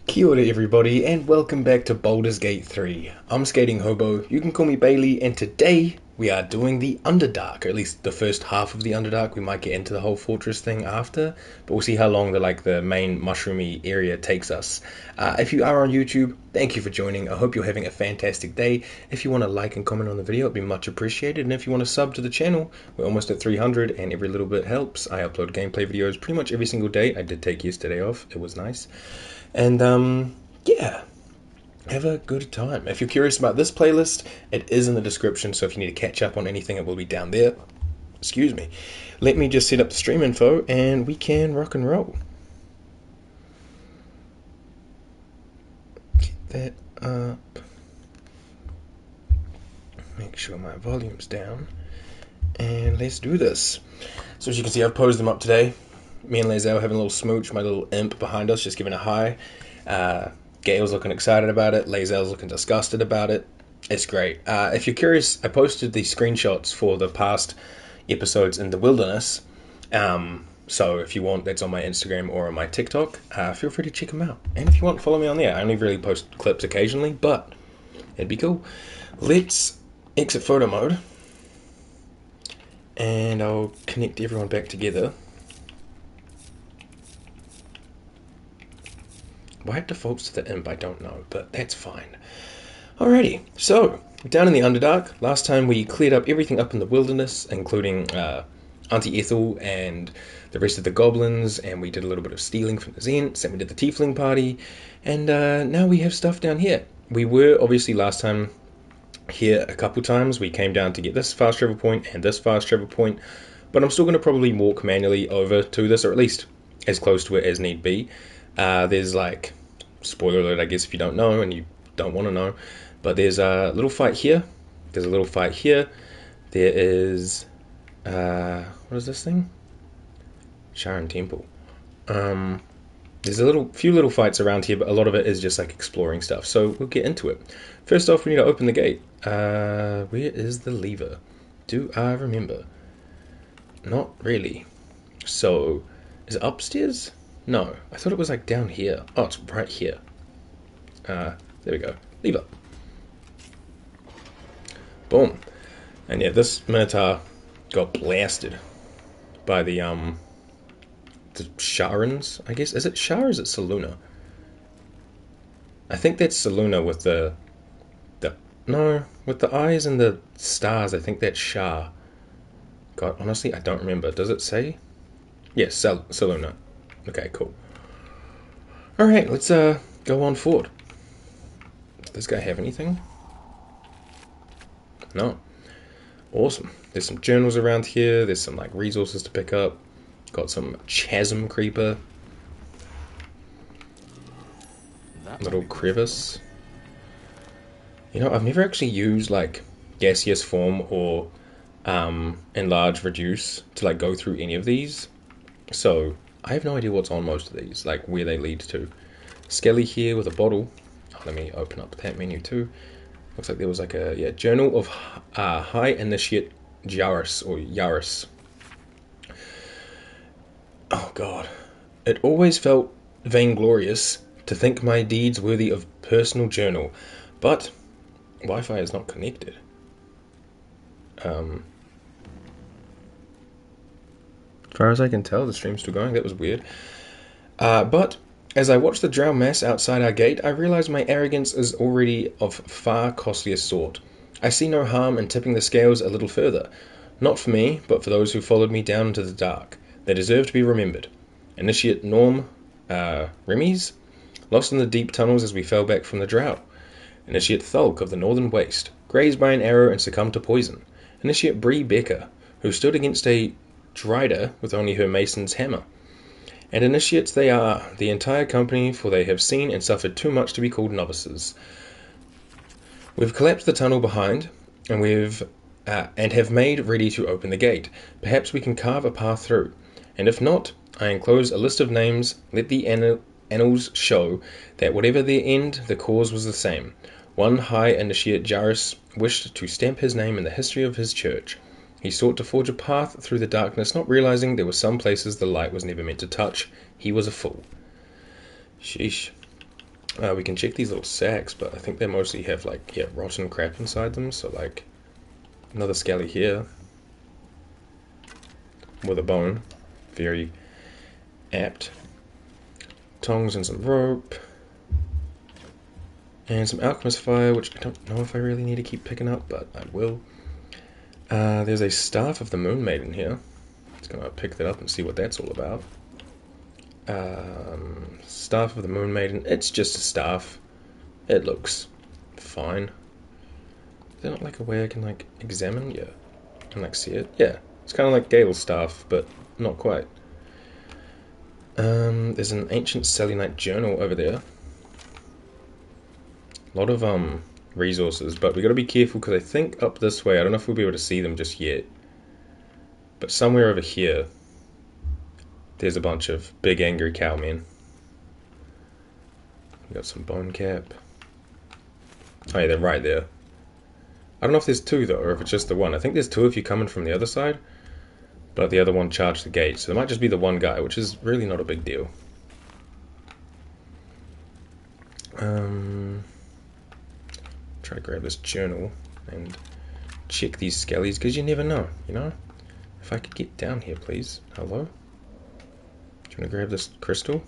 Kia ora everybody and welcome back to Baldur's Gate 3. I'm Skating Hobo, you can call me Bailey, and today we are doing the Underdark, or at least the first half of the Underdark. We might get into the whole fortress thing after, but we'll see how long the main mushroomy area takes us. If you are on YouTube, thank you for joining. I hope you're having a fantastic day. If you want to like and comment on the video, it'd be much appreciated, and if you want to sub to the channel, we're almost at 300 and every little bit helps. I upload gameplay videos pretty much every single day. I did take yesterday off, it was nice. And, yeah, have a good time. If you're curious about this playlist, it is in the description, so if you need to catch up on anything, it will be down there. Excuse me. Let me just set up the stream info, and we can rock and roll. Get that up. Make sure my volume's down. And let's do this. So as you can see, I've posed them up today. Me and Lazel having a little smooch, my little imp behind us just giving a hi. Gail's looking excited about it, Lazel's looking disgusted about it. It's great. If you're curious, I posted the screenshots for the past episodes in the wilderness. So if you want, that's on my Instagram or on my TikTok. Feel free to check them out. And if you want, follow me on there. I only really post clips occasionally, but it'd be cool. Let's exit photo mode. And I'll connect everyone back together. Why it defaults to the imp, I don't know, but that's fine. Alrighty, so, down in the Underdark, last time we cleared up everything up in the wilderness, including Auntie Ethel and the rest of the goblins, and we did a little bit of stealing from the Zents, and we did the Tiefling party, and now we have stuff down here. We were, obviously, last time here a couple times. We came down to get this fast travel point and this fast travel point, but I'm still going to probably walk manually over to this, or at least as close to it as need be. There's like, spoiler alert I guess if you don't know and you don't want to know, but there's a little fight here, there's a little fight here, there is, what is this thing? Sharon Temple. There's a few little fights around here, but a lot of it is just like exploring stuff, so we'll get into it. First off, we need to open the gate. Where is the lever? Do I remember? Not really. So, is it upstairs? No, I thought it was like down here. Oh, it's right here. There we go. Lever. Boom. And yeah, this Minotaur got blasted by the Sharans, I guess. Is it Shar or is it Saluna? I think that's Saluna with with the eyes and the stars. I think that's Shar. God, honestly, I don't remember. Does it say? Yes, Saluna. Okay, cool. Alright, let's go on forward. Does this guy have anything? No. Awesome. There's some journals around here. There's some like resources to pick up. Got some chasm creeper. Little crevice. You know, I've never actually used like gaseous form or enlarge reduce to like go through any of these. So I have no idea what's on most of these, like where they lead to. Skelly here with a bottle. Oh, let me open up that menu too. Looks like there was like a Journal of High Initiate Yaris. Oh god. It always felt vainglorious to think my deeds worthy of personal journal, but Wi-Fi is not connected. As far as I can tell, the stream's still going. That was weird. But as I watch the drow mass outside our gate, I realize my arrogance is already of far costlier sort. I see no harm in tipping the scales a little further. Not for me, but for those who followed me down into the dark. They deserve to be remembered. Initiate Norm Remies, lost in the deep tunnels as we fell back from the drow. Initiate Thulk of the Northern Waste, grazed by an arrow and succumbed to poison. Initiate Bree Becker, who stood against a Drider with only her mason's hammer. And initiates they are, the entire company, for they have seen and suffered too much to be called novices. We've collapsed the tunnel behind, and have made ready to open the gate. Perhaps we can carve a path through, and if not, I enclose a list of names. Let the annals show that whatever their end, the cause was the same. One High Initiate Jairus wished to stamp his name in the history of his church. He sought to forge a path through the darkness, not realizing there were some places the light was never meant to touch. He was a fool. Sheesh. We can check these little sacks, but I think they mostly have, like, yeah, rotten crap inside them. So, like, another skelly here with a bone. Very apt. Tongs and some rope. And some alchemist fire, which I don't know if I really need to keep picking up, but I will. There's a staff of the Moon Maiden here. Just gonna pick that up and see what that's all about. Staff of the Moon Maiden. It's just a staff. It looks fine. Is there not like a way I can like examine? Yeah. I can like see it. Yeah. It's kind of like Gale's staff, but not quite. There's an ancient Selenite journal over there. A lot of resources, but we got to be careful because I think up this way, I don't know if we'll be able to see them just yet, but somewhere over here there's a bunch of big angry cowmen. We got some bone cap. Oh yeah, they're right there. I don't know if there's two though, or if it's just the one. I think there's two if you're coming from the other side, but the other one charged the gate, so there might just be the one guy, which is really not a big deal. Try to grab this journal and check these skellies, because you never know, you know? If I could get down here, please. Hello? Do you want to grab this crystal?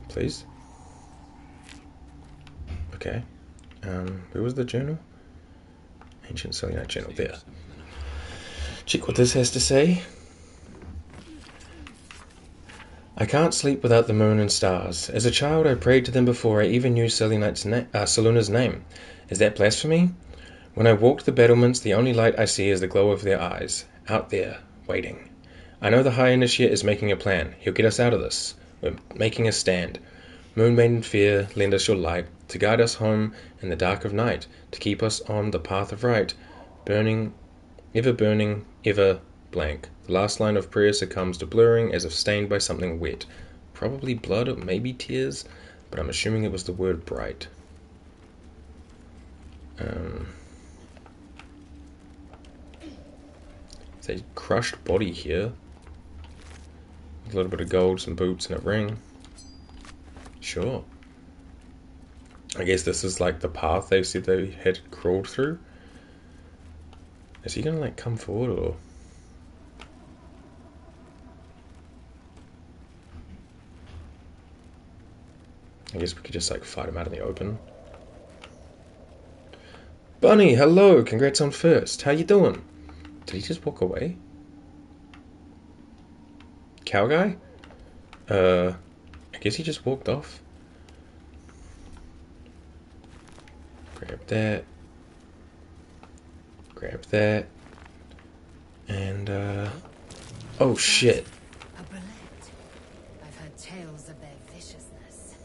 Please? Okay. Where was the journal? Ancient Selenite journal. There. Check what this has to say. I can't sleep without the moon and stars. As a child, I prayed to them before I even knew Seluna's name. Is that blasphemy? When I walk the battlements, the only light I see is the glow of their eyes. Out there, waiting. I know the High Initiate is making a plan. He'll get us out of this. We're making a stand. Moon Maiden Fear, lend us your light, to guide us home in the dark of night, to keep us on the path of right, burning, ever blank. The last line of prayer succumbs to blurring as if stained by something wet. Probably blood or maybe tears, but I'm assuming it was the word bright. There's a crushed body here. A little bit of gold, some boots, and a ring. Sure. I guess this is like the path they said they had crawled through. Is he gonna like come forward or? I guess we could just like fight him out in the open. Bunny, hello! Congrats on first. How you doing? Did he just walk away? Cow guy? I guess he just walked off. Grab that. Grab that. And, oh shit. A bullet. I've heard tales of their viciousness.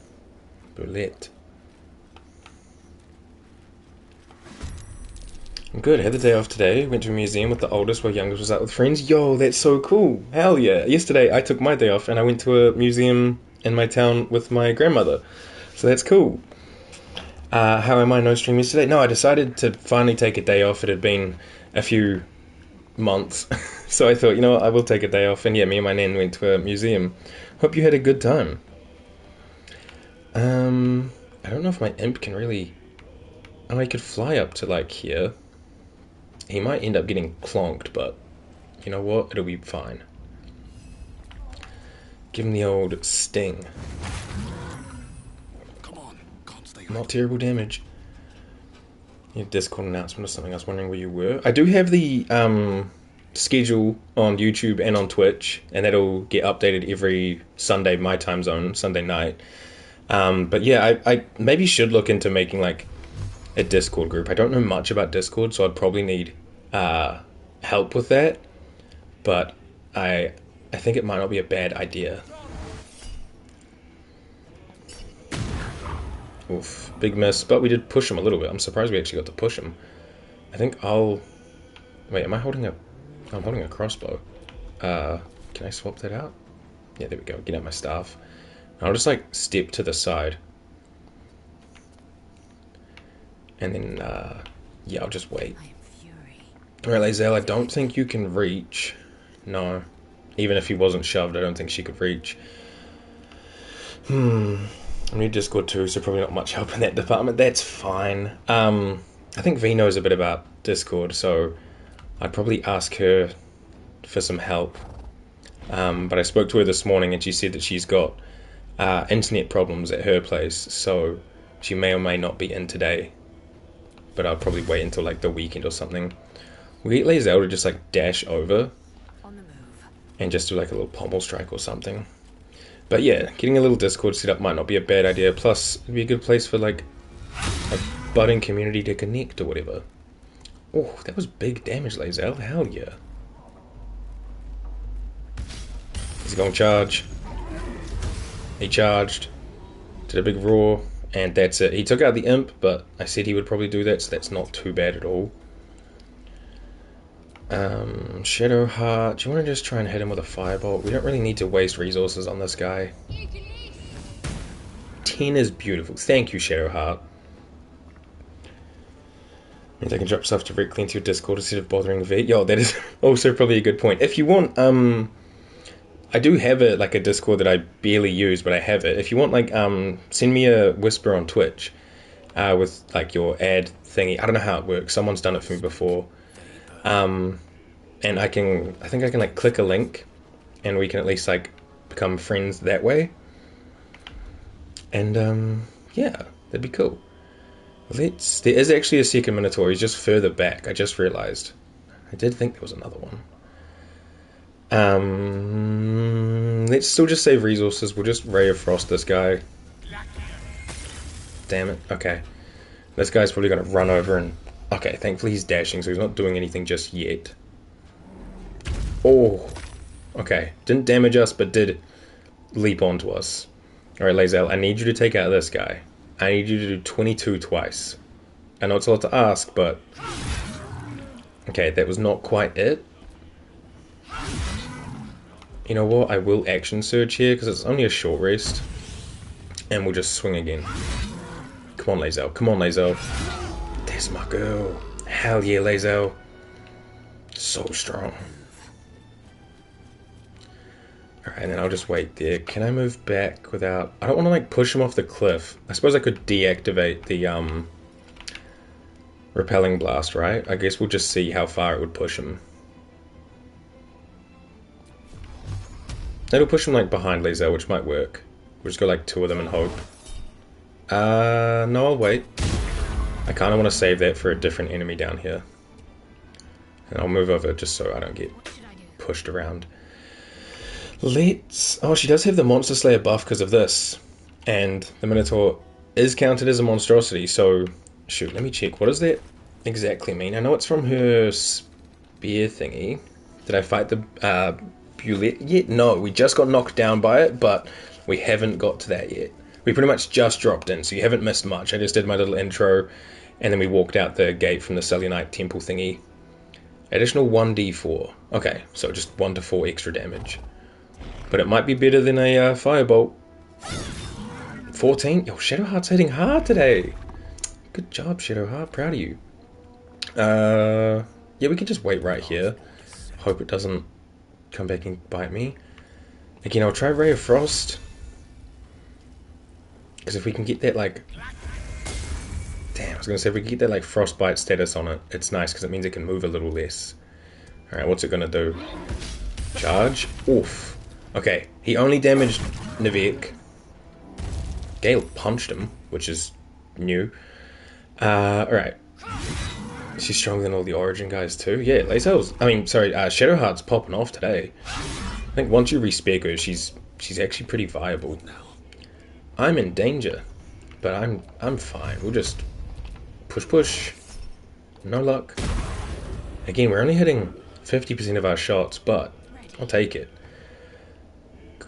Bullet. I'm good. Had the day off today. Went to a museum with the oldest while youngest was out with friends. Yo, that's so cool. Hell yeah. Yesterday I took my day off and I went to a museum in my town with my grandmother. So that's cool. How am I no stream yesterday? No, I decided to finally take a day off. It had been a few months. So I thought, you know what, I will take a day off. And yeah, me and my nan went to a museum. Hope you had a good time. I don't know if my imp can really... Oh, he could fly up to like here. He might end up getting clonked, but you know what? It'll be fine. Give him the old sting. Come on, can't stay. Not terrible damage. Your Discord announcement or something. I was wondering where you were. I do have the schedule on YouTube and on Twitch, and that'll get updated every Sunday, my time zone, Sunday night. But yeah, I maybe should look into making like a Discord group. I don't know much about Discord, so I'd probably need help with that. But I think it might not be a bad idea. Oof, big miss, but we did push him a little bit. I'm surprised we actually got to push him. I think I'll... Wait, am I holding a... I'm holding a crossbow. Can I swap that out? Yeah, there we go. Get out my staff. I'll just, like, step to the side. And then, yeah, I'll just wait. Alright, Lae'zel, I don't think you can reach. No. Even if he wasn't shoved, I don't think she could reach. I need Discord too, so probably not much help in that department. That's fine. I think V knows a bit about Discord, so I'd probably ask her for some help. But I spoke to her this morning and she said that she's got internet problems at her place, so she may or may not be in today. But I'll probably wait until like the weekend or something. We get Lae'zel to just like dash over and just do like a little pommel strike or something. But yeah, getting a little Discord set up might not be a bad idea. Plus, it'd be a good place for like a budding community to connect or whatever. Oh, that was big damage, Lae'zel. Hell yeah. He's going to charge. He charged. Did a big roar. And that's it. He took out the imp, but I said he would probably do that, so that's not too bad at all. Shadowheart. Do you want to just try and hit him with a firebolt? We don't really need to waste resources on this guy. 10 is beautiful. Thank you, Shadowheart. Means I can drop stuff directly into your Discord instead of bothering V. Yo, that is also probably a good point. If you want, I do have a Discord that I barely use, but I have it. If you want, send me a whisper on Twitch, with like your ad thingy. I don't know how it works. Someone's done it for me before. And I think I can like click a link, and we can at least like become friends that way. And yeah, that'd be cool. There is actually a second Minotaur. He's just further back. I just realized. I did think there was another one. Let's still just save resources. We'll just Ray of Frost this guy. Damn it. Okay. This guy's probably going to run over and... Okay, thankfully he's dashing, so he's not doing anything just yet. Oh. Okay. Didn't damage us, but did leap onto us. Alright, Lae'zel, I need you to take out this guy. I need you to do 22 twice. I know it's a lot to ask, but... Okay, that was not quite it. You know what? I will action surge here, because it's only a short rest. And we'll just swing again. Come on, Lae'zel. Come on, Lae'zel. That's my girl. Hell yeah, Lae'zel. So strong. Alright, and then I'll just wait there. Can I move back without... I don't want to, like, push him off the cliff. I suppose I could deactivate the, repelling blast, right? I guess we'll just see how far it would push him. It'll push him, like, behind Lae'zel, which might work. We'll just go, like, 2 of them and hope. No, I'll wait. I kind of want to save that for a different enemy down here. And I'll move over just so I don't get pushed around. Let's... Oh, she does have the Monster Slayer buff because of this. And the Minotaur is counted as a monstrosity, so... Shoot, let me check. What does that exactly mean? I know it's from her spear thingy. Did I fight the Bullet yet? No, we just got knocked down by it, but we haven't got to that yet. We pretty much just dropped in, so you haven't missed much. I just did my little intro, and then we walked out the gate from the Selenite temple thingy. Additional 1d4. Okay, so just 1 to 4 extra damage. But it might be better than a firebolt. 14? Yo, Shadowheart's hitting hard today. Good job, Shadowheart. Proud of you. Yeah, we can just wait right here. Hope it doesn't come back and bite me. Again, I'll try Ray of Frost. Because if we can get that, like... Damn, I was going to say, if we can get that, like, frostbite status on it, it's nice, because it means it can move a little less. Alright, what's it going to do? Charge? Oof. Okay, he only damaged Nivek. Gale punched him, which is new. Alright. She's stronger than all the Origin guys too. Yeah, Lae'zel's... I mean, sorry, Shadowheart's popping off today. I think once you respec her, she's actually pretty viable. I'm in danger, but I'm fine. We'll just push. No luck. Again, we're only hitting 50% of our shots, but I'll take it.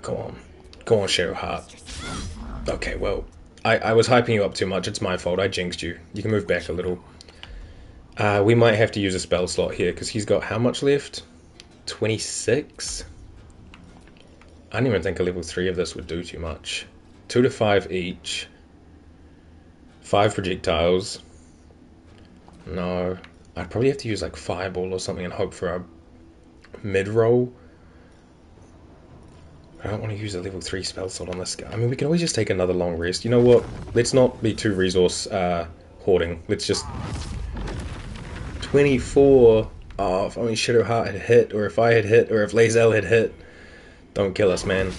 Go on, Shadowheart. Okay, well, I was hyping you up too much. It's my fault. I jinxed you. You can move back a little. We might have to use a spell slot here because he's got how much left? 26. I don't even think a level 3 of this would do too much. 2 to 5 each. 5 projectiles. No. I'd probably have to use like Fireball or something and hope for a mid-roll. I don't want to use a level 3 spell slot on this guy. I mean, we can always just take another long rest. You know what? Let's not be too resource hoarding. Let's just... 24... Oh, if only Shadowheart had hit, or if I had hit, or if Lae'zel had hit. Don't kill us, man.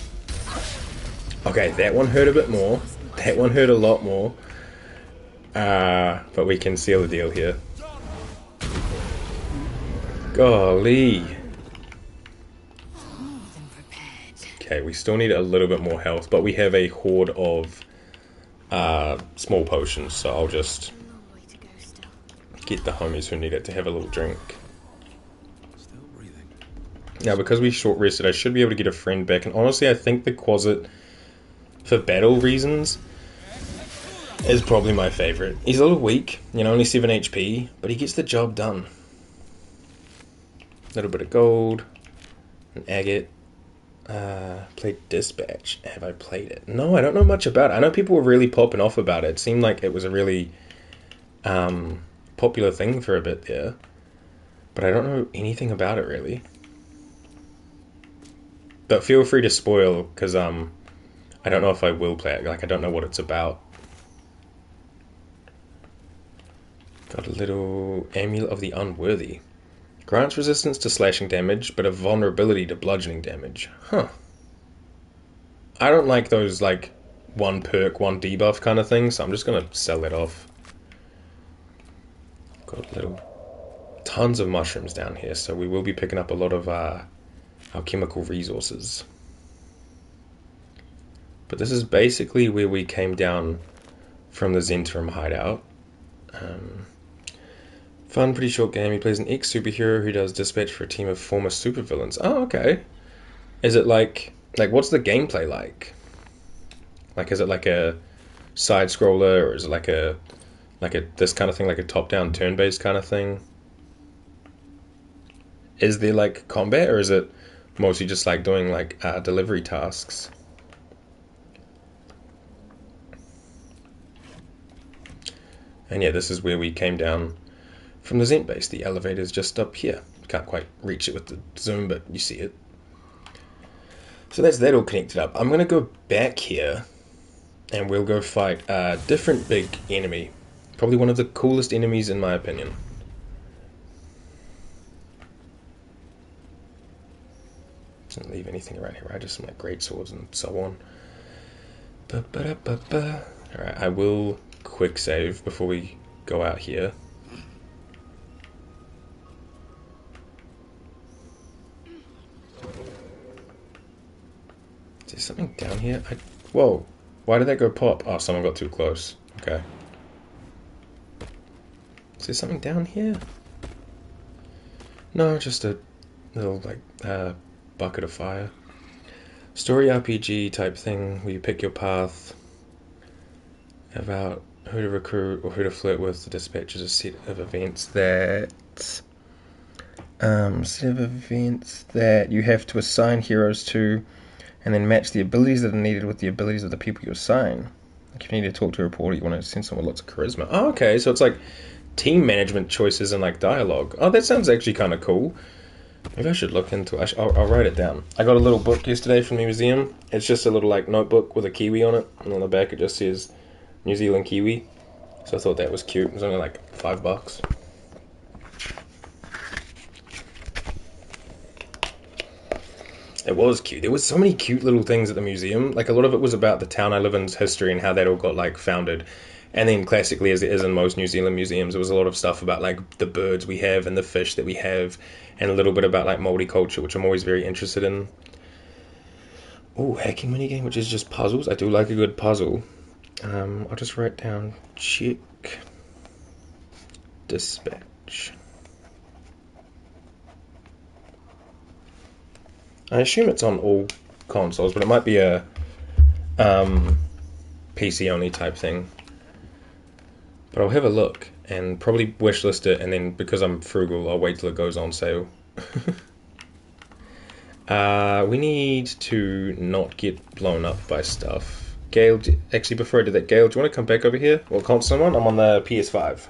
Okay, that one hurt a bit more. That one hurt a lot more. But we can seal the deal here. Golly. Okay, we still need a little bit more health, but we have a horde of small potions, so I'll just get the homies who need it to have a little drink. Now, because we short rested, I should be able to get a friend back, and honestly, I think the Quasit, for battle reasons, is probably my favourite. He's a little weak, you know, only 7 HP, but he gets the job done. A little bit of gold, an agate. Played Dispatch. Have I played it? No, I don't know much about it. I know people were really popping off about it. It seemed like it was a really popular thing for a bit there. But I don't know anything about it, really. But feel free to spoil, because I don't know if I will play it. Like, I don't know what it's about. Got a little Amulet of the Unworthy. Grants resistance to slashing damage, but a vulnerability to bludgeoning damage. Huh. I don't like those, like, one perk, one debuff kind of things, so I'm just going to sell that off. Got tons of mushrooms down here, so we will be picking up a lot of alchemical resources. But this is basically where we came down from the Zentrum hideout. Fun, pretty short game. He plays an ex-superhero who does dispatch for a team of former supervillains. Oh, okay. Is it like what's the gameplay like? Like, is it like a side-scroller, or is it like a this kind of thing, like a top-down turn-based kind of thing? Is there like combat, or is it mostly just like doing like delivery tasks? And yeah, this is where we came down from the Zent base. The elevator's just up here. Can't quite reach it with the zoom, but you see it. So that's that all connected up. I'm going to go back here, and we'll go fight a different big enemy. Probably one of the coolest enemies in my opinion. Didn't leave anything around here, right? Just some like great swords and so on. Alright, I will quick save before we go out here. Is there something down here? Whoa, why did that go pop? Oh, someone got too close. Okay. Is there something down here? No, just a little like bucket of fire. Story RPG type thing where you pick your path about who to recruit or who to flirt with. The dispatch is a set of events that you have to assign heroes to, and then match the abilities that are needed with the abilities of the people you assign. Like if you need to talk to a reporter, you want to send someone with lots of charisma. Oh, okay, so it's like team management choices and like dialogue. Oh, that sounds actually kind of cool. Maybe I should look into it. I'll write it down. I got a little book yesterday from the museum. It's just a little like notebook with a kiwi on it, and on the back it just says New Zealand kiwi. So I thought that was cute. It was only like $5. It was cute. There was so many cute little things at the museum. Like a lot of it was about the town I live in's history and how that all got like founded. And then classically, as it is in most New Zealand museums, there was a lot of stuff about like the birds we have and the fish that we have, and a little bit about like multiculture, which I'm always very interested in. Oh, hacking minigame, which is just puzzles. I do like a good puzzle. I'll just write down check dispatch. I assume it's on all consoles, but it might be a PC only type thing. But I'll have a look and probably wishlist it, and then because I'm frugal, I'll wait till it goes on sale. We need to not get blown up by stuff. Gale, actually before I do that, Gale, do you want to come back over here? What console I'm on? I'm on the PS5.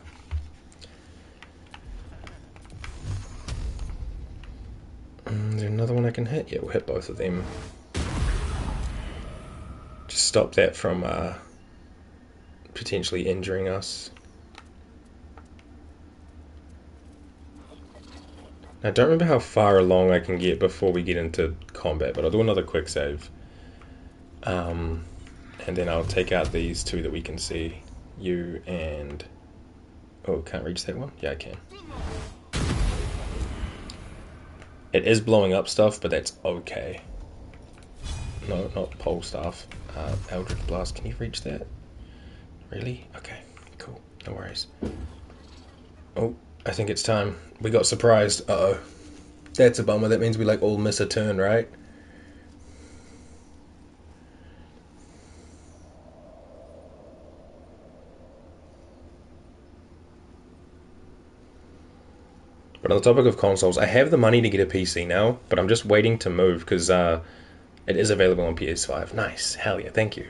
Is there another one I can hit? Yeah, we'll hit both of them. stop that from potentially injuring us. I don't remember how far along I can get before we get into combat, but I'll do another quick save. And then I'll take out these two that we can see. You and... Oh, can't reach that one? Yeah, I can. It is blowing up stuff, but that's okay. No, not pole staff. Eldritch Blast, can you reach that? Really? Okay, cool. No worries. Oh, I think it's time. We got surprised. Uh-oh. That's a bummer. That means we like all miss a turn, right? But on the topic of consoles, I have the money to get a PC now, but I'm just waiting to move because it is available on PS5. Nice. Hell yeah, thank you.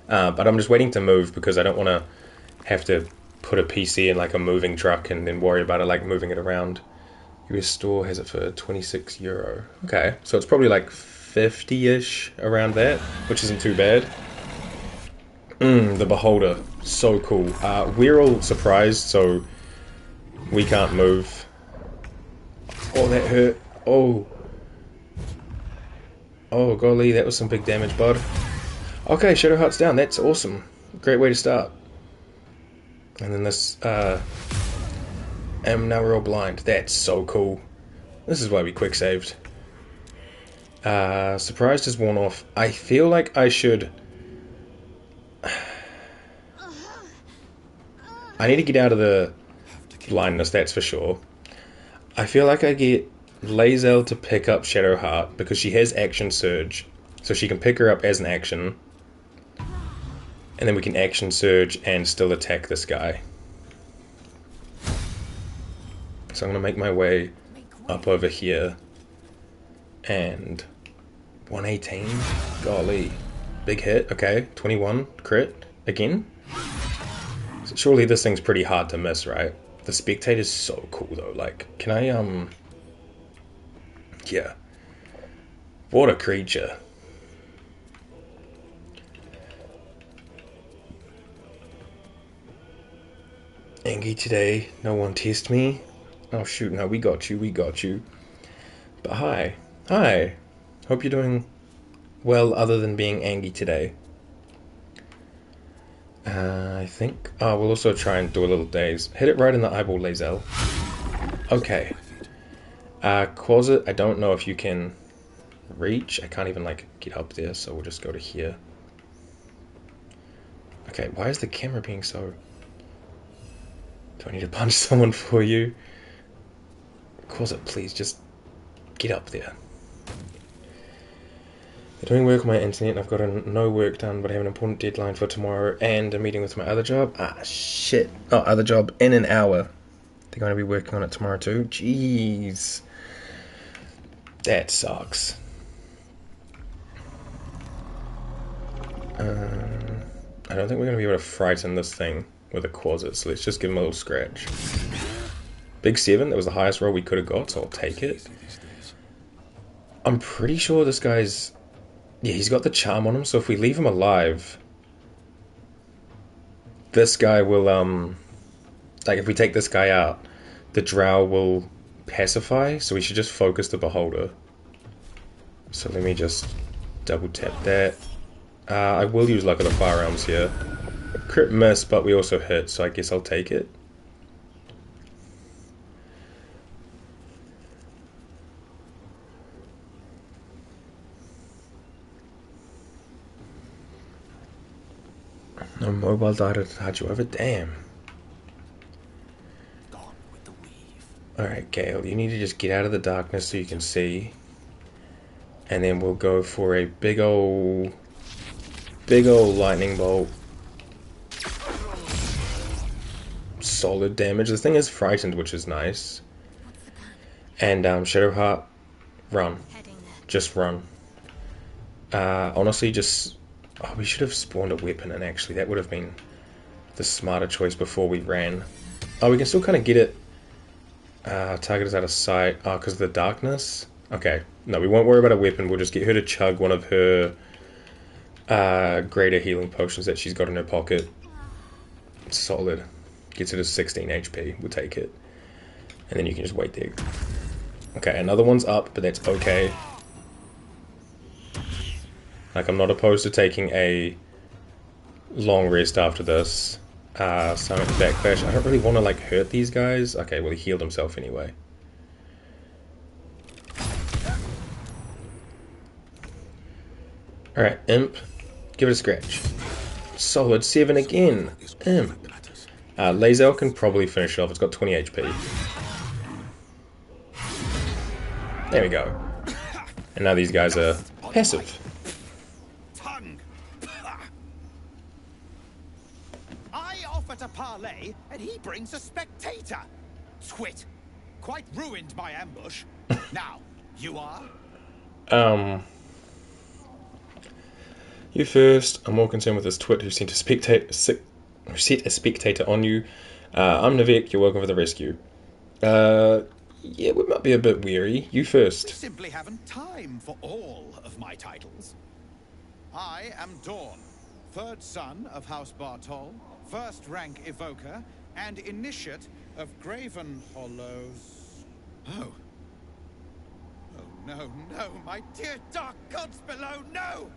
But I'm just waiting to move because I don't want to have to put a PC in like a moving truck and then worry about it like moving it around. US store has it for €26. Okay, so it's probably like 50-ish around that, which isn't too bad. The Beholder, so cool. We're all surprised, so we can't move. Oh, that hurt. Oh. Oh, golly, that was some big damage, bud. Okay, Shadow Heart's down. That's awesome. Great way to start. And then this, and now we're all blind. That's so cool. This is why we quick saved. Surprised is worn off. I feel like I should... I need to get out of the blindness, that's for sure. I feel like I get Lae'zel to pick up Shadow Heart because she has Action Surge. So she can pick her up as an action. And then we can Action Surge and still attack this guy. So I'm going to make my way up over here. And 118. Golly. Big hit. Okay. 21. Crit. Again. So surely this thing's pretty hard to miss, right? The Spectator's so cool though. Like, can I, yeah. What a creature. Angie today. No one test me. Oh shoot, no, we got you. But hi. Hi. Hope you're doing well other than being angry today. I think... Oh, we'll also try and do a little daze. Hit it right in the eyeball, Lae'zel. Okay. Quasit, I don't know if you can reach. I can't even, like, get up there, so we'll just go to here. Okay, why is the camera being so... Do I need to punch someone for you? Quasit, please, just get up there. They're doing work on my internet, and I've got no work done, but I have an important deadline for tomorrow and a meeting with my other job. Ah, shit. Oh, other job in an hour. They're going to be working on it tomorrow too. Jeez. That sucks. I don't think we're going to be able to frighten this thing with a Quasit, so let's just give him a little scratch. Big 7, that was the highest roll we could have got, so I'll take it. I'm pretty sure this guy's... Yeah, he's got the charm on him, so if we leave him alive, this guy will, like, if we take this guy out, the drow will pacify, so we should just focus the Beholder. So let me just double tap that. I will use Luck of the Firearms here. Crit miss, but we also hit, so I guess I'll take it. No mobile data to touch you over. Damn. Alright, Gale, you need to just get out of the darkness so you can see. And then we'll go for a big ol' lightning bolt. Solid damage. This thing is frightened, which is nice. And Shadowheart, run. Just run. Honestly, just... Oh, we should have spawned a weapon, and actually that would have been the smarter choice before we ran. Oh, we can still kind of get it. Target is out of sight. Oh, because of the darkness? Okay. No, we won't worry about a weapon. We'll just get her to chug one of her greater healing potions that she's got in her pocket. Solid. Gets it to 16 HP. We'll take it. And then you can just wait there. Okay, another one's up, but that's okay. Like, I'm not opposed to taking a long rest after this. Summon Backflash. I don't really want to, like, hurt these guys. Okay, well, he healed himself anyway. Alright, Imp. Give it a scratch. Solid 7 again. Imp. Lazel can probably finish it off. It's got 20 HP. There we go. And now these guys are passive. I offer to parley, and he brings a spectator. Twit. Quite ruined my ambush. Now, you are? You first. I'm more concerned with this twit who sent a spectator on you. I'm Navek. You're welcome for the rescue. Yeah, we might be a bit weary. You first. We simply haven't time for all of my titles. I am Dawn, third son of House Bartol, first rank evoker, and initiate of Graven Hollows. Oh. Oh, no, no, my dear dark gods below, no!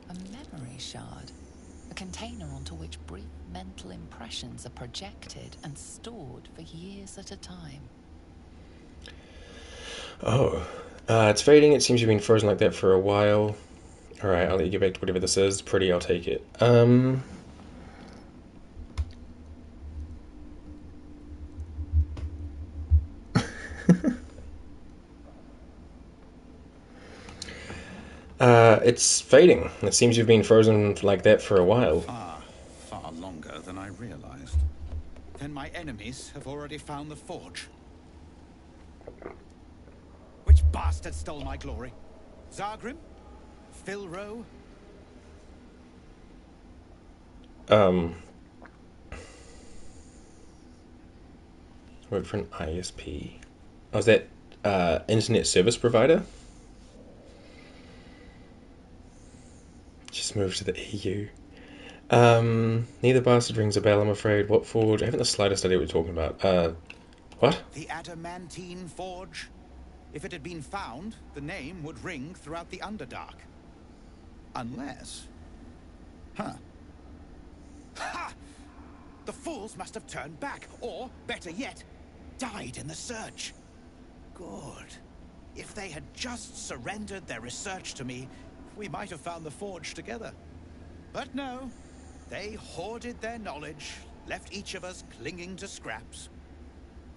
A memory shard. A container onto which brief mental impressions are projected and stored for years at a time. Oh. It's fading. It seems you've been frozen like that for a while. Alright, I'll let you get back to whatever this is. Pretty, I'll take it. It's fading. It seems you've been frozen like that for a while. Far longer than I realized. Then my enemies have already found the forge. Which bastard stole my glory? Zargrim? Filro? Work for an ISP. Oh, is that internet service provider? Just moved to the EU. Neither bastard rings a bell, I'm afraid. What forge? I haven't the slightest idea what you're talking about. What? The adamantine forge. If it had been found, the name would ring throughout the Underdark. Unless... Huh. Ha! The fools must have turned back, or, better yet, died in the search. Good. If they had just surrendered their research to me, we might have found the forge together. But no, they hoarded their knowledge, left each of us clinging to scraps.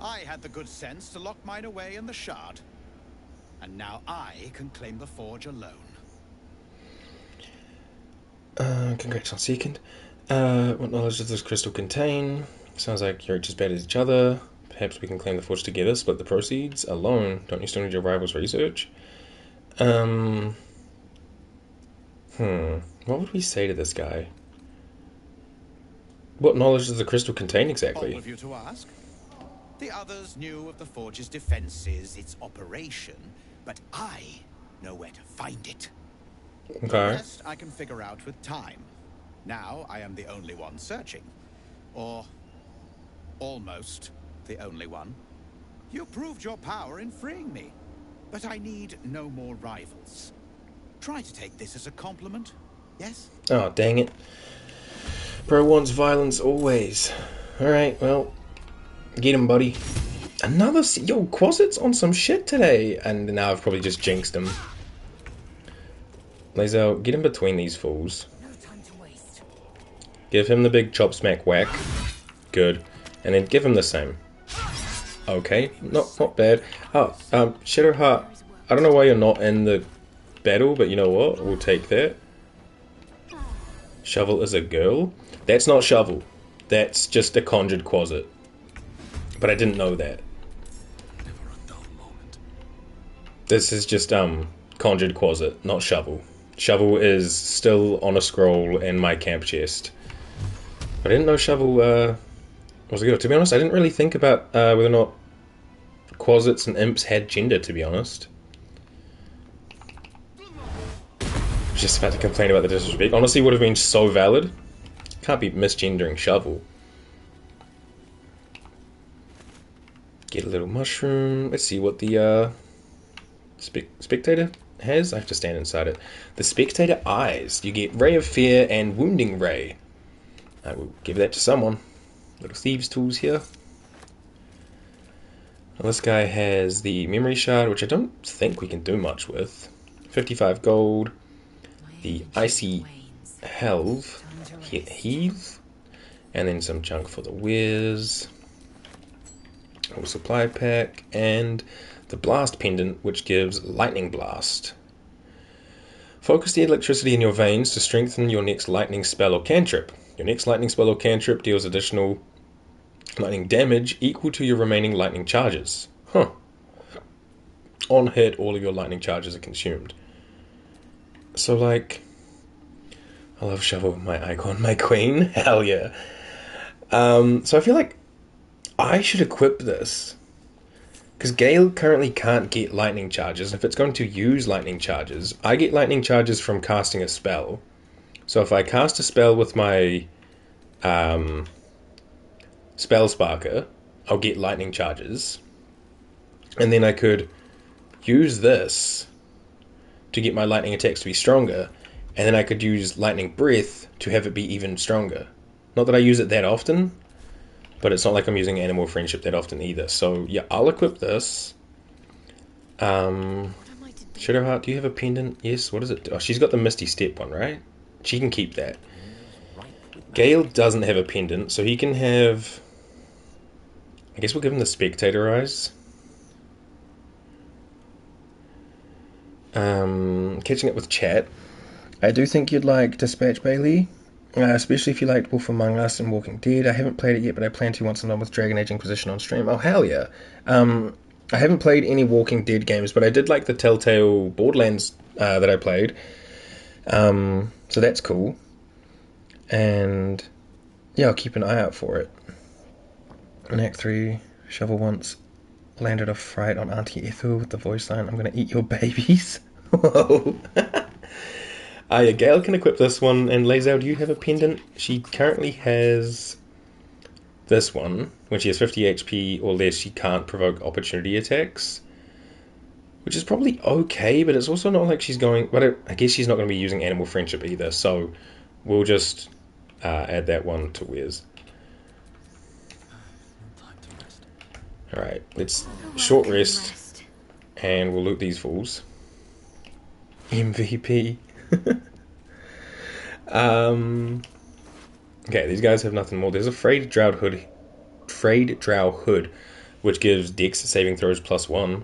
I had the good sense to lock mine away in the shard. And now I can claim the forge alone. Congrats on second. What knowledge does this crystal contain? Sounds like you're just bad as each other. Perhaps we can claim the forge together, split the proceeds. Alone? Don't you still need your rival's research? What would we say to this guy? What knowledge does the crystal contain exactly? All of you to ask. The others knew of the forge's defenses, its operation, but I know where to find it. Okay. The rest I can figure out with time. Now I am the only one searching. Or almost the only one. You proved your power in freeing me, but I need no more rivals. Try to take this as a compliment, yes? Oh, dang it. Bro wants violence always. Alright, well, get him, buddy. Another... Yo, Quasit's on some shit today. And now I've probably just jinxed him. Lazel, get in between these fools. No time to waste. Give him the big chop smack whack. Good. And then give him the same. Okay, not bad. Oh, Shadowheart, I don't know why you're not in the battle, but you know what? We'll take that. Shovel is a girl? That's not Shovel. That's just a conjured Quasit. But I didn't know that. This is just, conjured Quasit, not Shovel. Shovel is still on a scroll in my camp chest. But I didn't know Shovel, was a girl. To be honest, I didn't really think about, whether or not Quasits and Imps had gender, to be honest. Just about to complain about the disrespect. Honestly, would have been so valid. Can't be misgendering shovel. Get a little mushroom. Let's see what the spectator has. I have to stand inside it. The spectator eyes. You get ray of fear and wounding ray. I will give that to someone. Little thieves tools here. Well, this guy has the memory shard, which I don't think we can do much with. 55 gold. The icy helve, heave, and then some junk for the wares. A supply pack, and the blast pendant, which gives lightning blast. Focus the electricity in your veins to strengthen your next lightning spell or cantrip. Your next lightning spell or cantrip deals additional lightning damage equal to your remaining lightning charges. Huh. On hit, all of your lightning charges are consumed. So, like, I love shovel, my icon, my queen. Hell yeah. So I feel like I should equip this, because Gale currently can't get lightning charges. If it's going to use lightning charges, I get lightning charges from casting a spell. So if I cast a spell with my spell sparker, I'll get lightning charges, and then I could use this to get my lightning attacks to be stronger, and then I could use lightning breath to have it be even stronger. Not that I use it that often, but it's not like I'm using animal friendship that often either. So yeah, I'll equip this. Shadowheart, do you have a pendant? Yes. What is it? Oh, she's got the Misty Step one, right? She can keep that. Gale doesn't have a pendant, so he can have, I guess we'll give him the Spectator eyes. Catching up with chat. I do think you'd like Dispatch Bailey, especially if you liked Wolf Among Us and Walking Dead. I haven't played it yet, but I plan to once I'm done with Dragon Age Inquisition on stream. Oh, hell yeah. I haven't played any Walking Dead games, but I did like the Telltale Borderlands that I played. So that's cool. And yeah, I'll keep an eye out for it. In Act 3, Shovel once landed a fright on Auntie Ethel with the voice line, "I'm gonna eat your babies." Whoa. Yeah, Gale can equip this one, and Lazel, do you have a pendant? She currently has this one. When she has 50 HP or less, she can't provoke opportunity attacks, which is probably okay, but it's also not like she's going, but I guess she's not going to be using animal friendship either, so we'll just add that one to Wes. Alright, let's short rest, and we'll loot these fools. MVP. Okay, these guys have nothing more. There's a Frayed Drow Hood, which gives Dex saving throws +1.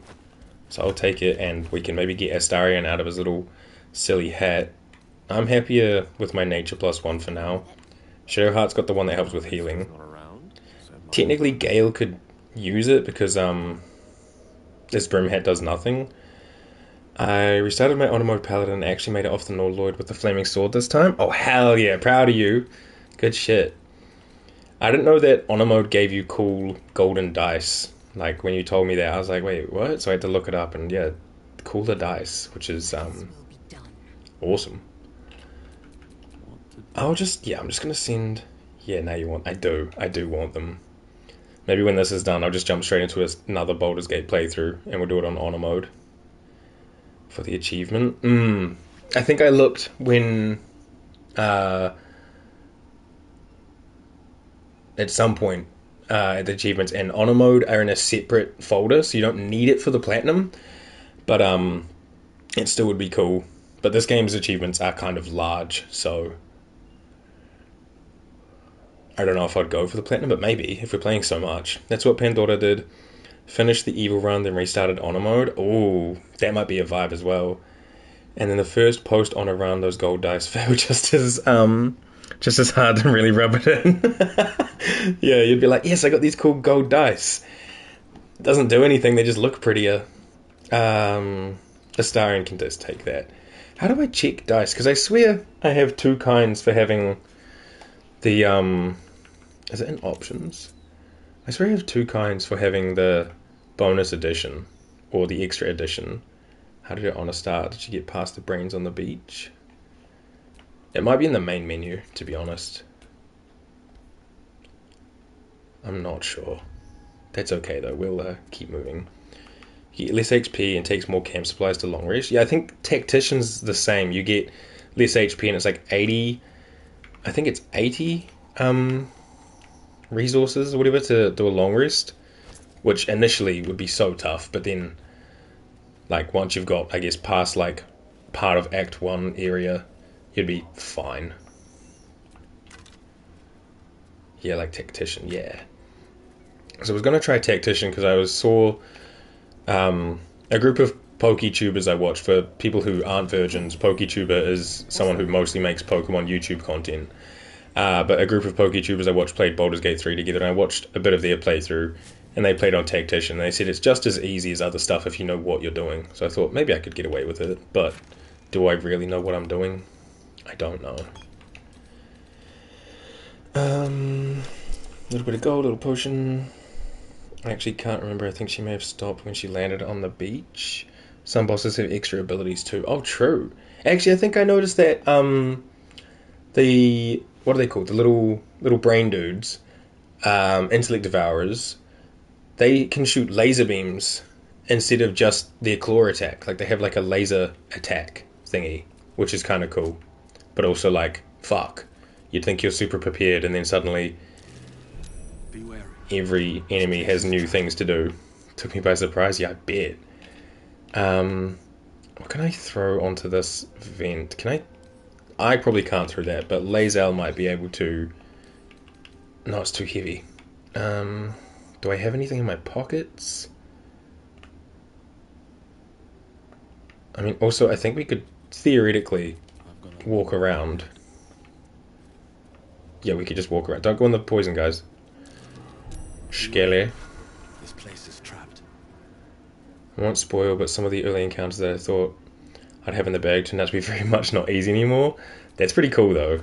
So I'll take it, and we can maybe get Astarion out of his little silly hat. I'm happier with my nature +1 for now. Shadowheart's got the one that helps with healing. Technically, Gale could use it because this Brim Hat does nothing. I restarted my Onomode Paladin and actually made it off the Nordlord with the Flaming Sword this time. Oh, hell yeah, proud of you. Good shit. I didn't know that Onomode gave you cool golden dice. Like, when you told me that, I was like, wait, what? So I had to look it up, and yeah, cooler dice, which is awesome. I'm just gonna send... Yeah, now you want... I do want them. Maybe when this is done, I'll just jump straight into another Baldur's Gate playthrough, and we'll do it on Onomode for the achievement. I think I looked when... at some point, the achievements and Onomode are in a separate folder, so you don't need it for the platinum, but it still would be cool. But this game's achievements are kind of large, so I don't know if I'd go for the platinum, but maybe, if we're playing so much. That's what Pandora did. Finished the evil run, then restarted Onomode. Ooh, that might be a vibe as well. And then the first post-Honor run, those gold dice fell just as hard to really rub it in. Yeah, you'd be like, yes, I got these cool gold dice. It doesn't do anything, they just look prettier. Astarion can just take that. How do I check dice? Because I swear I have two kinds for having the, is it in options? I swear I have two kinds for having the bonus edition, or the extra edition. How did it on a start? Did you get past the brains on the beach? It might be in the main menu, to be honest. I'm not sure. That's okay though, we'll keep moving. You get less HP and takes more camp supplies to long rest. Yeah, I think Tactician's the same. You get less HP and it's like 80... I think it's 80 resources or whatever to do a long rest. Which initially would be so tough, but then... like, once you've got, I guess, past, like, part of Act 1 area, you'd be fine. Yeah, like Tactician, yeah. So I was going to try Tactician because I saw a group of PokeTubers I watch. For people who aren't virgins, PokeTuber is someone who mostly makes Pokemon YouTube content. But a group of PokeTubers I watched played Baldur's Gate 3 together, and I watched a bit of their playthrough, and they played on Tactician. They said it's just as easy as other stuff if you know what you're doing. So I thought maybe I could get away with it, but do I really know what I'm doing? I don't know. Little bit of gold, little potion. I actually can't remember. I think she may have stopped when she landed on the beach. Some bosses have extra abilities too. Oh, true. Actually, I think I noticed that the what are they called? The little brain dudes, intellect devourers. They can shoot laser beams instead of just their claw attack. Like they have like a laser attack thingy, which is kind of cool. But also like fuck, you'd think you're super prepared, and then suddenly every enemy has new things to do. Took me by surprise. Yeah, I bet. What can I throw onto this vent? Can I probably can't throw that, but Lae'zel might be able to. No, it's too heavy. Do I have anything in my pockets? I mean, also, I think we could theoretically walk around. Yeah, we could just walk around. Don't go in the poison, guys. Skelly. This place is trapped. I won't spoil, but some of the early encounters that I thought I'd have in the bag turned out to be very much not easy anymore. That's pretty cool, though.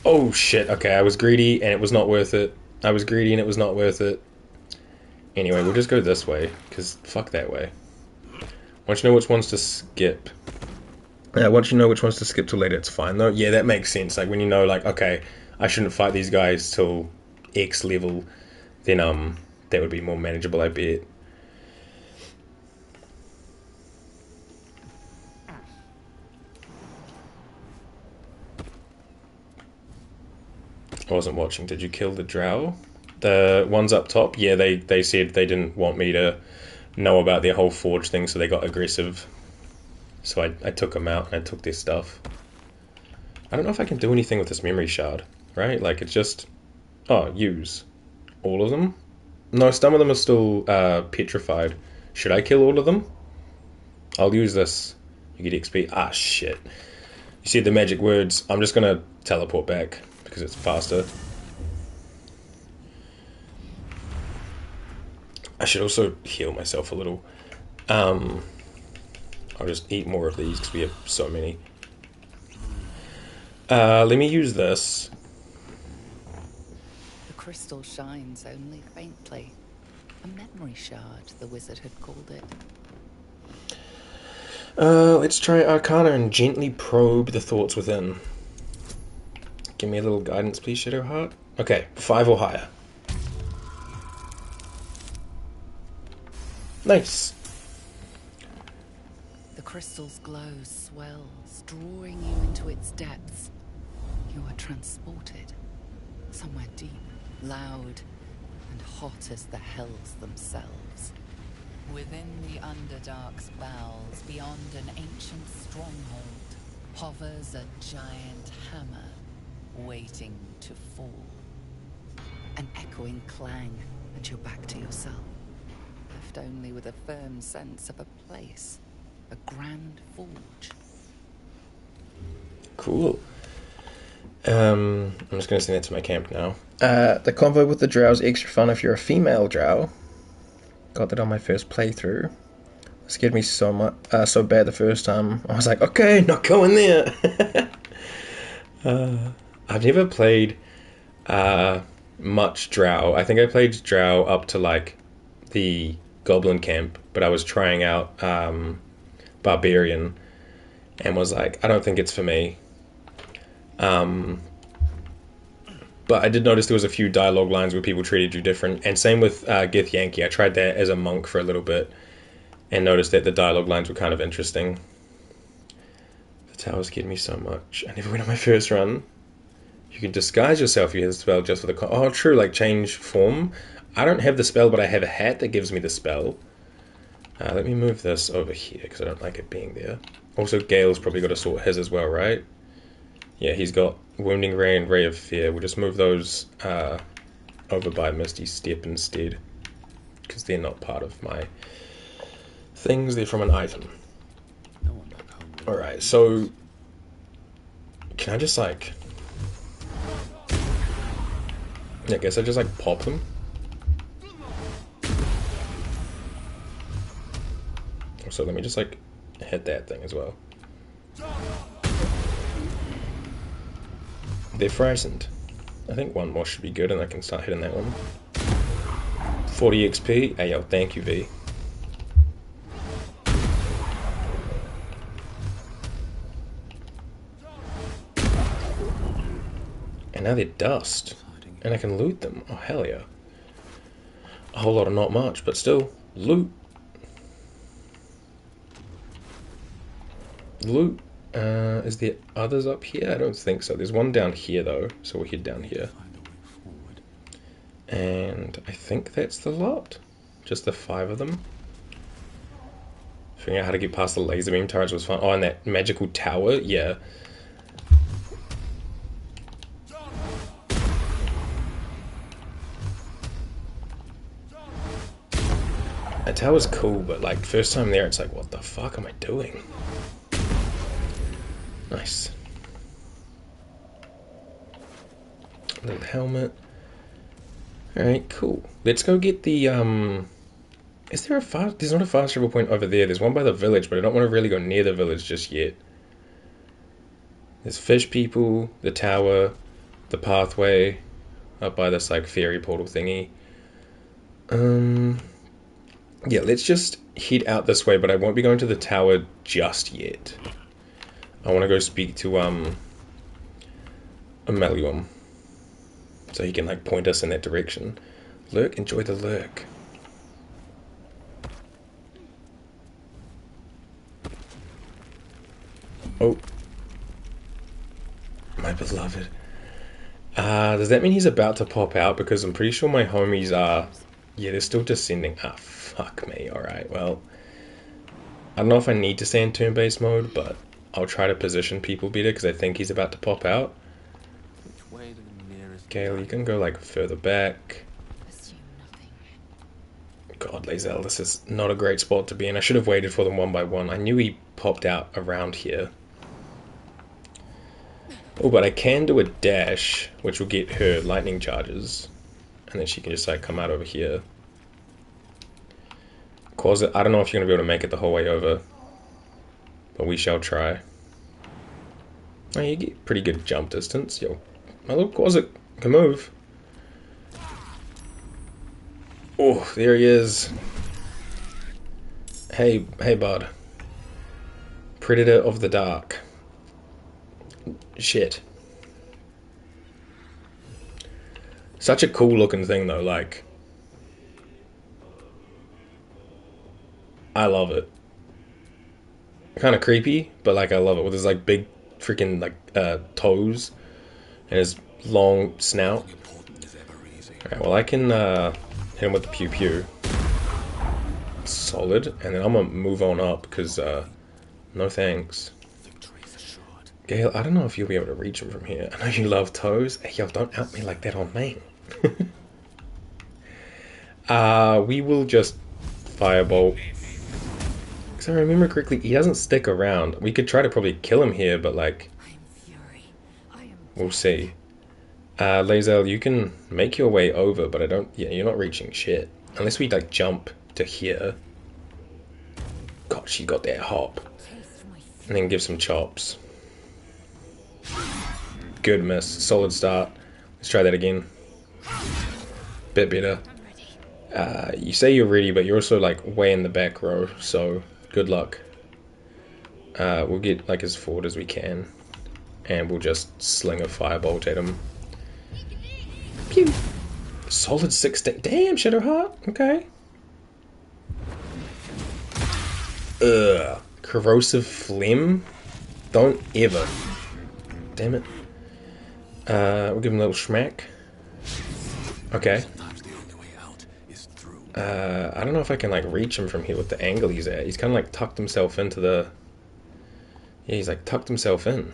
Oh, shit. Okay, I was greedy, and it was not worth it. I was greedy, and it was not worth it. Anyway, we'll just go this way, because fuck that way. Once you know which ones to skip... once you know which ones to skip till later, it's fine, though. Yeah, that makes sense. Like, when you know, like, okay, I shouldn't fight these guys till X level, then, that would be more manageable, I bet. I wasn't watching. Did you kill the drow? The ones up top? Yeah, they said they didn't want me to know about their whole forge thing, so they got aggressive. So I took them out and I took their stuff. I don't know if I can do anything with this memory shard, right? Like, it's just... Oh, use. All of them? No, some of them are still petrified. Should I kill all of them? I'll use this. You get XP. Ah, shit. You said the magic words. I'm just going to teleport back because it's faster. I should also heal myself a little. I'll just eat more of these because we have so many. Let me use this. The crystal shines only faintly. A memory shard, the wizard had called it. Let's try Arcana and gently probe the thoughts within. Give me a little guidance, please, Shadowheart. Okay, 5 or higher. Nice. The crystal's glow swells, drawing you into its depths. You are transported somewhere deep, loud, and hot as the hells themselves. Within the Underdark's bowels, beyond an ancient stronghold, hovers a giant hammer, waiting to fall. An echoing clang, and you're back to yourself, left only with a firm sense of a place, a grand forge. Cool. I'm just going to send that to my camp now. The convo with the drow is extra fun if you're a female drow. Got that on my first playthrough. It scared me so much, so bad the first time. I was like, okay, not going there. I've never played much drow. I think I played drow up to like the goblin camp, but I was trying out barbarian, and was like, I don't think it's for me. But I did notice there was a few dialogue lines where people treated you different, and same with Gith Yankee. I tried that as a monk for a little bit, and noticed that the dialogue lines were kind of interesting. The towers scared me so much. I never went on my first run. You can disguise yourself if you have the spell just for the... Oh, true, like change form. I don't have the spell, but I have a hat that gives me the spell. Let me move this over here, because I don't like it being there. Also, Gale's probably got to sort his as well, right? Yeah, he's got Wounding Ray and Ray of Fear. We'll just move those over by Misty Step instead, because they're not part of my things. They're from an item. Alright, so... Can I just, like... I guess I just, like, pop them? So let me just, like, hit that thing as well. They're frightened. I think one more should be good and I can start hitting that one. 40 XP. Hey yo, thank you, V. And now they're dust. And I can loot them. Oh, hell yeah. A whole lot of not much, but still, loot. Loot. Is there others up here? I don't think so. There's one down here though, so we'll head down here. And I think that's the lot. Just the 5 of them. Figuring out how to get past the laser beam turrets was fun. Oh, and that magical tower, yeah. That tower's cool, but like first time there it's like, what the fuck am I doing? Nice. Little helmet. Alright, cool. Let's go get the, is there a fast... There's not a fast travel point over there. There's one by the village, but I don't want to really go near the village just yet. There's fish people, the tower, the pathway, up by this, like, fairy portal thingy. Yeah, let's just head out this way, but I won't be going to the tower just yet. I want to go speak to, Amelium. So he can, like, point us in that direction. Lurk, enjoy the lurk. Oh. My beloved. Does that mean he's about to pop out? Because I'm pretty sure my homies are... Yeah, they're still descending. Ah, fuck me. Alright, well... I don't know if I need to stay in turn-based mode, but... I'll try to position people better because I think he's about to pop out. Gale, you can go like further back. God, Lae'zel, this is not a great spot to be in. I should have waited for them one by one. I knew he popped out around here. Oh, but I can do a dash, which will get her lightning charges. And then she can just like come out over here. Closet, I don't know if you're going to be able to make it the whole way over. But we shall try. Oh, you get pretty good jump distance. Yo, my little Quasit can move. Oh, there he is. Hey, bud. Predator of the dark. Shit. Such a cool looking thing though, like. I love it. Kind of creepy, but like I love it with his like big freaking like toes and his long snout. Alright, well I can hit him with the pew pew. Solid, and then I'm gonna move on up because no thanks. Gale, I don't know if you'll be able to reach him from here. I know you love toes. Hey yo, don't out me like that on main. We will just firebolt. If I remember correctly, he doesn't stick around. We could try to probably kill him here, but like, we'll see. Lae'zel, you can make your way over, but I don't. Yeah, you're not reaching shit unless we like jump to here. God, she got that hop, and then give some chops. Good miss, solid start. Let's try that again. Bit better. You say you're ready, but you're also like way in the back row, so. Good luck. We'll get like as forward as we can, and we'll just sling a firebolt at him. Pew! Solid 16. Damn, Shadowheart. Okay. Ugh. Corrosive phlegm. Don't ever. Damn it. We'll give him a little schmack. Okay. I don't know if I can like reach him from here with the angle he's at. He's kind of like tucked himself into the... Yeah, he's like tucked himself in.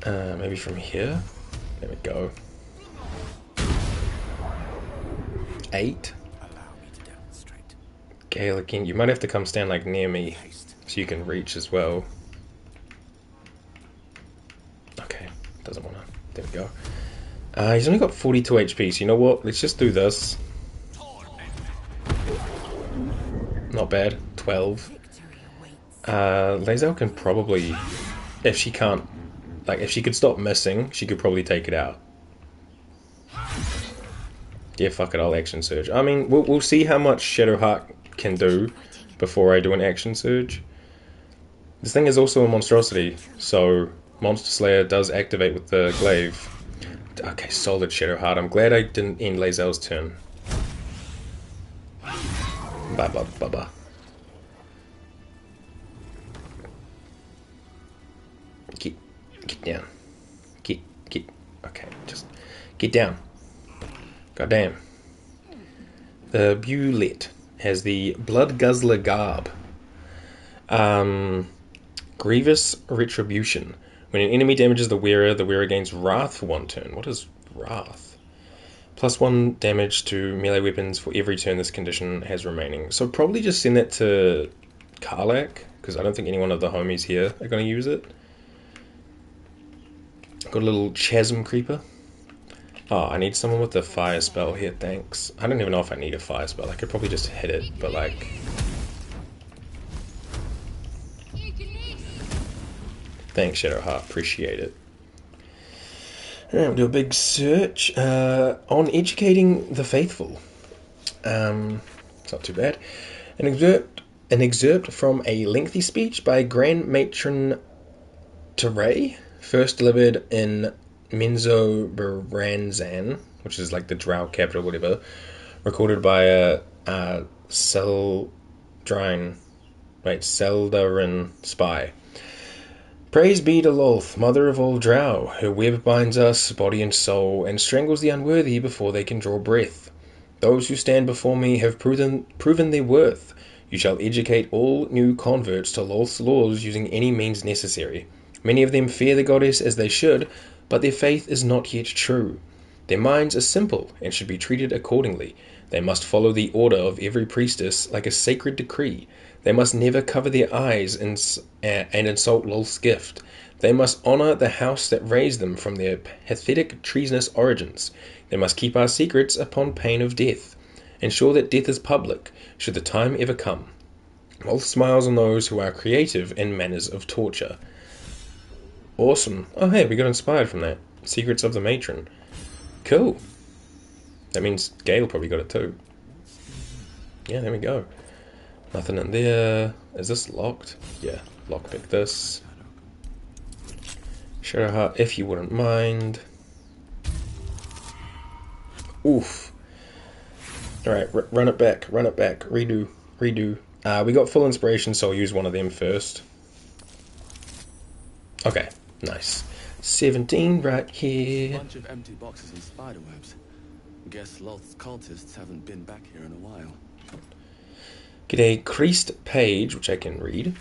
Maybe from here? There we go. 8. Gale again. You might have to come stand like near me so you can reach as well. Okay, doesn't wanna. There we go. He's only got 42 HP, so you know what? Let's just do this. Not bad. 12. Lae'zel can probably, if she can't, like if she could stop missing, she could probably take it out. Yeah, fuck it, I'll action surge. I mean, we'll see how much Shadowheart can do before I do an action surge. This thing is also a monstrosity, so Monster Slayer does activate with the glaive. Okay, solid Shadowheart. I'm glad I didn't end Lae'zel's turn. Ba-ba-ba-ba. Get down. Get. Okay, just get down. Goddamn. The Bulette has the Blood Guzzler Garb. Grievous Retribution. When an enemy damages the wearer gains Wrath for 1 turn. What is Wrath? +1 damage to melee weapons for every turn this condition has remaining. So probably just send that to Karlach, because I don't think any one of the homies here are going to use it. Got a little Chasm Creeper. Oh, I need someone with a fire spell here, thanks. I don't even know if I need a fire spell. I could probably just hit it, but like... Thanks, Shadowheart. Appreciate it. Alright, we'll do a big search on educating the faithful. It's not too bad. An excerpt from a lengthy speech by Grand Matron Teray, first delivered in Menzoberranzan, which is like the Drow capital, whatever, recorded by a Seldarin spy. Praise be to Lolth, mother of all drow. Her web binds us, body and soul, and strangles the unworthy before they can draw breath. Those who stand before me have proven their worth. You shall educate all new converts to Lolth's laws using any means necessary. Many of them fear the goddess as they should, but their faith is not yet true. Their minds are simple and should be treated accordingly. They must follow the order of every priestess like a sacred decree. They must never cover their eyes and insult Lolth's gift. They must honor the house that raised them from their pathetic, treasonous origins. They must keep our secrets upon pain of death. Ensure that death is public, should the time ever come. Lolth smiles on those who are creative in manners of torture. Awesome. Oh hey, we got inspired from that. Secrets of the Matron. Cool. That means Gale probably got it too. Yeah, there we go. Nothing in there. Is this locked? Yeah, lockpick this. Shadowheart, if you wouldn't mind. Oof. Alright, run it back, redo. We got full inspiration, so I'll use one of them first. Okay, nice. 17 right here. Bunch of empty boxes and spiderwebs. Guess Lolth's cultists haven't been back here in a while. Get a creased page, which I can read.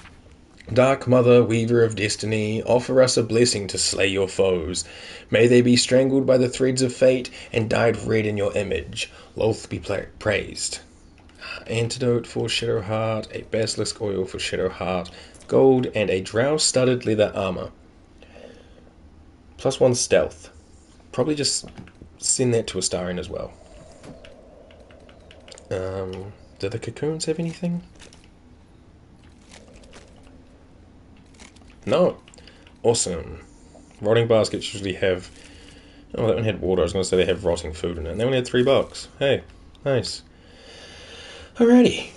Dark Mother, Weaver of Destiny, offer us a blessing to slay your foes. May they be strangled by the threads of fate and dyed red in your image. Lolth be praised. Antidote for Shadowheart, a basilisk oil for Shadowheart, gold, and a drow-studded leather armor. +1 stealth. Probably just send that to Astarion as well. Do the cocoons have anything? No. Awesome. Rotting baskets usually have... Oh, that one had water. I was going to say they have rotting food in it. And they only had $3. Hey, nice. Alrighty.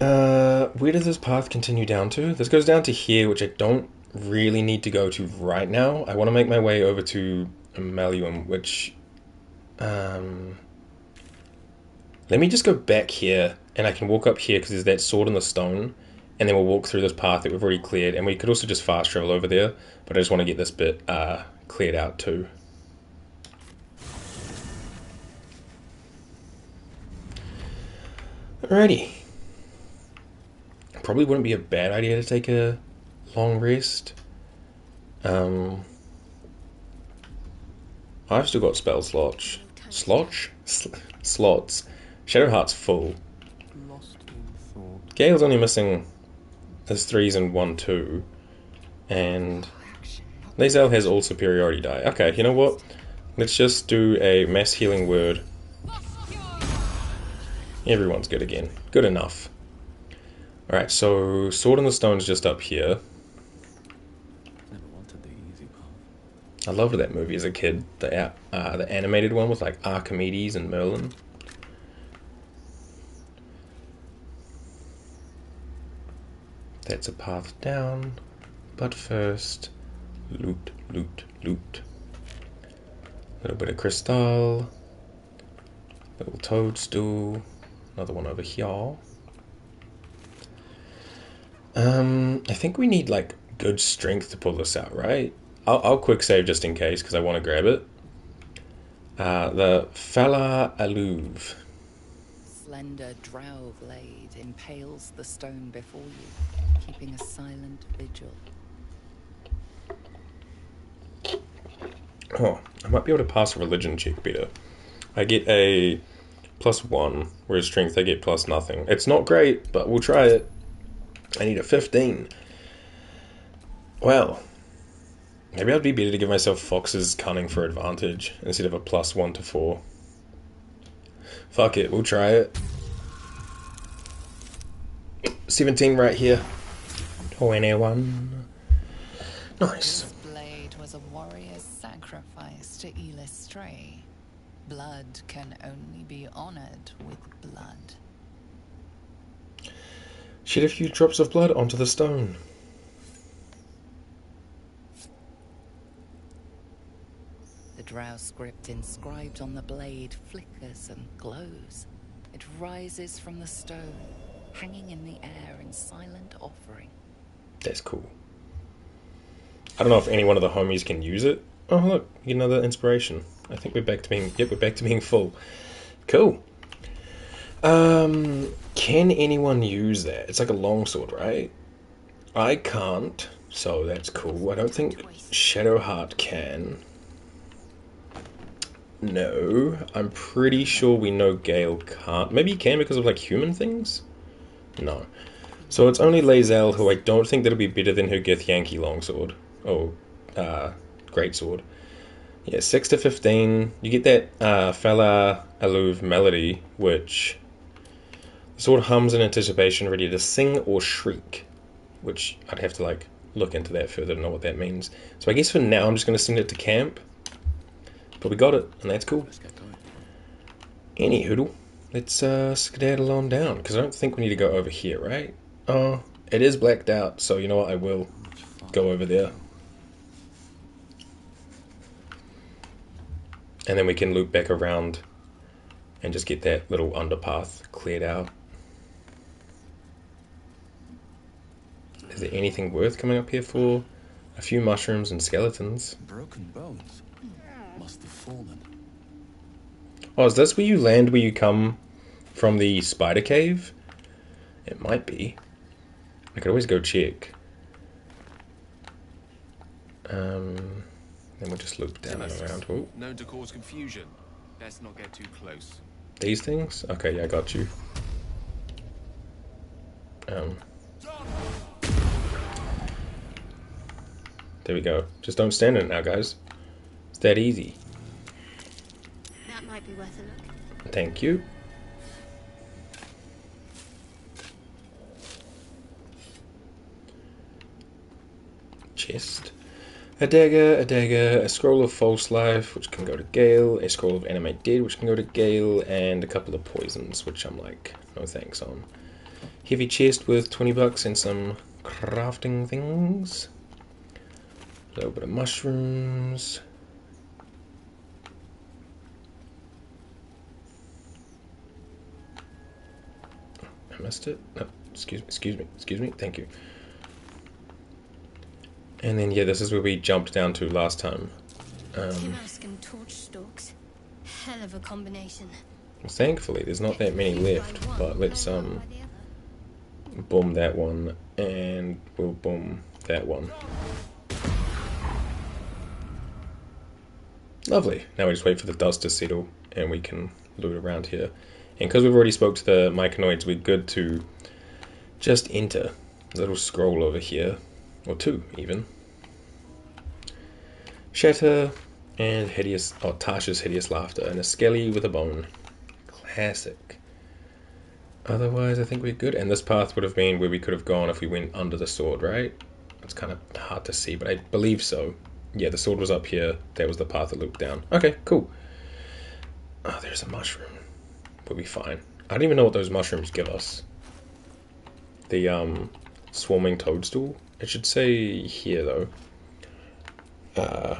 Where does this path continue down to? This goes down to here, which I don't really need to go to right now. I want to make my way over to Amallium, which... let me just go back here, and I can walk up here because there's that sword in the stone, and then we'll walk through this path that we've already cleared, and we could also just fast travel over there, but I just want to get this bit cleared out too. Alrighty. Probably wouldn't be a bad idea to take a long rest. I've still got spell slots. Slots. Shadowheart's full. Gale's only missing his 3s and 1-2. And Lae'zel has all superiority die. Okay, you know what? Let's just do a mass healing word. Everyone's good again. Good enough. Alright, so Sword in the Stone's just up here. Never wanted the easy path. I loved that movie as a kid. The animated one with like Archimedes and Merlin. That's a path down. But first, loot, loot, loot. A little bit of crystal. Little toadstool. Another one over here. I think we need like good strength to pull this out, right? I'll quick save just in case because I want to grab it. The Fala Aluv. Slender drow blade impales the stone before you, keeping a silent vigil. Oh, I might be able to pass a religion check better. I get a +1, whereas strength I get plus nothing. It's not great, but we'll try it. I need a 15. Well, maybe I'd be better to give myself Fox's Cunning for advantage instead of a +1 to 4. Fuck it, we'll try it. 17 right here. 21. Nice. This blade was a warrior's sacrifice to Stray. Blood can only be honored with blood. Shed a few drops of blood onto the stone. The drow script inscribed on the blade flickers and glows. It rises from the stone, hanging in the air in silent offering. That's cool. I don't know if any one of the homies can use it. Oh look, you get another inspiration. I think we're back to being we're back to being full. Cool. Can anyone use that? It's like a longsword, right? I can't, so that's cool. I don't think Shadowheart can. No, I'm pretty sure we know Gale can't. Maybe he can because of like human things? No. So it's only Lae'zel who I don't think that'll be better than her Githyanki longsword. Oh, greatsword. Yeah, 6 to 15. You get that Fala Aluv melody, which the sword hums in anticipation, ready to sing or shriek. Which I'd have to like look into that further to know what that means. So I guess for now I'm just going to send it to camp. But we got it, and that's cool. Let's get going. Any hoodle. Let's skedaddle on down, because I don't think we need to go over here, right? Oh, it is blacked out, so you know what, I will go over there. And then we can loop back around and just get that little underpath cleared out. Is there anything worth coming up here for? A few mushrooms and skeletons. Broken bones. Must have fallen. Oh, is this where you land where you come from the spider cave? It might be. I could always go check. Then we'll just loop down and around. Oh. Known to cause confusion. Best not get too close. These things? Okay, yeah, I got you. There we go. Just don't stand in it now, guys. It's that easy. That might be worth a look. Thank you. Chest. A dagger, a scroll of false life, which can go to Gale, a scroll of animate dead, which can go to Gale, and a couple of poisons, which I'm like, no thanks on. heavy chest with 20 bucks and some crafting things. A little bit of mushrooms. I missed it. No, excuse me. Thank you. And then yeah, this is where we jumped down to last time. Mask and torch stalks. Hell of a combination. Thankfully, there's not that many left, but let's boom that one, and we'll boom that one. Lovely. Now we just wait for the dust to settle, and we can loot around here. And because we've already spoke to the myconids, we're good to just enter a little scroll over here, or two even. Shatter and hideous, Tasha's hideous laughter, and a skelly with a bone. Classic. Otherwise, I think we're good. And this path would have been where we could have gone if we went under the sword, right? It's kind of hard to see, but I believe so. Yeah, the sword was up here. That was the path that looped down. Okay, cool. Oh, there's a mushroom. We'll be fine. I don't even know what those mushrooms give us. The swarming toadstool. It should say here though.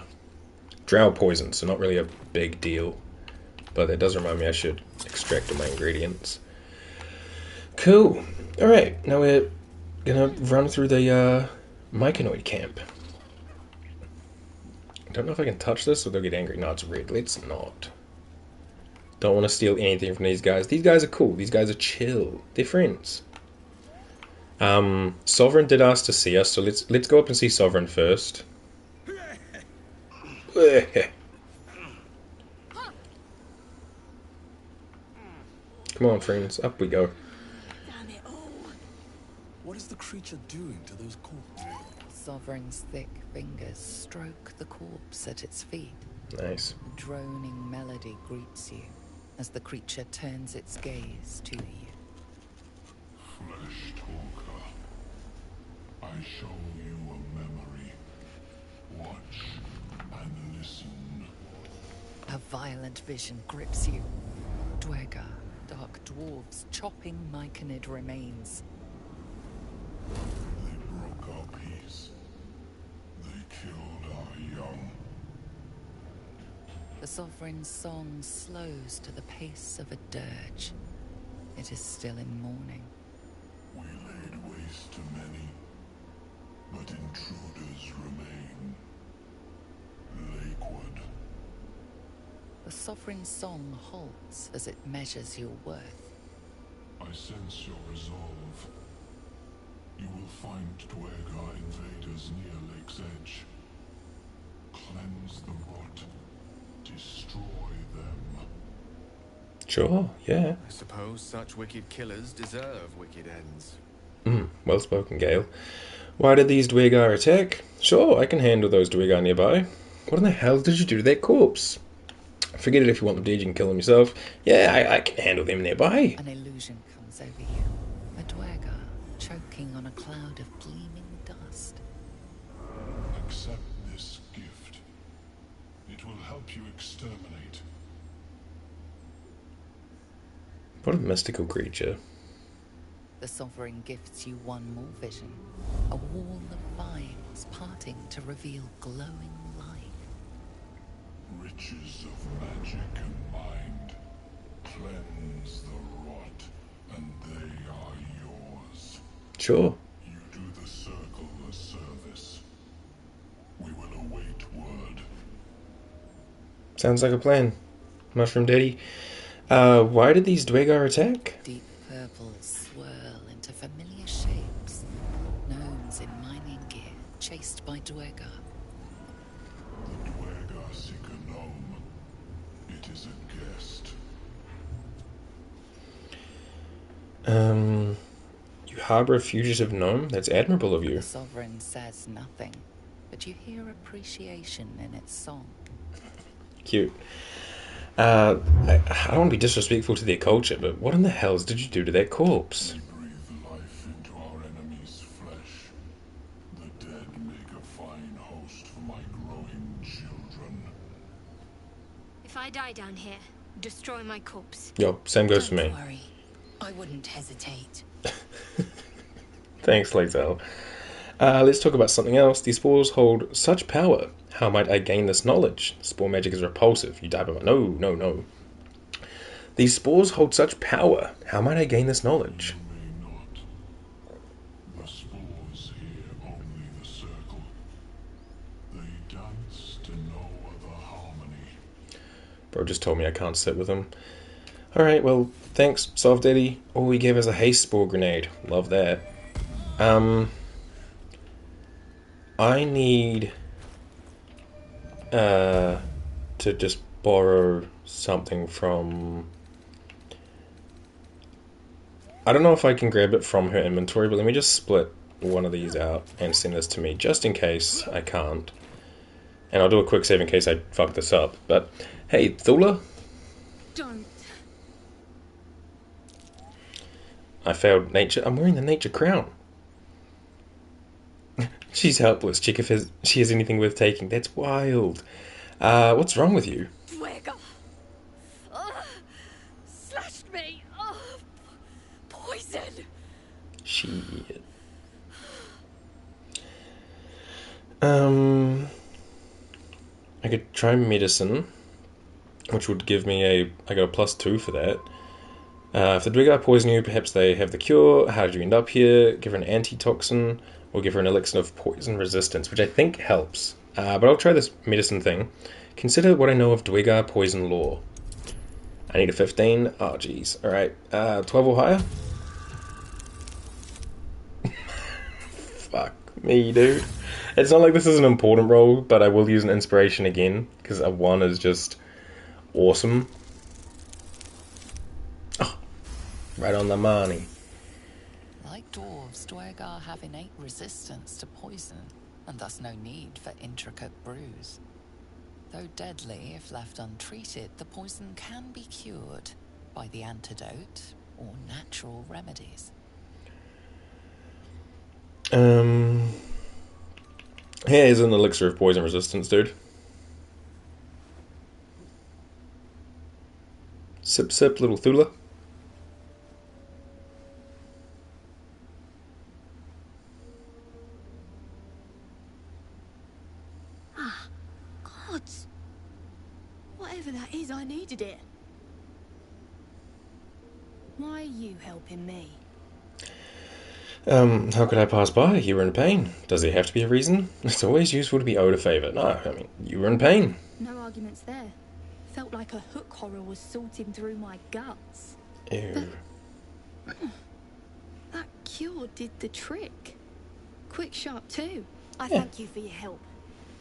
Drow poison, so not really a big deal. But that does remind me I should extract all my ingredients. Cool. Alright, now we're gonna run through the Myconid Camp. I don't know if I can touch this or they'll get angry. No, it's red. Let's not. Don't want to steal anything from these guys. These guys are cool. These guys are chill. They're friends. Sovereign did ask to see us, so let's go up and see Sovereign first. Come on, friends. Up we go. What is the creature doing to those corpses? Sovereign's thick fingers stroke the corpse at its feet. Nice. A droning melody greets you as the creature turns its gaze to you. Flesh talker, I show you a memory. Watch and listen. A violent vision grips you. Dwergar, dark dwarves chopping myconid remains. They broke our peace. They killed our young. The Sovereign's song slows to the pace of a dirge. It is still in mourning. We laid waste to many, but intruders remain. Lakewood. The Sovereign's song halts as it measures your worth. I sense your resolve. You will find Dwergar invaders near Lake's Edge. Cleanse the rot. Destroy them. Sure, yeah. I suppose such wicked killers deserve wicked ends. Well spoken, Gale. Why did these Dwergar attack? Sure, I can handle those Dwergar nearby. What in the hell did you do to that corpse? Forget it if you want them dead, you can kill them yourself. Yeah, I can handle them nearby. An illusion comes over you. A Dwergar choking on a cloud of gleaming dust. Accept this gift. It will help you exterminate. What a mystical creature. The Sovereign gifts you one more vision. A wall of vines parting to reveal glowing light. Riches of magic and mind. Cleanse the rot, and they are yours. Sure. You do the circle a service. We will await word. Sounds like a plan. Mushroom Daddy. Why did these Dwergar attack? Deep purples swirl into familiar shapes. Gnomes in mining gear, chased by Dwergar. The Dwergar seek a gnome. It is a guest. You harbor a fugitive gnome? That's admirable of you. The Sovereign says nothing, but you hear appreciation in its song. Cute. I don't want to be disrespectful to their culture, but what in the hells did you do to that corpse? We breathe life into our enemy's flesh. The dead make a fine host for my growing children. If I die down here, destroy my corpse. Yo, same goes for me. Don't worry. I wouldn't hesitate. Thanks, Lazel. Let's talk about something else. These spores hold such power. How might I gain this knowledge? Spore magic is repulsive. You die by... No, no, no. These spores hold such power. How might I gain this knowledge? You may not. The spores hear only the circle. They dance to no other harmony. Bro just told me I can't sit with him. Alright, well, thanks, Soft Daddy. All he gave us a haste spore grenade. Love that. I need to just borrow something from... I don't know if I can grab it from her inventory, but let me just split one of these out and send this to me, just in case I can't. And I'll do a quick save in case I fuck this up. But, hey, Thula? Don't. I failed nature. I'm wearing the nature crown. She's helpless. Check if she has anything worth taking. That's wild. What's wrong with you? Dwega. Slashed me. Poison. Shit. I could try medicine, which would give me I got a +2 for that. If the Dwega poison you, perhaps they have the cure. How did you end up here? Give her an antitoxin, or give her an elixir of poison resistance, which I think helps. But I'll try this medicine thing. Consider what I know of Dwega poison lore. I need a 15. Oh, jeez. Alright. 12 or higher? Fuck me, dude. It's not like this is an important roll, but I will use an inspiration again, because a 1 is just awesome. Oh, right on the money. Like dwarves, Dwega have innate resistance to poison, and thus no need for intricate brews. Though deadly, if left untreated, the poison can be cured by the antidote or natural remedies. Here's an elixir of poison resistance, dude. Sip, sip, little Thula. Gods. Whatever that is, I needed it. Why are you helping me? How could I pass by? You were in pain. Does there have to be a reason? It's always useful to be owed a favour. No, I mean, you were in pain. No arguments there. Felt like a hook horror was sorting through my guts. Ew. That cure did the trick. Quick, sharp too. I thank you for your help,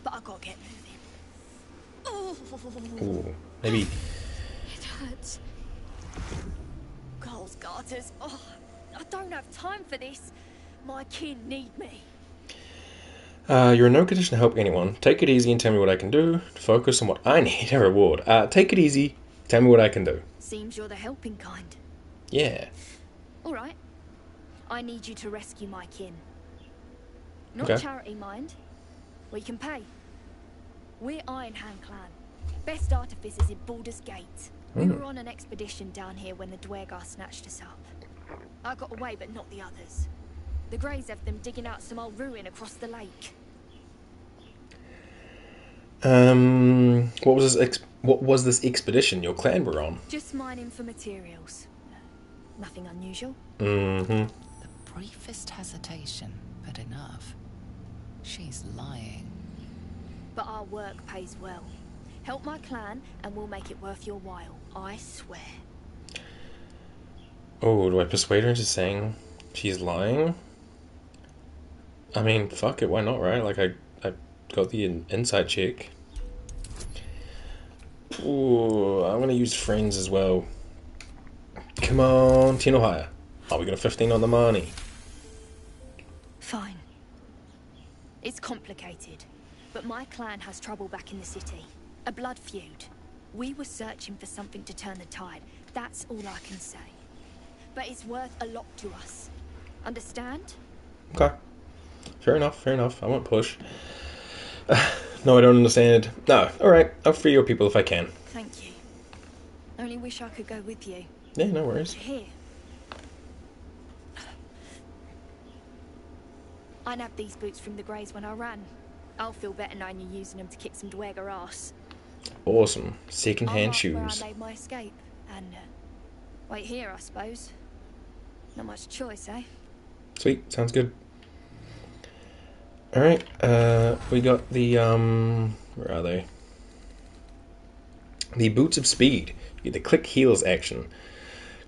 but I gotta get moving. Oh, Ooh, maybe. it hurts. Girls, garters. Oh, I don't have time for this. My kin need me. You're in no condition to help anyone. Take it easy and tell me what I can do. Focus on what I need. A reward. Take it easy. Tell me what I can do. Seems you're the helping kind. Yeah. All right. I need you to rescue my kin. Not Okay. charity, mind. We can pay. We're Iron Hand Clan. Best artificers in Baldur's Gate. We were on an expedition down here when the Dwega snatched us up. I got away, but not the others. The Greys have them digging out some old ruin across the lake. What was this expedition your clan were on? Just mining for materials. Nothing unusual. Mm-hmm. The briefest hesitation, but enough. She's lying. But our work pays well. Help my clan, and we'll make it worth your while. I swear. Oh, do I persuade her into saying she's lying? I mean, fuck it, why not, right? Like, I got the insight check. Ooh, I'm gonna use friends as well. Come on, 10 or higher. Oh, we got a 15 on the money. Fine. It's complicated, but my clan has trouble back in the city. A blood feud. We were searching for something to turn the tide. That's all I can say. But it's worth a lot to us. Understand? Okay. Fair enough, fair enough. I won't push. No, I don't understand. No, alright. I'll free your people if I can. Thank you. Only wish I could go with you. Yeah, no worries. Here. I nabbed these boots from the Greys when I ran. I'll feel better knowing you're using them to kick some Dweger ass. Awesome. I'll Second-hand mark where I shoes. made my escape, and wait here, I suppose. Not much choice, eh? Sweet, sounds good. Alright, we got the, where are they? The Boots of Speed. You get the click heels action.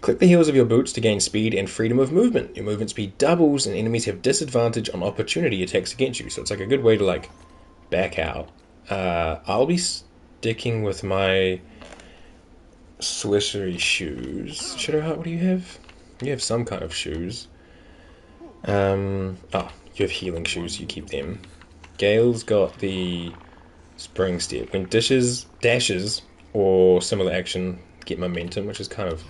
Click the heels of your boots to gain speed and freedom of movement. Your movement speed doubles and enemies have disadvantage on opportunity attacks against you. So it's like a good way to like back out. I'll be sticking with my sorcery shoes. Shadowheart, what do you have? You have some kind of shoes. You have healing shoes, you keep them. Gale's got the spring step. When dashes or similar action, get momentum, which is kind of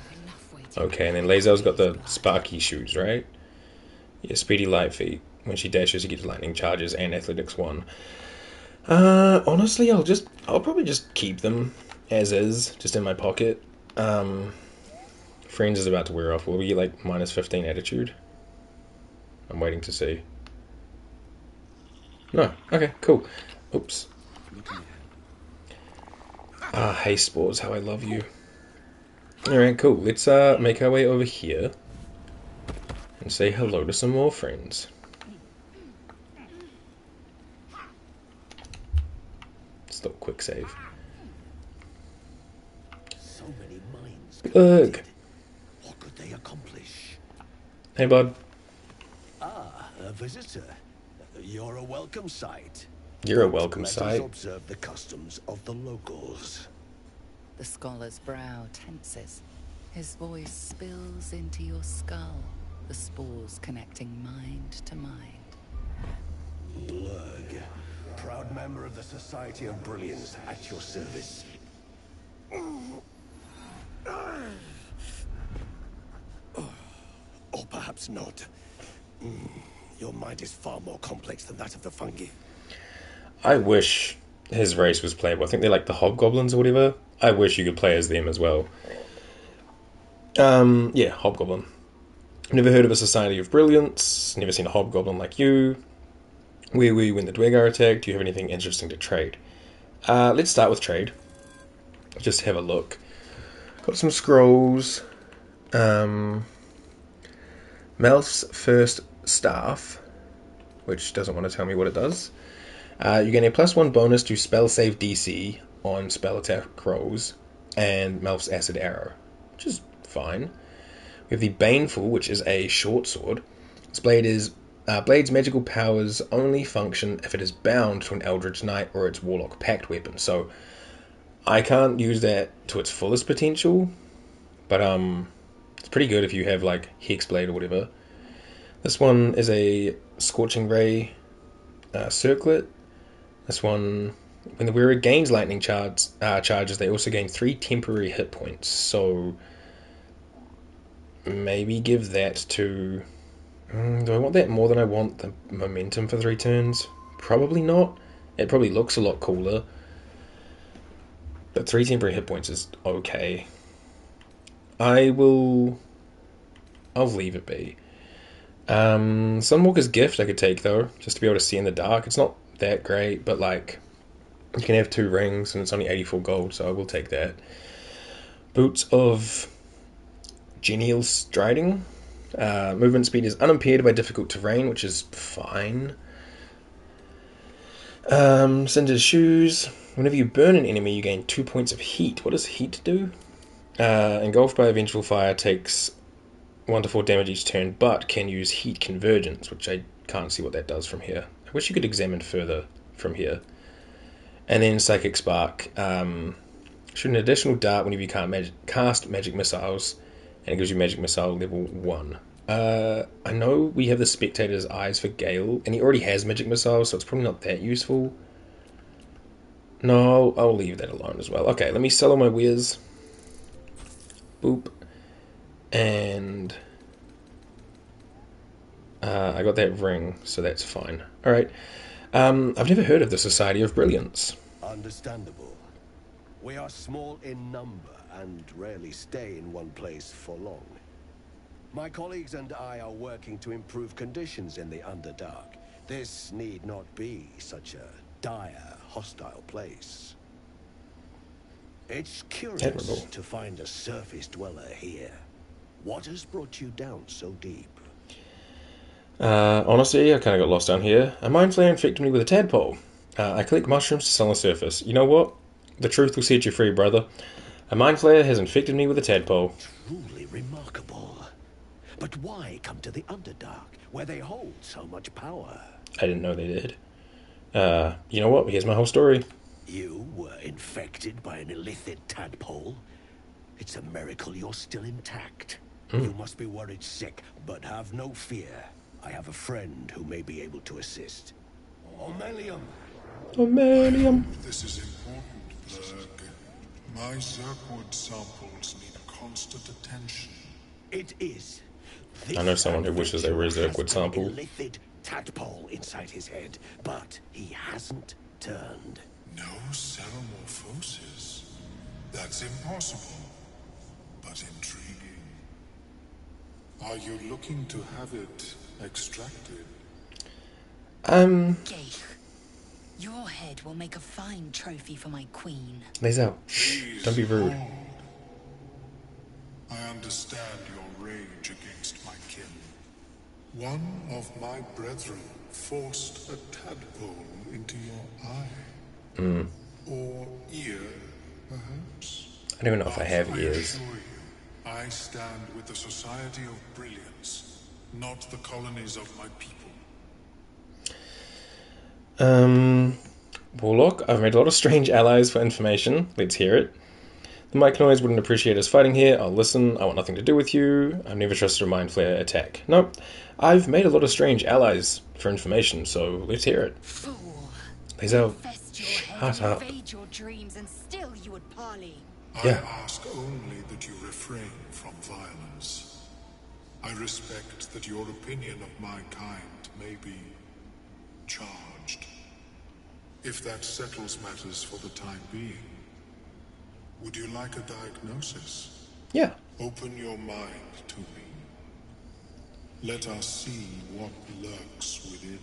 okay. And then Lazel's got the sparky shoes, right? Yeah, speedy light feet. When she dashes, you get lightning charges and athletics 1. Honestly, I'll probably just keep them as is, just in my pocket. Friends is about to wear off. Will we get like minus 15 attitude? I'm waiting to see. No. Okay, cool. Oops. Hey Spores, how I love you. Alright, cool. Let's make our way over here and say hello to some more friends. Still quick save. So many minds. Ugh. What could they accomplish? Hey bud. Ah, a visitor. You're a welcome sight. You're a welcome Let sight. us observe the customs of the locals. The scholar's brow tenses. His voice spills into your skull, the spores connecting mind to mind. Blurg, proud member of the Society of Brilliance, at your service. Or perhaps not. Your mind is far more complex than that of the fungi. I wish his race was playable. I think they're like the hobgoblins or whatever. I wish you could play as them as well. Yeah, hobgoblin. Never heard of a Society of Brilliance. Never seen a hobgoblin like you. Where were you when the Dwegar attacked? Do you have anything interesting to trade? Let's start with trade. Just have a look. Got some scrolls. Melf's first staff, which doesn't want to tell me what it does. You gain a +1 bonus to spell save DC on spell attack rolls, and Melf's acid arrow, which is fine. We have the Baneful, which is a short sword. This blade is blade's magical powers only function if it is bound to an Eldritch Knight or its Warlock Pact weapon. So I can't use that to its fullest potential, but it's pretty good if you have like Hexblade or whatever. This one is a Scorching Ray circlet. This one, when the wearer gains lightning charges, they also gain 3 temporary hit points. So maybe give that to... do I want that more than I want the momentum for 3 turns? Probably not. It probably looks a lot cooler. But 3 temporary hit points is okay. I'll leave it be. Sunwalker's Gift I could take though, just to be able to see in the dark. It's not that great, but like you can have 2 rings and it's only 84 gold, so I will take that. Boots of Genial Striding. Movement speed is unimpaired by difficult terrain, which is fine. Cinder's Shoes. Whenever you burn an enemy, you gain 2 points of heat. What does heat do? Engulfed by a vengeful fire takes 1 to 4 damage each turn, but can use heat convergence, which I can't see what that does from here. I wish you could examine further from here. And then Psychic Spark. Shoot an additional dart whenever you can't cast magic missiles, and it gives you magic missile level 1. I know we have the Spectator's Eyes for Gale, and he already has magic missiles, so it's probably not that useful. No, I'll leave that alone as well. Okay, let me sell all my wares. Boop. And I got that ring, so that's fine. Alright. I've never heard of the Society of Brilliance. Understandable. We are small in number and rarely stay in one place for long. My colleagues and I are working to improve conditions in the Underdark. This need not be such a dire, hostile place. It's curious Admirable. to find a surface dweller here. What has brought you down so deep? Honestly, I kind of got lost down here. A mind flare infected me with a tadpole. I collect mushrooms to sell on the surface. You know what? The truth will set you free, brother. A mind flare has infected me with a tadpole. Truly remarkable. But why come to the Underdark, where they hold so much power? I didn't know they did. You know what? Here's my whole story. You were infected by an illithid tadpole? It's a miracle you're still intact. You must be worried sick, but have no fear. I have a friend who may be able to assist. Omelium! Omelium! This is important, Blurg. My Zerkwood samples need constant attention. It is. I know someone who wishes they were a Zerkwood sample. An illithid tadpole inside his head, but he hasn't turned. No ceremorphosis. That's impossible, but intriguing. Are you looking to have it extracted? Geich, your head will make a fine trophy for my queen. Liesel, shh, don't be rude. Hold. I understand your rage against my kin. One of my brethren forced a tadpole into your eye. Or ear, perhaps? I don't even know if I have ears. I assure you, I stand with the Society of Brilliance, not the colonies of my people. Warlock, I've made a lot of strange allies for information. Let's hear it. The myconids wouldn't appreciate us fighting here. I'll listen. I want nothing to do with you. I've never trusted a mind flare attack. Nope. I've made a lot of strange allies for information, so let's hear it. Fool. Liesel, Shut up. Invade your dreams and still you would parley. Yeah. I ask only that you refrain from violence. I respect that your opinion of my kind may be charged. If that settles matters for the time being, would you like a diagnosis? Yeah. Open your mind to me. Let us see what lurks within.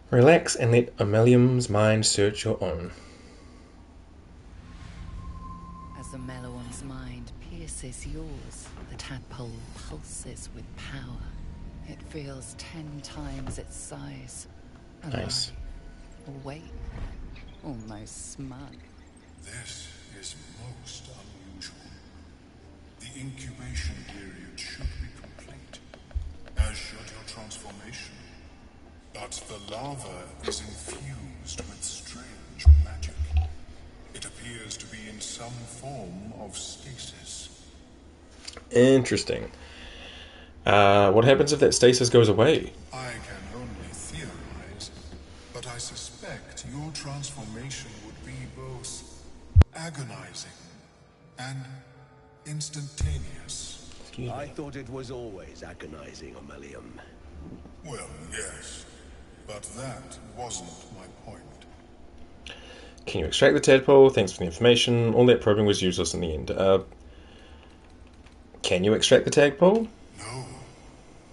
Relax and let Omelium's mind search your own. As Omelium's mind pierces yours, the tadpole pulses with power. It feels 10 times its size. Nice. Awake, almost smug. This is most unusual. The incubation period should be complete, as should your transformation. But the larva is infused with strange magic. It appears to be in some form of stasis. Interesting. What happens if that stasis goes away? I can only theorize, but I suspect your transformation would be both agonizing and instantaneous. I thought it was always agonizing, Omelium. Well, yes, but that wasn't my point. Can you extract the tadpole? Thanks for the information. All that probing was useless in the end. Can you extract the tadpole? No.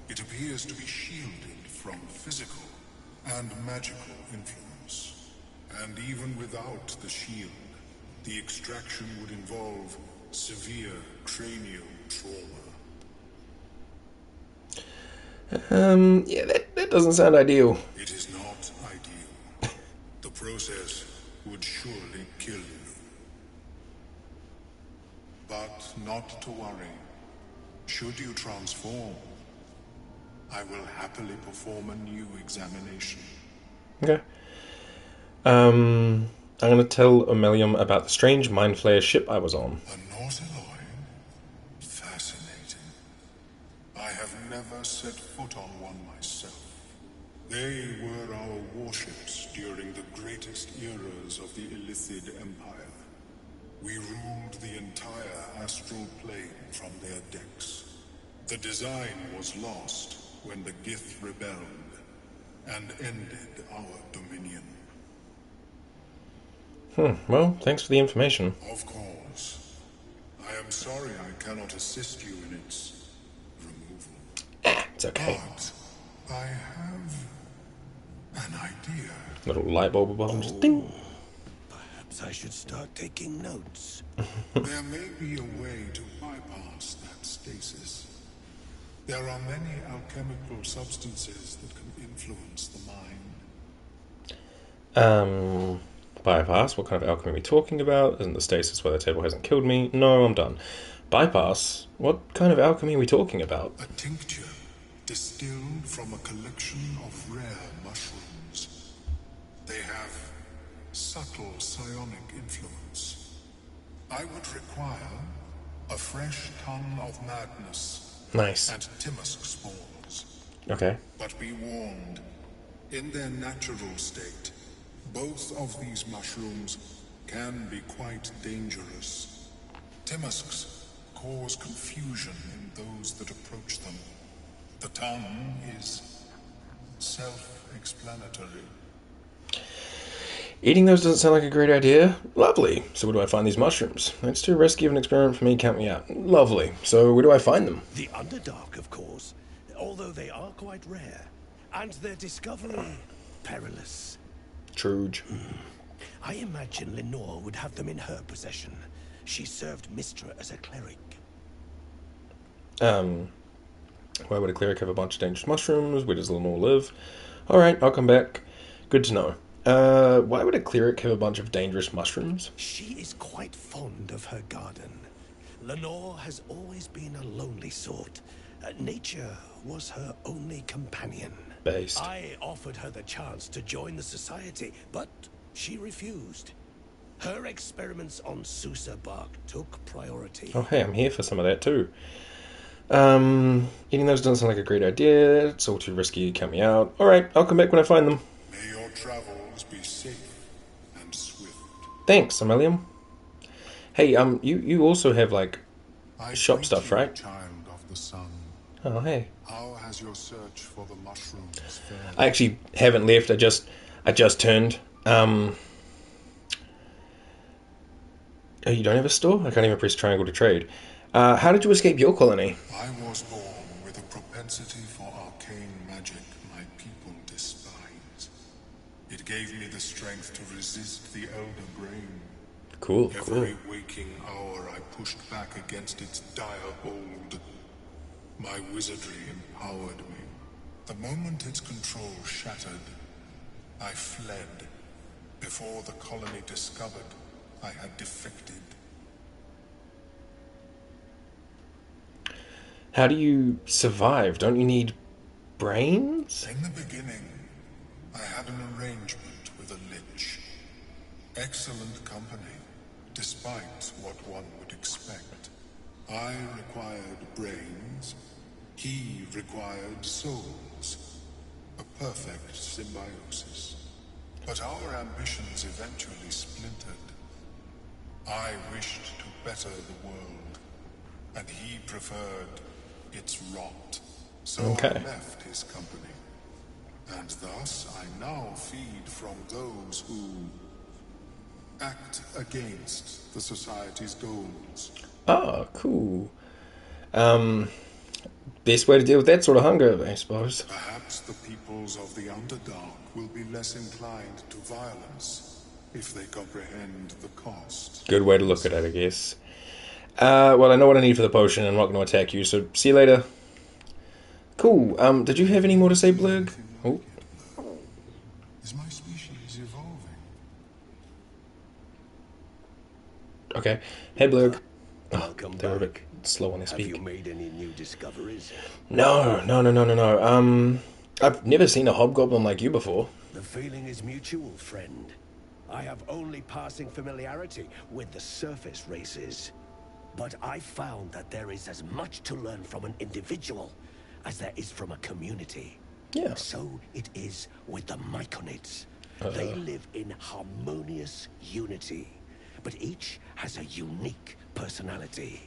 It appears to be shielded from physical and magical influence. And even without the shield, the extraction would involve severe cranial trauma. Yeah, that doesn't sound ideal. It is not ideal. The process would surely kill you. But not to worry. Should you transform, I will happily perform a new examination. Okay. I'm going to tell Omelium about the strange mind flare ship I was on. A Nautiloid? Fascinating. I have never set foot on one myself. They were our warships during the greatest eras of the Illithid Empire. We ruled the entire astral plane from their decks. The design was lost when the Gith rebelled and ended our dominion. Well, thanks for the information. Of course. I am sorry I cannot assist you in its removal. It's okay. But I have An idea. Little light bulb above him, just ding. Perhaps I should start taking notes. There may be a way to bypass that stasis. There are many alchemical substances that can influence the mind. Bypass? What kind of alchemy are we talking about? Isn't the stasis where the table hasn't killed me? No, I'm done. Bypass? What kind of alchemy are we talking about? A tincture distilled from a collection of rare mushrooms. They have subtle psionic influence. I would require a fresh ton of madness. Nice. And Timosk spores. Okay. But be warned, in their natural state, both of these mushrooms can be quite dangerous. Timosks cause confusion in those that approach them. The tongue is self-explanatory. Eating those doesn't sound like a great idea. Lovely. So where do I find these mushrooms? It's too risky of an experiment for me, count me out. Lovely. So where do I find them? The Underdark, of course, although they are quite rare. And their discovery, perilous. Truge. I imagine Lenore would have them in her possession. She served Mistra as a cleric. Why would a cleric have a bunch of dangerous mushrooms? Where does Lenore live? Alright, I'll come back. Good to know. Why would a cleric have a bunch of dangerous mushrooms? She is quite fond of her garden. Lenore has always been a lonely sort. Nature was her only companion. Based. I offered her the chance to join the society, but she refused. Her experiments on Sussur bark took priority. Oh hey, I'm here for some of that too. Eating those doesn't sound like a great idea. It's all too risky, count me out. Alright, I'll come back when I find them. May your travels be safe and swift. Thanks, Amelia. Hey, you also have, like, shop stuff, right? Child of the sun. Oh, hey. How has your search for the mushrooms fared? I actually haven't left, I just turned. Oh, you don't have a store? I can't even press triangle to trade. How did you escape your colony? I was born with a propensity for arcane magic my people despise. It gave me the strength to resist the Elder Brain. Cool. Every waking hour I pushed back against its dire hold. My wizardry empowered me. The moment its control shattered, I fled. Before the colony discovered I had defected. How do you survive? Don't you need brains? In the beginning, I had an arrangement with a lich. Excellent company, despite what one would expect. I required brains, he required souls. A perfect symbiosis. But our ambitions eventually splintered. I wished to better the world, and he preferred its rot. So I left his company. And thus I now feed from those who act against the society's goals. Oh, cool. Best way to deal with that sort of hunger, I suppose. Perhaps the peoples of the Underdark will be less inclined to violence if they comprehend the cost. Good way to look at it, I guess. Well, I know what I need for the potion, and I'm not going to attack you, so see you later. Cool. Did you have any more to say, Blurg? Oh. Is my species evolving? Okay. Hey, Blurg. Welcome they were a bit back. slow when they speak. Have you made any new discoveries? No. I've never seen a hobgoblin like you before. The feeling is mutual, friend. I have only passing familiarity with the surface races. But I found that there is as much to learn from an individual as there is from a community. Yeah. So it is with the myconids. They live in harmonious unity, but each has a unique personality.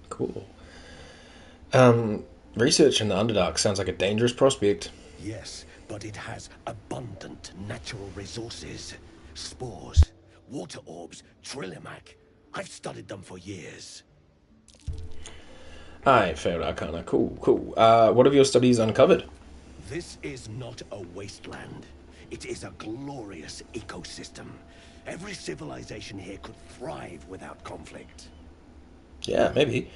Cool. Research in the Underdark sounds like a dangerous prospect. Yes, but it has abundant natural resources. Spores, water orbs, trillimac. I've studied them for years. I failed Arcana. Cool. What have your studies uncovered? This is not a wasteland. It is a glorious ecosystem. Every civilization here could thrive without conflict. Yeah, maybe.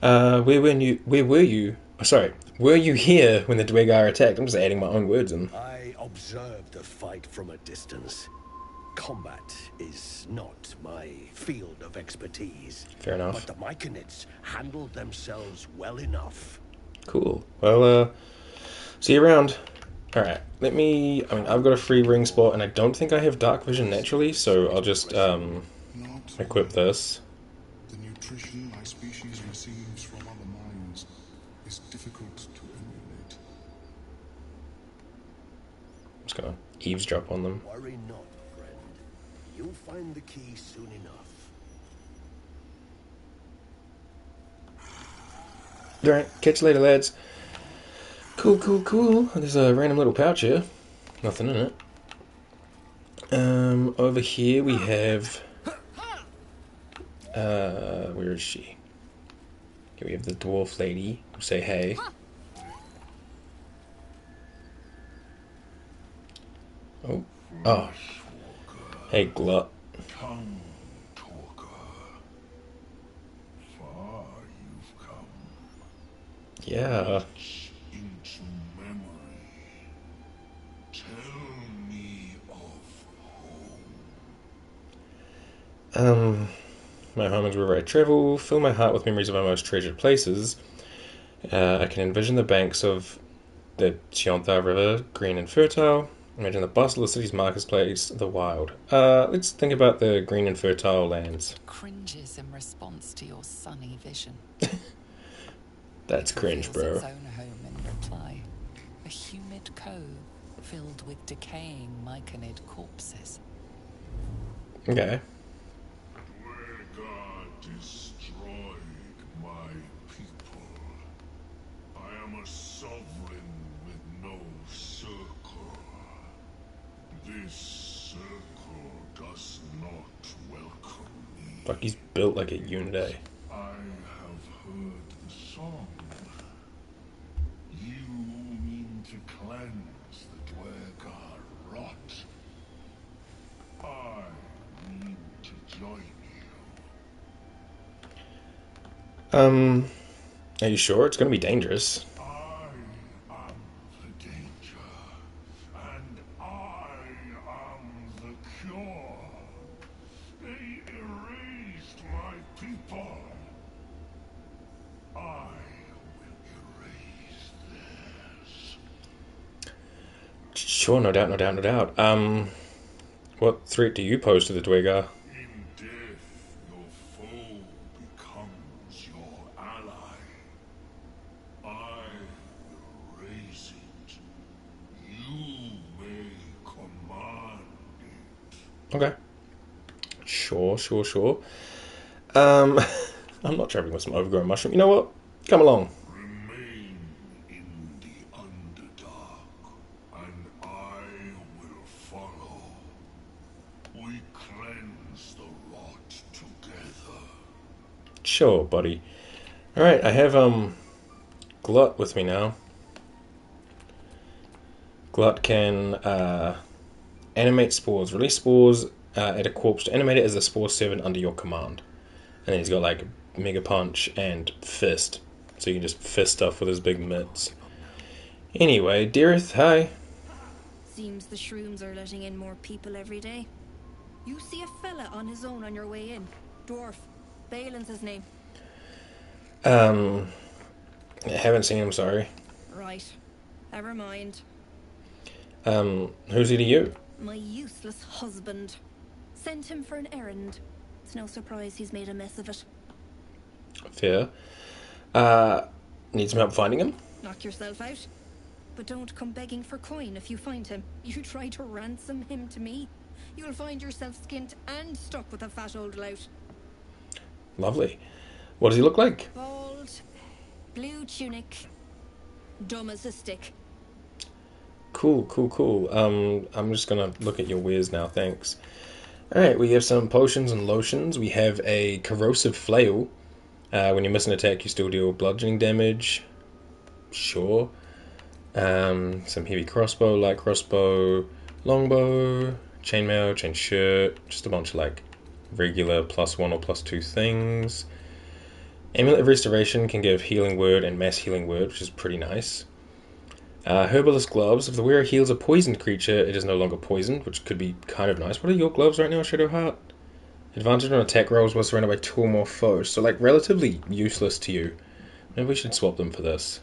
Where were you? Oh, sorry, were you here when the Dwegar attacked? I'm just adding my own words in. I observed the fight from a distance. Combat is not my field of expertise. Fair enough. But the myconids handled themselves well enough. Cool. Well, see you around. Alright, I've got a free ring spot, and I don't think I have dark vision naturally, so I'll just, equip this. The nutrition my species receives from other minds is difficult to emulate. I'm just gonna eavesdrop on them. Worry not, friend. You'll find the key soon enough. Alright, catch you later, lads. Cool. There's a random little pouch here. Nothing in it. Over here we have... where is she? Here we have the dwarf lady. We'll say hey. Oh. Hey, Glut. Tongue talker. Far you've come. Yeah. Into memory. Tell me of home. My home is wherever I travel. Fill my heart with memories of my most treasured places. I can envision the banks of the Chiontha River, green and fertile. Imagine the bustle of the city's marketplace, the wild. Let's think about the green and fertile lands. Cringes in response to your sunny vision. That's cringe, bro. Its own home in reply. A humid cove filled with decaying myconid corpses. Okay. Dwegar destroyed my people. I am a sovereign with no circle. This circle does not welcome me. Fuck, he's built like a Hyundai. I have heard the song. You mean to cleanse the Dwegar rot. I mean to join you. Are you sure? It's gonna be dangerous. I am the danger, and I am the cure. They erased my people. I will erase theirs. Sure, no doubt. What threat do you pose to the Dwegar? In death, your foe becomes your ally. I will raise it. You may command it. Okay. Sure. I'm not traveling with some overgrown mushroom. You know what? Come along. Remain in the Underdark, and I will follow. We cleanse the rot together. Sure, buddy. Alright, I have, Glut with me now. Glut can, animate spores. Release spores at a corpse to animate it as a spore servant under your command. And then he's got, like, Mega Punch and Fist. So you can just fist stuff with his big mitts. Anyway, Dareth, hi. Seems the shrooms are letting in more people every day. You see a fella on his own on your way in. Dwarf. Balin's his name. I haven't seen him, sorry. Right. Never mind. Who's he to you? My useless husband. Sent him for an errand. It's no surprise he's made a mess of it. Fair. Need some help finding him? Knock yourself out. But don't come begging for coin if you find him. You try to ransom him to me, you'll find yourself skint and stuck with a fat old lout. Lovely. What does he look like? Bald, blue tunic, dumb as a stick. Cool. I'm just gonna look at your wares now, thanks. Alright, we have some potions and lotions. We have a corrosive flail. When you miss an attack, you still deal bludgeoning damage. Sure. Some heavy crossbow, light crossbow, longbow, chainmail, chain shirt, just a bunch of like regular +1 or +2 things. Amulet of Restoration can give healing word and mass healing word, which is pretty nice. Herbalist gloves. If the wearer heals a poisoned creature, it is no longer poisoned, which could be kind of nice. What are your gloves right now, Shadowheart? Advantage on attack rolls while surrounded by 2 or more foes. So like relatively useless to you. Maybe we should swap them for this.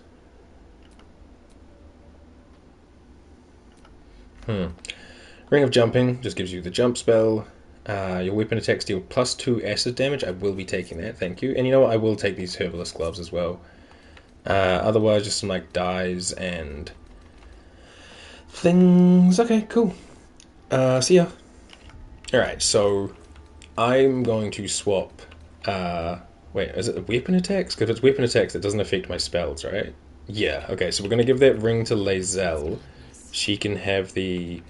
Ring of Jumping just gives you the jump spell. Your weapon attacks deal +2 acid damage. I will be taking that, thank you. And you know what? I will take these herbalist gloves as well. Otherwise, just some like dyes and things. Okay, cool. See ya. Alright, so I'm going to swap. Wait, is it the weapon attacks? Because if it's weapon attacks, it doesn't affect my spells, right? Yeah, okay, so we're going to give that ring to Lae'zel. She can have the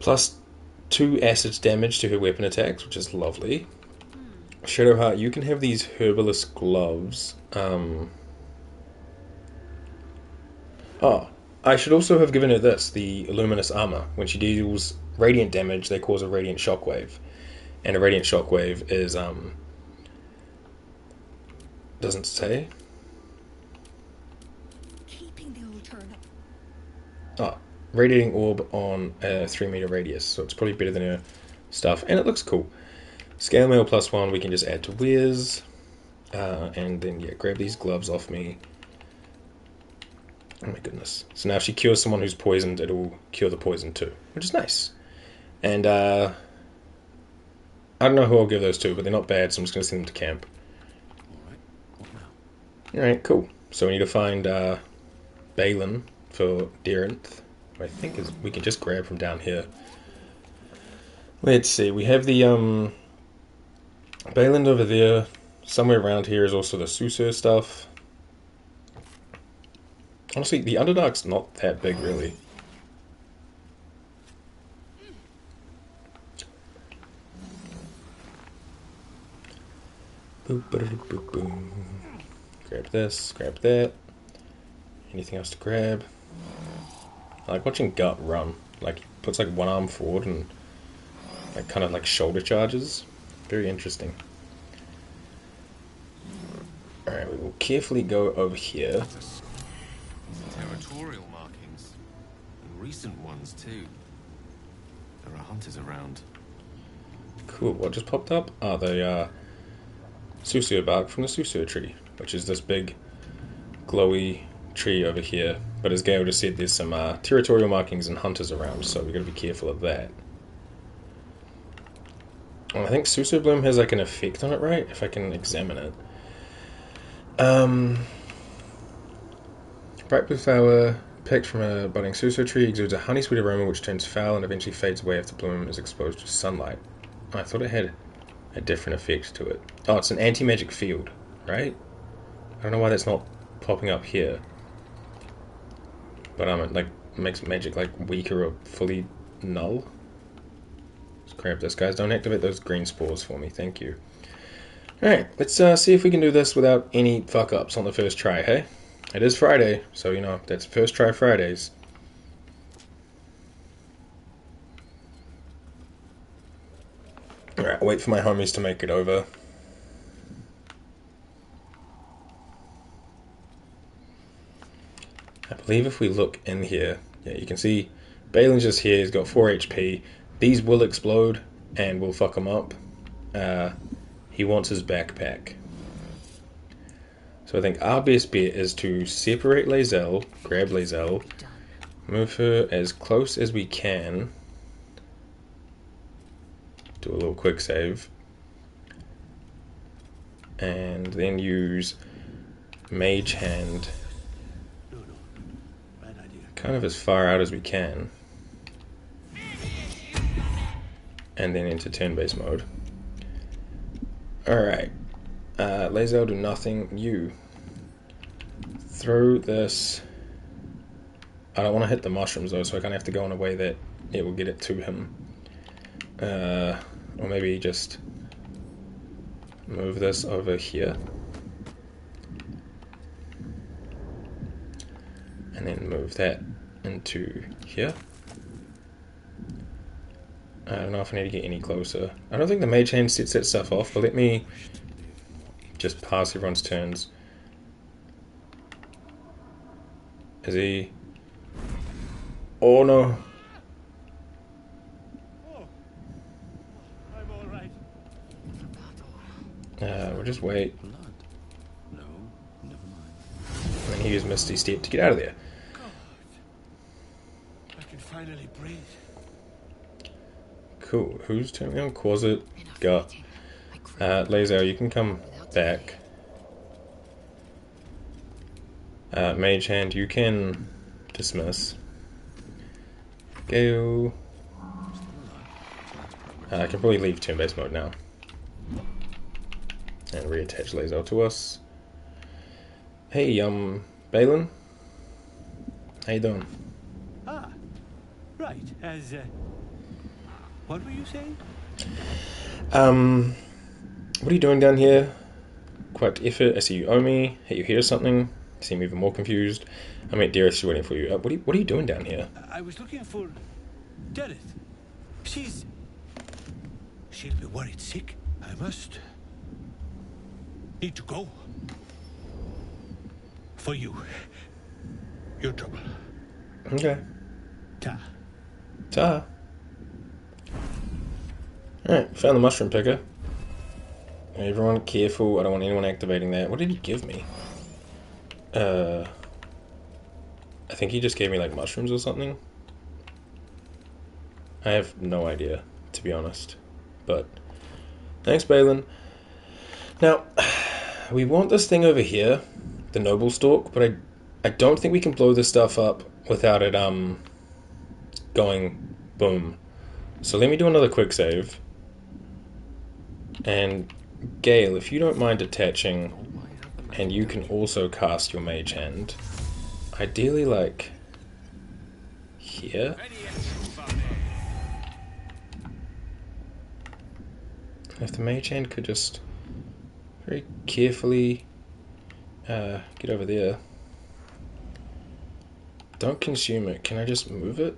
+2 acid damage to her weapon attacks, which is lovely. Shadowheart, you can have these herbalist gloves. Oh, I should also have given her this, the luminous armor. When she deals radiant damage, they cause a radiant shockwave. And a radiant shockwave is, doesn't say. Keeping the old turnip. Oh, radiating orb on a 3-meter radius, so it's probably better than her stuff. And it looks cool. Scale mail +1, we can just add to Wears. And then, yeah, grab these gloves off me. Oh my goodness. So now if she cures someone who's poisoned, it'll cure the poison too, which is nice. And, I don't know who I'll give those to, but they're not bad, so I'm just going to send them to camp. Alright, what now? Alright, cool. So we need to find, Balin for Darenth. I think we can just grab from down here. Let's see, we have the, Balin over there. Somewhere around here is also the Sussur stuff. Honestly, the Underdark's not that big, really. Boop, boop, boop, boom. Grab this, grab that. Anything else to grab? I like watching Gut run. Like, he puts like one arm forward and like kind of like shoulder charges. Very interesting. Alright, we will carefully go over here. Territorial markings. And recent ones too. There are hunters around. Cool, what just popped up? Oh, the Sussur bark from the Sussur Tree, which is this big glowy tree over here. But as Gale just said, there's some territorial markings and hunters around, so we've got to be careful of that. Oh, I think Sussur Bloom has like an effect on it, right? If I can examine it. Bright blue flower picked from a budding Sussur tree exudes a honey sweet aroma which turns foul and eventually fades away if the bloom is exposed to sunlight. Oh, I thought it had a different effect to it. Oh, it's an anti-magic field, right? I don't know why that's not popping up here. But it like makes magic like weaker or fully null. Let's grab this, guys. Don't activate those green spores for me, thank you. Alright, let's see if we can do this without any fuck-ups on the first try, hey? It is Friday, so you know, that's first try Fridays. Alright, I'll wait for my homies to make it over. I believe if we look in here, yeah, you can see Balin's just here, he's got 4 HP. These will explode, and we'll fuck him up. He wants his backpack. So I think our best bet is to separate Lae'zel, grab Lae'zel, move her as close as we can, do a little quick save, and then use Mage Hand kind of as far out as we can, and then into turn-based mode. Alright, Lae'zel, do nothing. You throw this. I don't want to hit the mushrooms though, so I kind of have to go in a way that it will get it to him. Or maybe just move this over here. And And then move that into here. I don't know if I need to get any closer. I don't think the mage hand sets that stuff off, but let me just pass everyone's turns. Is he... Oh no. I'm all right. We'll just wait. Blood? No, never mind. And then he used Misty Step to get out of there. I can finally breathe. Cool. Who's turning on? Quasit. Gut. Laser, you can come back. Mage Hand, you can dismiss. Gale. I can probably leave turn-based mode now. And reattach Laser to us. Hey, Balin. How you doing? Ah, right. As, what were you saying? What are you doing down here? Quite the effort. I see you owe me. Hey, you hear something? You seem even more confused. I mean, Dareth is waiting for you. What are you doing down here? I was looking for Dareth. She'll be worried sick. I must need to go. For you. Your trouble. Okay. Ta. Ta. Alright, found the mushroom picker. Everyone careful, I don't want anyone activating that. What did he give me? I think he just gave me like mushrooms or something. I have no idea, to be honest. But, thanks Balin. Now, we want this thing over here, the Noble Stalk, but I don't think we can blow this stuff up without it, going boom. So let me do another quick save. And Gale, if you don't mind attaching, and you can also cast your Mage Hand, ideally like here. If the Mage Hand could just very carefully get over there. Don't consume it. Can I just move it?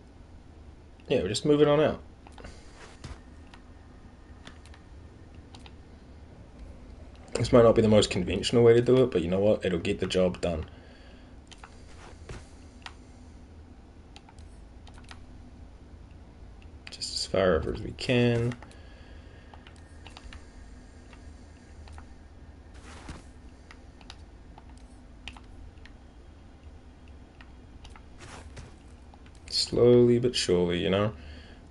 Yeah, we'll just move it on out. This might not be the most conventional way to do it, but you know what? It'll get the job done. Just as far over as we can. Slowly but surely, you know?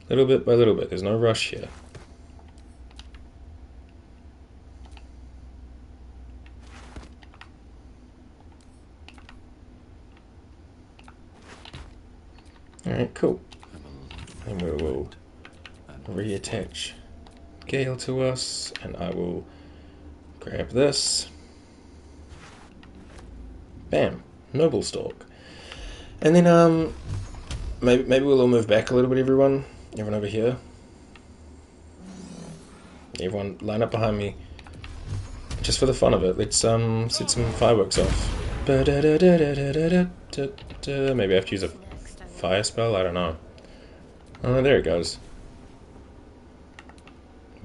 Little bit by little bit. There's no rush here. Alright, cool. And we will reattach Gale to us, and I will grab this. Bam! Noble Stalk. And then, maybe we'll all move back a little bit, everyone. Everyone over here. Everyone line up behind me. Just for the fun of it, let's set some fireworks off. Maybe I have to use a fire spell? I don't know. Oh, there it goes.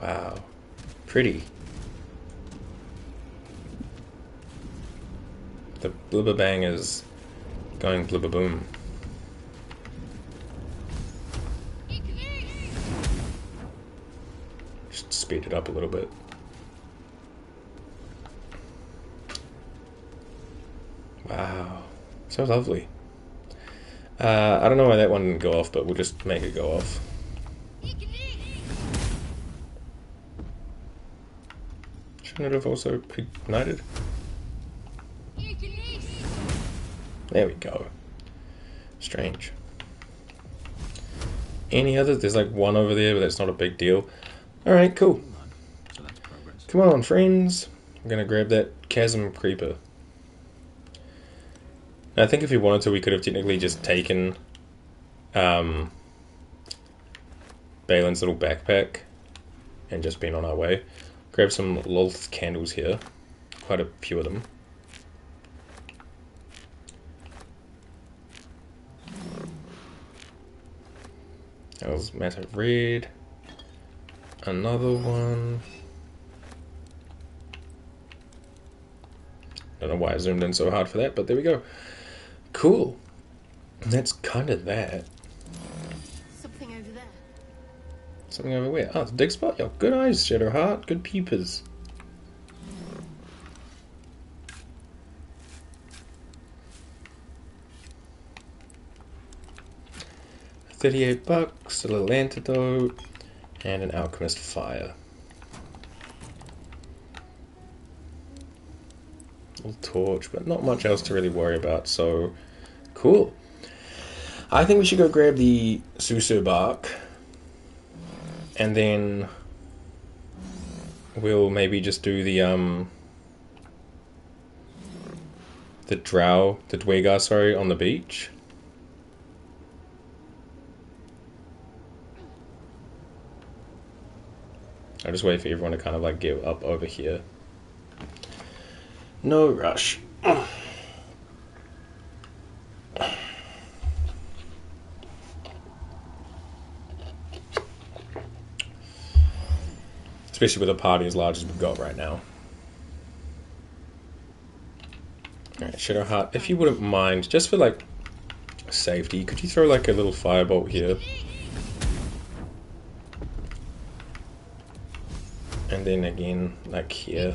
Wow. Pretty. The blubber bang is going blubber boom. Just speed it up a little bit. Wow. So lovely. I don't know why that one didn't go off, but we'll just make it go off. Shouldn't it have also ignited? There we go. Strange. Any others? There's like one over there, but that's not a big deal. Alright, cool. Come on, friends. I'm gonna grab that Chasm Creeper. I think if we wanted to, we could have technically just taken Balin's little backpack and just been on our way. Grab some Lolth candles here. Quite a few of them. That was massive red. Another one. Don't know why I zoomed in so hard for that, but there we go. Cool. And that's kind of that. Something over there. Something over where? Oh, it's a dig spot? Yo, good eyes, Shadowheart. Good peepers. $38, a little antidote, and an alchemist fire. Little torch, but not much else to really worry about, so cool. I think we should go grab the Sussur bark, and then we'll maybe just do the Dwegar, sorry, on the beach. I'll just wait for everyone to kind of like get up over here. No rush. Especially with a party as large as we've got right now. Alright, Shadowheart, if you wouldn't mind, just for like safety, could you throw like a little firebolt here? And then again, like here.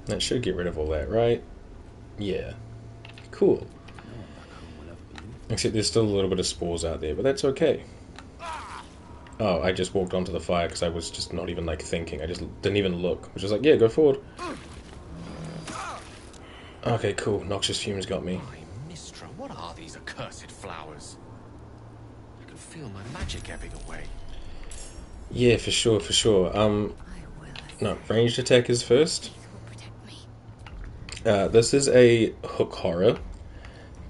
That should get rid of all that, right? Yeah. Cool. Except there's still a little bit of spores out there, but that's okay. Oh, I just walked onto the fire because I was just not even like thinking. I just didn't even look. I was just like, yeah, go forward. Okay, cool. Noxious fumes got me. My Mistra, what are these accursed flowers? I can feel my magic ebbing away. Yeah, for sure, for sure. No, ranged attackers first. This is a hook horror.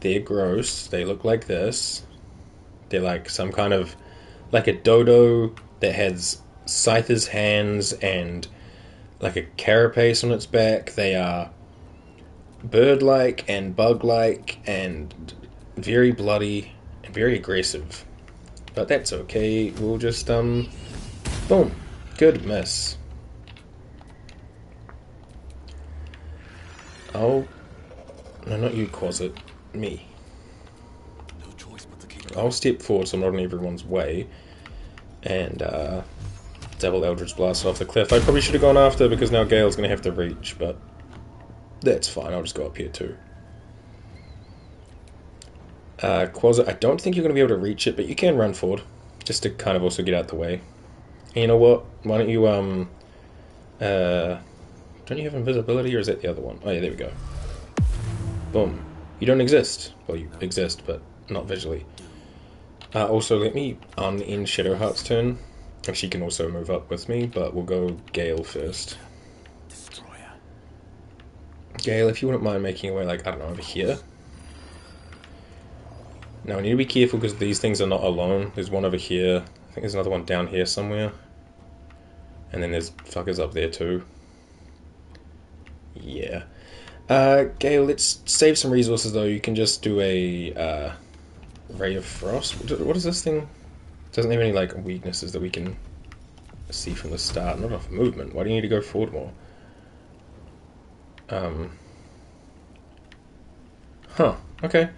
They're gross. They look like this. They're like some kind of, like a dodo that has scyther's hands and like a carapace on its back. They are bird-like and bug-like and very bloody and very aggressive. But that's okay. We'll just, boom. Good miss. Oh, no, not you, Quasit. Me. I'll step forward so I'm not in everyone's way. And, double Eldritch Blast off the cliff. I probably should have gone after because now Gale's going to have to reach, but that's fine. I'll just go up here too. Quasit, I don't think you're going to be able to reach it, but you can run forward. Just to kind of also get out the way. And you know what? Why don't you, don't you have invisibility, or is that the other one? Oh yeah, there we go. Boom. You don't exist. Well, you exist, but not visually. Also, let me unend Shadowheart's turn. If she can also move up with me, but we'll go Gale first. Destroyer. Gale, if you wouldn't mind making your way, like, I don't know, over here. Now, I need to be careful because these things are not alone. There's one over here. I think there's another one down here somewhere. And then there's fuckers up there too. Yeah. Gale, let's save some resources though. You can just do a Ray of Frost. What is this thing? It doesn't have any like weaknesses that we can see from the start. Not enough movement. Why do you need to go forward more? Huh. Okay.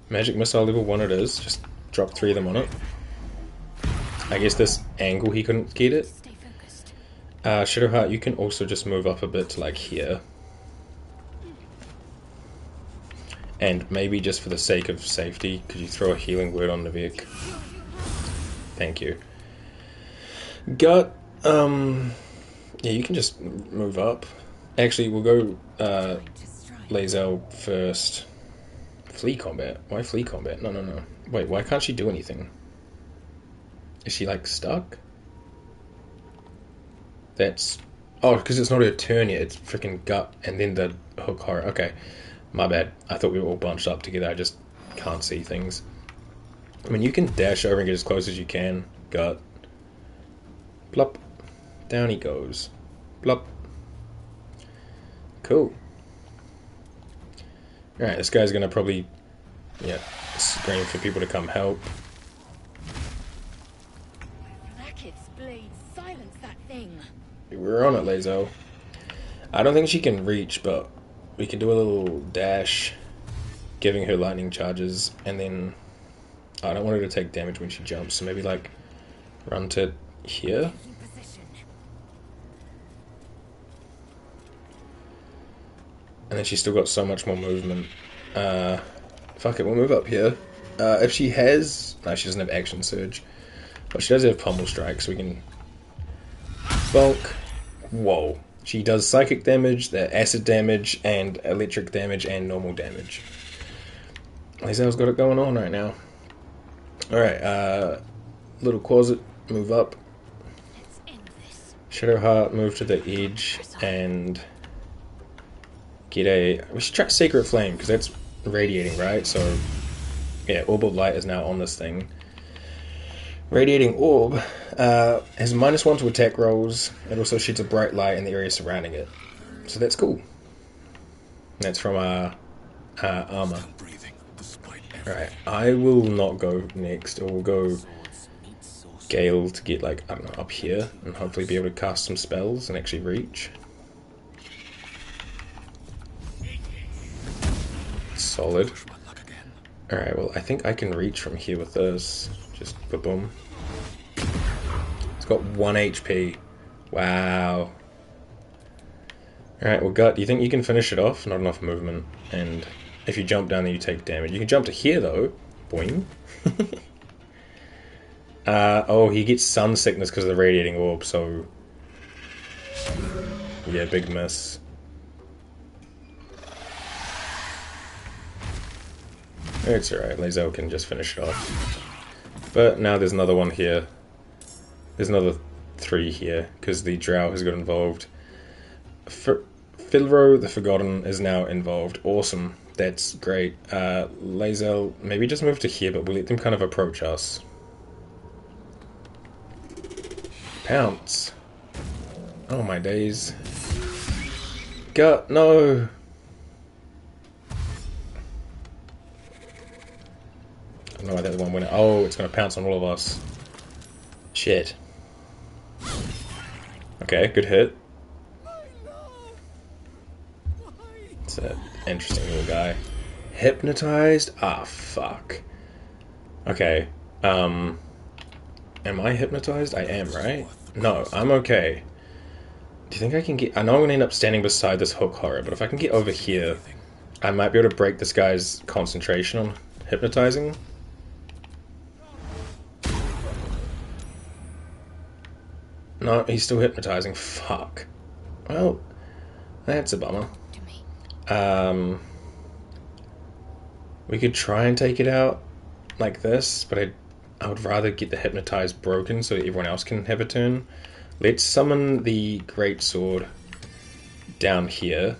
Magic Missile level 1 it is. Just drop 3 of them on it. I guess this angle he couldn't get it. Shadowheart, you can also just move up a bit to like here. And maybe just for the sake of safety, could you throw a healing word on Navik? Thank you. Gut, yeah, you can just move up. Actually, we'll go Lae'zel first. Flee combat? Why flee combat? No. Wait, why can't she do anything? Is she like stuck? That's... Oh, because it's not her turn yet. It's freaking gut and then the hook horror. Okay. My bad. I thought we were all bunched up together. I just can't see things. I mean, you can dash over and get as close as you can. Gut. Plop. Down he goes. Plop. Cool. Alright, this guy's going to probably yeah, scream for people to come help. Blackets, blades, silence that thing. We're on it, Lazo. I don't think she can reach, but we can do a little dash, giving her lightning charges, and then I don't want her to take damage when she jumps, so maybe like run to here. And then she's still got so much more movement. Fuck it, we'll move up here. If she has... No, she doesn't have Action Surge. But she does have Pommel Strike, so we can... Bulk. Whoa. She does Psychic damage, Acid damage, and Electric damage, and normal damage. Lazel's got it going on right now. Alright, little Closet, move up. Shadowheart, move to the edge, and... get a... We should try Sacred Flame, because that's radiating, right? So, yeah, Orb of Light is now on this thing. Radiating Orb has -1 to attack rolls. It also sheds a bright light in the area surrounding it. So that's cool. That's from our armor. Alright, I will not go next. I will go Gale to get, like, I don't know, up here, and hopefully be able to cast some spells and actually reach. Solid. Alright, well, I think I can reach from here with this. Just boom. It's got 1 HP. Wow. Alright, well, Gut, do you think you can finish it off? Not enough movement. And if you jump down there, you take damage. You can jump to here, though. Boing. Oh, he gets sun sickness because of the radiating orb, so... yeah, big miss. It's alright, Lazel can just finish it off. But now there's another one here. There's another 3 here, because the Drow has got involved. Filro the Forgotten is now involved. Awesome. That's great. Lazel, maybe just move to here, but we'll let them kind of approach us. Pounce. Oh my days. Gut, no! I don't know why that one went. Oh, it's going to pounce on all of us. Shit. Okay, good hit. It's an interesting little guy. Hypnotized? Ah, fuck. Okay. Am I hypnotized? I am, right? No, I'm okay. Do you think I can get... I know I'm going to end up standing beside this hook horror, but if I can get over here, I might be able to break this guy's concentration on hypnotizing. No, he's still hypnotizing. Fuck. Well, that's a bummer. We could try and take it out like this, but I would rather get the hypnotized broken so that everyone else can have a turn. Let's summon the Great Sword down here.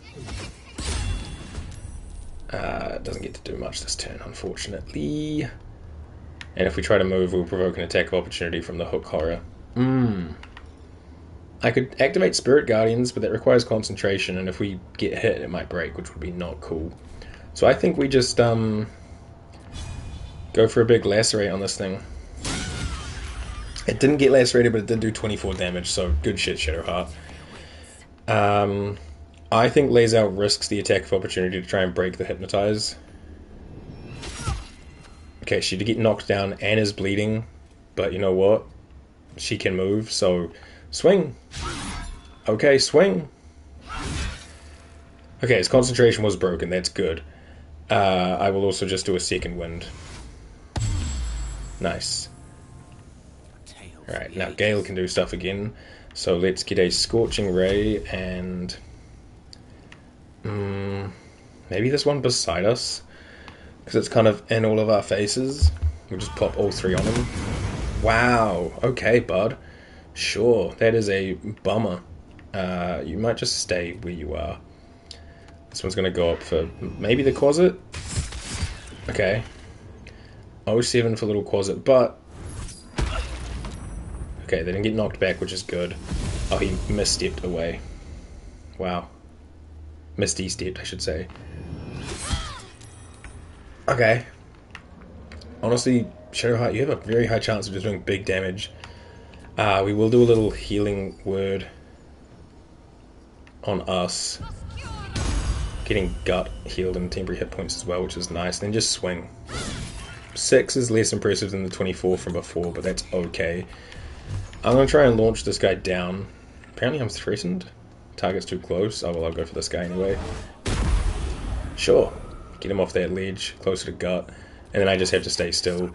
It doesn't get to do much this turn, unfortunately. And if we try to move, we'll provoke an attack of opportunity from the hook horror. I could activate Spirit Guardians, but that requires concentration, and if we get hit, it might break, which would be not cool. So I think we just go for a big lacerate on this thing. It didn't get lacerated, but it did do 24 damage, so good shit, Shadowheart. I think Lazel risks the attack of opportunity to try and break the hypnotize. Okay, she did get knocked down and is bleeding, but you know what? She can move, so swing. Okay, swing. Okay, his concentration was broken, that's good. I will also just do a second wind. Nice. Alright, now Gale can do stuff again. So let's get a Scorching Ray and... maybe this one beside us. Because it's kind of in all of our faces. We'll just pop all 3 on him. Wow, okay, bud. Sure, that is a bummer. You might just stay where you are. This one's going to go up for maybe the closet. Okay. 07 for little closet, but... okay, they didn't get knocked back, which is good. Oh, he misstepped away. Wow. Misty-stepped, I should say. Okay. Honestly, Shadowheart, you have a very high chance of just doing big damage. We will do a little healing word on us. Getting gut healed and temporary hit points as well, which is nice. Then just swing. 6 is less impressive than the 24 from before, but that's okay. I'm going to try and launch this guy down. Apparently I'm threatened. Target's too close. Oh well, I'll go for this guy anyway. Sure. Get him off that ledge, closer to gut. And then I just have to stay still.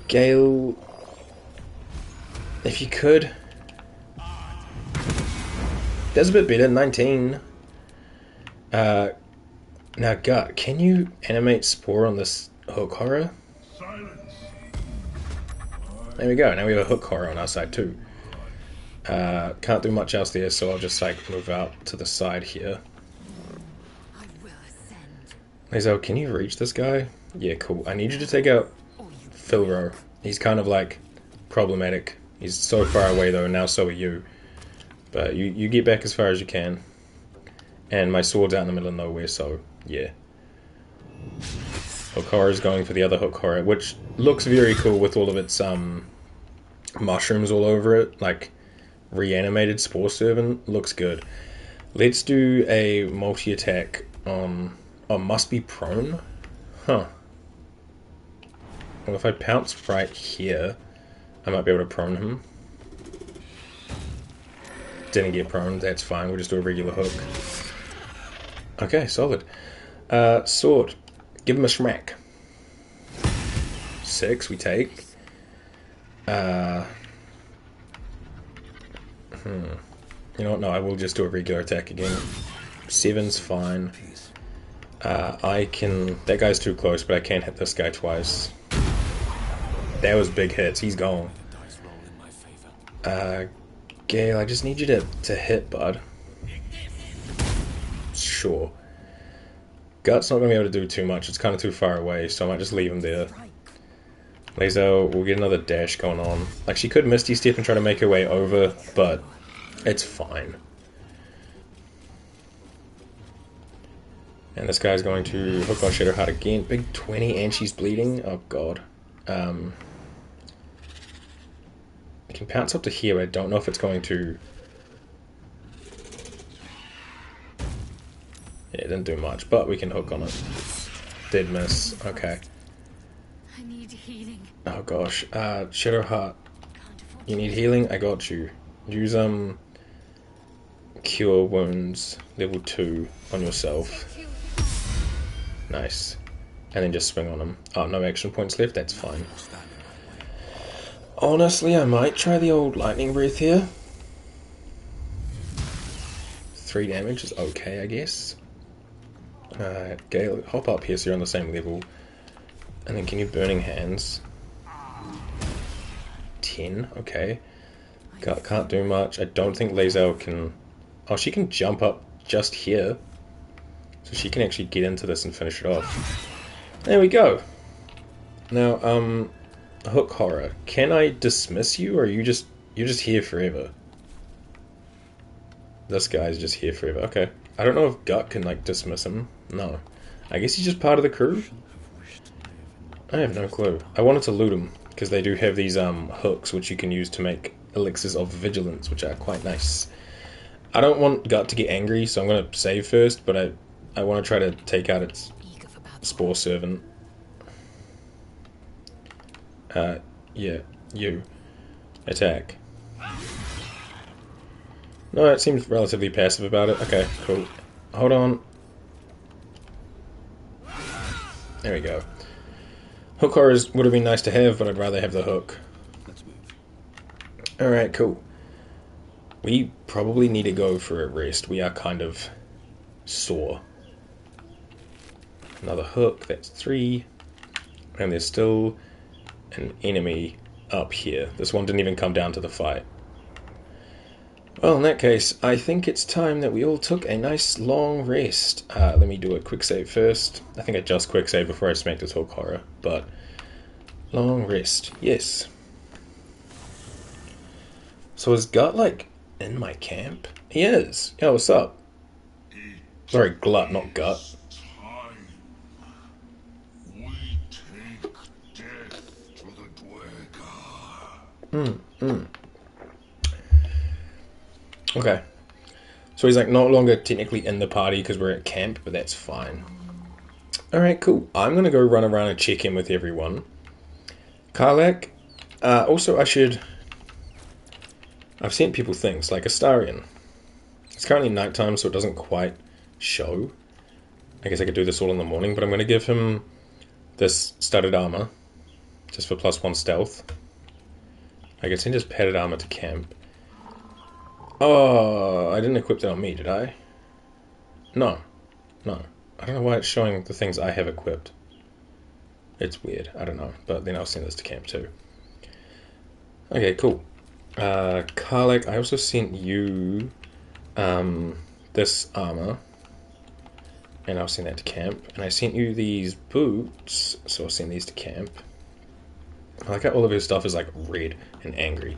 Gale... If you could... That's a bit better, 19. Now Gut, can you animate Spore on this Hook Horror? There we go, now we have a Hook Horror on our side too. Can't do much else there, so I'll just like move out to the side here. Lazo, can you reach this guy? Yeah, cool. I need you to take out Filro. He's kind of like problematic. He's so far away though, and now so are you. But you get back as far as you can. And my sword's out in the middle of nowhere, so yeah. Hook Horror is going for the other Hook Horror, which looks very cool with all of its mushrooms all over it. Like reanimated Spore Servant looks good. Let's do a multi-attack on... Oh, must be prone? Huh. Well, if I pounce right here, I might be able to prone him. Didn't get prone, that's fine, we'll just do a regular hook. Okay, solid. Sword. Give him a smack. 6, we take. You know what, no, I will just do a regular attack again. 7's fine. I can... That guy's too close, but I can't hit this guy twice. That was big hits, he's gone. Gale, I just need you to hit, bud. Sure. Gut's not going to be able to do too much, it's kind of too far away, so I might just leave him there. Lazo will get another dash going on. Like, she could Misty Step and try to make her way over, but it's fine. And this guy's going to hook on Shadowheart again. Big 20 and she's bleeding. Oh god. I can pounce up to here, but I don't know if it's going to... Yeah, it didn't do much, but we can hook on it. Did miss. Okay. I need healing. Oh gosh. Shadowheart. You need healing? I got you. Use Cure Wounds level 2 on yourself. Nice. And then just swing on him. Oh, no action points left? That's fine. Honestly, I might try the old Lightning Breath here. 3 damage is okay, I guess. Gale, hop up here so you're on the same level. And then can you Burning Hands? 10, okay. Can't do much. I don't think Lazel can... Oh, she can jump up just here. So she can actually get into this and finish it off. There we go. Now, Hook Horror. Can I dismiss you, or are you're just here forever? This guy's just here forever. Okay. I don't know if Gut can, like, dismiss him. No. I guess he's just part of the crew? I have no clue. I wanted to loot him, because they do have these, hooks, which you can use to make elixirs of vigilance, which are quite nice. I don't want Gut to get angry, so I'm going to save first, but I want to try to take out its Spore Servant. Yeah, you. Attack. No, it seems relatively passive about it. Okay, cool. Hold on. There we go. Hook horrors would have been nice to have, but I'd rather have the hook. Alright, cool. We probably need to go for a rest. We are kind of sore. Another hook, that's 3. And there's still an enemy up here. This one didn't even come down to the fight. Well, in that case, I think it's time that we all took a nice long rest. Let me do a quick save first. I think I just quick save before I smacked this Hook Horror, but long rest, yes. So is Gut, like, in my camp? He is. Yeah, what's up? Sorry, Glut, not Gut. We take dead Okay. So he's like no longer technically in the party because we're at camp, but that's fine. Alright, cool. I'm going to go run around and check in with everyone. Karlak. Also, I've sent people things, like Astarion. It's currently nighttime, so it doesn't quite show. I guess I could do this all in the morning, but I'm going to give him this studded armor, just for +1 stealth. I could send his padded armor to camp. Oh, I didn't equip that on me, did I? No. I don't know why it's showing the things I have equipped. It's weird, I don't know, but then I'll send this to camp too. Okay, cool. Karlak, I also sent you this armor, and I'll send that to camp. And I sent you these boots, so I'll send these to camp. I like how all of his stuff is like red and angry.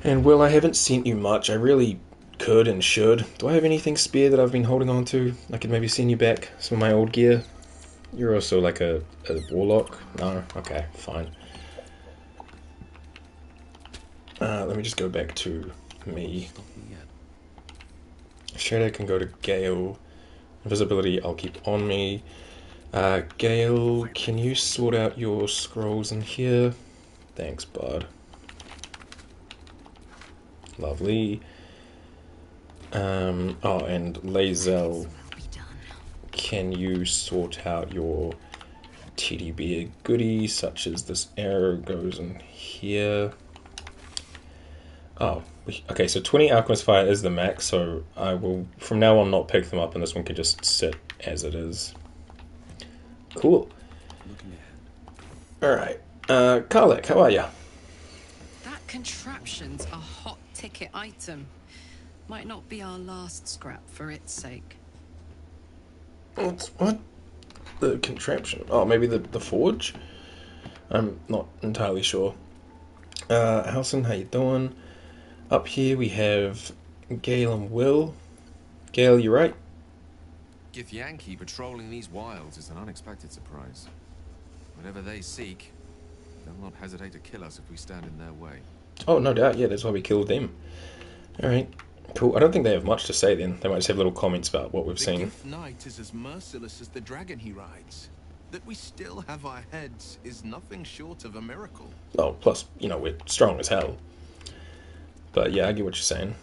And Will, I haven't sent you much. I really could and should. Do I have anything spare that I've been holding on to? I could maybe send you back some of my old gear. You're also like a warlock? No? Okay, fine. Let me just go back to me. Shadow can go to Gale. Invisibility I'll keep on me. Gale, can you sort out your scrolls in here? Thanks, bud. Lovely. Oh, and Lae'zel, can you sort out your teddy bear goodies, such as this arrow goes in here? Oh, okay, so 20 Alchemist Fire is the max, so I will, from now on, not pick them up, and this one can just sit as it is. Cool. Alright, Karlak, how are ya? That contraption's a hot ticket item. Might not be our last scrap for its sake. What? The contraption? Oh, maybe the forge? I'm not entirely sure. Halson, how you doing? Up here we have Gale and Will. Gale, you right? Githyanki patrolling these wilds is an unexpected surprise. Whatever they seek, they'll not hesitate to kill us if we stand in their way. Oh, no doubt. Yeah, that's why we killed them. Alright, cool. I don't think they have much to say then. They might just have little comments about what we've seen. The Gith Knight is as merciless as the dragon he rides. That we still have our heads is nothing short of a miracle. Oh, plus, you know, we're strong as hell. But yeah, I get what you're saying.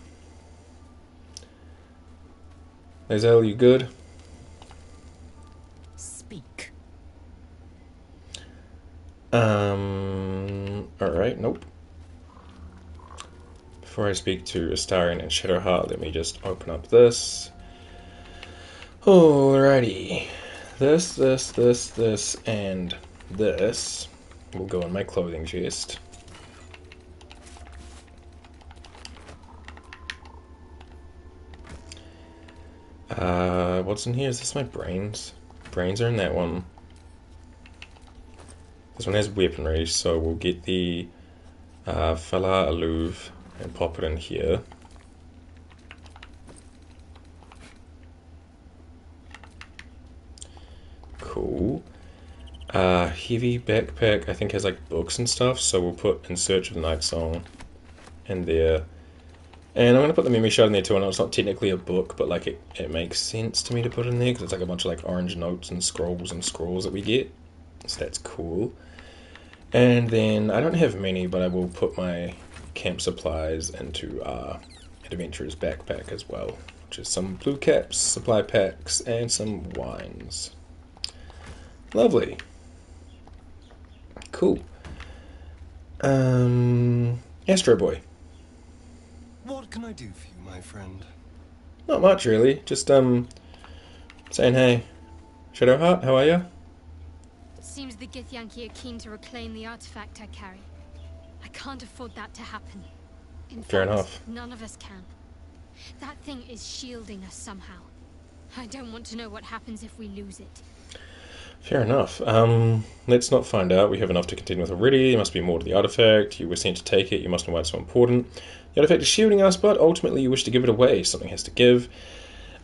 Lae'zel, you good? Speak. Alright, nope. Before I speak to Astarion and Shadowheart, let me just open up this. Alrighty. This, and this will go in my clothing chest. What's in here? Is this my brains? Brains are in that one. This one has weaponry, so we'll get the Falar Alluve and pop it in here. Cool. Heavy backpack, I think has like books and stuff, so we'll put In Search of the Night Song in there. And I'm going to put the memory shard in there too. I know it's not technically a book, but like it makes sense to me to put in there because it's like a bunch of like orange notes and scrolls that we get. So that's cool. And then I don't have many, but I will put my camp supplies into Adventurer's backpack as well, which is some blue caps, supply packs, and some wines. Lovely. Cool. Astro Boy. What can I do for you, my friend? Not much, really. Just, saying hey. Shadowheart, how are ya? Seems the Githyanki are keen to reclaim the artifact I carry. I can't afford that to happen. In Fair fact, enough. none of us can. That thing is shielding us somehow. I don't want to know what happens if we lose it. Fair enough. Let's not find out. We have enough to contend with already. There must be more to the artifact. You were sent to take it. You must know why it's so important. The artifact is shielding us, but ultimately you wish to give it away. Something has to give.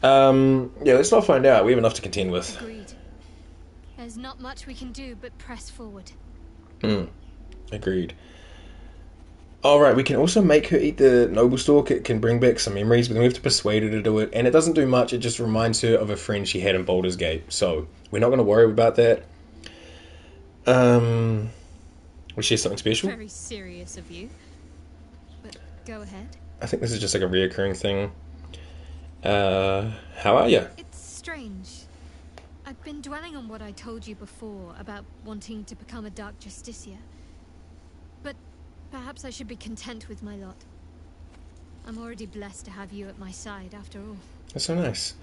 Yeah, let's not find out. We have enough to contend with. Agreed. There's not much we can do but press forward. Agreed. Alright, we can also make her eat the noble stalk. It can bring back some memories, but then we have to persuade her to do it. And it doesn't do much, it just reminds her of a friend she had in Baldur's Gate. So, we're not going to worry about that. Was she something special? Very serious of you. But go ahead. I think this is just like a reoccurring thing. How are you? It's strange. I've been dwelling on what I told you before about wanting to become a Dark Justiciar. But perhaps I should be content with my lot. I'm already blessed to have you at my side, after all. That's so nice.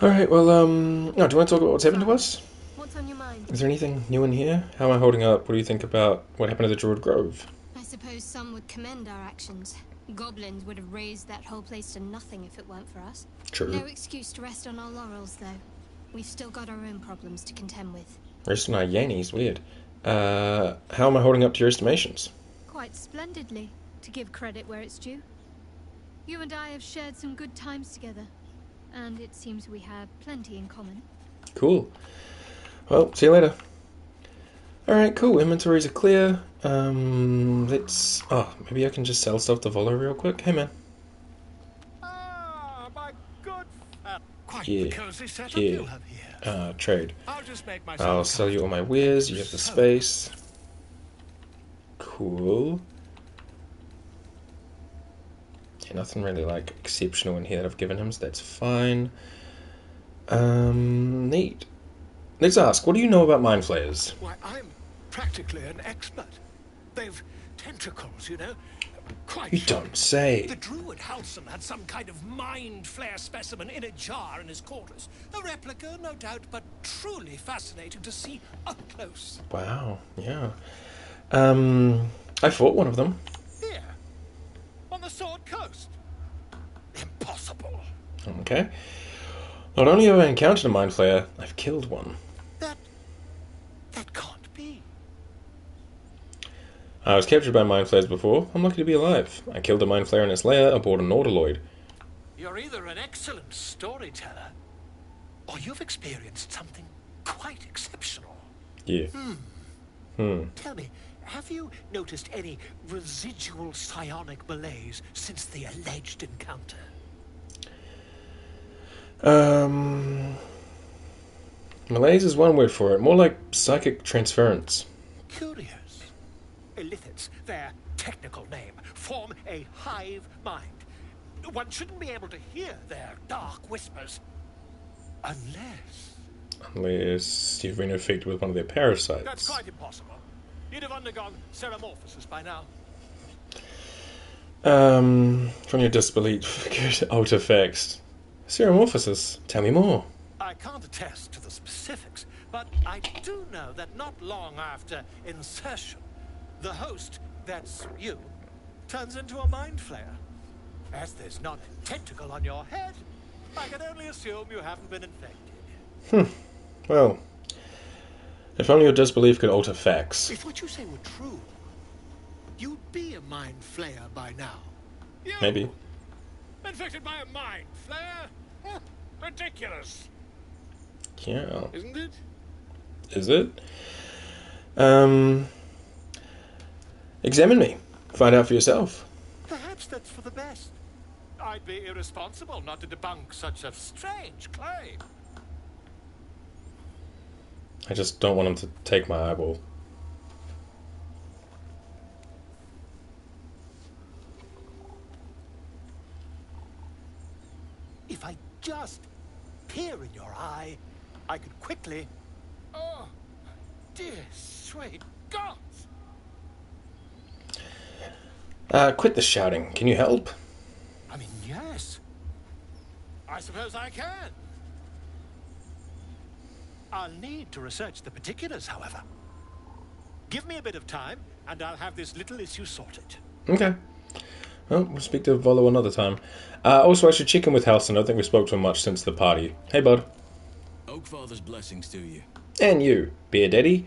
Alright, well, no, do you want to talk about what's happened to us? What's on your mind? Is there anything new in here? How am I holding up? What do you think about what happened to the Druid Grove? I suppose some would commend our actions. Goblins would have razed that whole place to nothing if it weren't for us. True. No excuse to rest on our laurels, though. We've still got our own problems to contend with. Rest on our yannies, weird. How am I holding up to your estimations? Quite splendidly, to give credit where it's due. You and I have shared some good times together, and it seems we have plenty in common. Cool. Well, see you later. Alright, cool. Inventories are clear. Let's... Oh, maybe I can just sell stuff to Volo real quick. Hey, man. Ah, my good quite Yeah. the cozy setup Yeah. you have here. Trade. I'll just make myself I'll sell you all my wares. You have the space. Cool. Yeah, nothing really, like, exceptional in here that I've given him, so that's fine. Neat. Let's ask, what do you know about mind flayers? Why, I'm practically an expert. They've tentacles, you know. Quite. You don't say. The druid Halson had some kind of mind flare specimen in a jar in his quarters. A replica, no doubt, but truly fascinating to see up close. Wow, yeah. I fought one of them. Here, on the Sword Coast. Impossible. Okay. Not only have I encountered a mind flayer, I've killed one. That can't be. I was captured by mind flayers before. I'm lucky to be alive. I killed a mind flayer in its lair aboard an Nautiloid. You're either an excellent storyteller, or you've experienced something quite exceptional. Yeah. Tell me, have you noticed any residual psionic malaise since the alleged encounter? Malaise is one word for it. More like psychic transference. Curious. Illithids, their technical name, form a hive mind. One shouldn't be able to hear their dark whispers. Unless you've been infected with one of their parasites. That's quite impossible. You'd have undergone ceramorphosis by now. From your disbelief, good artifacts. Ceramorphosis. Tell me more. I can't attest to the specifics, but I do know that not long after insertion, the host, that's you, turns into a mind flayer. As there's not a tentacle on your head, I can only assume you haven't been infected. Well, if only your disbelief could alter facts. If what you say were true, you'd be a mind flayer by now. You, Maybe. infected by a mind flayer? Huh, ridiculous. Yeah. Isn't it? Is it? Examine me. Find out for yourself. Perhaps that's for the best. I'd be irresponsible not to debunk such a strange claim. I just don't want him to take my eyeball. If I just peer in your eye, I could quickly... Oh, dear sweet gods! Quit the shouting. Can you help? I mean, yes. I suppose I can. I'll need to research the particulars, however. Give me a bit of time, and I'll have this little issue sorted. Okay. Well, we'll speak to Volo another time. Also, I should check in with Halson. I don't think we spoke to him much since the party. Hey, bud. Oakfather's blessings to you. And you, Bear Daddy.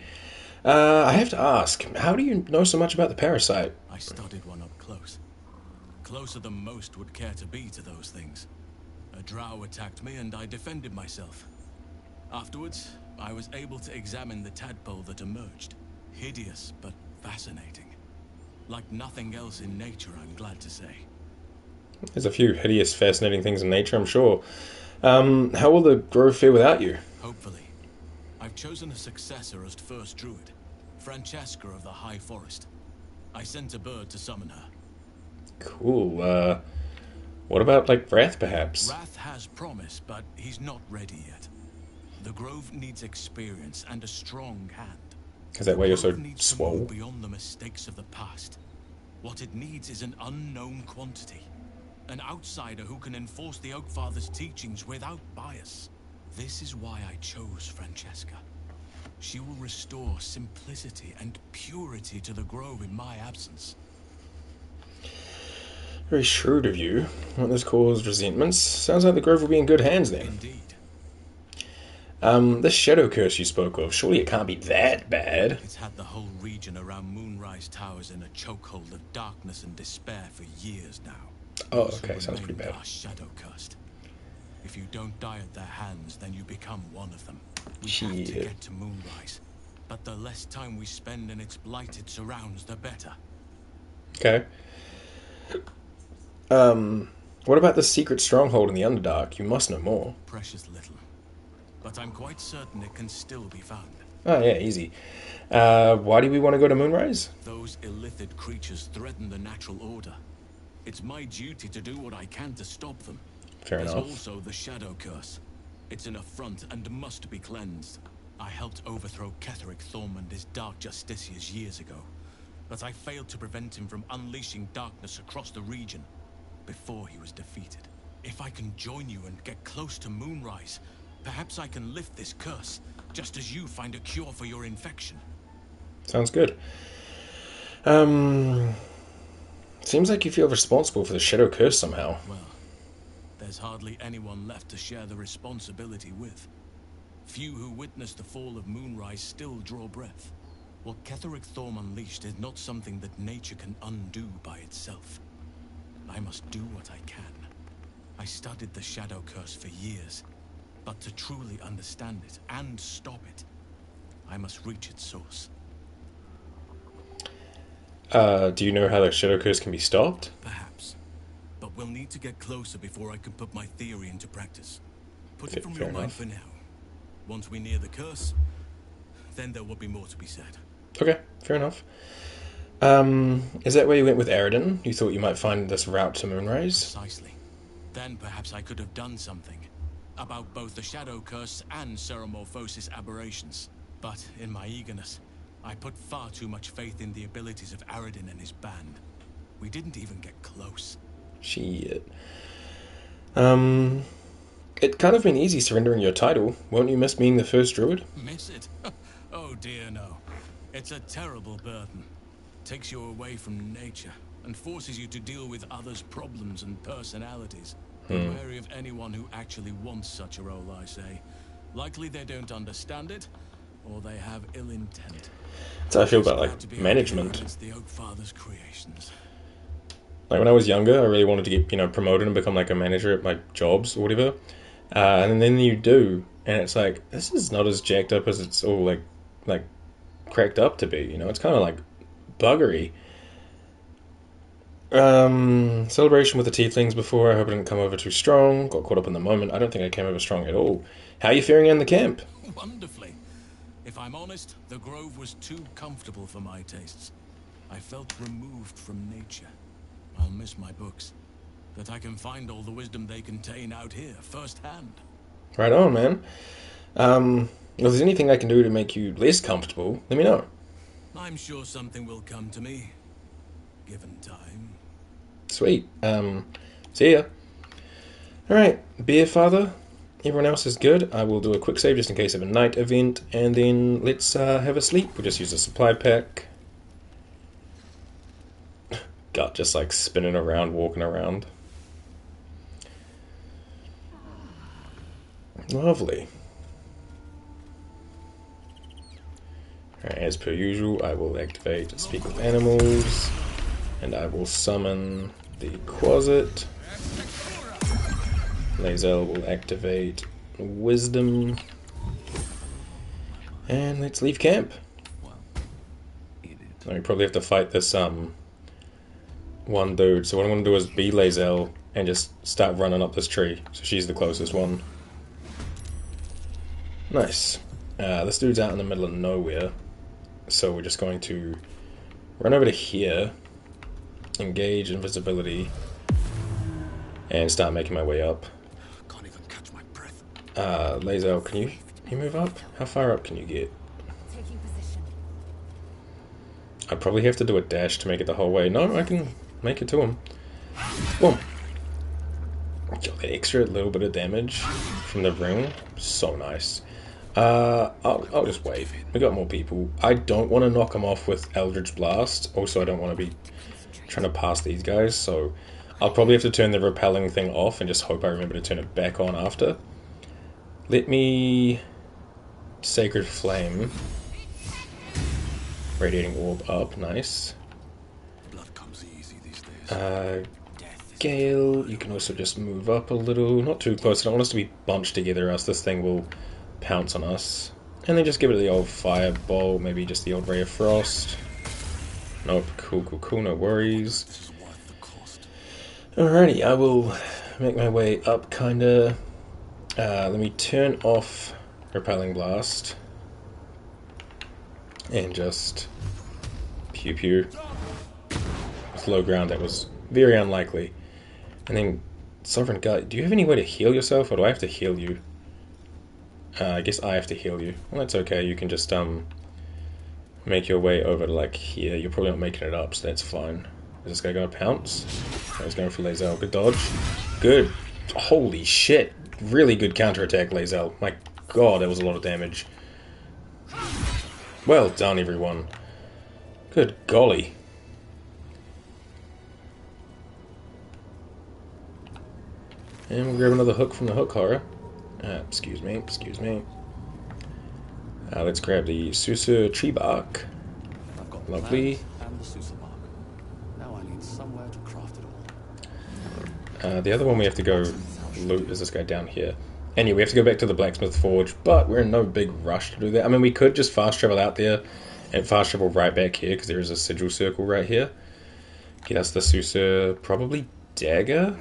I have to ask, how do you know so much about the parasite? I studied one up close. Closer than most would care to be to those things. A drow attacked me and I defended myself. Afterwards, I was able to examine the tadpole that emerged. Hideous, but fascinating. Like nothing else in nature, I'm glad to say. There's a few hideous, fascinating things in nature, I'm sure. How will the grove fare without you? Hopefully. I've chosen a successor as first druid, Francesca of the High Forest. I sent a bird to summon her. Cool. What about, like, Wrath, perhaps? Wrath has promise, but he's not ready yet. The grove needs experience and a strong hand. Is that why you're so needs swole? to move beyond the mistakes of the past. What it needs is an unknown quantity. An outsider who can enforce the Oakfather's teachings without bias. This is why I chose Francesca. She will restore simplicity and purity to the grove in my absence. Very shrewd of you. Won't this cause resentments? Sounds like the grove will be in good hands then. Indeed. This shadow curse you spoke of, surely it can't be that bad. It's had the whole region around Moonrise Towers in a chokehold of darkness and despair for years now. Oh, okay, sounds pretty bad. Are shadow cursed. If you don't die at their hands, then you become one of them. We have to get to Moonrise, but the less time we spend in its blighted surrounds, the better. Okay. What about the secret stronghold in the Underdark? You must know more. Precious little. But I'm quite certain it can still be found. Oh, yeah, easy. Why do we want to go to Moonrise? Those illithid creatures threaten the natural order. It's my duty to do what I can to stop them. Fair enough. There's also the shadow curse. It's an affront and must be cleansed. I helped overthrow Ketheric Thorm and his dark justiciars years ago, but I failed to prevent him from unleashing darkness across the region before he was defeated. If I can join you and get close to Moonrise, perhaps I can lift this curse, just as you find a cure for your infection. Sounds good. Seems like you feel responsible for the shadow curse somehow. Well, there's hardly anyone left to share the responsibility with. Few who witnessed the fall of Moonrise still draw breath. What Ketheric Thorm unleashed is not something that nature can undo by itself. I must do what I can. I studied the shadow curse for years, but to truly understand it and stop it, I must reach its source. Do you know how the shadow curse can be stopped? Perhaps. But we'll need to get closer before I can put my theory into practice. Put it from your mind for now. Once we near the curse, then there will be more to be said. Okay, fair enough. Is that where you went with Aridin? You thought you might find this route to Moonrise? Precisely. Then perhaps I could have done something about both the shadow curse and Ceramorphosis aberrations. But in my eagerness, I put far too much faith in the abilities of Aridin and his band. We didn't even get close. Shit. It can't have been easy surrendering your title. Won't you miss being the first druid? Miss it? Oh dear, no. It's a terrible burden. Takes you away from nature and forces you to deal with others' problems and personalities. Be wary of anyone who actually wants such a role, I say. Likely they don't understand it, or they have ill intent. That's how I feel about, like, management. It's the Oakfather's creations. Like, when I was younger, I really wanted to get, promoted and become, like, a manager at my jobs or whatever. And then you do, and it's like, this is not as jacked up as it's all, like cracked up to be, It's kind of, like, buggery. Celebration with the tieflings before. I hope I didn't come over too strong. Got caught up in the moment. I don't think I came over strong at all. How are you faring in the camp? Wonderfully. If I'm honest, the grove was too comfortable for my tastes. I felt removed from nature. I'll miss my books, but I can find all the wisdom they contain out here firsthand. Right on, man. If there's anything I can do to make you less comfortable, let me know. I'm sure something will come to me, given time. Sweet. See ya. Alright, Beer Father. Everyone else is good. I will do a quick save just in case of a night event, and then let's have a sleep. We'll just use a supply pack. Gut just like spinning around, walking around. Lovely. Alright, as per usual, I will activate Speak with Animals, and I will summon the Quasit. Lazel will activate Wisdom. And let's leave camp. Oh, we probably have to fight this one dude. So what I'm going to do is be Lae'zel and just start running up this tree. So she's the closest one. Nice. This dude's out in the middle of nowhere. So we're just going to run over to here, engage invisibility, and start making my way up. Can't even catch my breath. Lae'zel, can you move up? How far up can you get? I probably have to do a dash to make it the whole way. No, I can make it to him. Boom. Got that extra little bit of damage from the ring. So nice. I'll just wait. We got more people. I don't want to knock him off with Eldritch Blast. Also, I don't want to be trying to pass these guys, so I'll probably have to turn the repelling thing off and just hope I remember to turn it back on after. Let me... Sacred Flame. Radiating Orb up, nice. Blood comes easy these days. Gale, you can also just move up a little. Not too close, I don't want us to be bunched together, else this thing will pounce on us. And then just give it the old Fireball, maybe just the old Ray of Frost. Nope, cool, no worries. Alrighty, I will make my way up, kinda. Let me turn off Repelling Blast. And just pew pew. With low ground, that was very unlikely. And then Sovereign Gut, do you have any way to heal yourself, or do I have to heal you? I guess I have to heal you. Well, that's okay. You can just make your way over to like here. You're probably not making it up, so that's fine. Is this guy going to pounce? I was going for Lae'zel. Good dodge. Good. Holy shit! Really good counterattack, Lae'zel. My god, that was a lot of damage. Well done, everyone. Good golly. And we'll grab another hook from the hook horror. Excuse me. Let's grab the Sussur Tree bark. I've got Lovely. and the Sussur bark. Now I need somewhere to craft it all. The other one we have to go loot is this guy down here. Anyway, we have to go back to the Blacksmith Forge, but we're in no big rush to do that. I mean, we could just fast travel out there and fast travel right back here, because there is a sigil circle right here. Get us the Sussur, probably dagger.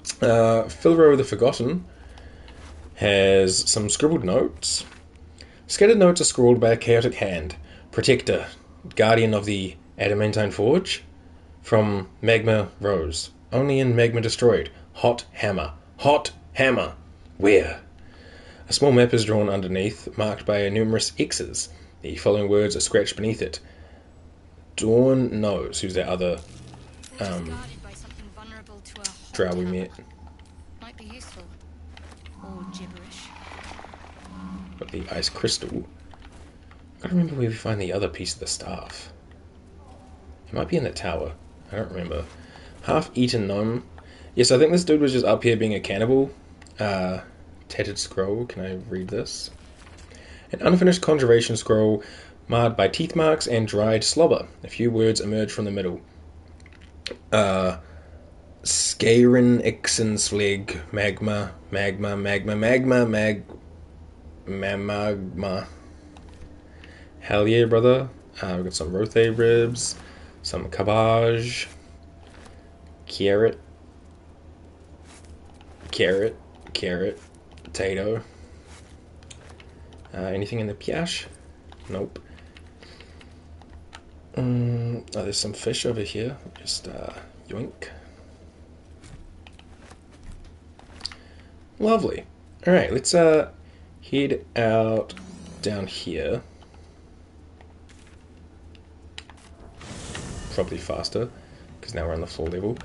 Philro the Forgotten has some scribbled notes. Scattered notes are scrawled by a chaotic hand. Protector, guardian of the Adamantine Forge. From Magma Rose. Only in Magma Destroyed. Hot hammer. Hot hammer. Where? A small map is drawn underneath, marked by numerous X's. The following words are scratched beneath it. Dawn knows. Who's that other drow we met? Might be useful. Or gibberish. Got the ice crystal. I gotta remember where we find the other piece of the staff. It might be in the tower. I don't remember. Half-eaten gnome. Yes, I think this dude was just up here being a cannibal. Tattered scroll. Can I read this? An unfinished conjuration scroll marred by teeth marks and dried slobber. A few words emerge from the middle. Skaren Ixensfleg magma. Hell yeah, brother. We've got some rothe ribs, some cabbage, carrot, potato. Anything in the piash? Nope. Oh, there's some fish over here. Just yoink. Lovely. Alright, let's head out down here. Probably faster, because now we're on the floor level.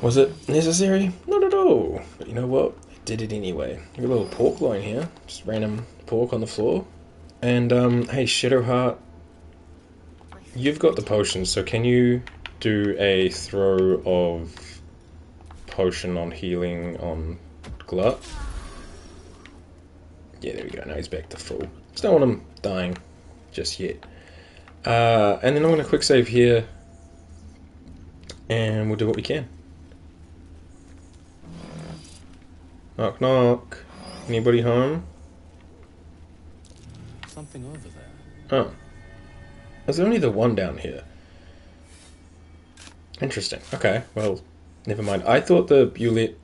Was it necessary? Not at all. But you know what? I did it anyway. Got a little pork loin here. Just random pork on the floor. And, hey, Shadowheart, you've got the potions, so can you do a throw of potion on healing on Glut? Yeah, there we go. Now he's back to full. Just don't want him dying just yet. And then I'm going to quick save here, and we'll do what we can. Knock knock. Anybody home? Something over there. Oh. There's only the one down here. Interesting. Okay, well, never mind. I thought the Bulette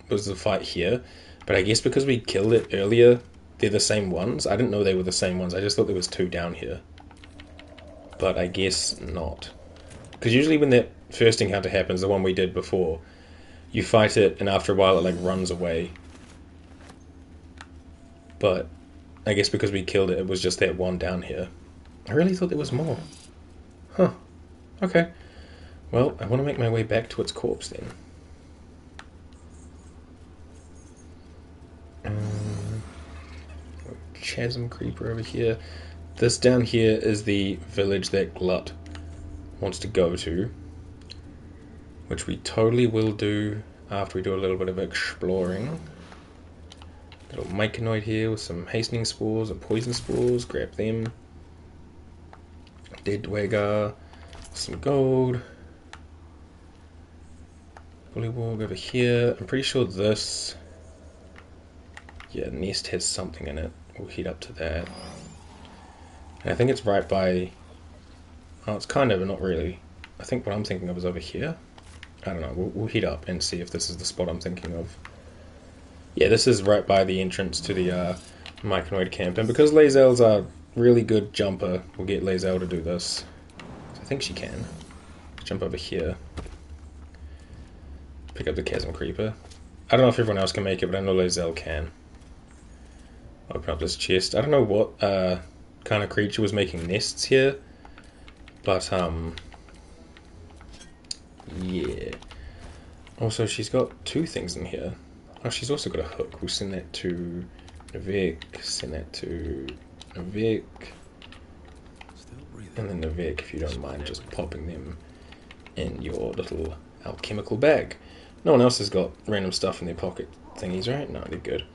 was the fight here, but I guess because we killed it earlier, they're the same ones. I didn't know they were the same ones. I just thought there was two down here. But I guess not. Because usually when that first encounter happens, the one we did before, you fight it, and after a while it, like, runs away. But I guess because we killed it, it was just that one down here. I really thought there was more. Huh. Okay. Well, I want to make my way back to its corpse then. Chasm Creeper over here. This down here is the village that Glut wants to go to, which we totally will do after we do a little bit of exploring. Little myconid here with some hastening spores and poison spores. Grab them. Dead dweger. Some gold. Bullywog over here. I'm pretty sure this... yeah, nest has something in it. We'll head up to that. And I think it's right by... oh, it's kind of, but not really. I think what I'm thinking of is over here. I don't know. We'll head up and see if this is the spot I'm thinking of. Yeah, this is right by the entrance to the Myconid Camp. And because Lae'zel's a really good jumper, we'll get Lae'zel to do this. I think she can. Jump over here. Pick up the Chasm Creeper. I don't know if everyone else can make it, but I know Lae'zel can. Open up this chest. I don't know what kind of creature was making nests here, but yeah. Also, she's got two things in here. Oh, she's also got a hook. We'll send that to Navek, send that to Navek, and then Navek, if you don't mind just popping them in your little alchemical bag. No one else has got random stuff in their pocket thingies, right? No, they're good.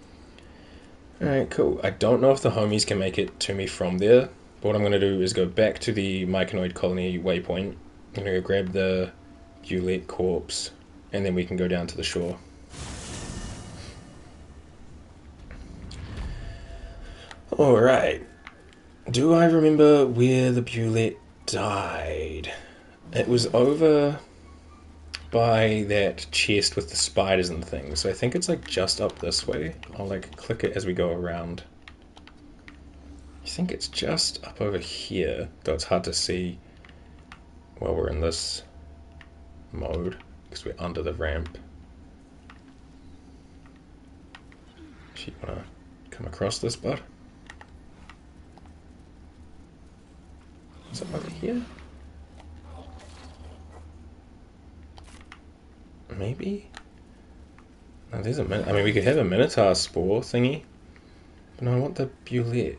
Alright, cool. I don't know if the homies can make it to me from there, but what I'm going to do is go back to the Myconid Colony waypoint. I'm going to go grab the Bulette corpse, and then we can go down to the shore. Alright. Do I remember where the Bulette died? It was over by that chest with the spiders and things. So I think it's like just up this way. I'll like click it as we go around. I think it's just up over here, though it's hard to see while we're in this mode because we're under the ramp. Do you wanna come across this, bud? Is it over here? Maybe? No, there's a I mean, we could have a Minotaur spore thingy. But no, I want the Bulette.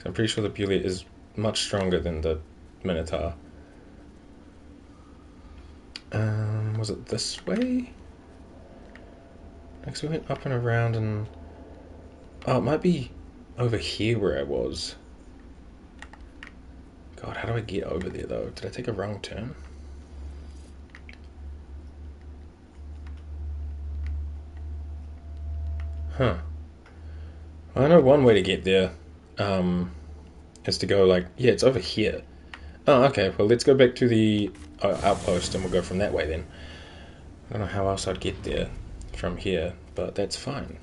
I'm pretty sure the Bulette is much stronger than the Minotaur. Was it this way? Next we went up and around and... oh, it might be over here where I was. God, how do I get over there though? Did I take a wrong turn? Huh. I know one way to get there is to go like... yeah, it's over here. Oh, okay. Well, let's go back to the outpost and we'll go from that way then. I don't know how else I'd get there from here, but that's fine.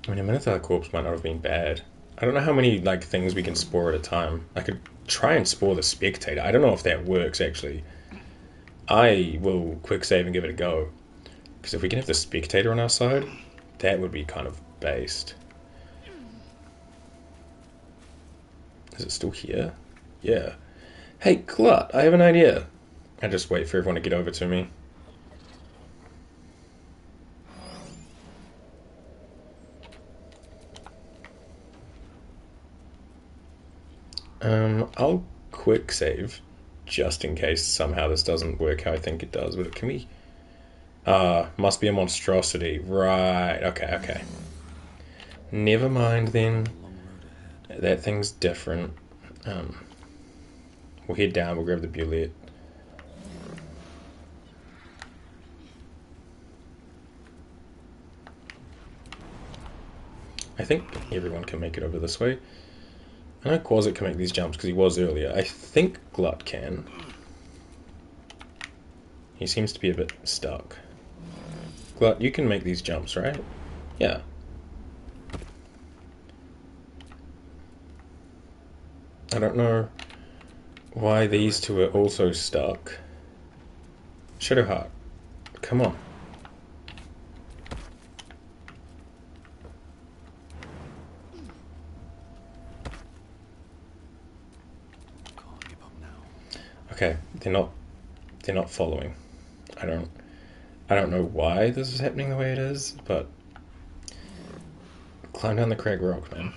I mean, a Minotaur corpse might not have been bad. I don't know how many like things we can spore at a time. I could try and spore the Spectator. I don't know if that works, actually. I will quick save and give it a go. Because if we can have the Spectator on our side, that would be kind of based. Is it still here? Yeah. Hey, Glut, I have an idea. I just wait for everyone to get over to me. I'll quick save, just in case somehow this doesn't work how I think it does. But can we... must be a monstrosity. Right, okay. Never mind then. That thing's different. We'll head down, we'll grab the Bulette. I think everyone can make it over this way. I know Quasar can make these jumps because he was earlier. I think Glut can. He seems to be a bit stuck. Glut, you can make these jumps, right? Yeah. I don't know why these two are also stuck. Shadowheart, come on. Okay, they're not following. I don't know why this is happening the way it is, but climb down the crag rock, man.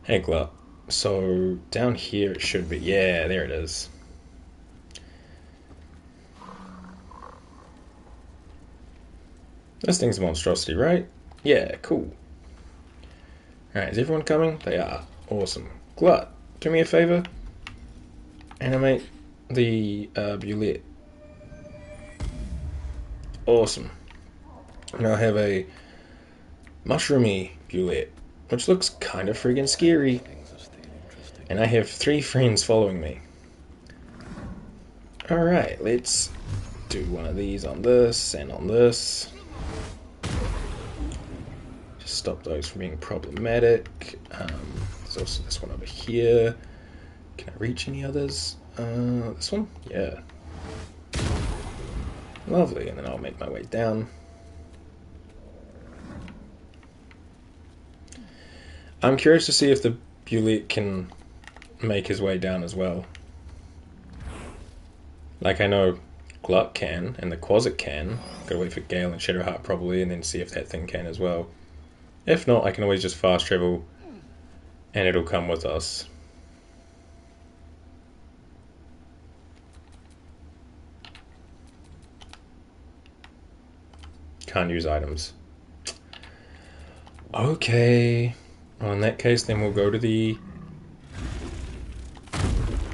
Hey, Glut. So down here it should be. Yeah, there it is. This thing's a monstrosity, right? Yeah, cool. Alright, is everyone coming? They are. Awesome. Glut, do me a favor. Animate the Bulette. Awesome. Now I have a mushroomy Bulette, which looks kind of friggin' scary. And I have 3 friends following me. Alright, let's do one of these on this and on this. Just stop those from being problematic. There's also this one over here. Can I reach any others? This one? Yeah. Lovely, and then I'll make my way down. I'm curious to see if the Bulette can make his way down as well. Like I know Glut can, and the Quasar can. Gotta wait for Gale and Shadowheart probably, and then see if that thing can as well. If not, I can always just fast travel, and it'll come with us. Can't use items. Okay. Well, in that case, then we'll go to the...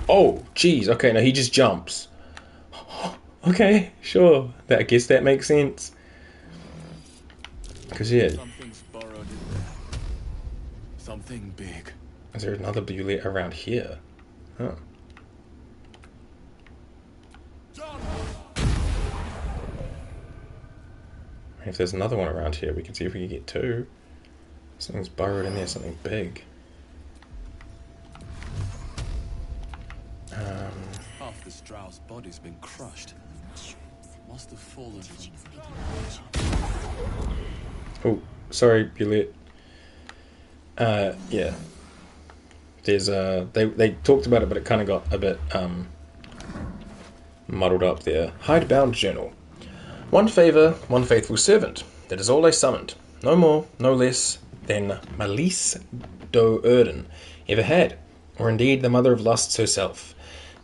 Oh, jeez. Okay, now he just jumps. Okay, sure. I guess that makes sense. Because, yeah. Something's burrowed in there. Something big. Is there another Bulette around here? Huh. If there's another one around here, we can see if we can get 2. Something's burrowed in there, something big. Half the Strauss body's been crushed. Must have fallen from... Oh, sorry, Bulette. Yeah. There's they talked about it, but it kind of got a bit muddled up there. Hidebound journal. One favour, one faithful servant. That is all I summoned. No more, no less than Malise do Erden ever had, or indeed the mother of lusts herself.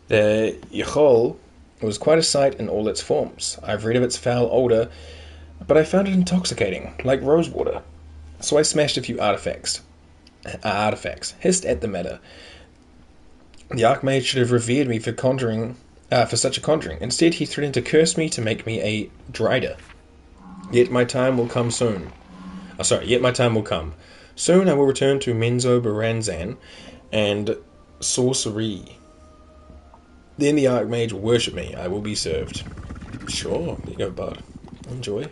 The Yachol was quite a sight in all its forms. I've read of its foul odour, but I found it intoxicating, like rosewater. So I smashed a few artifacts, hissed at the matter. The Archmage should have revered me for such a conjuring. Instead, he threatened to curse me to make me a Drider. Yet my time will come soon. Yet my time will come. Soon I will return to Menzo Baranzan and Sorcery. Then the Archmage will worship me. I will be served. Sure, there you go, bud. Enjoy. A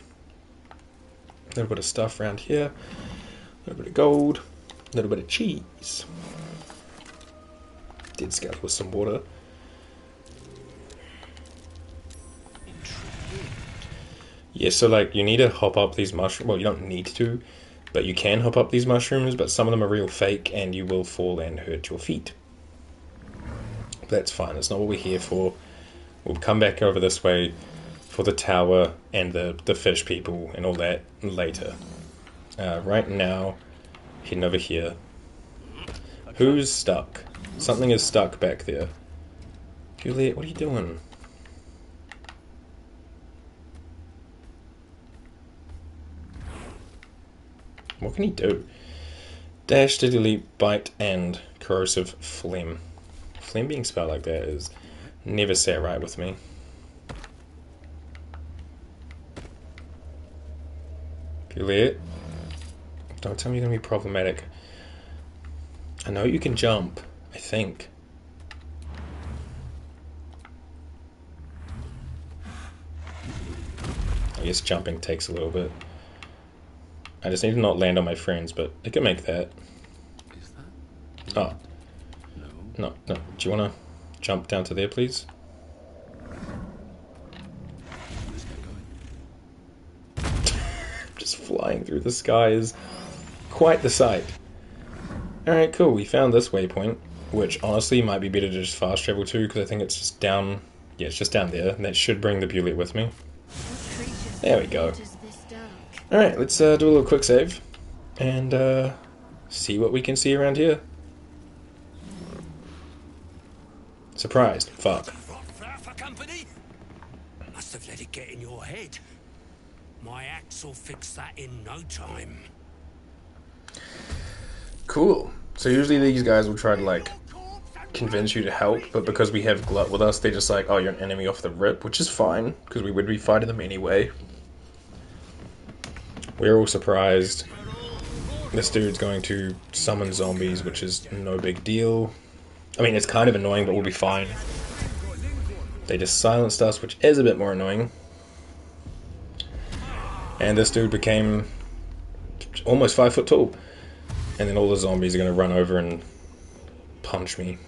little bit of stuff around here. A little bit of gold. A little bit of cheese. Dead scalp with some water. Yeah, so like you need to hop up these mushrooms. Well, you don't need to, but you can hop up these mushrooms, but some of them are real fake and you will fall and hurt your feet. That's fine, that's not what we're here for. We'll come back over this way for the tower and the fish people and all that later. Right now, heading over here. Who's stuck? Something is stuck back there. Juliet, what are you doing? What can he do? Dash, to delete, bite, and corrosive phlegm. Phlegm being spelled like that is never sat right with me. Juliet, don't tell me you're gonna be problematic. I know you can jump, I think. I guess jumping takes a little bit. I just need to not land on my friends, but I can make that. Is that? Oh. No. Do you want to jump down to there, please? Just flying through the sky is quite the sight. Alright, cool. We found this waypoint, which honestly might be better to just fast travel to, because I think it's just down... Yeah, it's just down there, and that should bring the Bullet with me. There we go. Alright, let's do a little quick save, and see what we can see around here. Surprised. Fuck. Must have let it get in your head. My axe will fix that in no time. Cool. So usually these guys will try to, like, convince you to help, but because we have Glut with us, they're just like, oh, you're an enemy off the rip, which is fine, because we would be fighting them anyway. We're all surprised. This dude's going to summon zombies, which is no big deal. I mean, it's kind of annoying, but we'll be fine. They just silenced us, which is a bit more annoying. And this dude became almost 5 foot tall. And then all the zombies are going to run over and punch me.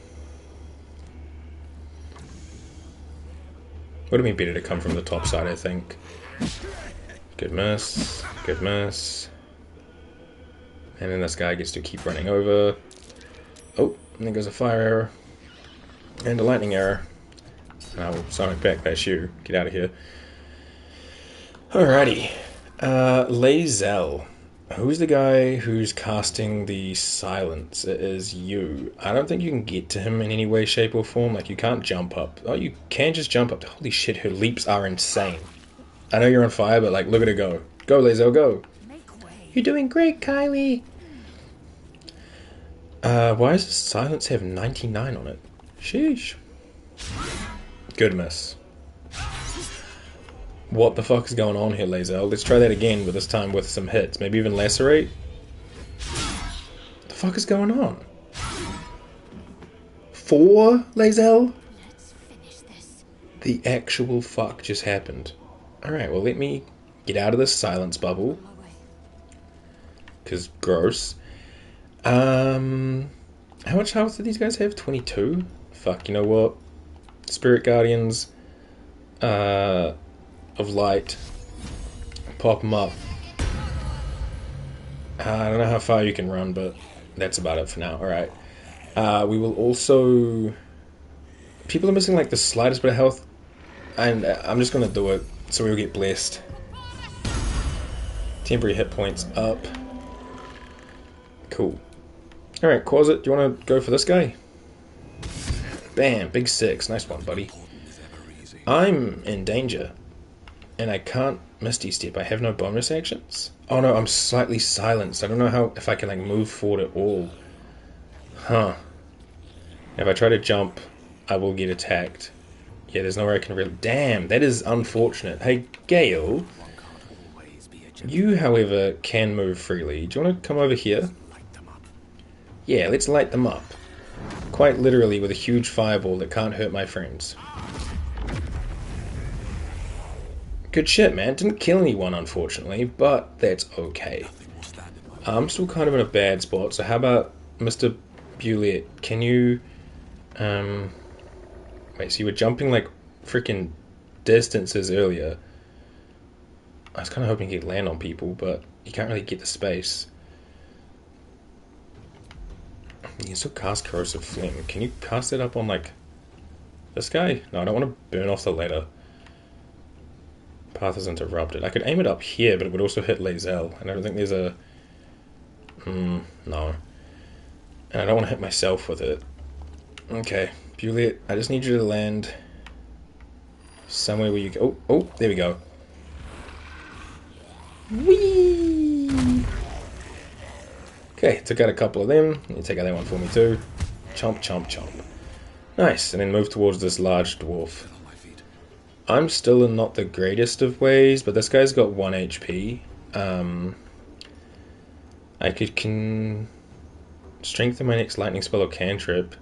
Would have been better to come from the top side, I think. Good miss. Good miss. And then this guy gets to keep running over. Oh, and there goes a fire arrow. And a lightning arrow. And I will Sonic back, that's you. Get out of here. Alrighty. Lae'zel. Who's the guy who's casting the silence? It is you. I don't think you can get to him in any way, shape, or form. Like, you can't jump up. Oh, you can just jump up. Holy shit, her leaps are insane. I know you're on fire, but, like, look at her go. Go, Lae'zel, go. You're doing great, Kylie. Why does the silence have 99 on it? Sheesh. Good miss. What the fuck is going on here, Lae'zel? Let's try that again, but this time with some hits. Maybe even lacerate? What the fuck is going on? 4, Lae'zel? The actual fuck just happened. Alright, well, let me get out of this silence bubble. Because gross. How much health do these guys have? 22? Fuck, you know what? Spirit Guardians of Light. Pop them up. I don't know how far you can run, but that's about it for now. Alright. We will also... People are missing like the slightest bit of health. And I'm just going to do it so we'll get blessed. Temporary hit points up. Cool. Alright, Quasit, do you want to go for this guy? Bam, big 6. Nice one, buddy. I'm in danger. And I can't Misty Step. I have no bonus actions. Oh no, I'm slightly silenced. I don't know if I can like move forward at all. Huh. If I try to jump, I will get attacked. Yeah, there's nowhere I can really... Damn, that is unfortunate. Hey, Gale. You, however, can move freely. Do you want to come over here? Yeah, let's light them up. Quite literally with a huge fireball that can't hurt my friends. Good shit, man. Didn't kill anyone, unfortunately, but that's okay. I'm still kind of in a bad spot, so how about Mr. Bullet? Can you... Wait, so you were jumping like freaking distances earlier. I was kind of hoping you could land on people, but you can't really get the space. You can still cast Corrosive Flame. Can you cast it up on like this guy? No, I don't want to burn off the ladder. Path is interrupted. I could aim it up here, but it would also hit Lae'zel, and I don't think there's a... no. And I don't want to hit myself with it. Okay, Juliet, I just need you to land somewhere where you go... Oh, there we go. Whee! Okay, took out a couple of them. You take out that one for me too. Chomp, chomp, chomp. Nice, and then move towards this large dwarf. I'm still in not the greatest of ways, but this guy's got 1 HP. I can strengthen my next lightning spell or cantrip,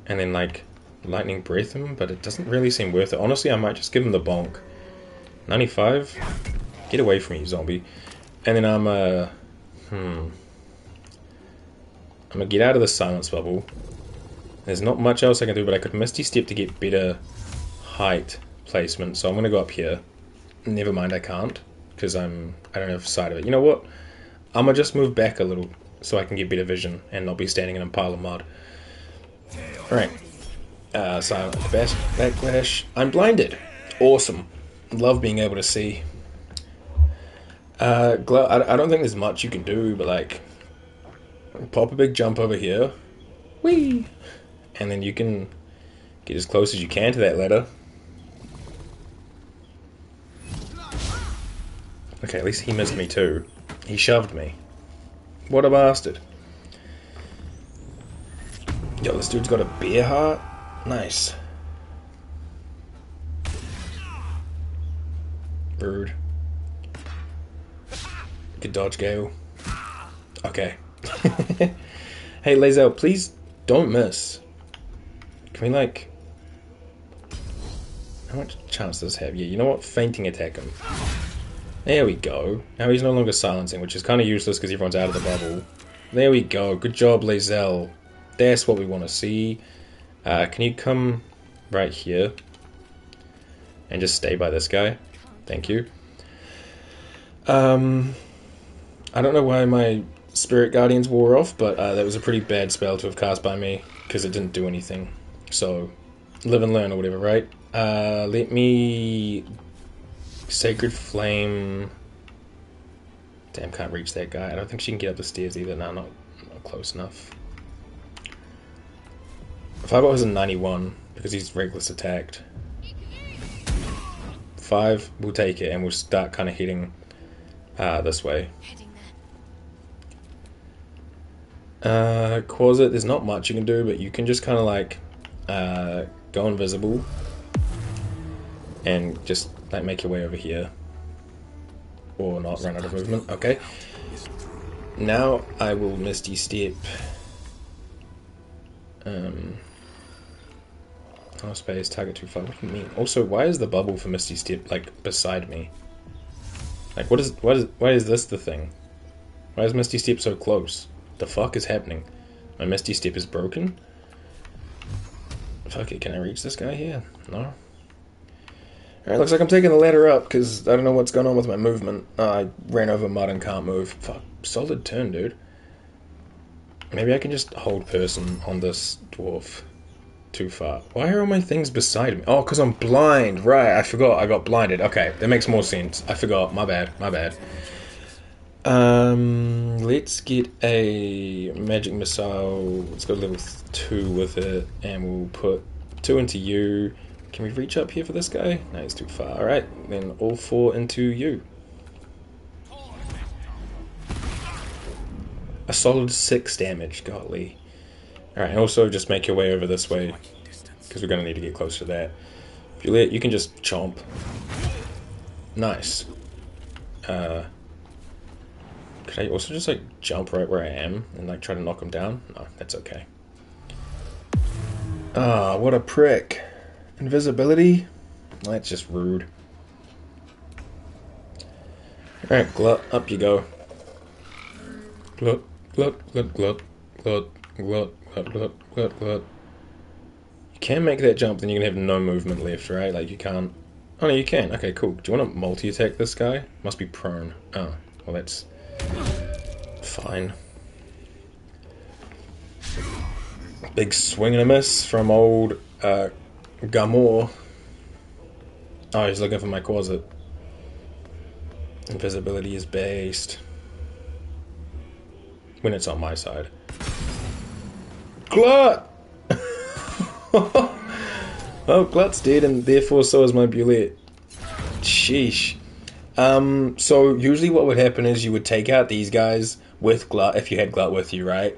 and then like lightning breath him, but it doesn't really seem worth it. Honestly, I might just give him the bonk. 95. Get away from me, zombie. And then I'm gonna get out of the silence bubble. There's not much else I can do, but I could Misty Step to get better height placement. So I'm gonna go up here. Never mind, I can't, because I don't have sight of it. You know what? I'm gonna just move back a little so I can get better vision and not be standing in a pile of mud. Alright. Silent backlash. I'm blinded. Awesome. Love being able to see. I don't think there's much you can do, but like, pop a big jump over here. Whee! And then you can get as close as you can to that ladder. Okay, at least he missed me too. He shoved me. What a bastard. Yo, this dude's got a bear heart? Nice. Rude. Good dodge, Gale. Okay. Hey, Lazel, please don't miss. Can we, like... How much chance does this have? Yeah, you know what? Fainting attack him. There we go. Now he's no longer silencing, which is kind of useless because everyone's out of the bubble. There we go. Good job, Lazel. That's what we want to see. Can you come right here? And just stay by this guy? Thank you. I don't know why my Spirit Guardians wore off, but that was a pretty bad spell to have cast by me, because it didn't do anything. So, live and learn or whatever, right? Let me... Sacred Flame... Damn, can't reach that guy. I don't think she can get up the stairs either. No, not close enough. Fireball has a 91, because he's reckless attacked. 5, we'll take it, and we'll start kind of heading this way. Quasit, there's not much you can do, but you can just kind of like go invisible and just like make your way over here, or not run out of movement. Okay, now I will Misty Step. Oh, space, target too far. What do you mean? Also, why is the bubble for Misty Step like beside me? Like, why is this the thing? Why is Misty Step so close? The fuck is happening? My Misty Step is broken? Fuck it, can I reach this guy here? No? Alright, looks like I'm taking the ladder up, because I don't know what's going on with my movement. I ran over mud and can't move. Fuck, solid turn, dude. Maybe I can just hold person on this dwarf. Too far. Why are all my things beside me? Oh, because I'm blind. Right, I forgot. I got blinded. Okay, that makes more sense. I forgot. My bad. My bad. Let's get a magic missile. Let's go level 2 with it, and we'll put 2 into you. Can we reach up here for this guy? No, he's too far. Alright, then all 4 into you. A solid 6 damage. Golly. Alright, and also just make your way over this way, because we're going to need to get close to that. Juliet, you can just chomp. Nice. Could I also just like jump right where I am and like try to knock him down? No, that's okay. Ah, what a prick. Invisibility? Well, that's just rude. Alright, Glut, up you go. Glut, glut, glut, glut, glut, glut, glut, glut, glut, glut. You can make that jump, then you can have no movement left, right? Like you can't... Oh no, you can. Okay, cool. Do you want to multi-attack this guy? Must be prone. Oh, well that's... fine. Big swing and a miss from old Gamor. Oh, he's looking for my Quasit. Invisibility is based. When it's on my side. Glut! Oh, Glut's dead, and therefore so is my Bulette. Sheesh. So usually what would happen is you would take out these guys with Glut, if you had Glut with you, right?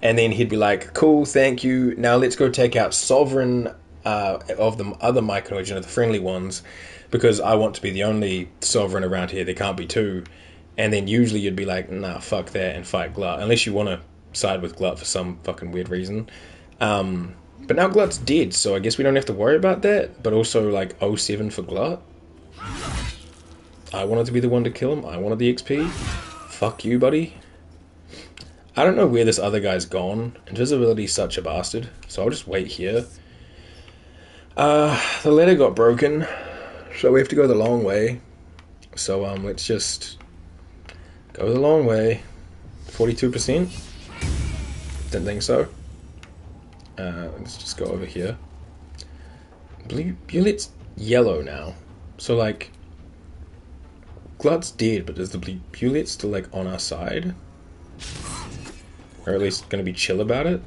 And then he'd be like, cool, thank you, now let's go take out Sovereign of the other myconids, the friendly ones, because I want to be the only Sovereign around here, there can't be 2. And then usually you'd be like, nah, fuck that, and fight Glut. Unless you want to side with Glut for some fucking weird reason. But now Glut's dead, so I guess we don't have to worry about that. But also, like, 07 for Glut. I wanted to be the one to kill him. I wanted the XP. Fuck you, buddy. I don't know where this other guy's gone. Invisibility's such a bastard. So I'll just wait here. The ladder got broken. So we have to go the long way. So, let's just go the long way. 42%? Didn't think so. Let's just go over here. Bulet's yellow now. So, like, Glut's dead, but is the Bulet still, like, on our side? Or at least gonna be chill about it?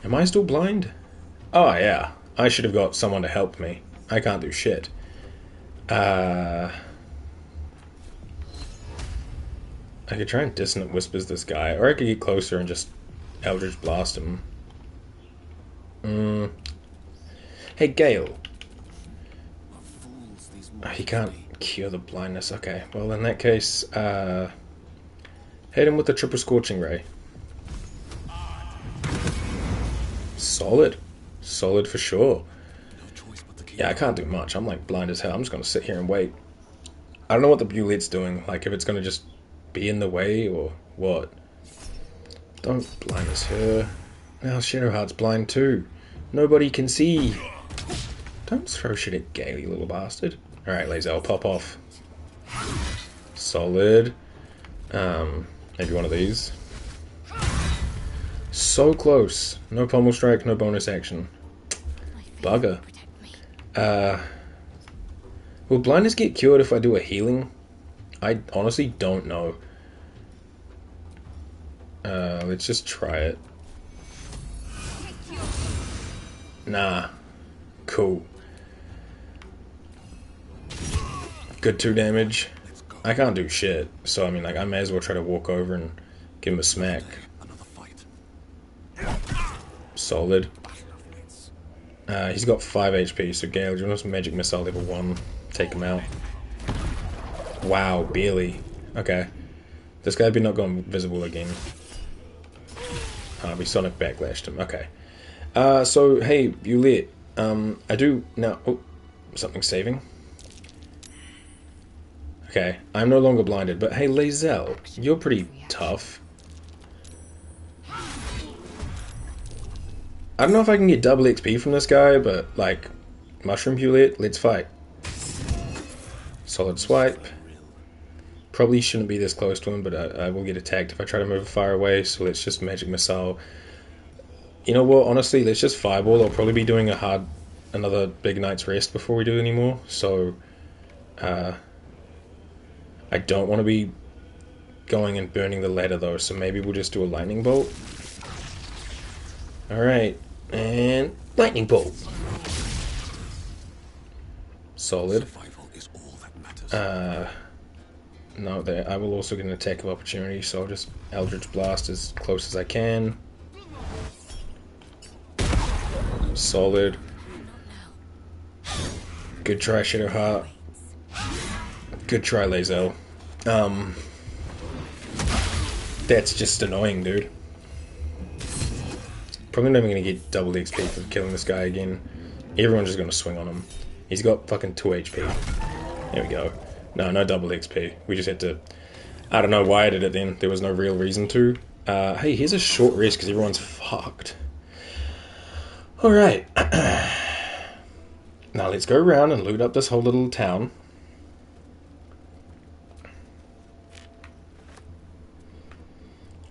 Am I still blind? Oh, yeah. I should have got someone to help me. I can't do shit. I could try and Dissonant Whispers this guy, or I could get closer and just Eldritch Blast him. Hey, Gale. Oh, he can't cure the blindness. Okay, well in that case, hit him with the Triple Scorching Ray. Solid. Solid for sure. Yeah, I can't do much. I'm like blind as hell. I'm just gonna sit here and wait. I don't know what the Bulet's doing. Like, if it's gonna just be in the way or what. Don't blindness her. Now Shadowheart's blind too. Nobody can see. Don't throw shit at Gale, you little bastard. Alright, Lae'zel, pop off. Solid. Maybe one of these. So close. No pommel strike, no bonus action. Bugger. Will blindness get cured if I do a healing? I honestly don't know. Let's just try it. Nah. Cool. Good 2 damage. I can't do shit, so I mean, like, I may as well try to walk over and give him a smack. Solid. He's got 5 HP, so Gale, do you want some Magic Missile level 1? Take him out. Wow, barely. Okay. This guy be not going visible again. We Sonic Backlashed him. Okay. So, hey, Bulet. I do now... Oh, something saving. Okay, I'm no longer blinded, but hey, Lae'zel, you're pretty tough. I don't know if I can get double XP from this guy, but, like, Mushroom Bulet, let's fight. Solid swipe. Probably shouldn't be this close to him, but I will get attacked if I try to move far away, so let's just Magic Missile. You know what, honestly, let's just Fireball. I'll probably be doing another big night's rest before we do any more, so I don't want to be going and burning the ladder though, so maybe we'll just do a Lightning Bolt. Alright, and Lightning Bolt. Solid. No, I will also get an attack of opportunity, so I'll just Eldritch Blast as close as I can. Solid. Good try, Shadowheart. Good try, Lae'zel. That's just annoying, dude. Probably not even gonna get double XP for killing this guy again. Everyone's just gonna swing on him. He's got fucking 2 HP. There we go. No double XP. We just had to... I don't know why I did it then. There was no real reason to. Hey, here's a short rest because everyone's fucked. Alright. Now let's go around and loot up this whole little town.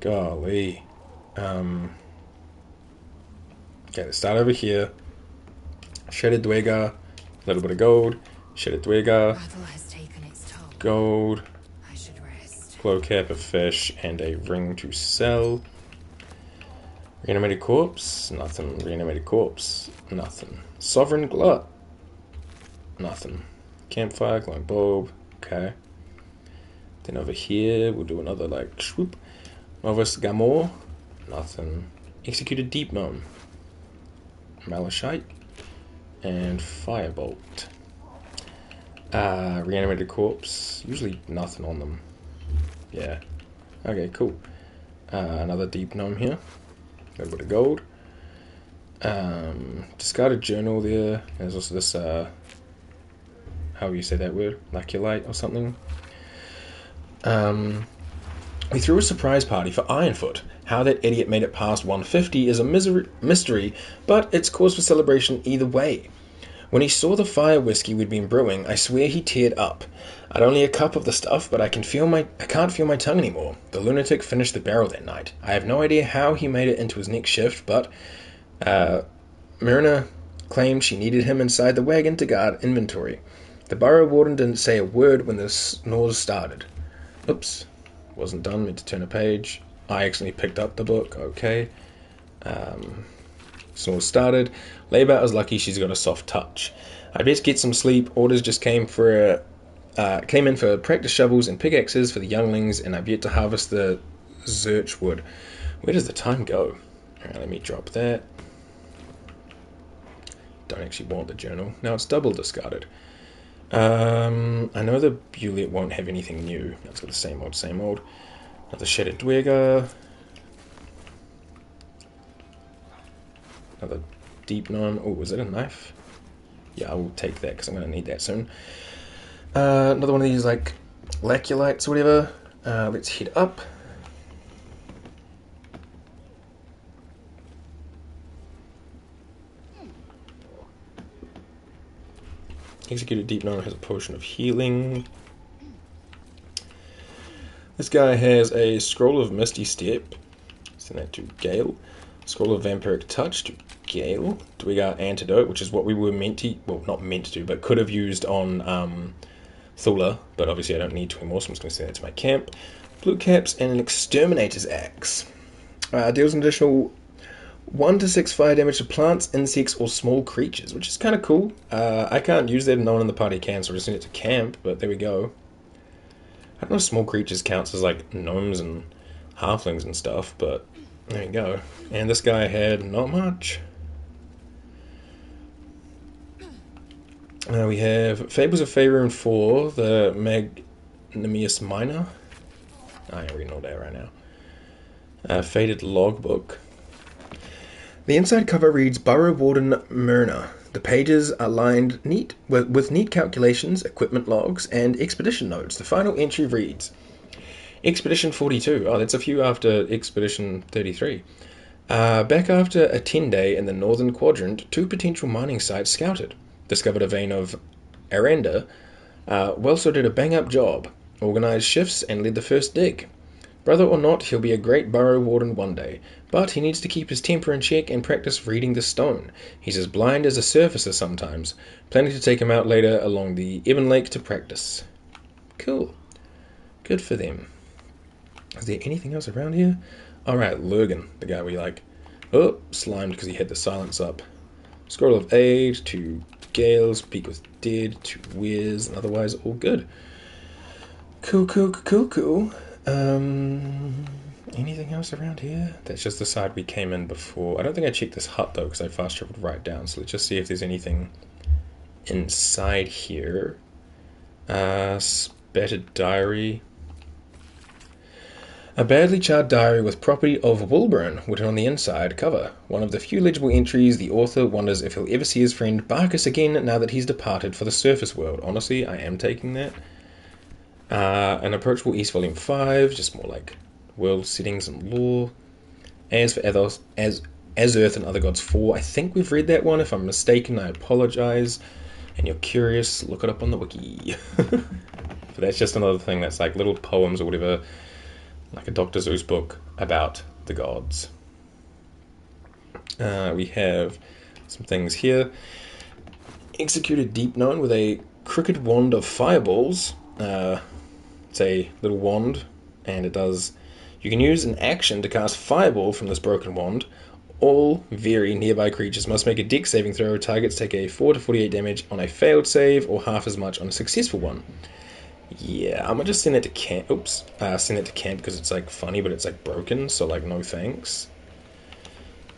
Golly. Okay, let's start over here. Shredded Dwega, a little bit of gold. Shredded Dwega, gold, glow cap, a fish, and a ring to sell. Reanimated corpse, nothing. Reanimated corpse, nothing. Sovereign Glut, nothing. Campfire, glowing bulb, okay. Then over here, we'll do another, like, swoop. Novus Gamor, nothing. Executed Deep Moan, Malachite, and Firebolt. Reanimated corpse, usually nothing on them. Yeah. Okay, cool. Another deep gnome here. A little bit of gold. Discarded journal there. There's also this, how you say that word? Laculite or something. We threw a surprise party for Ironfoot. How that idiot made it past 150 is a mystery, but it's cause for celebration either way. When he saw the fire whiskey we'd been brewing, I swear he teared up. I'd only a cup of the stuff, but I can't feel my tongue anymore. The lunatic finished the barrel that night. I have no idea how he made it into his next shift, but Myrna claimed she needed him inside the wagon to guard inventory. The burrow warden didn't say a word when the snores started. Oops, wasn't done, meant to turn a page. I accidentally picked up the book, okay. Snores started. Labout is lucky she's got a soft touch. I best get some sleep. Orders just came in for practice shovels and pickaxes for the younglings, and I've yet to harvest the zirch wood. Where does the time go? Alright, let me drop that. Don't actually want the journal. Now it's double discarded. I know the Bullet won't have anything new. It's got the same old. Another Shattered Dwerger. Another Deep Gnome. Oh, is it a knife? Yeah, I will take that because I'm going to need that soon. Another one of these, like, laculites or whatever. Let's head up. Executed Deep Gnome has a potion of healing. This guy has a Scroll of Misty Step. Send that to Gale. Scroll of Vampiric Touch to Gale. Dwegar Antidote, which is what we were meant to... Well, not meant to, but could have used on Thula. But obviously I don't need to anymore, so I'm just going to send that to my camp. Blue Caps and an Exterminator's Axe. Deals an additional 1 to 6 fire damage to plants, insects, or small creatures, which is kind of cool. I can't use that and no one in the party can, so I'll just send it to camp, but there we go. I don't know if small creatures counts as like gnomes and halflings and stuff, but there you go. And this guy had not much. We have Fables of Faerun 4, the Magnanimous Miner. I ain't reading all that right now. Faded Logbook. The inside cover reads Burrow Warden Myrna. The pages are lined with neat calculations, equipment logs, and expedition notes. The final entry reads, Expedition 42. Oh, that's a few after Expedition 33. Back after a 10-day in the northern quadrant, 2 potential mining sites scouted. Discovered a vein of Aranda. Welso did a bang-up job. Organized shifts and led the first dig. Brother or not, he'll be a great burrow warden one day, but he needs to keep his temper in check and practice reading the stone. He's as blind as a surfacer sometimes. Planning to take him out later along the Ebon Lake to practice. Cool. Good for them. Is there anything else around here? Alright, Lurgan, the guy we like. Oh, slimed because he had the silence up. Scroll of Age to Gales, Peak with Dead to Wiz, and otherwise all good. Cool. Anything else around here? That's just the side we came in before. I don't think I checked this hut though because I fast traveled right down. So let's just see if there's anything inside here. Spattered diary. A badly charred diary with property of Wilburn written on the inside cover. One of the few legible entries. The author wonders if he'll ever see his friend Barkus again now that he's departed for the surface world. Honestly, I am taking that. An Approachable East Volume 5, just more like world settings and lore. As for Athos, as Earth and Other Gods 4, I think we've read that one. If I'm mistaken, I apologize. And you're curious, look it up on the wiki. But that's just another thing that's like little poems or whatever, like a Dr. Seuss book about the gods. We have some things here. Executed Deep Gnome with a crooked wand of fireballs. It's a little wand, and it does... You can use an action to cast Fireball from this broken wand. All very nearby creatures must make a dex saving throw. Targets take a 4 to 48 damage on a failed save, or half as much on a successful one. Yeah, I'm gonna just send it to camp. Oops. Send it to camp because it's like funny, but it's like broken, so like no thanks.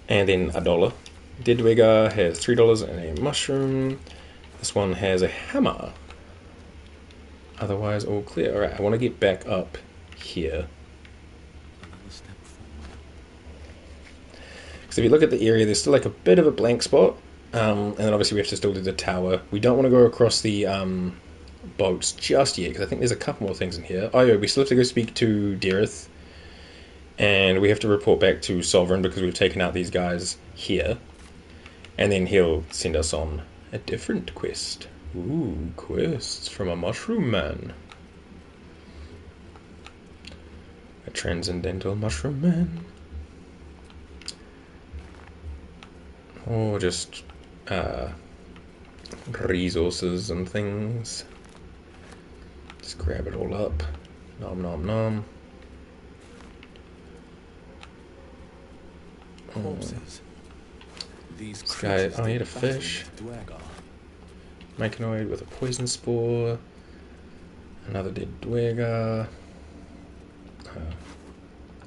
And then $1. Deadwegger has $3 and a mushroom. This one has a hammer. Otherwise, all clear. Alright, I want to get back up here. So if you look at the area, there's still like a bit of a blank spot, and then obviously we have to still do the tower. We don't want to go across the boats just yet, because I think there's a couple more things in here. Oh yeah, we still have to go speak to Dareth, and we have to report back to Sovereign because we've taken out these guys here, and then he'll send us on a different quest. Ooh, quests from a mushroom man. A transcendental mushroom man. Or just resources and things. Just grab it all up. Nom nom nom. Corpses. These guy, oh, I ate a fish. Myconid with a poison spore. Another dead Dwergar. A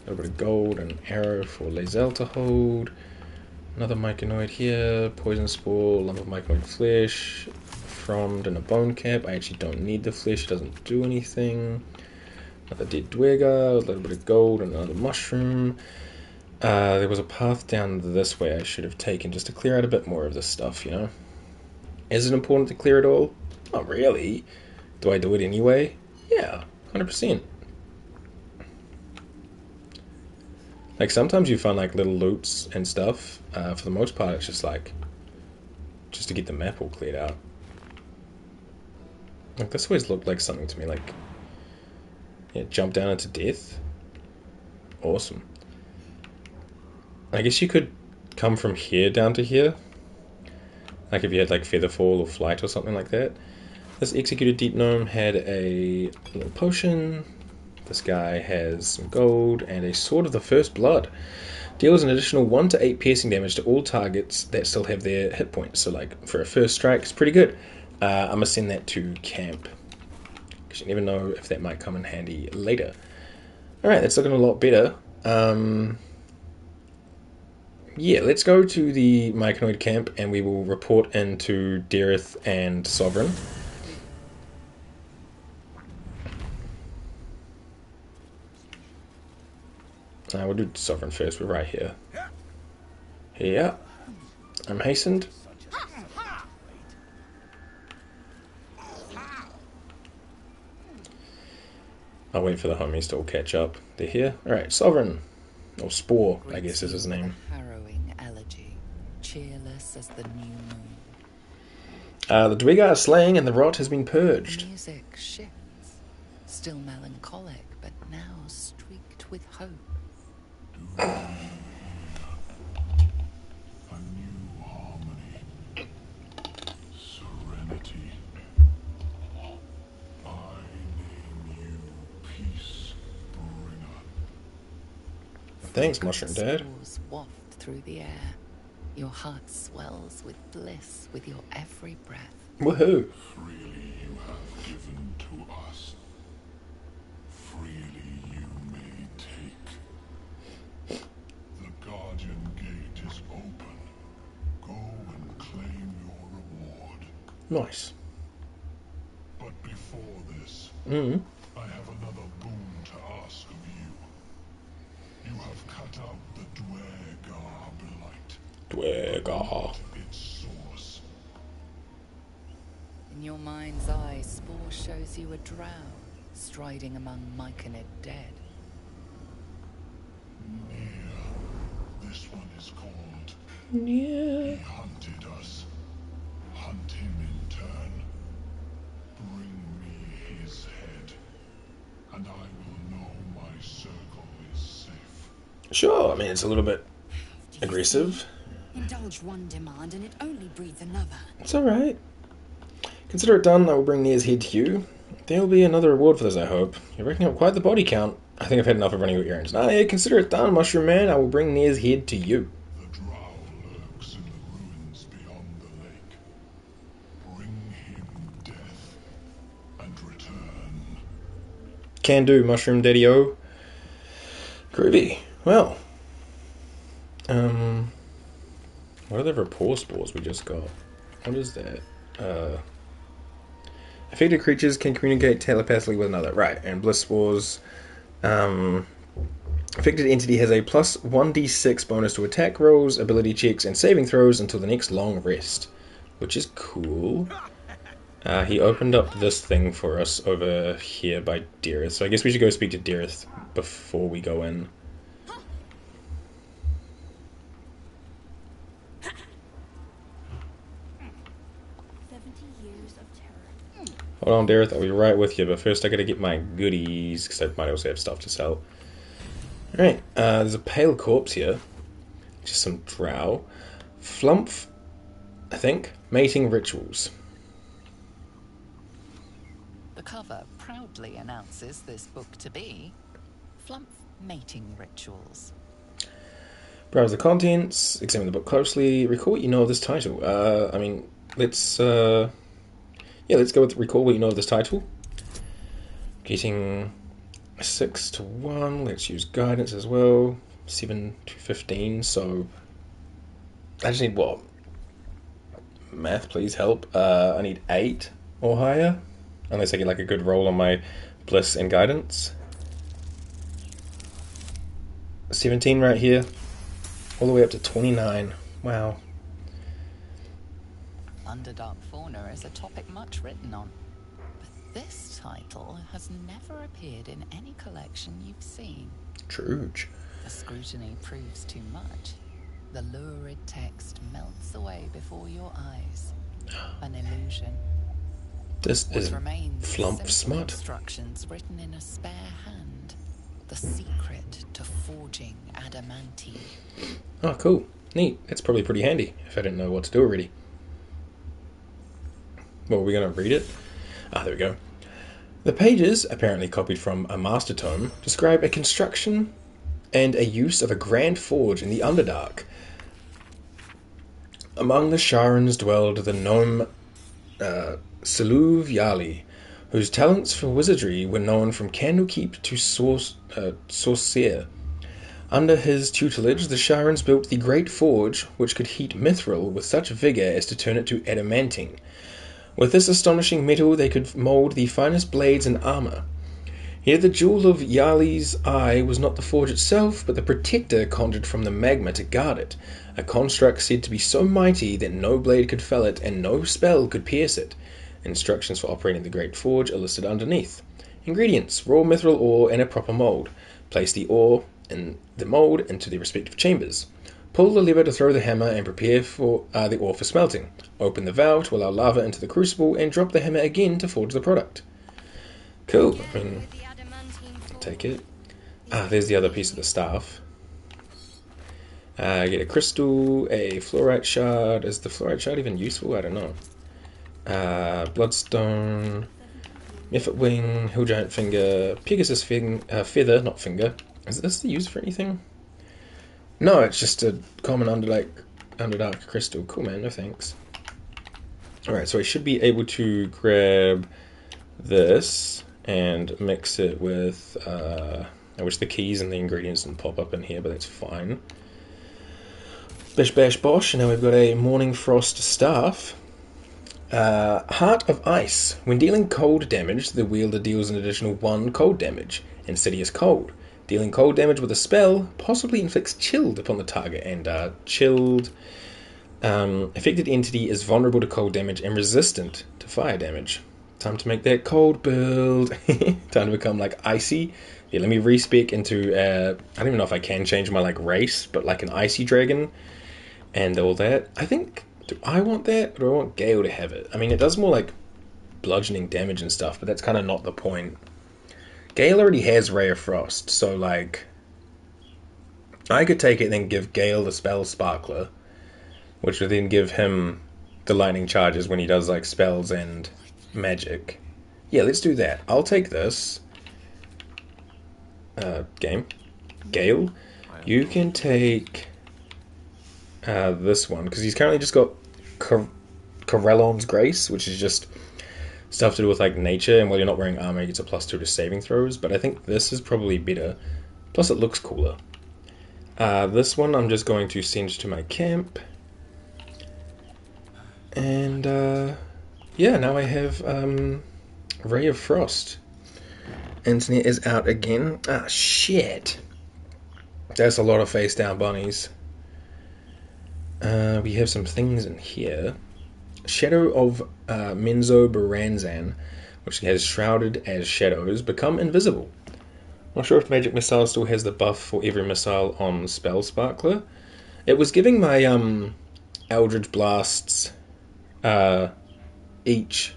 little bit of gold and arrow for Lae'zel to hold. Another myconid here, poison spore, lump of myconid flesh, frond and a bone cap. I actually don't need the flesh, it doesn't do anything. Another dead Dwergar, a little bit of gold and another mushroom. There was a path down this way I should have taken just to clear out a bit more of this stuff, you know. Is it important to clear it all? Not really. Do I do it anyway? Yeah, 100%. Like, sometimes you find, like, little loots and stuff. For the most part, it's just, like, just to get the map all cleared out. Like, this always looked like something to me, like, yeah, jump down into death. Awesome. I guess you could come from here down to here. Like, if you had, like, Featherfall or Flight or something like that. This Executed Deep Gnome had a little potion. This guy has some gold and a Sword of the First Blood. Deals an additional 1 to 8 piercing damage to all targets that still have their hit points. So, like, for a first strike, it's pretty good. I'm going to send that to camp, because you never know if that might come in handy later. Alright, that's looking a lot better. Yeah, let's go to the Myconid camp and we will report into Dareth and Sovereign. We'll do Sovereign first, we're right here. Yeah, I'm hastened. I'll wait for the homies to all catch up. They're here. Alright, Sovereign. Or Spore, I guess is his name. Harrowing elegy, cheerless as the new moon. The Dwergar are slaying and the rot has been purged. The music shifts, still melancholic, but now streaked with hope. A new harmony, serenity. I name you Peace Bringer. Thanks, Mushroom Dad. Spores waft through the air. Your heart swells with bliss with your every breath. Woohoo! Freely you have given to us. Freely you may take. The Guardian Gate is open. Go and claim your reward. Nice. But before this, I have another boon to ask of you. You have cut out the Dwergar blight. Dwergar. Its source. In your mind's eye, Spore shows you a drow striding among Myconid dead. This one is called. Yeah. He hunted us. Hunt him in turn. Bring me his head, and I will know my circle is safe. Sure, I mean, it's a little bit aggressive. Indulge one demand and it only breeds another. It's alright. Consider it done, I will bring Nia's head to you. There will be another reward for this, I hope. You're racking up quite the body count. I think I've had enough of running your errands. Nah, yeah, consider it done, Mushroom Man. I will bring Nia's head to you. The drow lurks in the ruins beyond the lake. Bring him death and return. Can do, Mushroom Daddy-O. Groovy. Well. What are the rapport spores we just got? What is that? Affected creatures can communicate telepathically with another. Right, and bliss spores Affected entity has a plus 1d6 bonus to attack rolls, ability checks, and saving throws until the next long rest, which is cool. He opened up this thing for us over here by Dareth, so I guess we should go speak to Dareth before we go in. Hold on, Dareth, I'll be right with you, but first I gotta get my goodies, because I might also have stuff to sell. Alright, there's a pale corpse here. Just some drow. Flumph, I think. Mating rituals. The cover proudly announces this book to be Flumph Mating Rituals. Browse the contents, examine the book closely, recall what you know of this title. Let's go with recall what you know of this title. Getting 6 to 1, let's use guidance as well. 7 to 15, so I just need what? Math, please help. I need 8 or higher. Unless I get like a good roll on my bliss and guidance. 17 right here. All the way up to 29. Wow. Underdark fauna is a topic much written on. But this title has never appeared in any collection you've seen. True. The scrutiny proves too much. The lurid text melts away before your eyes. An illusion. This is Flump Flump smut. Instructions written in a spare hand. The secret to forging adamantine. Oh, cool. Neat. That's probably pretty handy if I didn't know what to do already. Well, are we going to read it? Ah, there we go. The pages, apparently copied from a master tome, describe a construction and a use of a grand forge in the Underdark. Among the Sharans dwelled the gnome Siluv Yali, whose talents for wizardry were known from Candlekeep to Sorcerer. Under his tutelage, the Sharans built the great forge, which could heat mithril with such vigour as to turn it to adamantine. With this astonishing metal, they could mould the finest blades and armour. Yet the jewel of Yali's eye was not the forge itself, but the protector conjured from the magma to guard it, a construct said to be so mighty that no blade could fell it and no spell could pierce it. Instructions for operating the great forge are listed underneath. Ingredients: raw mithril ore in a proper mould. Place the ore in the mould into the respective chambers. Pull the lever to throw the hammer and prepare for the ore for smelting. Open the valve to allow lava into the crucible and drop the hammer again to forge the product. Cool. I mean, take it. Ah, there's the other piece of the staff. Get a crystal, a fluorite shard. Is the fluorite shard even useful? I don't know. Bloodstone, Mephit wing, hill giant finger, Pegasus feather, not finger. Is this used for anything? No, it's just a common Underdark crystal. Cool, man. No thanks. Alright, so I should be able to grab this and mix it with, I wish the keys and the ingredients didn't pop up in here, but that's fine. Bish bash bosh, and now we've got a Morning Frost staff. Heart of Ice. When dealing cold damage, the wielder deals an additional 1 cold damage. Insidious Cold. Dealing cold damage with a spell possibly inflicts chilled upon the target, and chilled. Affected entity is vulnerable to cold damage and resistant to fire damage. Time to make that cold build. Time to become like icy. Yeah, let me respec into I don't even know if I can change my like race, but like an icy dragon and all that. I think, do I want that or do I want Gale to have it? I mean, it does more like bludgeoning damage and stuff, but that's kind of not the point. Gale already has Ray of Frost, so like I could take it and then give Gale the spell Sparkler, which would then give him the lightning charges when he does like spells and magic. Yeah, let's do that. I'll take this. Gale, you can take this one, because he's currently just got Corellon's Grace, which is just stuff to do with like nature, and while you're not wearing armor, he gets a +2 to saving throws, but I think this is probably better. Plus it looks cooler. This one I'm just going to send to my camp. And yeah, now I have Ray of Frost. Internet is out again. Ah, shit. That's a lot of face down bunnies. We have some things in here. Shadow of Menzo Baranzan, which has shrouded as shadows, become invisible. Not sure if Magic Missile still has the buff for every missile on Spell Sparkler. It was giving my Eldritch Blasts each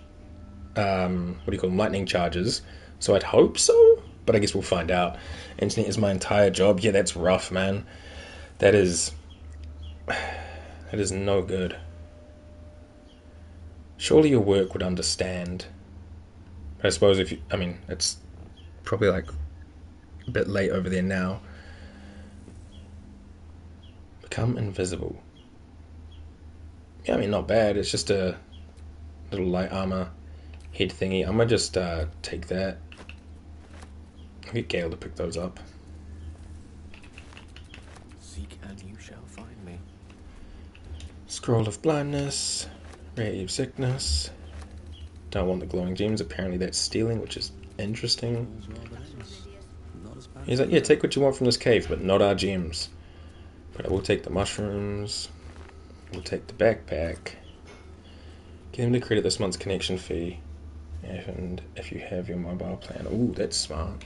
lightning charges, so I'd hope so, but I guess we'll find out. Internet is my entire job. Yeah, that's rough, man. That is no good. Surely your work would understand. But I suppose it's probably like a bit late over there now. Become invisible. Yeah, I mean, not bad. It's just a little light armor head thingy. I'm gonna just take that. I'll get Gale to pick those up. Seek and you shall find me. Scroll of blindness. Ray of sickness. Don't want the glowing gems. Apparently that's stealing, which is interesting. He's like, yeah, take what you want from this cave, but not our gems. But I will take the mushrooms. We'll take the backpack. Get him to credit this month's connection fee. And if you have your mobile plan. Ooh, that's smart.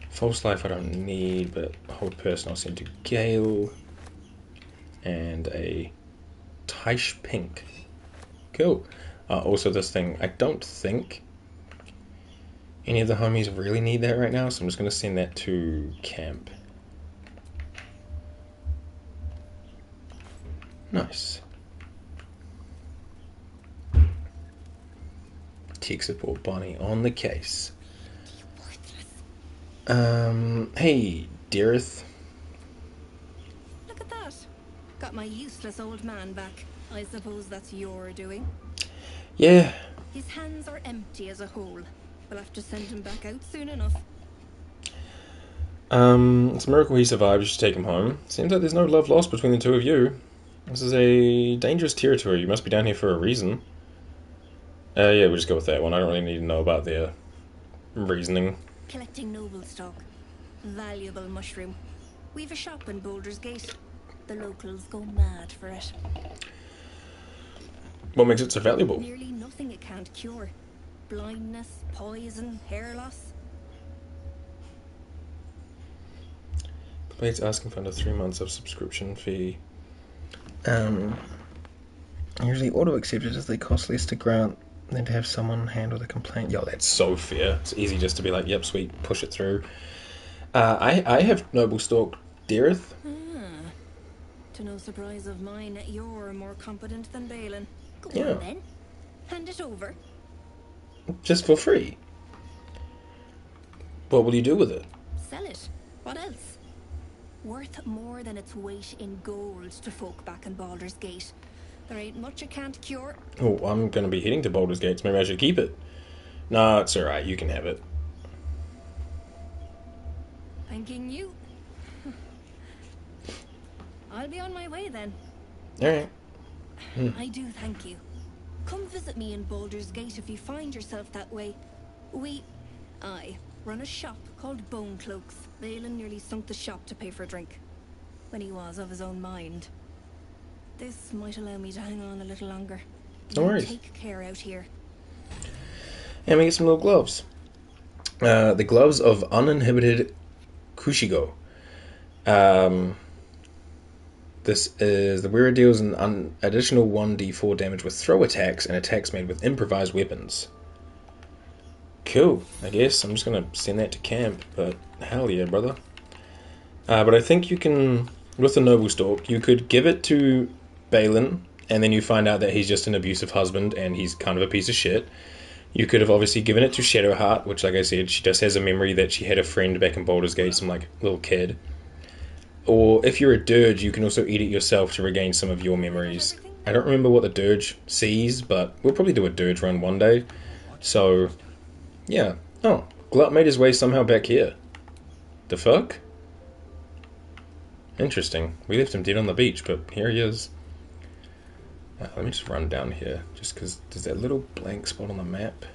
False life I don't need, but hold person I'll send to Gale. And a Taish Pink. Cool. Also this thing, I don't think any of the homies really need that right now, so I'm just going to send that to camp. Nice. Tech support Bonnie on the case. Hey, Dareth. Look at that. Got my useless old man back. I suppose that's your doing. Yeah. His hands are empty as a whole. We'll have to send him back out soon enough. It's a miracle he survived. You should take him home. Seems like there's no love lost between the two of you. This is a dangerous territory. You must be down here for a reason. Yeah, we'll just go with that one. I don't really need to know about their reasoning. Collecting noble stock. Valuable mushroom. We've a shop in Baldur's Gate. The locals go mad for it. What makes it so valuable? Nearly nothing it can't cure. Blindness, poison, hair loss. The blade's asking for under 3 months of subscription fee. Usually auto-accepted as they cost less to grant than to have someone handle the complaint. Yo, that's so fair. It's easy just to be like, yep, sweet, push it through. I have noble stalk Dareth. To no surprise of mine, you're more competent than Balin. Go Yeah. on then. Hand it over. Just for free. What will you do with it? Sell it. What else? Worth more than its weight in gold to folk back in Baldur's Gate. There ain't much it can't cure. Oh, I'm going to be heading to Baldur's Gates. Maybe I should keep it. No, it's alright. You can have it. Thanking you. I'll be on my way then. Alright. I do thank you. Come visit me in Baldur's Gate if you find yourself that way. I run a shop called Bone Cloaks. Balin nearly sunk the shop to pay for a drink. When he was of his own mind. This might allow me to hang on a little longer. No worries. Take care out here. And we get some little gloves. The gloves of uninhibited Kushigo. This is the wearer deals an additional 1d4 damage with throw attacks and attacks made with improvised weapons. Cool, I guess. I'm just going to send that to camp, but hell yeah, brother. But I think you can, with the Noble Stalk, you could give it to Balin, and then you find out that he's just an abusive husband and he's kind of a piece of shit. You could have obviously given it to Shadowheart, which, like I said, she just has a memory that she had a friend back in Baldur's Gate, some like little kid. Or if you're a dirge, you can also eat it yourself to regain some of your memories. I don't remember what the dirge sees, but we'll probably do a dirge run one day. So, yeah. Oh, Glut made his way somehow back here. The fuck? Interesting. We left him dead on the beach, but here he is. Let me just run down here, just because there's that little blank spot on the map.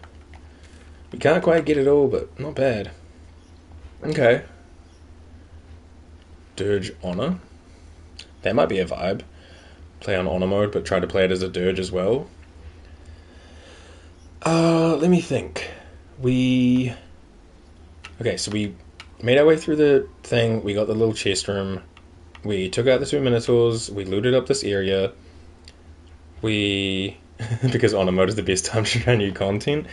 We can't quite get it all, but not bad. Okay. Dirge Honor. That might be a vibe. Play on Honor mode, but try to play it as a Dirge as well. Let me think. Okay, so we made our way through the thing. We got the little chest room. We took out the 2 Minotaurs. We looted up this area. Because Honor mode is the best time to try new content.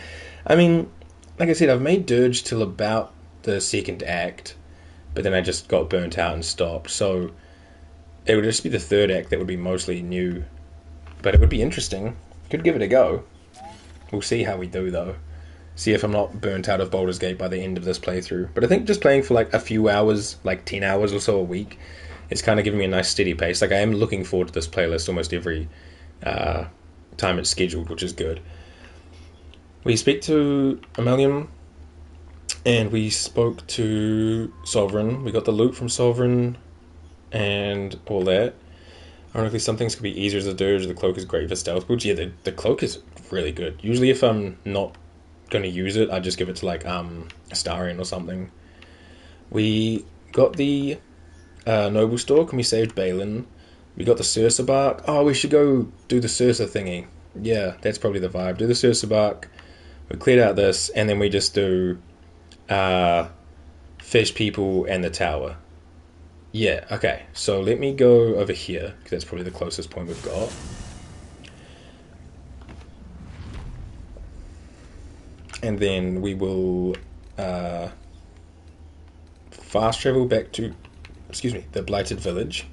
I mean, like I said, I've made Dirge till about the second act, but then I just got burnt out and stopped. So it would just be the third act that would be mostly new, but it would be interesting. Could give it a go. We'll see how we do though. See if I'm not burnt out of Baldur's Gate by the end of this playthrough. But I think just playing for like a few hours, like 10 hours or so a week, is kind of giving me a nice steady pace. Like I am looking forward to this playlist almost every time it's scheduled, which is good. We speak to Ammalium, and we spoke to Sovereign. We got the loot from Sovereign and all that. Ironically, some things could be easier as a Dirge. The cloak is great for stealth builds. Yeah, the cloak is really good. Usually if I'm not going to use it, I just give it to like Astarion or something. We got the Noble Stalk and we saved Balin. We got the Sussur Bark. Oh, we should go do the Sussur thingy. Yeah, that's probably the vibe. Do the Sussur Bark. We cleared out this, and then we just do Fish People and the Tower. Yeah, okay. So let me go over here, because that's probably the closest point we've got. And then we will fast travel back to, the Blighted Village.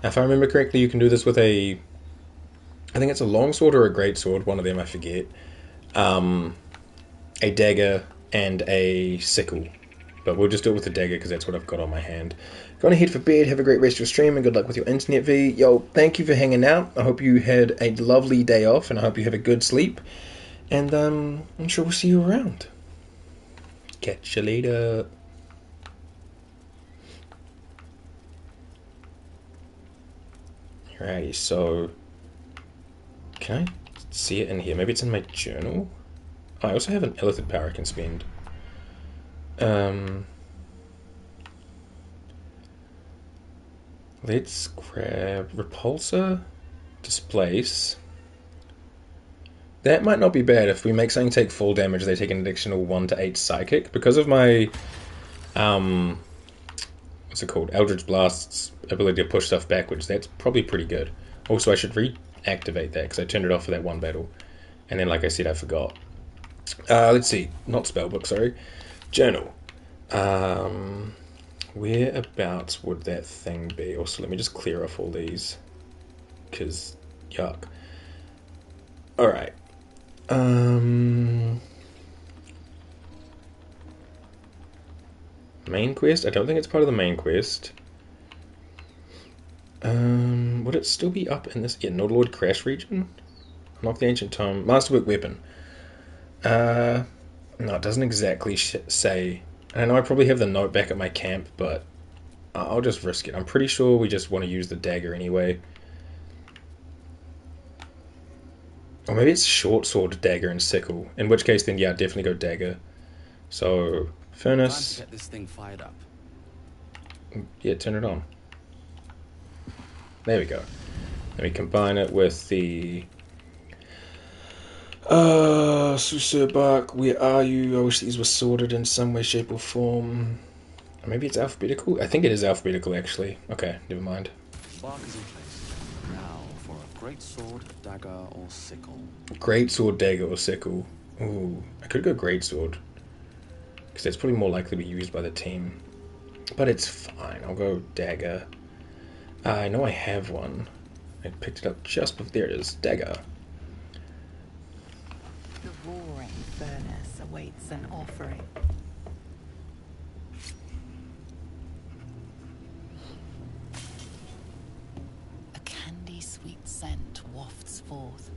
Now, if I remember correctly, you can do this with I think it's a longsword or a greatsword, one of them, I forget. A dagger and a sickle. But we'll just do it with the dagger because that's what I've got on my hand. Go on ahead for bed, have a great rest of your stream, and good luck with your internet, V. Yo, thank you for hanging out. I hope you had a lovely day off, and I hope you have a good sleep. And I'm sure we'll see you around. Catch you later. Alrighty, so can I see it in here? Maybe it's in my journal? Oh, I also have an illithid power I can spend. Let's grab Repulsor, Displace. That might not be bad. If we make something take full damage, they take an additional 1 to 8 Psychic. Because of my, what's it called? Eldritch Blast's ability to push stuff backwards, that's probably pretty good. Also, I should reactivate that, because I turned it off for that one battle. And then, like I said, I forgot. Let's see. Not Spellbook, sorry. Journal. Whereabouts would that thing be? Also, let me just clear off all these. Because, yuck. Alright. Main quest? I don't think it's part of the main quest. Would it still be up in this? Yeah, Nordlord Crash region? Unlock the Ancient Tome. Masterwork Weapon. No, it doesn't exactly say. I know I probably have the note back at my camp, but I'll just risk it. I'm pretty sure we just want to use the dagger anyway. Or maybe it's short sword, dagger, and sickle. In which case, then yeah, definitely go dagger. So, furnace. Time to get this thing fired up. Yeah, turn it on. There we go. Let me combine it with the Sussur Bark, where are you? I wish these were sorted in some way, shape, or form. Maybe it's alphabetical? I think it is alphabetical, actually. Okay, never mind. Bark is in place. Now for a great sword, dagger, or sickle. Great sword, dagger, or sickle. Ooh, I could go great sword, because that's probably more likely to be used by the team. But it's fine. I'll go dagger. I know I have one. I picked it up just before. There it is. Dagger. The roaring furnace awaits an offering. A candy-sweet scent wafts forth.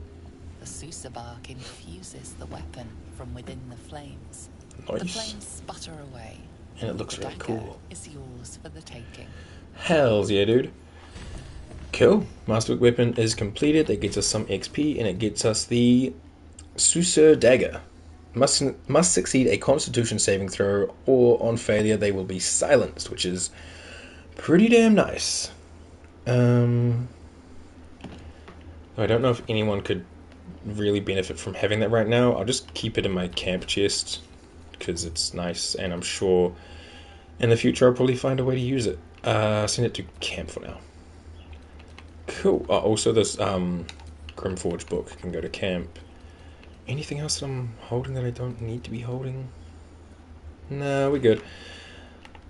The Sussur Bark infuses the weapon from within the flames. Nice. The flames sputter away. And it looks The really dagger cool. is yours for the taking. Hells yeah, dude. Cool. Masterwork weapon is completed. That gets us some XP, and it gets us the Sussur dagger. Must succeed a Constitution saving throw, or on failure they will be silenced, which is pretty damn nice. I don't know if anyone could really benefit from having that right now. I'll just keep it in my camp chest because it's nice, and I'm sure in the future I'll probably find a way to use it. Send it to camp for now. Cool. Oh, also this Grimforge book can go to camp. Anything else that I'm holding that I don't need to be holding? No, we're good.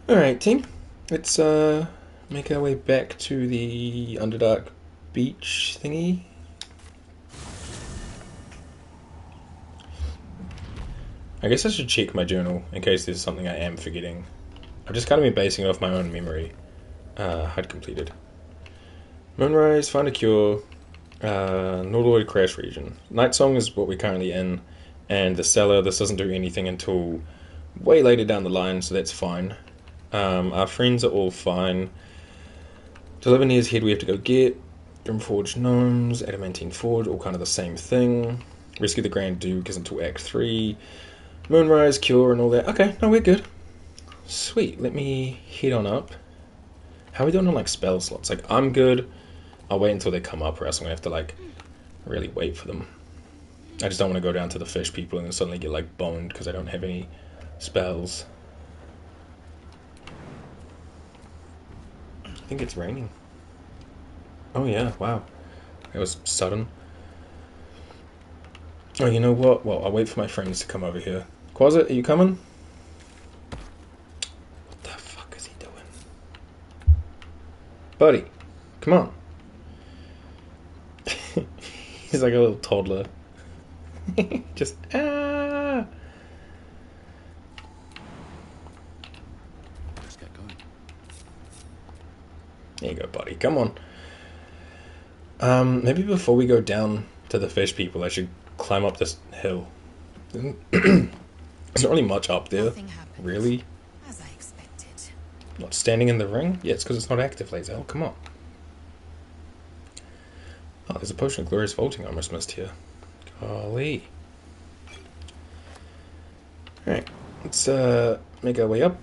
Alright, team. Let's make our way back to the Underdark beach thingy. I guess I should check my journal in case there's something I am forgetting. I've just kind of been basing it off my own memory. HUD completed. Moonrise, find a cure. Nordroid crash region. Night Song is what we're currently in, and the cellar, this doesn't do anything until way later down the line, so that's fine. Our friends are all fine. Deliver Near's head we have to go get. Grimforge Gnomes, Adamantine Forge, all kind of the same thing. Rescue the Grand Duke is until Act 3. Moonrise, Cure, and all that. Okay, no, we're good. Sweet, let me head on up. How are we doing on, like, spell slots? Like, I'm good. I'll wait until they come up, or else I'm going to have to, like, really wait for them. I just don't want to go down to the fish people and then suddenly get, like, boned because I don't have any spells. I think it's raining. Oh, yeah, wow. That was sudden. Oh, you know what? Well, I'll wait for my friends to come over here. Quasit, are you coming? What the fuck is he doing? Buddy, come on. He's like a little toddler. Just, ah! Let's get going. There you go, buddy. Come on. Maybe before we go down to the fish people, I should climb up this hill. There's not really much up there, really. As I expected. Not standing in the ring? Yeah, it's because it's not active, Lazel. Come on. Oh, there's a potion of glorious vaulting I almost missed here. Golly. Alright, let's make our way up.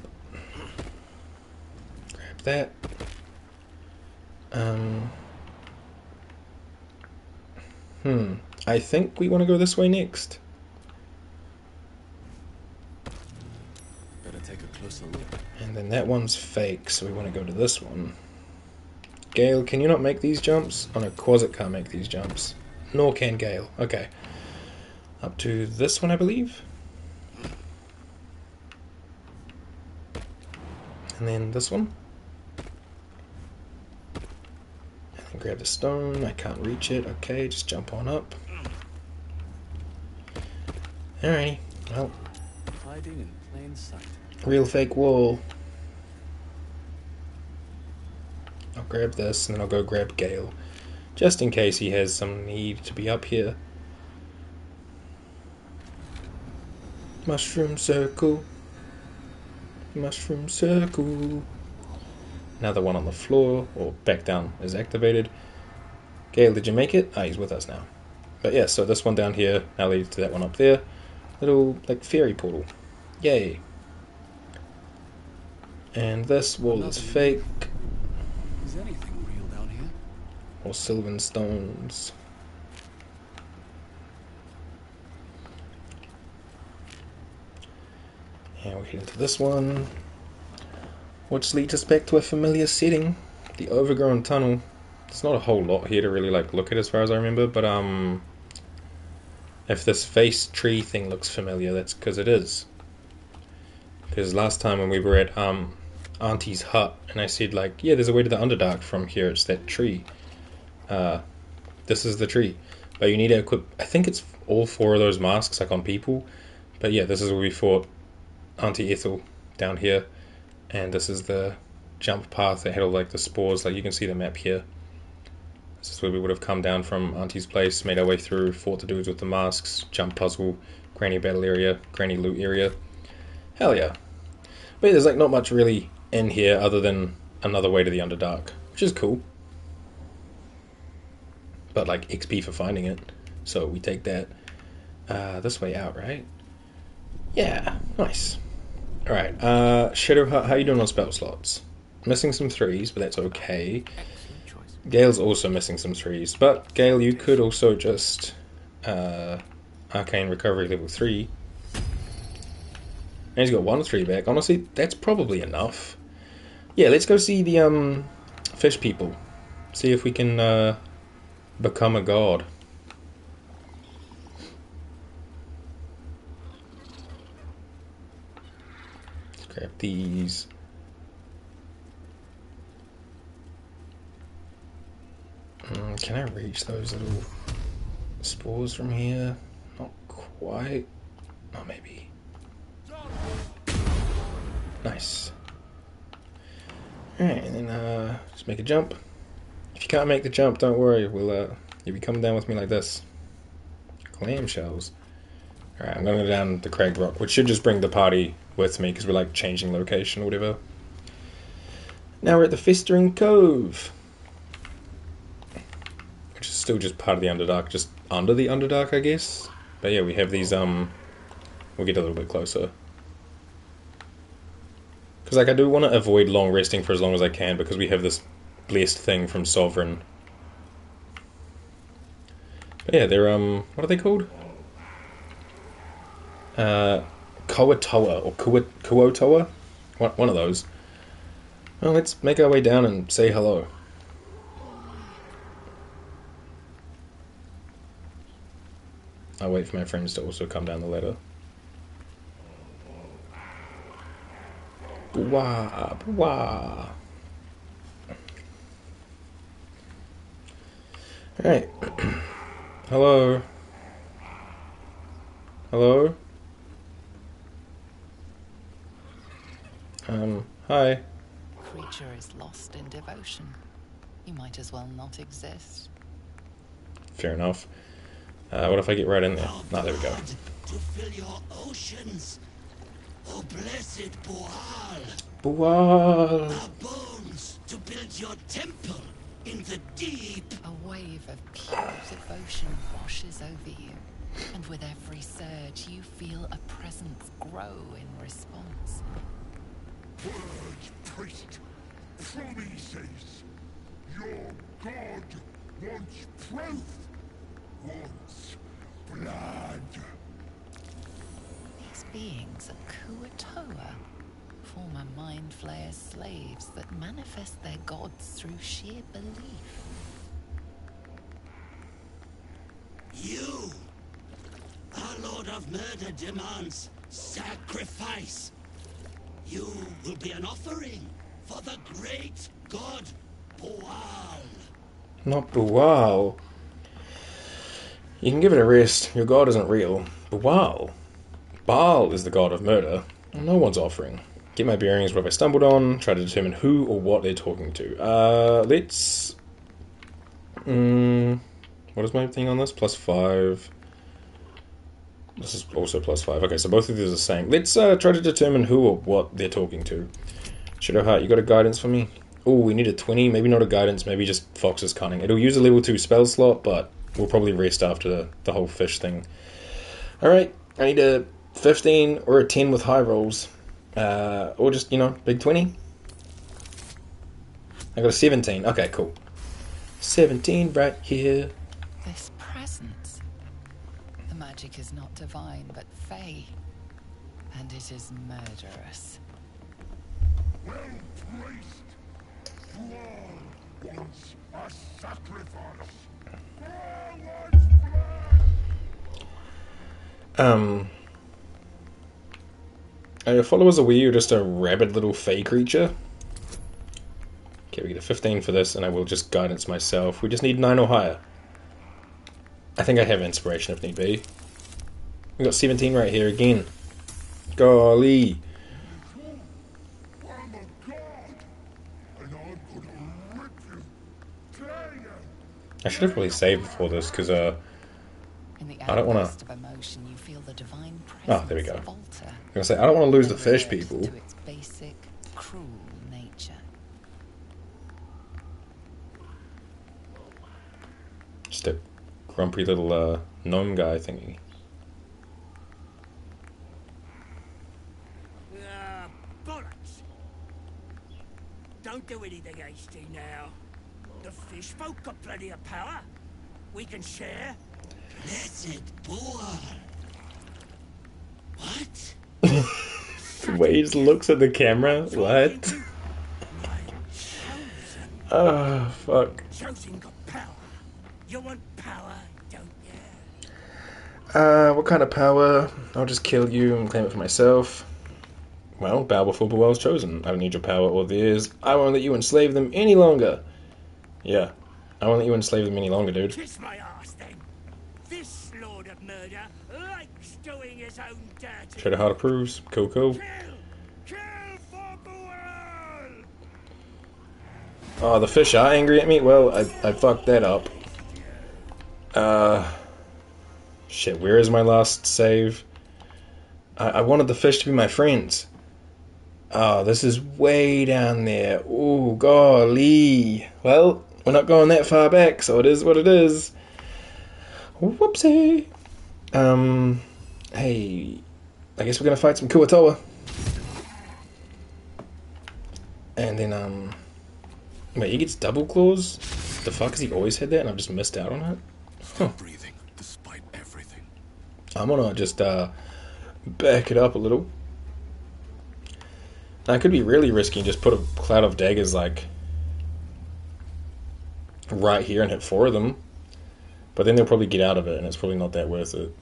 Grab that. I think we want to go this way next. Better take a closer look. And then that one's fake, so we want to go to this one. Gale, can you not make these jumps? Oh no, Quasit can't make these jumps. Nor can Gale. Okay. Up to this one, I believe. And then this one. And then grab the stone. I can't reach it. Okay, just jump on up. Alrighty. Well. Hiding in plain sight. Real fake wall. I'll grab this and then I'll go grab Gale. Just in case he has some need to be up here. Mushroom circle. Mushroom circle. Another one on the floor, or back down, is activated. Gale, did you make it? Ah, he's with us now. But yeah, so this one down here now leads to that one up there. Little, like, fairy portal. Yay. And this wall is fake. Is anything real down here? Or Sylvan stones. And we head into this one, which leads us back to a familiar setting, the overgrown tunnel. There's not a whole lot here to really like look at as far as I remember, but if this face tree thing looks familiar, that's because it is. Because last time when we were at Auntie's hut, and I said like, yeah, there's a way to the Underdark from here, it's that tree. This is the tree. But you need to equip, I think it's all 4 of those masks like on people. But yeah, this is where we fought Auntie Ethel down here, and this is the jump path that had all like the spores, like you can see the map here. This is where we would have come down from Auntie's place, made our way through, fought the dudes with the masks, jump puzzle, granny battle area, granny loot area. Hell yeah. But yeah, there's like not much really in here other than another way to the Underdark, which is cool. but like XP for finding it. So we take that this way out, right? Yeah, nice. Alright, Shadow, how you doing on spell slots? Missing some 3s, but that's okay. Gale's also missing some 3s, but Gale, you could also just Arcane Recovery level 3. And he's got 1 3 back. Honestly, that's probably enough. Yeah, let's go see the fish people. See if we can become a god. Let's grab these. Can I reach those little spores from here? Not quite. Oh, maybe. Nice. Alright, and then just make a jump. If you can't make the jump, don't worry. You'll be coming down with me like this. Clamshells. Alright, I'm gonna go down the cragged rock, which should just bring the party with me because we're like changing location or whatever. Now we're at the Festering Cove, which is still just part of the Underdark, just under the Underdark, I guess. But yeah, we have these we'll get a little bit closer. Because like I do want to avoid long resting for as long as I can because we have this blessed thing from Sovereign. But yeah, they're what are they called? Kua-Toa or Kua-Toa? One of those. Well, let's make our way down and say hello. I'll wait for my friends to also come down the ladder. Bwah, bwah. Alright. Hello. Hello? Hi. Creature is lost in devotion. You might as well not exist. Fair enough. What if I get right in there? Ah, there we go. To fill your oceans. Oh, blessed Boal. Boal. Our bones to build your temple in the deep. A wave of pure devotion washes over you. And with every surge, you feel a presence grow in response. Purge, priest. Promises. Your god wants proof. Wants blood. These beings are Kua-Toa, former Mind Flayer's slaves that manifest their gods through sheer belief. You, our Lord of Murder, demands sacrifice. You will be an offering for the great god Boal. Not Boal. You can give it a rest. Your god isn't real. Boal. Baal is the god of murder. No one's offering. Get my bearings. What have I stumbled on? Try to determine who or what they're talking to. Let's... what is my thing on this? +5. This is also +5. Okay, so both of these are the same. Let's try to determine who or what they're talking to. Shadowheart, you got a guidance for me? Oh, we need a 20. Maybe not a guidance, maybe just Fox's Cunning. It'll use a level 2 spell slot, but we'll probably rest after the whole fish thing. Alright, I need a 15 or a 10 with high rolls. Or just, you know, big 20. I got a 17. Okay, cool. 17 right here. This presence. The magic is not divine, but fey. And it is murderous. Well placed. Thrall wants a sacrifice. Thrall wants blood. Are your followers aware you're just a rabid little fey creature? Okay, we get a 15 for this, and I will just guidance myself. We just need 9 or higher. I think I have inspiration if need be. We got 17 right here again. Golly. I'm a god, and I'm gonna rip you, tear you. I should have probably saved before this, because I don't want to... Emotion, you feel the divine Oh, there we go. falter. I was gonna say, I don't want to lose the fish people. To its basic, cruel nature. Just a grumpy little gnome guy thingy. Bollocks! Don't do anything hasty now. The fish folk got plenty of power. We can share. Blessed boar. What? The way he just looks at the camera. What? Oh, fuck. Chosen got power. You want power, don't you? What kind of power? I'll just kill you and claim it for myself. Well, bow before Bewell's chosen. I don't need your power or theirs. I won't let you enslave them any longer. Yeah, I won't let you enslave them any longer, dude. Kiss my ass, then. This lord of murder likes doing his own dirty. Shadowheart approves. Cool, cool. Kill for Buell! Oh, the fish are angry at me? Well, I fucked that up. Shit, where is my last save? I wanted the fish to be my friends. Oh, this is way down there. Ooh, golly. Well, we're not going that far back, so it is what it is. Whoopsie. Hey, I guess we're gonna fight some Kua-Toa. And then, wait, he gets double claws? The fuck, has he always had that and I've just missed out on it? Huh. Breathing, despite everything. I'm gonna just, back it up a little. Now, it could be really risky and just put a cloud of daggers, like, right here and hit 4 of them. But then they'll probably get out of it, and it's probably not that worth it.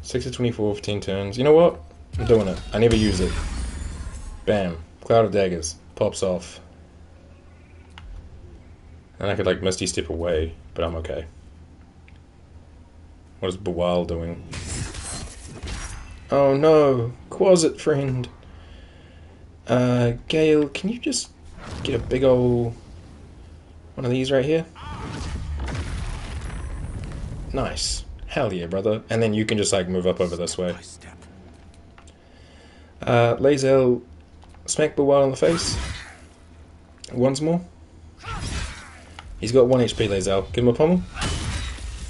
6 to 24, 15 turns. You know what? I'm doing it. I never use it. Bam. Cloud of daggers. Pops off. And I could, like, Misty Step away, but I'm okay. What is Bewell doing? Oh no! Quasit friend! Gale, can you just get a big ol' one of these right here? Nice. Hell yeah, brother. And then you can just, like, move up over this way. Lae'zel, smack Bewell in the face. Once more. He's got 1 HP, Lae'zel. Give him a pommel.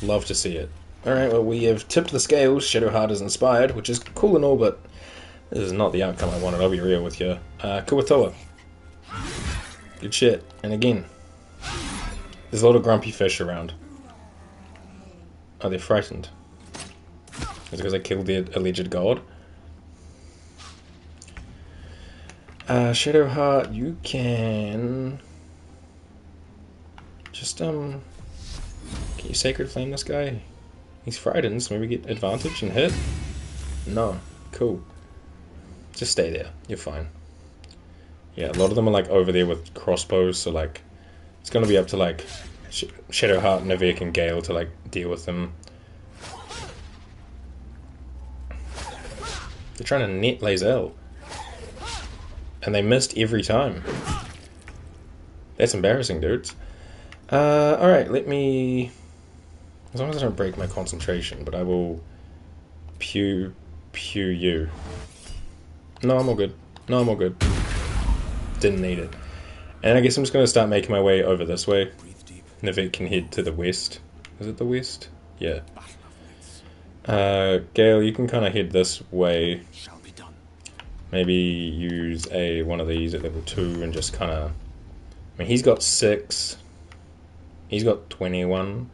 Love to see it. Alright, well, we have tipped the scales. Shadowheart is inspired, which is cool and all, but this is not the outcome I wanted. I'll be real with you. Kua-Toa. Good shit. And again, there's a lot of grumpy fish around. Oh, they're frightened. Is it because I killed their alleged god? Shadowheart, you can just, can you Sacred Flame this guy? He's frightened, so maybe get advantage and hit? No. Cool. Just stay there. You're fine. Yeah, a lot of them are, like, over there with crossbows, so, like, it's gonna be up to, like, Shadowheart, Nivek, and Gale to, like, deal with them. They're trying to net Lae'zel. And they missed every time. That's embarrassing, dudes. Alright, let me... As long as I don't break my concentration, but I will pew you. No, I'm all good. No, I'm all good. Didn't need it. And I guess I'm just going to start making my way over this way. Nivek can head to the west. Is it the west? Yeah. Gale, you can kind of head this way. Maybe use one of these at level 2 and just kind of... I mean, he's got 6. He's got 21.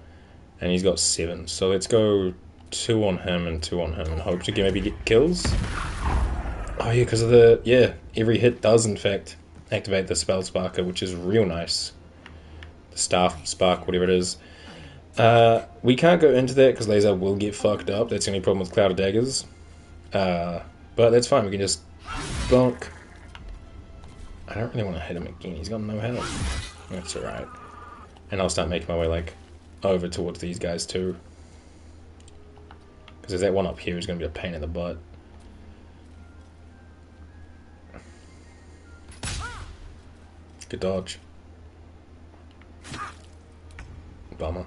And he's got 7. So let's go 2 on him and 2 on him and hope to maybe get kills. Oh yeah, because of the... Yeah, every hit does in fact activate the Spell Sparker, which is real nice. The Staff Spark, whatever it is. We can't go into that because Lae'zel will get fucked up. That's the only problem with Cloud of Daggers. But that's fine, we can just bonk. I don't really want to hit him again, he's got no health. That's alright. And I'll start making my way, like, over towards these guys too. Because there's that one up here who's going to be a pain in the butt. Good dodge. Bummer.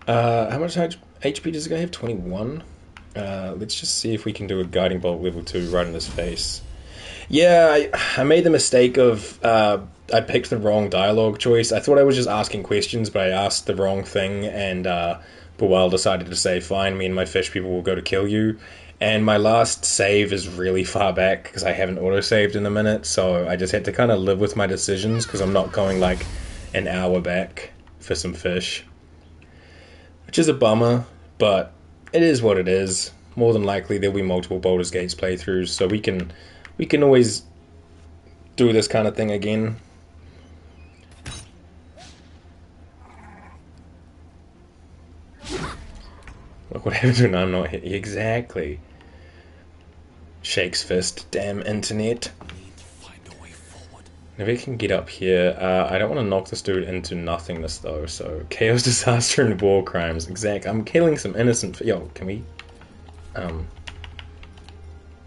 How much HP does this guy have? 21? Let's just see if we can do a Guiding Bolt level 2 right in his face. Yeah, I made the mistake of I picked the wrong dialogue choice. I thought I was just asking questions, but I asked the wrong thing, and Boel decided to say, "Fine, me and my fish people will go to kill you." And my last save is really far back because I haven't auto-saved in a minute, so I just had to kind of live with my decisions because I'm not going like an hour back for some fish, which is a bummer, but it is what it is. More than likely there'll be multiple Baldur's Gates playthroughs, so we can always do this kind of thing again. Look what happens when I'm not here. Exactly. Shakes fist. Damn internet. If we can get up here, I don't want to knock this dude into nothingness though, so chaos, disaster, and war crimes. Exact. I'm killing some innocent. Yo, can we? There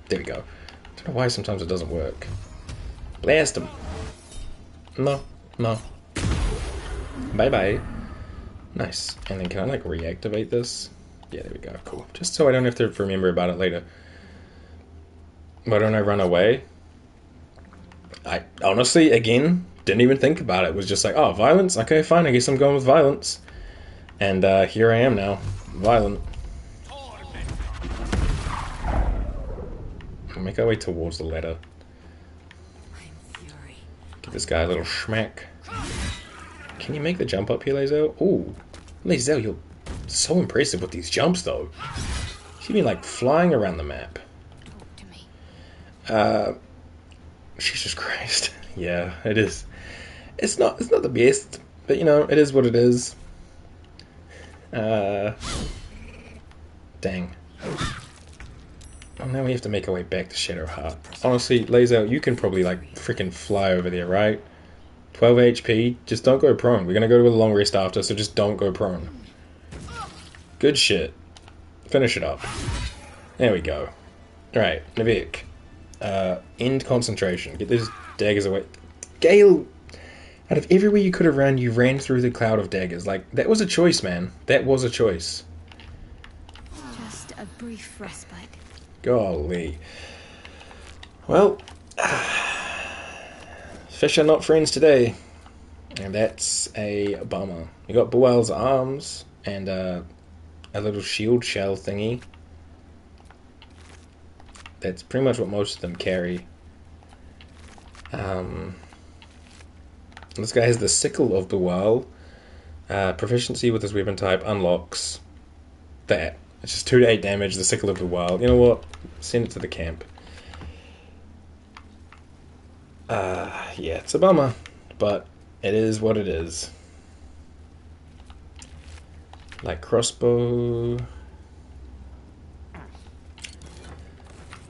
we go. I don't know why sometimes it doesn't work. Blast him. No. Bye bye. Nice. And then can I like reactivate this? Yeah, there we go. Cool. Just so I don't have to remember about it later. Why don't I run away? I honestly, again, didn't even think about it. It was just like, oh, violence? Okay, fine. I guess I'm going with violence. And here I am now. Violent. I'll make our way towards the ladder. Give this guy a little schmack. Can you make the jump up here, Lae'zel? Ooh. Lae'zel, you're so impressive with these jumps, though. You've been, like, flying around the map. Jesus Christ. Yeah, it is. It's not the best, but, you know, it is what it is. Dang. Oh, now we have to make our way back to Shadowheart. Honestly, Lae'zel, you can probably, like, freaking fly over there, right? 12 HP, just don't go prone. We're gonna go to a long rest after, so just don't go prone. Good shit. Finish it up. There we go. Alright, Navik. End concentration. Get those daggers away. Gale! Out of everywhere you could have run, you ran through the cloud of daggers. Like, that was a choice, man. That was a choice. Just a brief respite. Golly. Well, fish are not friends today. And that's a bummer. You got Boel's arms and a little shield shell thingy. That's pretty much what most of them carry. This guy has the Sickle of Boel. Proficiency with his weapon type unlocks that. It's just 2 to 8 damage, the Sickle of Boel. You know what? Send it to the camp. Yeah, it's a bummer, but it is what it is. Like crossbow,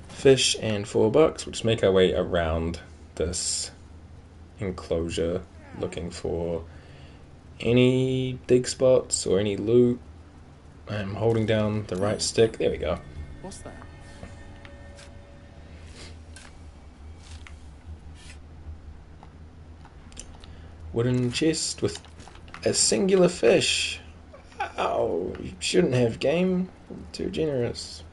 fish, and $4. We'll just make our way around this enclosure, looking for any dig spots or any loot. I'm holding down the right stick. There we go. What's that? Wooden chest with a singular fish. Oh, you shouldn't have, game. Too generous.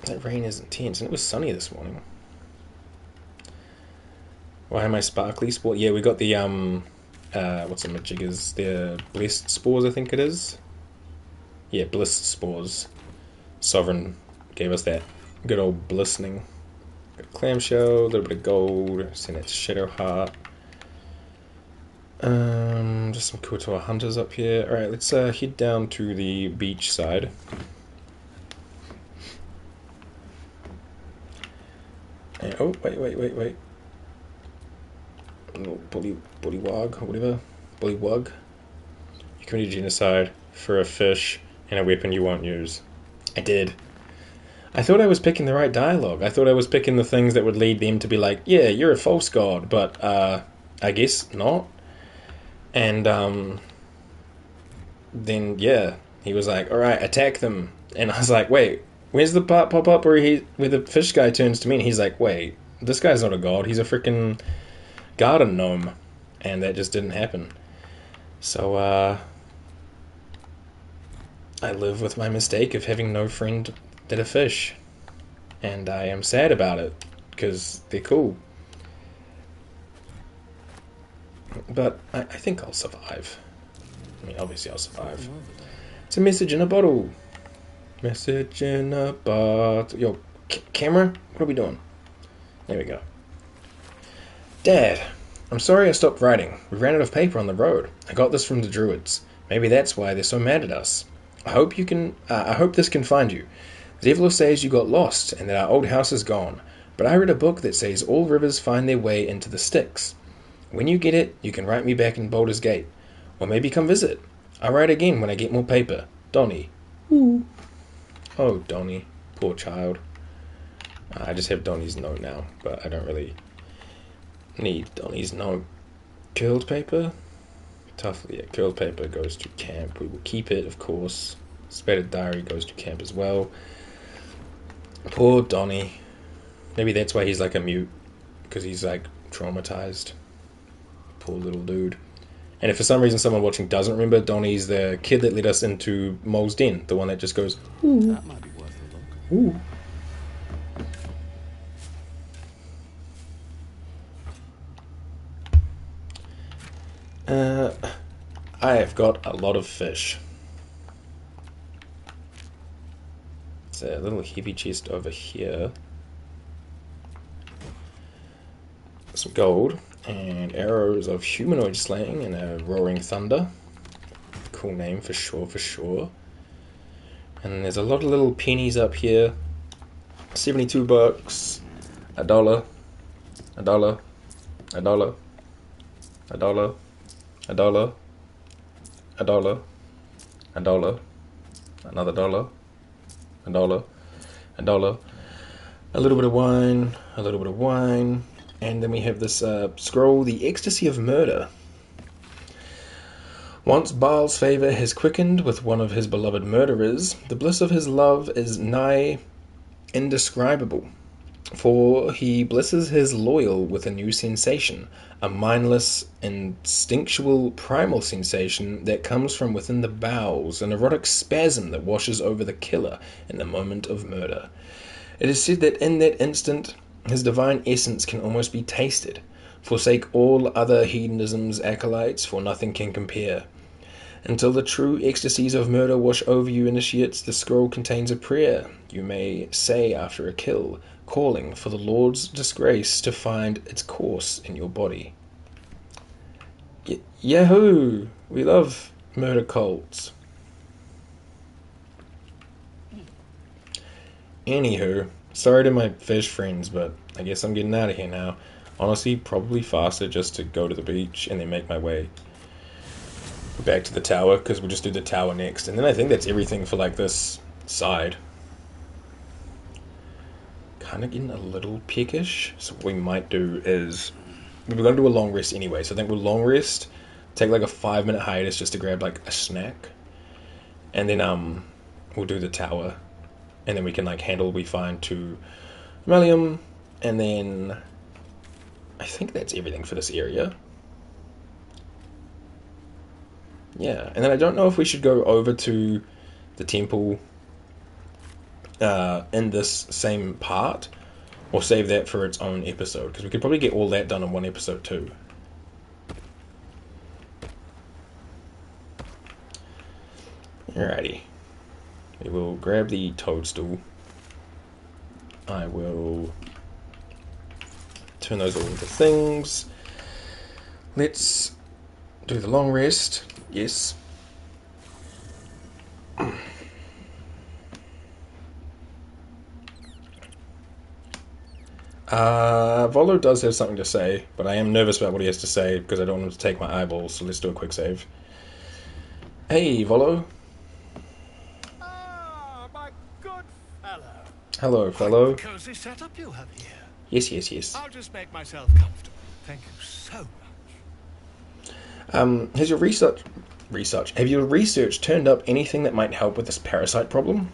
That rain is intense, and it was sunny this morning. Why am I sparkly sport? Yeah, we got the what's the majiggers? The blessed spores, I think it is. Yeah, bliss spores. Sovereign gave us that good old blistening. Got a clamshell, a little bit of gold. Send it to Shadowheart. Just some Kua-Toa hunters up here. All right, let's head down to the beach side. And, oh, wait. Little bullywog, or whatever. Bullywug. You committed genocide for a fish and a weapon you won't use. I did. I thought I was picking the right dialogue. I thought I was picking the things that would lead them to be like, yeah, you're a false god, but I guess not. And then, yeah, he was like, alright, attack them. And I was like, wait, where's the part pop up where the fish guy turns to me and he's like, wait, this guy's not a god, he's a freaking garden gnome. And that just didn't happen. So, I live with my mistake of having no friend that are fish. And I am sad about it, because they're cool. But I think I'll survive. I mean, obviously I'll survive. It's a message in a bottle. Message in a bottle. Yo, camera? What are we doing? There we go. Dad, I'm sorry I stopped writing. We ran out of paper on the road. I got this from the druids. Maybe that's why they're so mad at us. I hope this can find you. Zevlor says you got lost and that our old house is gone. But I read a book that says all rivers find their way into the Styx. When you get it, you can write me back in Baldur's Gate. Or maybe come visit. I'll write again when I get more paper. Donnie. Ooh. Oh, Donnie. Poor child. I just have Donnie's note now, but I don't really need Donnie's note. Curled paper? Tough, yeah, curled paper goes to camp. We will keep it, of course. Spectator diary goes to camp as well. Poor Donnie. Maybe that's why he's like a mute, because he's like traumatized. Poor little dude. And if for some reason someone watching doesn't remember, Donnie's the kid that led us into Mole's Den, the one that just goes, ooh. That might be worth a look. Ooh. I have got a lot of fish. It's a little heavy chest over here. Some gold and arrows of humanoid slaying and a roaring thunder. Cool name for sure, for sure. And there's a lot of little pennies up here. 72 bucks, $1, $1, $1, $1, $1, $1, $1, $1, another $1, $1, $1, a little bit of wine, a little bit of wine, and then we have this scroll, the Ecstasy of Murder. Once Baal's favour has quickened with one of his beloved murderers, the bliss of his love is nigh indescribable. For he blesses his loyal with a new sensation, a mindless, instinctual, primal sensation that comes from within the bowels, an erotic spasm that washes over the killer in the moment of murder. It is said that in that instant, his divine essence can almost be tasted. Forsake all other hedonism's acolytes, for nothing can compare. Until the true ecstasies of murder wash over you, initiates, the scroll contains a prayer you may say after a kill, calling for the Lord's disgrace to find its course in your body. Yahoo! We love murder cults. Anywho, sorry to my fish friends, but I guess I'm getting out of here now. Honestly, probably faster just to go to the beach and then make my way back to the tower, because we'll just do the tower next. And then I think that's everything for like this side. Kind of getting a little peckish, so what we might do is we're going to do a long rest anyway, so I think we'll long rest, take like a 5-minute hiatus just to grab like a snack, and then we'll do the tower, and then we can like handle we find to Malium, and then I think that's everything for this area. Yeah, and then I don't know if we should go over to the temple in this same part, or save that for its own episode, because we could probably get all that done in one episode too. Alrighty. We will grab the toadstool. I will turn those all into things. Let's do the long rest. Yes. Volo does have something to say, but I am nervous about what he has to say because I don't want him to take my eyeballs, so let's do a quick save. Hey, Volo. Ah, my good fellow. Hello, fellow. Cozy setup you have here. Yes, yes, yes. I'll just make myself comfortable. Thank you so much. Has your have your research turned up anything that might help with this parasite problem?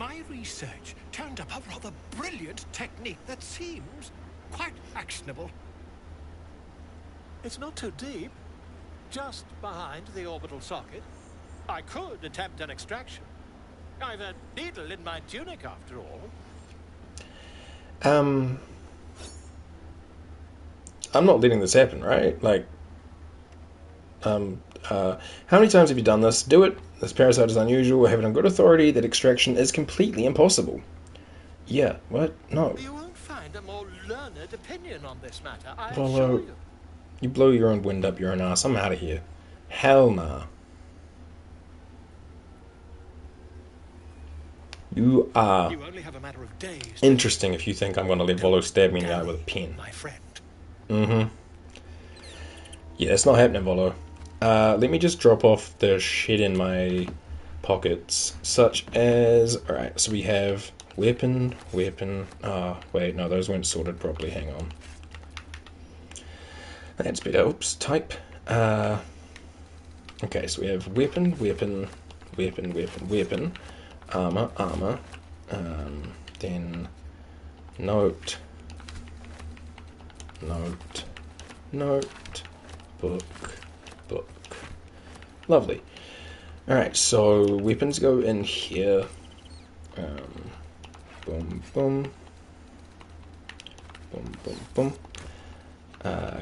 My research turned up a rather brilliant technique that seems quite actionable. It's not too deep. Just behind the orbital socket. I could attempt an extraction. I've a needle in my tunic after all. I'm not letting this happen, right? Like, how many times have you done this? Do it. This parasite is unusual. I have it on good authority that extraction is completely impossible. Yeah, what? No. You won't find a more learned opinion on this matter, I Well, assure you. you blow your own wind up your own ass. I'm out of here. Hell nah. You are You only have a matter of days. interesting if you think I'm going to let Volo stab me in the eye with a pen. My friend. Mm-hmm. Yeah, it's not happening, Volo. Let me just drop off the shit in my pockets, such as... Alright, so we have weapon. Wait, no, those weren't sorted properly. Hang on. That's better. Oops, type. Okay, so we have weapon. Armor. Then note. Book. Lovely. Alright, so weapons go in here. Boom.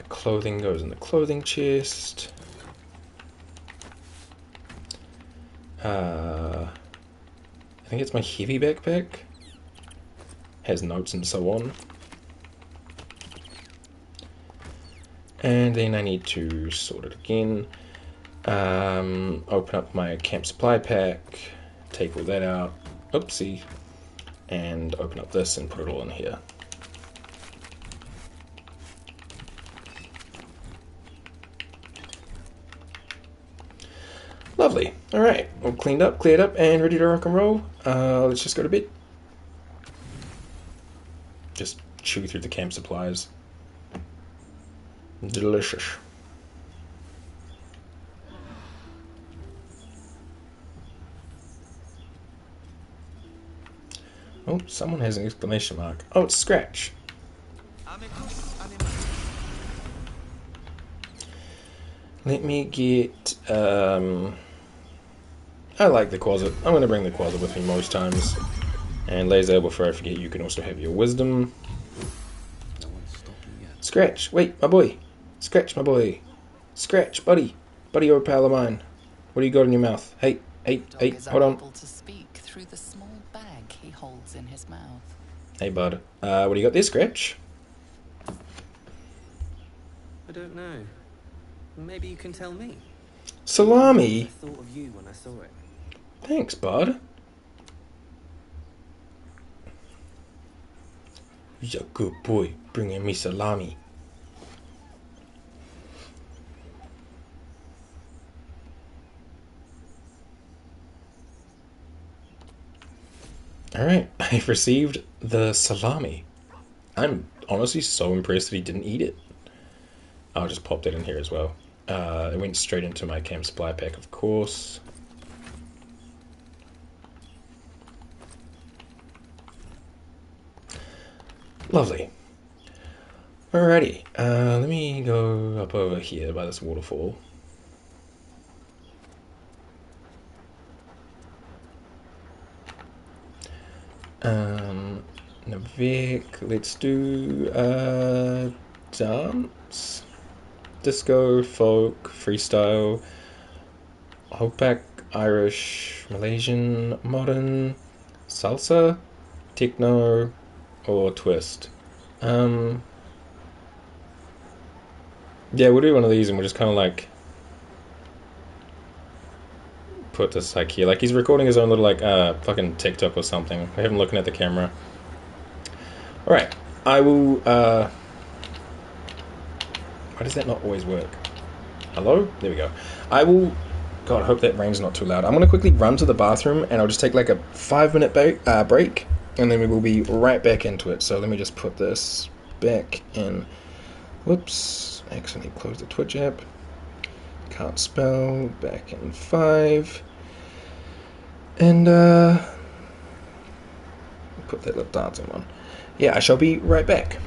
Clothing goes in the clothing chest. I think it's my heavy backpack. Has notes and so on. And then I need to sort it again. Open up my camp supply pack. Take all that out. Oopsie. And open up this and put it all in here. Lovely. Alright, all cleaned up, cleared up, and ready to rock and roll. Let's just go to bed. Just chew through the camp supplies. Delicious. Oh, someone has an exclamation mark. Oh, it's Scratch. Let me get... I like the Quasit. I'm going to bring the Quasit with me most times. And Laser, before I forget, you can also have your Wisdom. Scratch, wait, my boy. Scratch, my boy. Scratch, buddy. Buddy, you're a pal of mine. What do you got in your mouth? Hey, hold on. Able to speak through the small bag he holds in his mouth. Hey, bud. What do you got there, Scratch? I don't know. Maybe you can tell me. Salami? I thought of you when I saw it. Thanks, bud. He's a good boy, bringing me salami. Alright, I've received the salami. I'm honestly so impressed that he didn't eat it. I'll just pop that in here as well. It went straight into my camp supply pack, of course. Lovely. Alrighty, let me go up over here by this waterfall. Navik, let's do dance, disco, folk, freestyle, Hopak, Irish, Malaysian, modern, salsa, techno, or twist. Yeah, we'll do one of these and we'll just kind of like put this like here. Like he's recording his own little like fucking TikTok or something. I have him looking at the camera. Alright, I will why does that not always work? Hello? There we go. I will... God, I hope that rain's not too loud. I'm going to quickly run to the bathroom and I'll just take like a 5-minute break and then we will be right back into it. So let me just put this back in. Whoops. Accidentally closed the Twitch app. Can't spell. Back in 5. And put that little dancing one. Yeah, I shall be right back.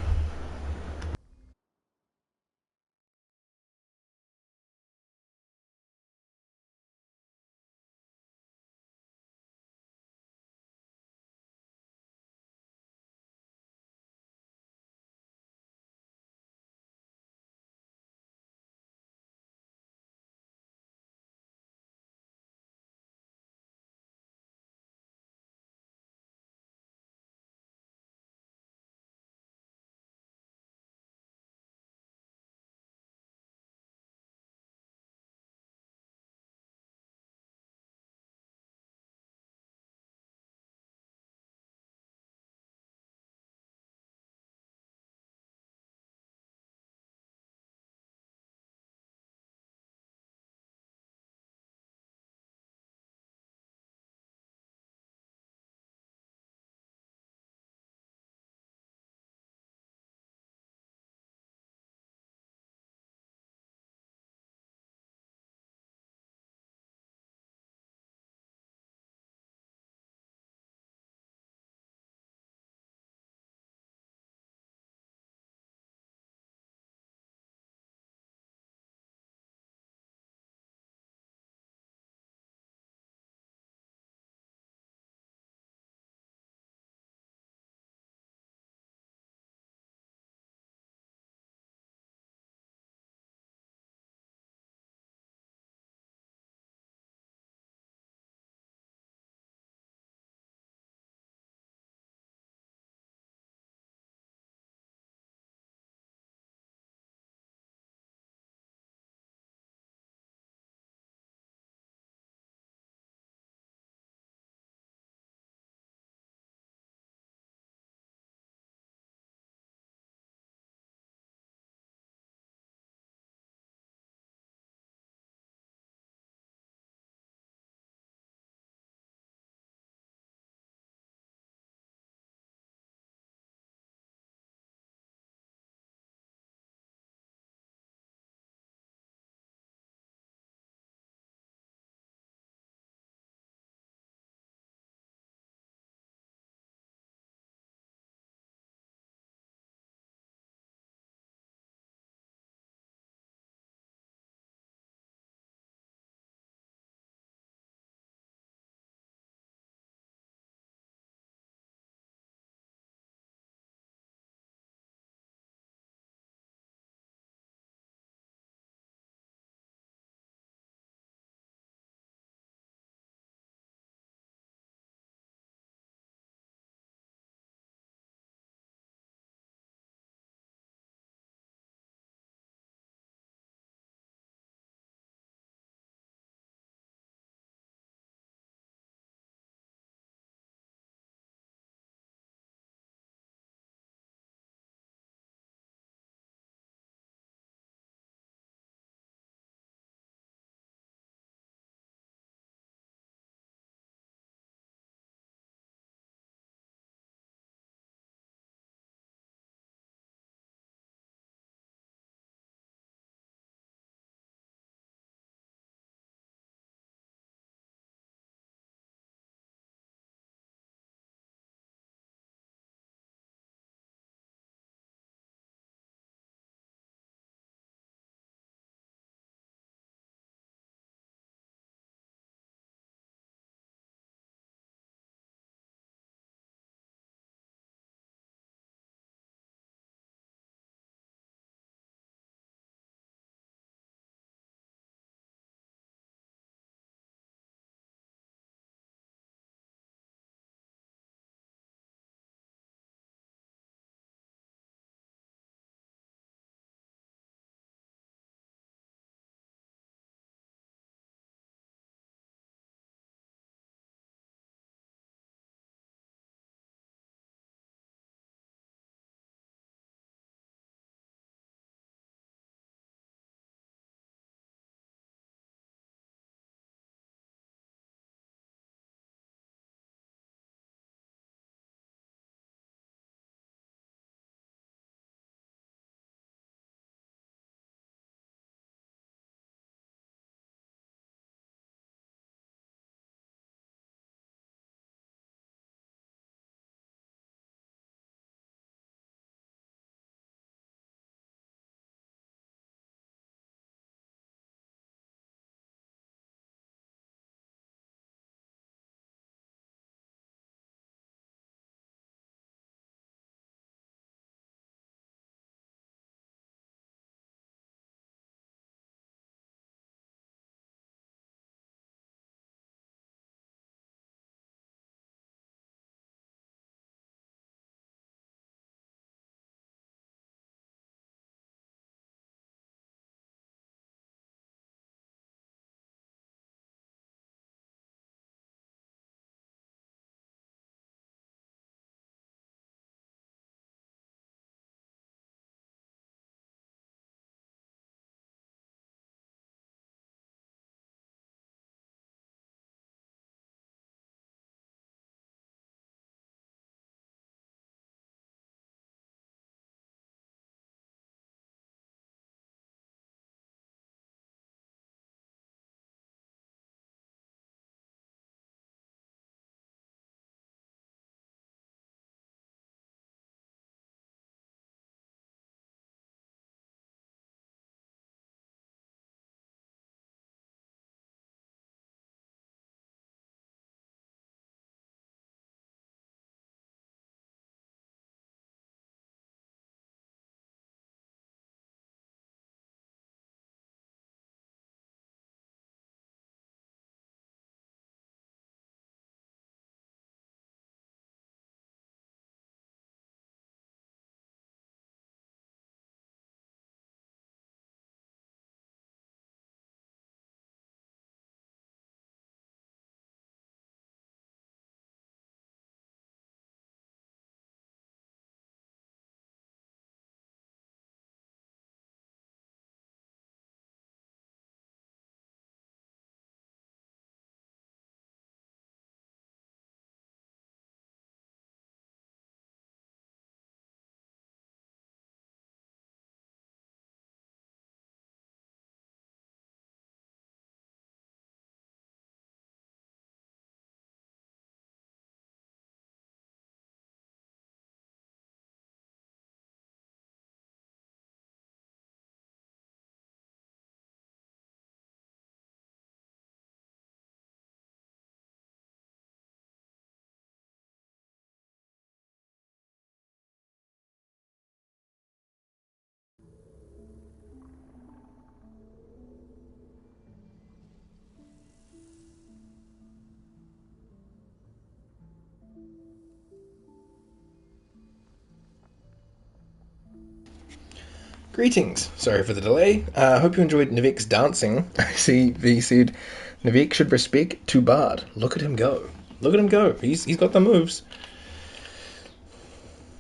Greetings. Sorry for the delay. I hope you enjoyed Nivek's dancing. I see V said Nivek should respect to Bard. Look at him go. Look at him go. He's got the moves.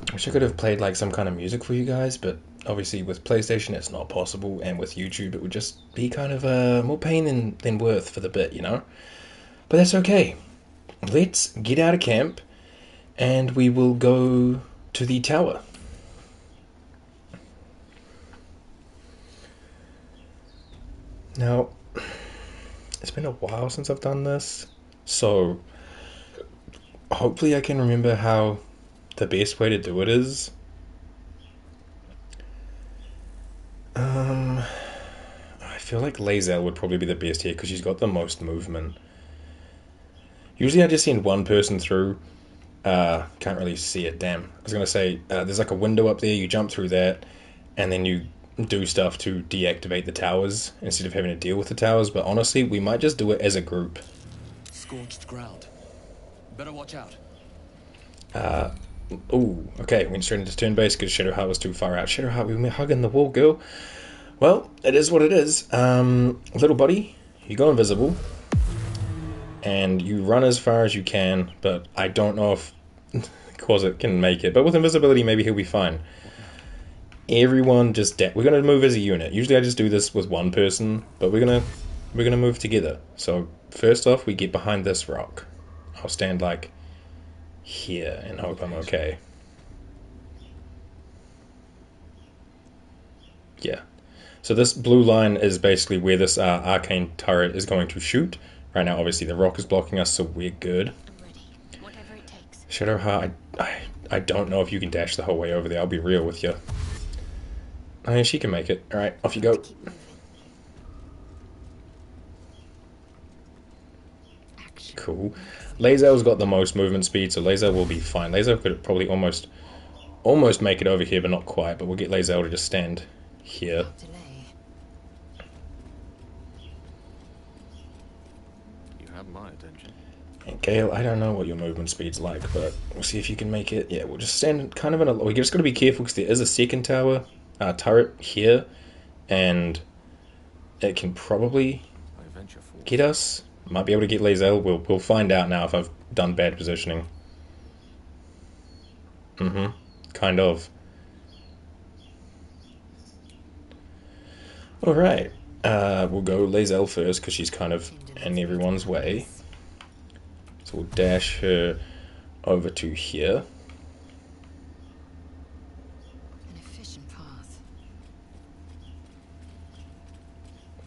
I wish I could have played like some kind of music for you guys, but obviously with PlayStation it's not possible, and with YouTube it would just be kind of more pain than worth for the bit, you know? But that's okay. Let's get out of camp and we will go to the tower. Now, it's been a while since I've done this, so hopefully I can remember how the best way to do it is. I feel like Lae'zel would probably be the best here because she's got the most movement. Usually I just send one person through. Can't really see it, damn. I was going to say, there's like a window up there, you jump through that, and then you do stuff to deactivate the towers instead of having to deal with the towers, but honestly, we might just do it as a group. Scorched ground. Better watch out. Ooh, okay, went straight into turn base because Shadowheart was too far out. Shadowheart, we were hugging the wall, girl. Well, it is what it is. Little buddy, you go invisible, and you run as far as you can, but I don't know if Quasit can make it. But with invisibility, maybe he'll be fine. Everyone just we're gonna move as a unit. Usually I just do this with one person, but we're gonna move together. So first off, we get behind this rock. I'll stand like here and hope I'm okay. Yeah. So this blue line is basically where this arcane turret is going to shoot. Right now, obviously, the rock is blocking us, so we're good. Shadowheart, I don't know if you can dash the whole way over there. I'll be real with you. Oh, yeah, she can make it. Alright, off you go. Cool. Lae'zel's got the most movement speed, so Lae'zel will be fine. Lae'zel could probably almost make it over here, but not quite. But we'll get Lae'zel to just stand here. You have my attention. And Gale, I don't know what your movement speed's like, but we'll see if you can make it. Yeah, we'll just stand kind of in a... We just got to be careful because there is a second tower turret here, and it can probably get us. Might be able to get Lae'zel. We'll find out now if I've done bad positioning. Kind of. Alright. We'll go Lae'zel first because she's kind of in everyone's way. So we'll dash her over to here.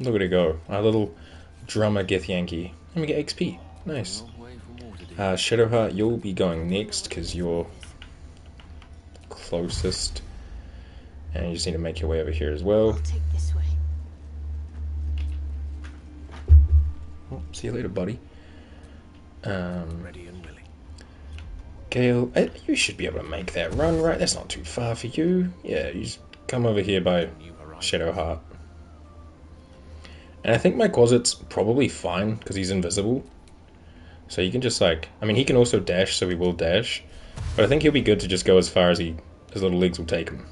Look at her go. Our little drummer Githyanki. Let me get XP. Nice. Shadowheart, you'll be going next because you're closest. And you just need to make your way over here as well. Oh, see you later, buddy. Ready and willing. Gale, you should be able to make that run, right? That's not too far for you. Yeah, you just come over here by Shadowheart. And I think my Quasit's probably fine, because he's invisible. So you can just like... I mean, he can also dash, so we will dash. But I think he'll be good to just go as far as his little legs will take him.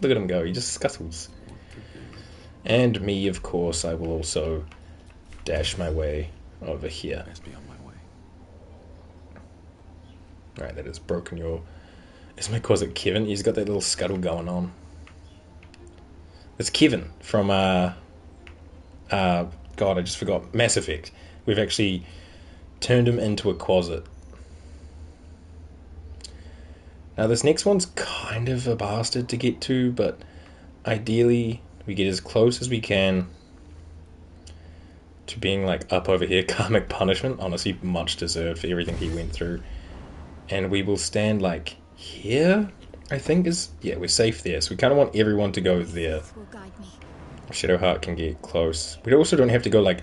Look at him go, he just scuttles. And me, of course, I will also dash my way over here. Alright, that has broken your... Is my Quasit Kevin? He's got that little scuttle going on. It's Kevin from, God, I just forgot, Mass Effect. We've actually turned him into a Quasit. Now this next one's kind of a bastard to get to, but ideally we get as close as we can to being like up over here. Karmic punishment, honestly much deserved for everything he went through. And we will stand like here, I think is... Yeah, we're safe there, so we kind of want everyone to go there. Shadowheart can get close. We also don't have to go like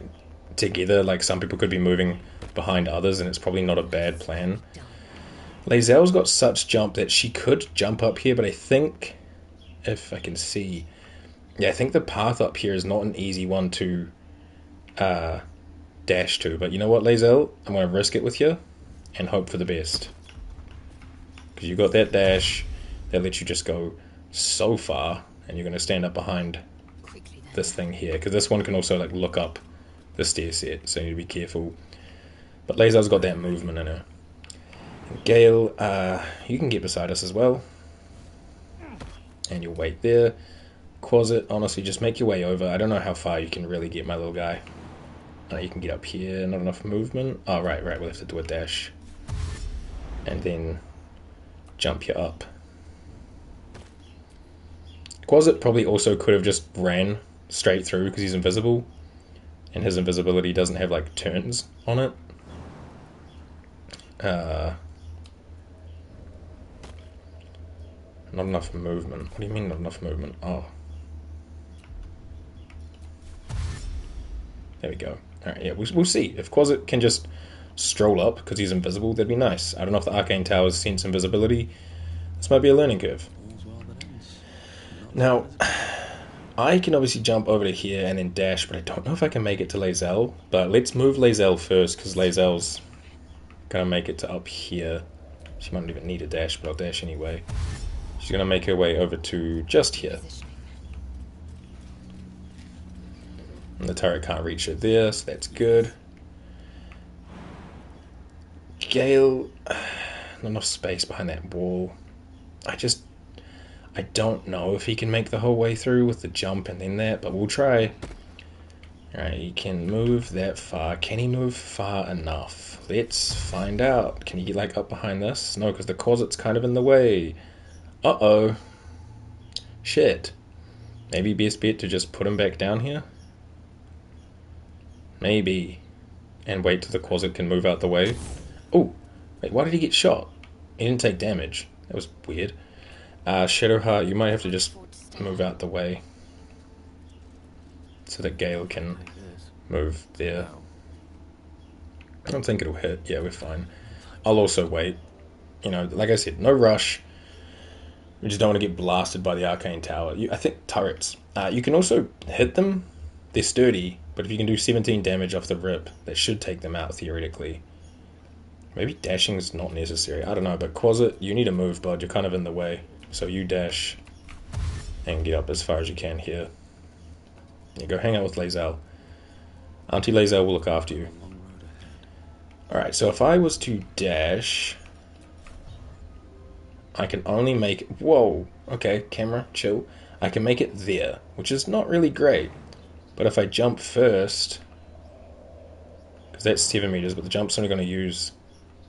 together, like some people could be moving behind others, and it's probably not a bad plan. Lae'zel's got such jump that she could jump up here, but I think, if I can see... Yeah, I think the path up here is not an easy one to dash to. But you know what, Lae'zel? I'm going to risk it with you and hope for the best. Because you got that dash, that lets you just go so far, and you're going to stand up behind this thing here, because this one can also like look up the stair set, so you need to be careful. But Lae'zel's got that movement in her. And Gale, you can get beside us as well, and you'll wait there. Quasit, honestly, just make your way over. I don't know how far you can really get, my little guy. You can get up here, not enough movement. Oh, right, we'll have to do a dash. And then jump you up. Quasit probably also could have just ran straight through because he's invisible. And his invisibility doesn't have, like, turns on it. Not enough movement. What do you mean not enough movement? Oh. There we go. Alright, yeah, we'll see. If Quasit can just stroll up because he's invisible, that'd be nice. I don't know if the Arcane Towers sense invisibility. This might be a learning curve. Now, I can obviously jump over to here and then dash, but I don't know if I can make it to Lae'zel. But let's move Lae'zel first, because Lae'zel's gonna make it to up here. She might not even need a dash, but I'll dash anyway. She's gonna make her way over to just here. And the turret can't reach it there, so that's good. Gale, not enough space behind that wall. I don't know if he can make the whole way through with the jump and then that, but we'll try. Alright, he can move that far. Can he move far enough? Let's find out. Can he get like up behind this? No, because the Quasit's kind of in the way. Uh-oh. Shit. Maybe best bet to just put him back down here? Maybe. And wait till the Quasit can move out the way. Oh, wait, why did he get shot? He didn't take damage. That was weird. Shadowheart, you might have to just move out the way. So that Gale can move there. I don't think it'll hit. Yeah, we're fine. I'll also wait. You know, like I said, no rush. We just don't want to get blasted by the Arcane Tower. I think turrets. You can also hit them. They're sturdy, but if you can do 17 damage off the rip, that should take them out, theoretically. Maybe dashing is not necessary. I don't know, but Quasit, you need to move, bud. You're kind of in the way. So you dash and get up as far as you can here. You go hang out with Lae'zel. Auntie Lae'zel will look after you. Alright, so if I was to dash, I can only make it... Whoa! Okay, camera, chill. I can make it there, which is not really great. But if I jump first, because that's 7 meters, but the jump's only going to use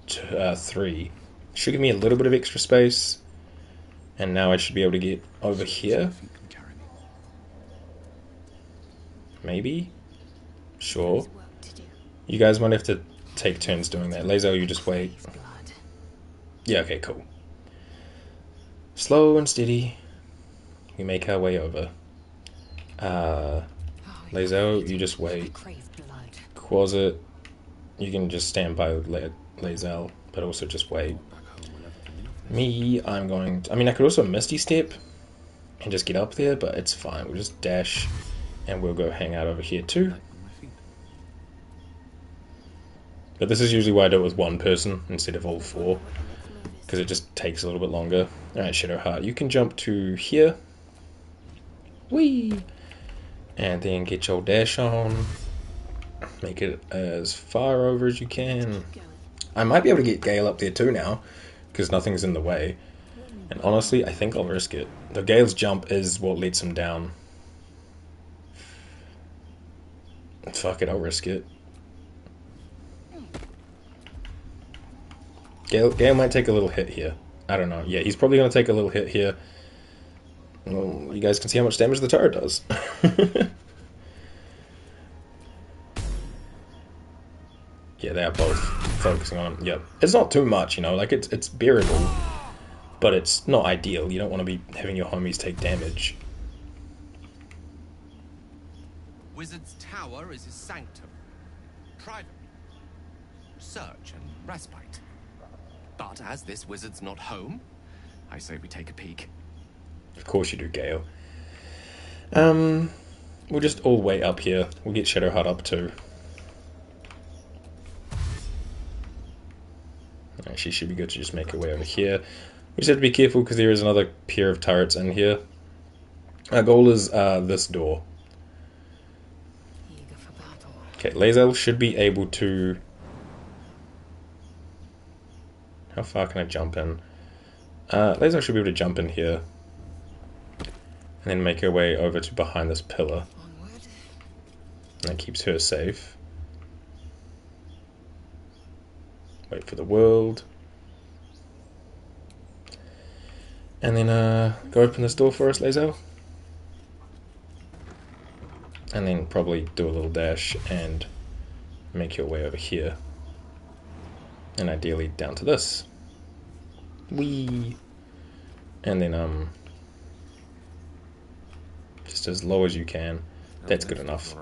3. Should give me a little bit of extra space. And now I should be able to get over here. Maybe? Sure. You guys might have to take turns doing that. Lae'zel, you just wait. Yeah, okay, cool. Slow and steady. We make our way over. Lae'zel, you just wait. Quasit, you can just stand by Lae'zel, but also just wait. Me, I'm going to... I mean, I could also Misty Step and just get up there, but it's fine. We'll just dash and we'll go hang out over here too. But this is usually why I do it with one person instead of all 4, because it just takes a little bit longer. Alright, Shadowheart, you can jump to here. Whee! And then get your dash on. Make it as far over as you can. I might be able to get Gale up there too now, because nothing's in the way. And honestly, I think I'll risk it. The Gale's jump is what lets him down. Fuck it, I'll risk it. Gale might take a little hit here. I don't know. Yeah, he's probably going to take a little hit here. Well, you guys can see how much damage the turret does. Yeah, they are both focusing on him. Yep. It's not too much, you know, like it's bearable, but it's not ideal. You don't want to be having your homies take damage. Wizard's Tower is his sanctum. Private. Search and respite. But as this wizard's not home, I say we take a peek. Of course you do, Gale. We'll just all wait up here. We'll get Shadowheart up too. She should be good to just make her way over here. We just have to be careful because there is another pair of turrets in here. Our goal is this door. Okay, Lae'zel should be able to... How far can I jump in? Lae'zel should be able to jump in here. And then make her way over to behind this pillar. And that keeps her safe. Wait for the world. And then go open this door for us, Lae'zel. And then probably do a little dash and make your way over here. And ideally down to this. Whee! And then just as low as you can. That's good enough.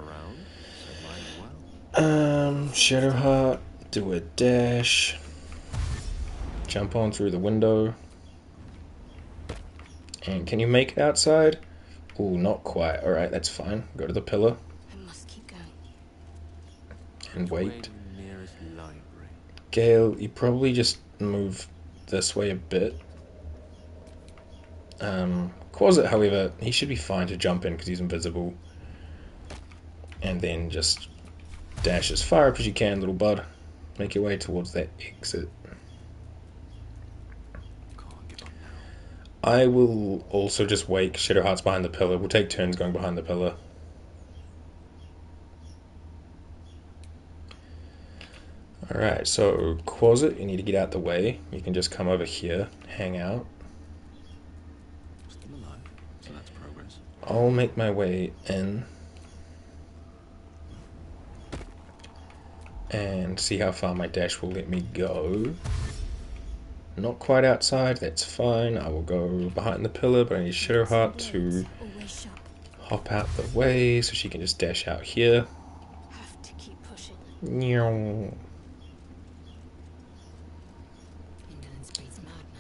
Shadowheart, do a dash. Jump on through the window. And can you make it outside? Ooh, not quite. Alright, that's fine. Go to the pillar. I must keep going. And wait. Gale, you probably just move this way a bit. Quasit, however, he should be fine to jump in because he's invisible. And then just dash as far up as you can, little bud. Make your way towards that exit. I will also just wait. Shadowheart's behind the pillar. We'll take turns going behind the pillar. Alright, so Quasit, you need to get out the way. You can just come over here, hang out. Still alive, so that's progress. I'll make my way in. And see how far my dash will let me go. Not quite outside, that's fine. I will go behind the pillar, but I need Shadowheart to hop out the way so she can just dash out here. Have to keep pushing.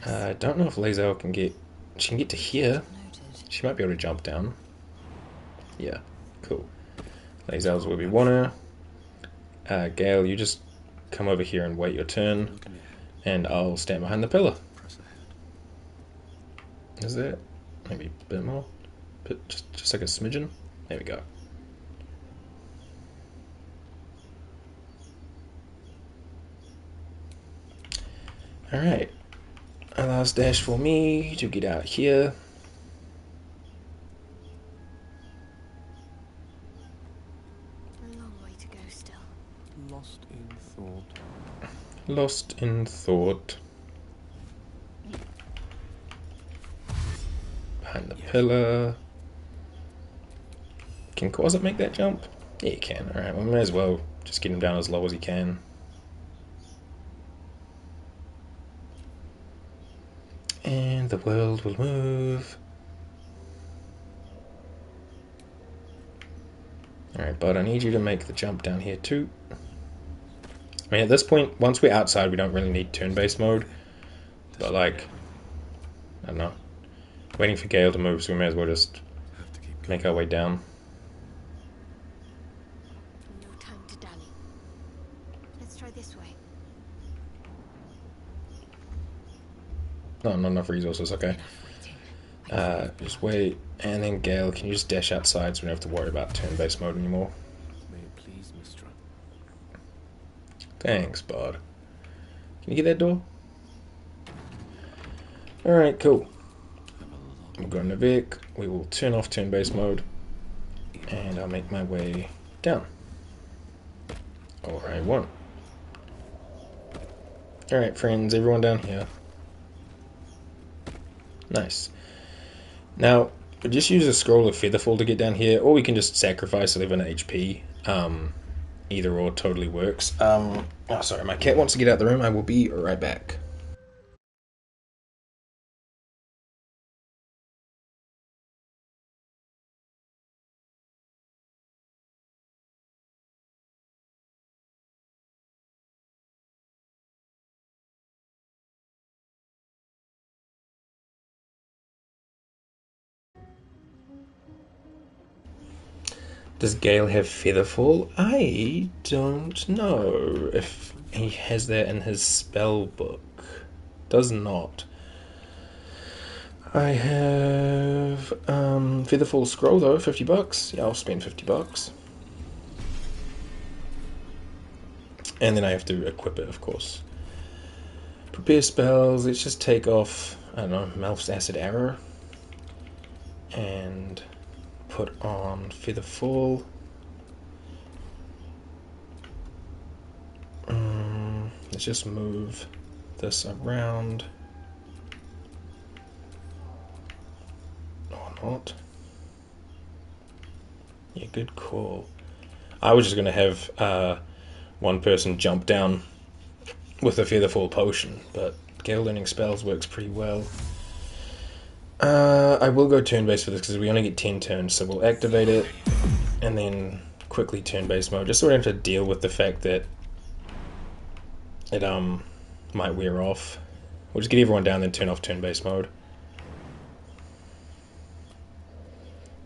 I don't know if Lae'zel can get... She can get to here. She might be able to jump down. Yeah, cool. Lae'zel's where we want her. Gale, you just come over here and wait your turn. And I'll stand behind the pillar. Is that maybe a bit more? Just like a smidgen? There we go. Alright. A last dash for me to get out here. A long way to go still. Lost in thought. Lost in thought. Behind the pillar. Can Quasit make that jump? Yeah, he can. Alright, well, we may as well just get him down as low as he can. And the world will move. Alright, bud, I need you to make the jump down here too. I mean, at this point, once we're outside, we don't really need turn-based mode. But, like, I don't know. Waiting for Gale to move, so we may as well just make our way down. No time to dally. Let's try this way. No, not enough resources, okay. Just wait, and then Gale, can you just dash outside so we don't have to worry about turn-based mode anymore? May it please, Mistra. Thanks, bud. Can you get that door? Alright, cool. We'll go into Vic, we will turn off turn-based mode, and I'll make my way down. Alright, one. Alright, friends, everyone down here. Nice. Now, we just use a scroll of Featherfall to get down here, or we can just sacrifice 11 HP. Either or totally works. Oh, sorry, my cat wants to get out of the room. I will be right back. Does Gale have Featherfall? I don't know if he has that in his spell book. Does not. I have Featherfall Scroll though, $50. Yeah, I'll spend $50. And then I have to equip it, of course. Prepare spells. Let's just take off, I don't know, Melf's Acid Arrow. And put on Featherfall. Let's just move this around. Or not. Yeah, good call. I was just going to have one person jump down with a Featherfall potion, but Gale Learning Spells works pretty well. I will go turn-based for this because we only get 10 turns, so we'll activate it and then quickly turn-based mode, just so we don't have to deal with the fact that it might wear off. We'll just get everyone down, then turn off turn-based mode.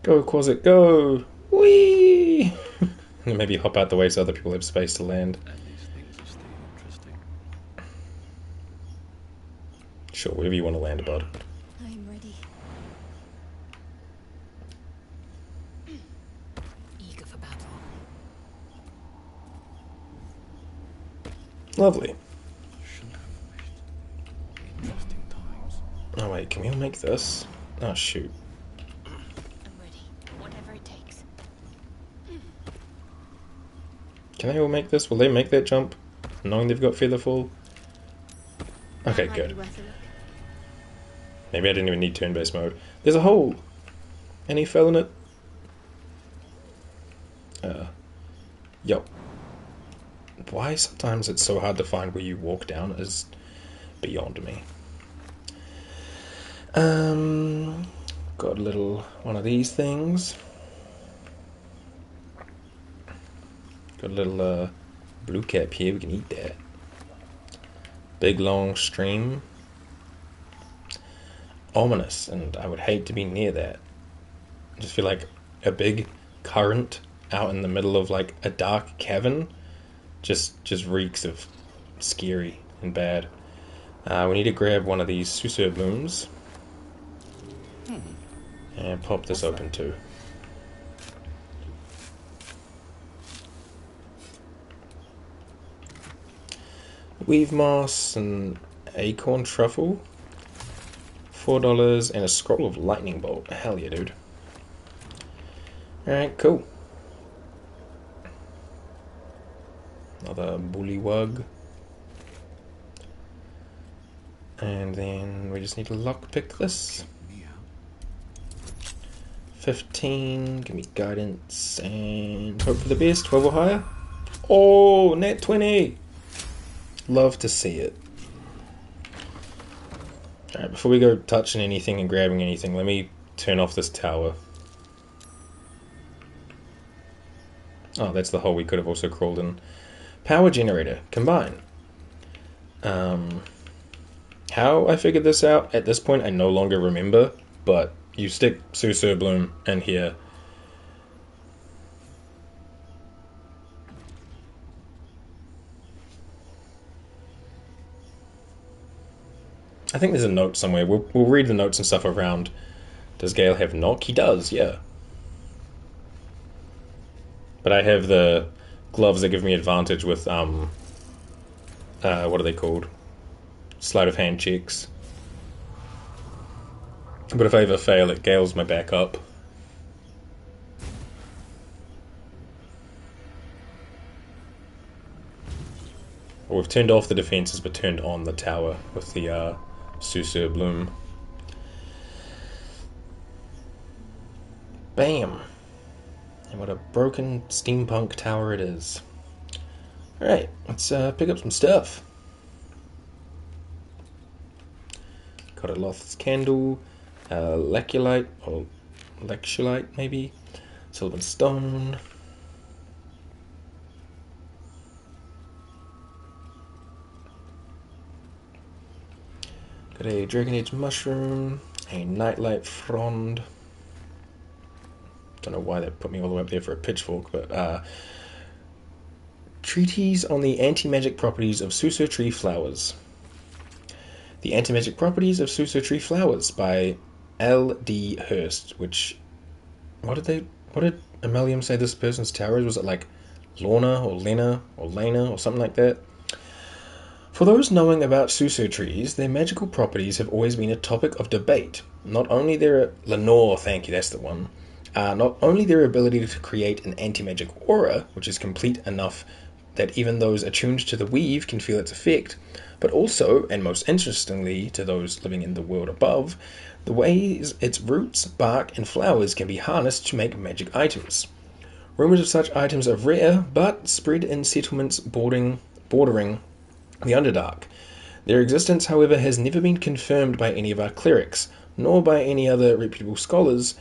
Go, Quasit, go! Whee! And maybe hop out the way so other people have space to land. Sure, wherever you want to land, bud. I'm ready. Eager for battle. Lovely. Oh wait, can we all make this? Oh shoot. I'm ready. Whatever it takes. Can they all make this? Will they make that jump? Knowing they've got Featherfall? Okay, good. Maybe I didn't even need turn-based mode. There's a hole! Any fell in it? Yo. Why sometimes it's so hard to find where you walk down is beyond me. Got a little one of these things. Got a little blue cap here, we can eat that. Big long stream. Ominous, and I would hate to be near that. I just feel like a big current out in the middle of like a dark cavern just reeks of scary and bad. We need to grab one of these Sussur blooms and pop this open too. Weave moss and acorn truffle. $4 and a scroll of lightning bolt. Hell yeah, dude. Alright, cool. Another bullywug. And then we just need to lockpick this. 15, give me guidance, and hope for the best, 12 or higher. Oh, nat 20! Love to see it. Alright, before we go touching anything and grabbing anything, let me turn off this tower. Oh, that's the hole we could have also crawled in. Power generator, combine. How I figured this out, at this point I no longer remember, but you stick Sussur Bloom in here. I think there's a note somewhere. We'll read the notes and stuff around. Does Gale have knock? He does, yeah. But I have the gloves that give me advantage with, what are they called? Sleight of hand checks. But if I ever fail, it Gale's my backup. Well, we've turned off the defenses, but turned on the tower with the Sussur Bloom. Bam! And what a broken steampunk tower it is. Alright, let's pick up some stuff. Got a Loth's Candle, Laculite, or Lectulite maybe, Sylvan Stone. Got a Dragon Age Mushroom, a Nightlight Frond. Don't know why that put me all the way up there for a pitchfork, but Treatise on the Anti-Magic Properties of Sussur Tree Flowers. The Anti-Magic Properties of Sussur Tree Flowers by L.D. Hurst, which... What did Ammonium say this person's tower is? Was it like Lorna or Lena or Lena or something like that? For those knowing about Sussur trees, their magical properties have always been a topic of debate. Not only their... Lenore, thank you, that's the one. Not only their ability to create an anti-magic aura, which is complete enough that even those attuned to the weave can feel its effect, but also, and most interestingly to those living in the world above, the ways its roots, bark, and flowers can be harnessed to make magic items. Rumors of such items are rare, but spread in settlements bordering the Underdark. Their existence, however, has never been confirmed by any of our clerics, nor by any other reputable scholars.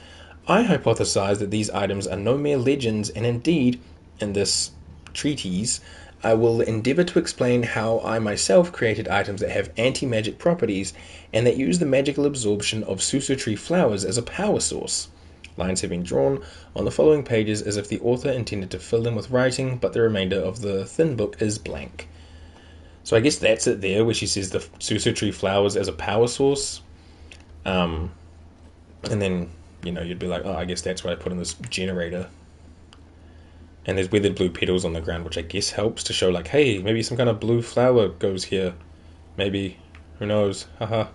I hypothesize that these items are no mere legends, and indeed, in this treatise, I will endeavour to explain how I myself created items that have anti-magic properties, and that use the magical absorption of Sussur Tree flowers as a power source. Lines have been drawn on the following pages as if the author intended to fill them with writing, but the remainder of the thin book is blank. So I guess that's it there, where she says the Sussur Tree flowers as a power source. And then, you'd be like, oh, I guess that's what I put in this generator. And there's withered blue petals on the ground, which I guess helps to show, like, hey, maybe some kind of blue flower goes here. Maybe. Who knows? Haha.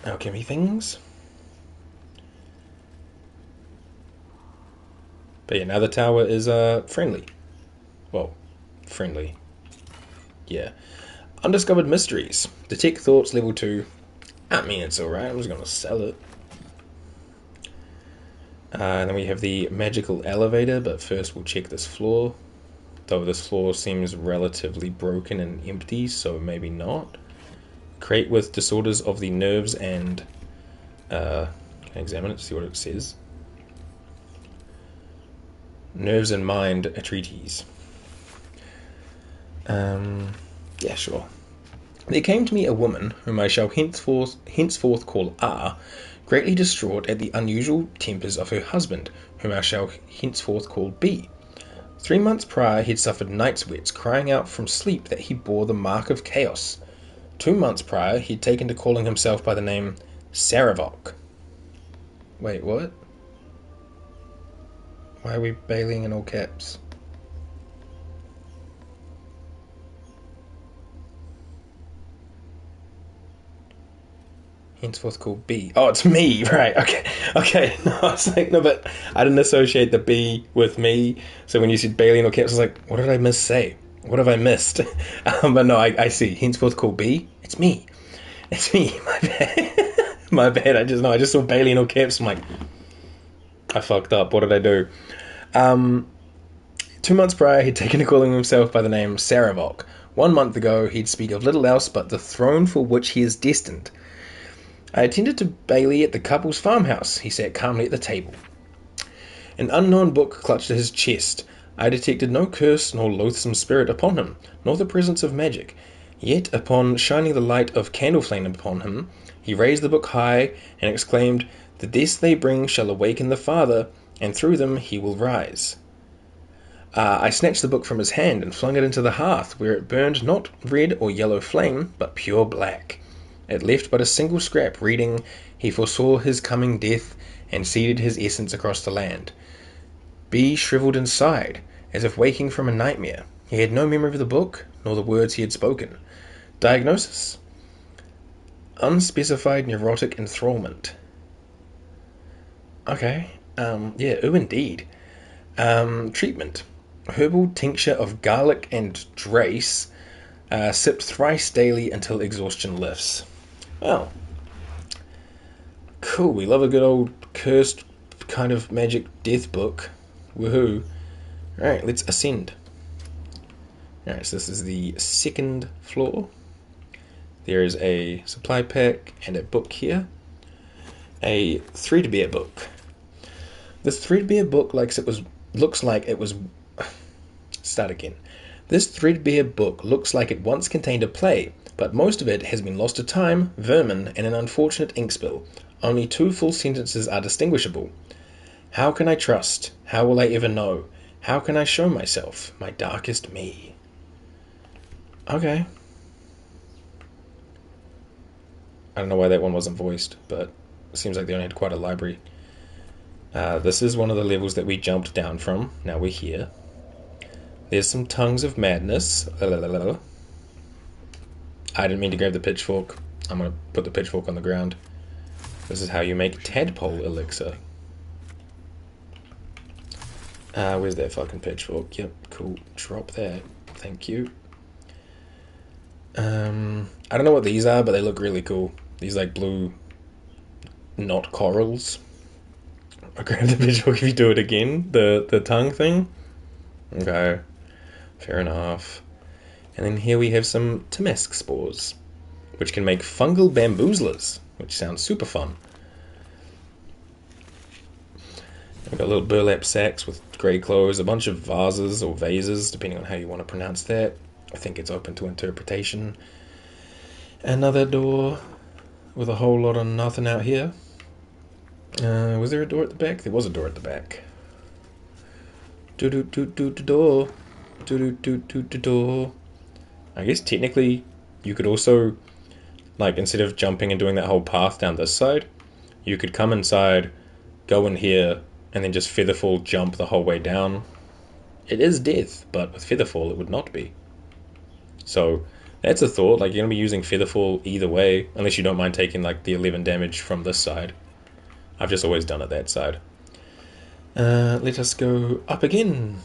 Alchemy things. But yeah, now the tower is friendly. Well, friendly. Yeah. Undiscovered mysteries. Detect thoughts level 2. I mean, it's alright. I'm just going to sell it. And then we have the magical elevator, but first we'll check this floor. Though this floor seems relatively broken and empty, so maybe not. Crate with disorders of the nerves and... can I examine it to see what it says? Nerves and Mind, a treatise. Yeah, sure. There came to me a woman, whom I shall henceforth call R, greatly distraught at the unusual tempers of her husband, whom I shall henceforth call B. 3 months prior he had suffered night sweats, crying out from sleep that he bore the mark of chaos. 2 months prior he had taken to calling himself by the name Saravok. Wait, what? Why are we bailing in all caps? Henceforth called B. Oh, it's me, right? Okay. No, I was like, no, but I didn't associate the B with me. So when you said Bailey in all caps, I was like, what did I miss say? What have I missed? But no, I see. Henceforth called B. It's me. It's me. My bad. My bad. I just saw Bailey in all caps. I'm like, I fucked up. What did I do? 2 months prior, he'd taken to calling himself by the name Saravok. 1 month ago, he'd speak of little else but the throne for which he is destined. I attended to Bailey at the couple's farmhouse. He sat calmly at the table. An unknown book clutched at his chest. I detected no curse nor loathsome spirit upon him, nor the presence of magic. Yet, upon shining the light of candle flame upon him, he raised the book high and exclaimed, "The deaths they bring shall awaken the Father, and through them he will rise." I snatched the book from his hand and flung it into the hearth, where it burned not red or yellow flame, but pure black. It left but a single scrap, reading, "He foresaw his coming death, and seeded his essence across the land." B shriveled and sighed, as if waking from a nightmare. He had no memory of the book, nor the words he had spoken. Diagnosis: unspecified neurotic enthrallment. Okay, ooh indeed. Treatment: herbal tincture of garlic and drace, sipped thrice daily until exhaustion lifts. Well, cool. We love a good old cursed kind of magic death book. Woohoo. Alright, let's ascend. Alright, so this is the second floor. There is a supply pack and a book here. A threadbare book. This threadbare book looks like it was... Start again. This threadbare book looks like it once contained a play, but most of it has been lost to time, vermin, and an unfortunate ink spill. Only 2 full sentences are distinguishable. How can I trust? How will I ever know? How can I show myself, my darkest me? Okay. I don't know why that one wasn't voiced, but it seems like they only had quite a library. This is one of the levels that we jumped down from. Now we're here. There's some tongues of madness. I didn't mean to grab the pitchfork. I'm going to put the pitchfork on the ground. This is how you make tadpole elixir. Where's that fucking pitchfork? Yep, cool. Drop that. Thank you. I don't know what these are, but they look really cool. These like blue knot corals. I'll grab the pitchfork if you do it again. The tongue thing. Okay. Fair enough. And then here we have some Tamask spores, which can make fungal bamboozlers, which sounds super fun. We've got little burlap sacks with grey clothes, a bunch of vases or vases, depending on how you want to pronounce that. I think it's open to interpretation. Another door with a whole lot of nothing out here. Was there a door at the back? There was a door at the back. Door. Door. I guess technically you could also, like, instead of jumping and doing that whole path down this side, you could come inside, go in here, and then just featherfall jump the whole way down. It is death, but with featherfall it would not be. So that's a thought. Like, you're going to be using featherfall either way, unless you don't mind taking like the 11 damage from this side. I've just always done it that side. Let us go up again.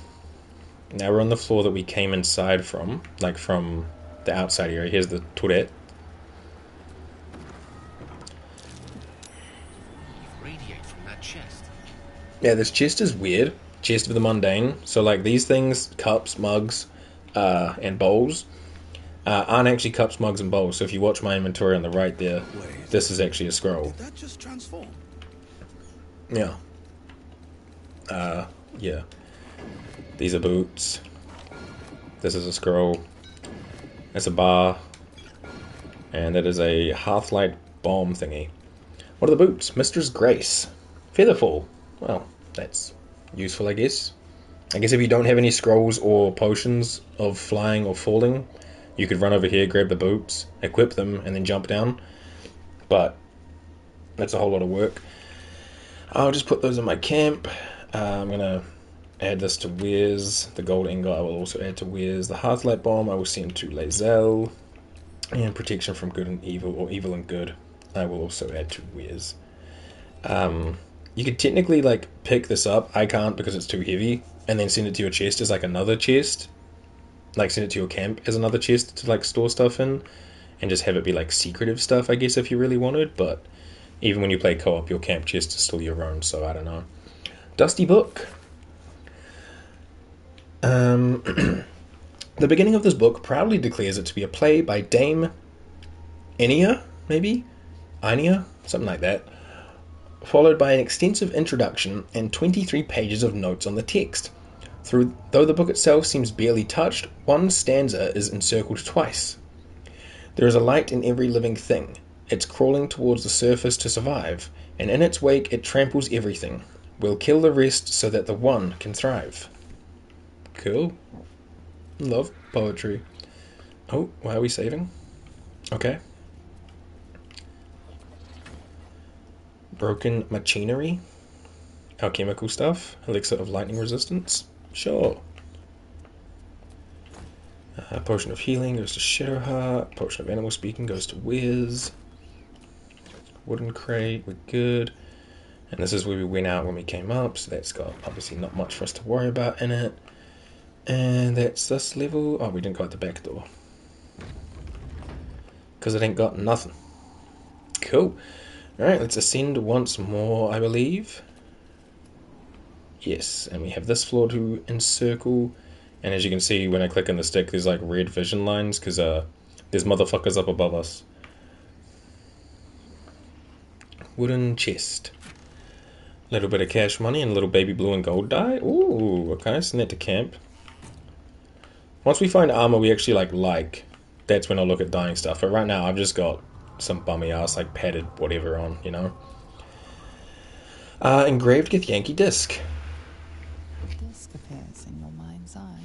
Now we're on the floor that we came inside from, like from the outside area. Here's the turret. Radiate from that chest. Yeah, this chest is weird. Chest of the mundane. So like these things, cups, mugs, and bowls, aren't actually cups, mugs, and bowls. So if you watch my inventory on the right there, this is actually a scroll. Did that just transform? Yeah. Yeah. These are boots. This is a scroll. That's a bar. And that is a Hearthlight bomb thingy. What are the boots? Mistress Grace. Featherfall. Well, that's useful, I guess. I guess if you don't have any scrolls or potions of flying or falling, you could run over here, grab the boots, equip them, and then jump down. But that's a whole lot of work. I'll just put those in my camp. I'm going to add this to Wes. The gold ingot I will also add to Wes. The Hearthlight bomb I will send to Lae'zel. And protection from good and evil, or evil and good, I will also add to Wes. You could technically like pick this up. I can't because it's too heavy. And then send it to your chest as like another chest. Like send it to your camp as another chest to like store stuff in. And just have it be like secretive stuff, I guess, if you really wanted. But even when you play co-op, your camp chest is still your own, so I don't know. Dusty book. The beginning of this book proudly declares it to be a play by Dame Enya, maybe? Enya? Something like that. Followed by an extensive introduction and 23 pages of notes on the text. Though the book itself seems barely touched, one stanza is encircled twice. There is a light in every living thing. It's crawling towards the surface to survive, and in its wake it tramples everything. We'll kill the rest so that the one can thrive. Cool. Love poetry. Oh, why are we saving? Okay. Broken machinery. Alchemical stuff. Elixir of lightning resistance. Sure. Potion of healing goes to Shadowheart. Potion of animal speaking goes to Wes. Wooden crate, we're good. And this is where we went out when we came up, so that's got obviously not much for us to worry about in it. And that's this level. Oh, we didn't go out the back door. Because it ain't got nothing. Cool. Alright, let's ascend once more, I believe. Yes, and we have this floor to encircle. And as you can see, when I click on the stick, there's like red vision lines, because there's motherfuckers up above us. Wooden chest. Little bit of cash money and a little baby blue and gold dye. Ooh, okay, send that to camp. Once we find armor we actually like, that's when I'll look at dyeing stuff. But right now I've just got some bummy ass like padded whatever on, you know. Engraved Githyanki disc. The disc appears in your mind's eye.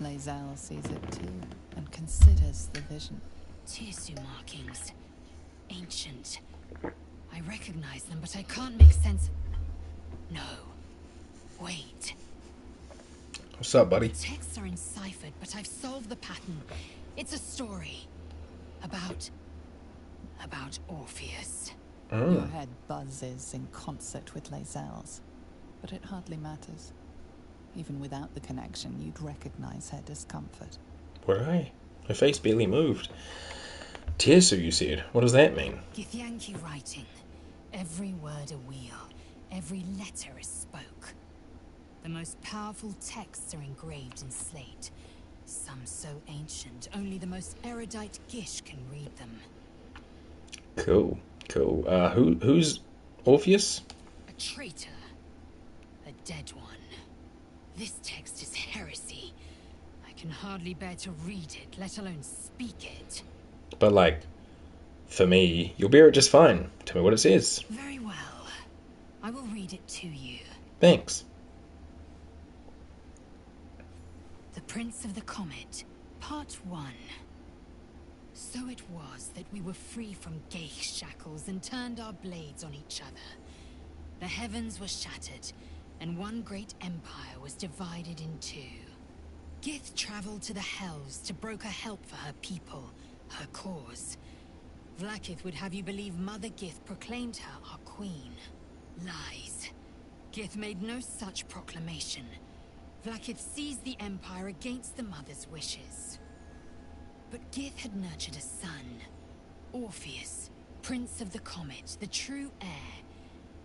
Lae'zel sees it too and considers the vision. Tirsu markings. ancient. I recognize them, but I can't make sense. No. Wait. What's up, buddy? The texts are enciphered, but I've solved the pattern. It's a story. About Orpheus. Your head buzzes in concert with Lae'zel's, but it hardly matters. Even without the connection, you'd recognize her discomfort. Would I? Her face barely moved. Tiesu, you said. What does that mean? Githyanki writing. Every word a wheel. Every letter is spoke. The most powerful texts are engraved in slate. Some so ancient, only the most erudite Gish can read them. Cool. Who's Orpheus? A traitor. A dead one. This text is heresy. I can hardly bear to read it, let alone speak it. But like, for me, you'll bear it just fine. Tell me what it says. Very well. I will read it to you. Thanks. The Prince of the Comet, Part 1. So it was that we were free from Geich shackles and turned our blades on each other. The heavens were shattered, and one great empire was divided in two. Gith traveled to the Hells to broker help for her people, her cause. Vlaakith would have you believe Mother Gith proclaimed her our queen. Lies. Gith made no such proclamation. Vlaakith seized the empire against the Mother's wishes. But Gith had nurtured a son, Orpheus, Prince of the Comet, the true heir.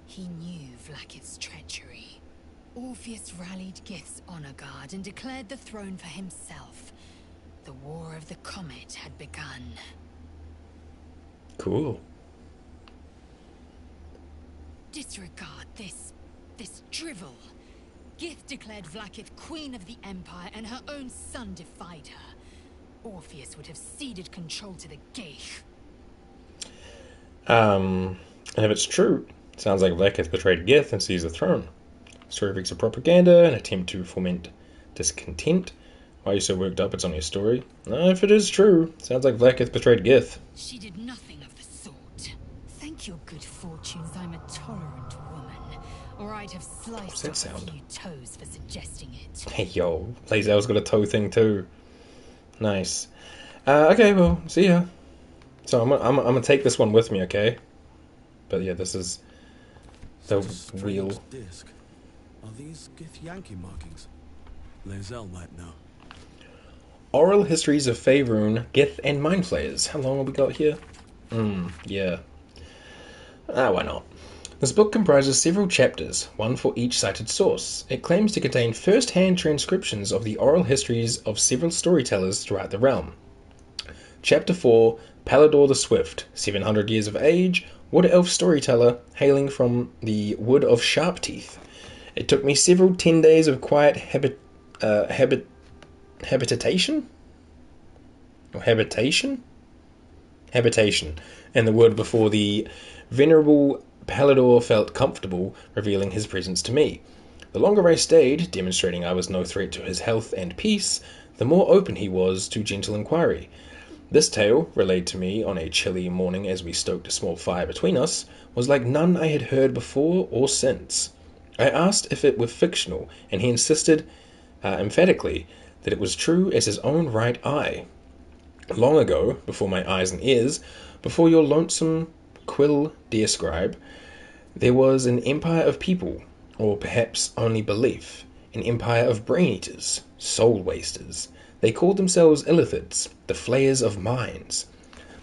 He knew Vlaakith's treachery. Orpheus rallied Gith's honor guard and declared the throne for himself. The War of the Comet had begun. Cool. Disregard this drivel. Gith declared Vlaakith queen of the Empire, and her own son defied her. Orpheus would have ceded control to the Geich. And if it's true, it sounds like Vlaakith betrayed Gith and seized the throne. Story reeks of propaganda, an attempt to foment discontent. Why are you so worked up? It's only a story. If it is true, sounds like Vlaakith betrayed Gith. She did nothing of the sort. Thank your good fortunes I'm a tolerant woman, or I'd have sliced off a few toes for suggesting it. Hey yo, Lae'zel's got a toe thing too. Nice. Okay, well, see ya. So I'm gonna take this one with me, okay? But yeah, this is the wheel. Disc. Are these Githyanki markings? Lae'zel might know. Oral histories of Faerun, Gith, and Mind Flayers. How long have we got here? Yeah. Why not? This book comprises several chapters, one for each cited source. It claims to contain first-hand transcriptions of the oral histories of several storytellers throughout the realm. Chapter 4, Baldur the Swift, 700 years of age, wood elf storyteller hailing from the Wood of Sharp Teeth. It took me several 10 days of quiet habitation in the wood before the venerable Baldur felt comfortable revealing his presence to me. The longer I stayed, demonstrating I was no threat to his health and peace, the more open he was to gentle inquiry. This tale, relayed to me on a chilly morning as we stoked a small fire between us, was like none I had heard before or since. I asked if it were fictional, and he insisted emphatically that it was true as his own right eye. Long ago, before my eyes and ears, before your lonesome quill, dear scribe, there was an empire of people, or perhaps only belief, an empire of brain-eaters, soul-wasters. They called themselves Illithids, the flayers of minds.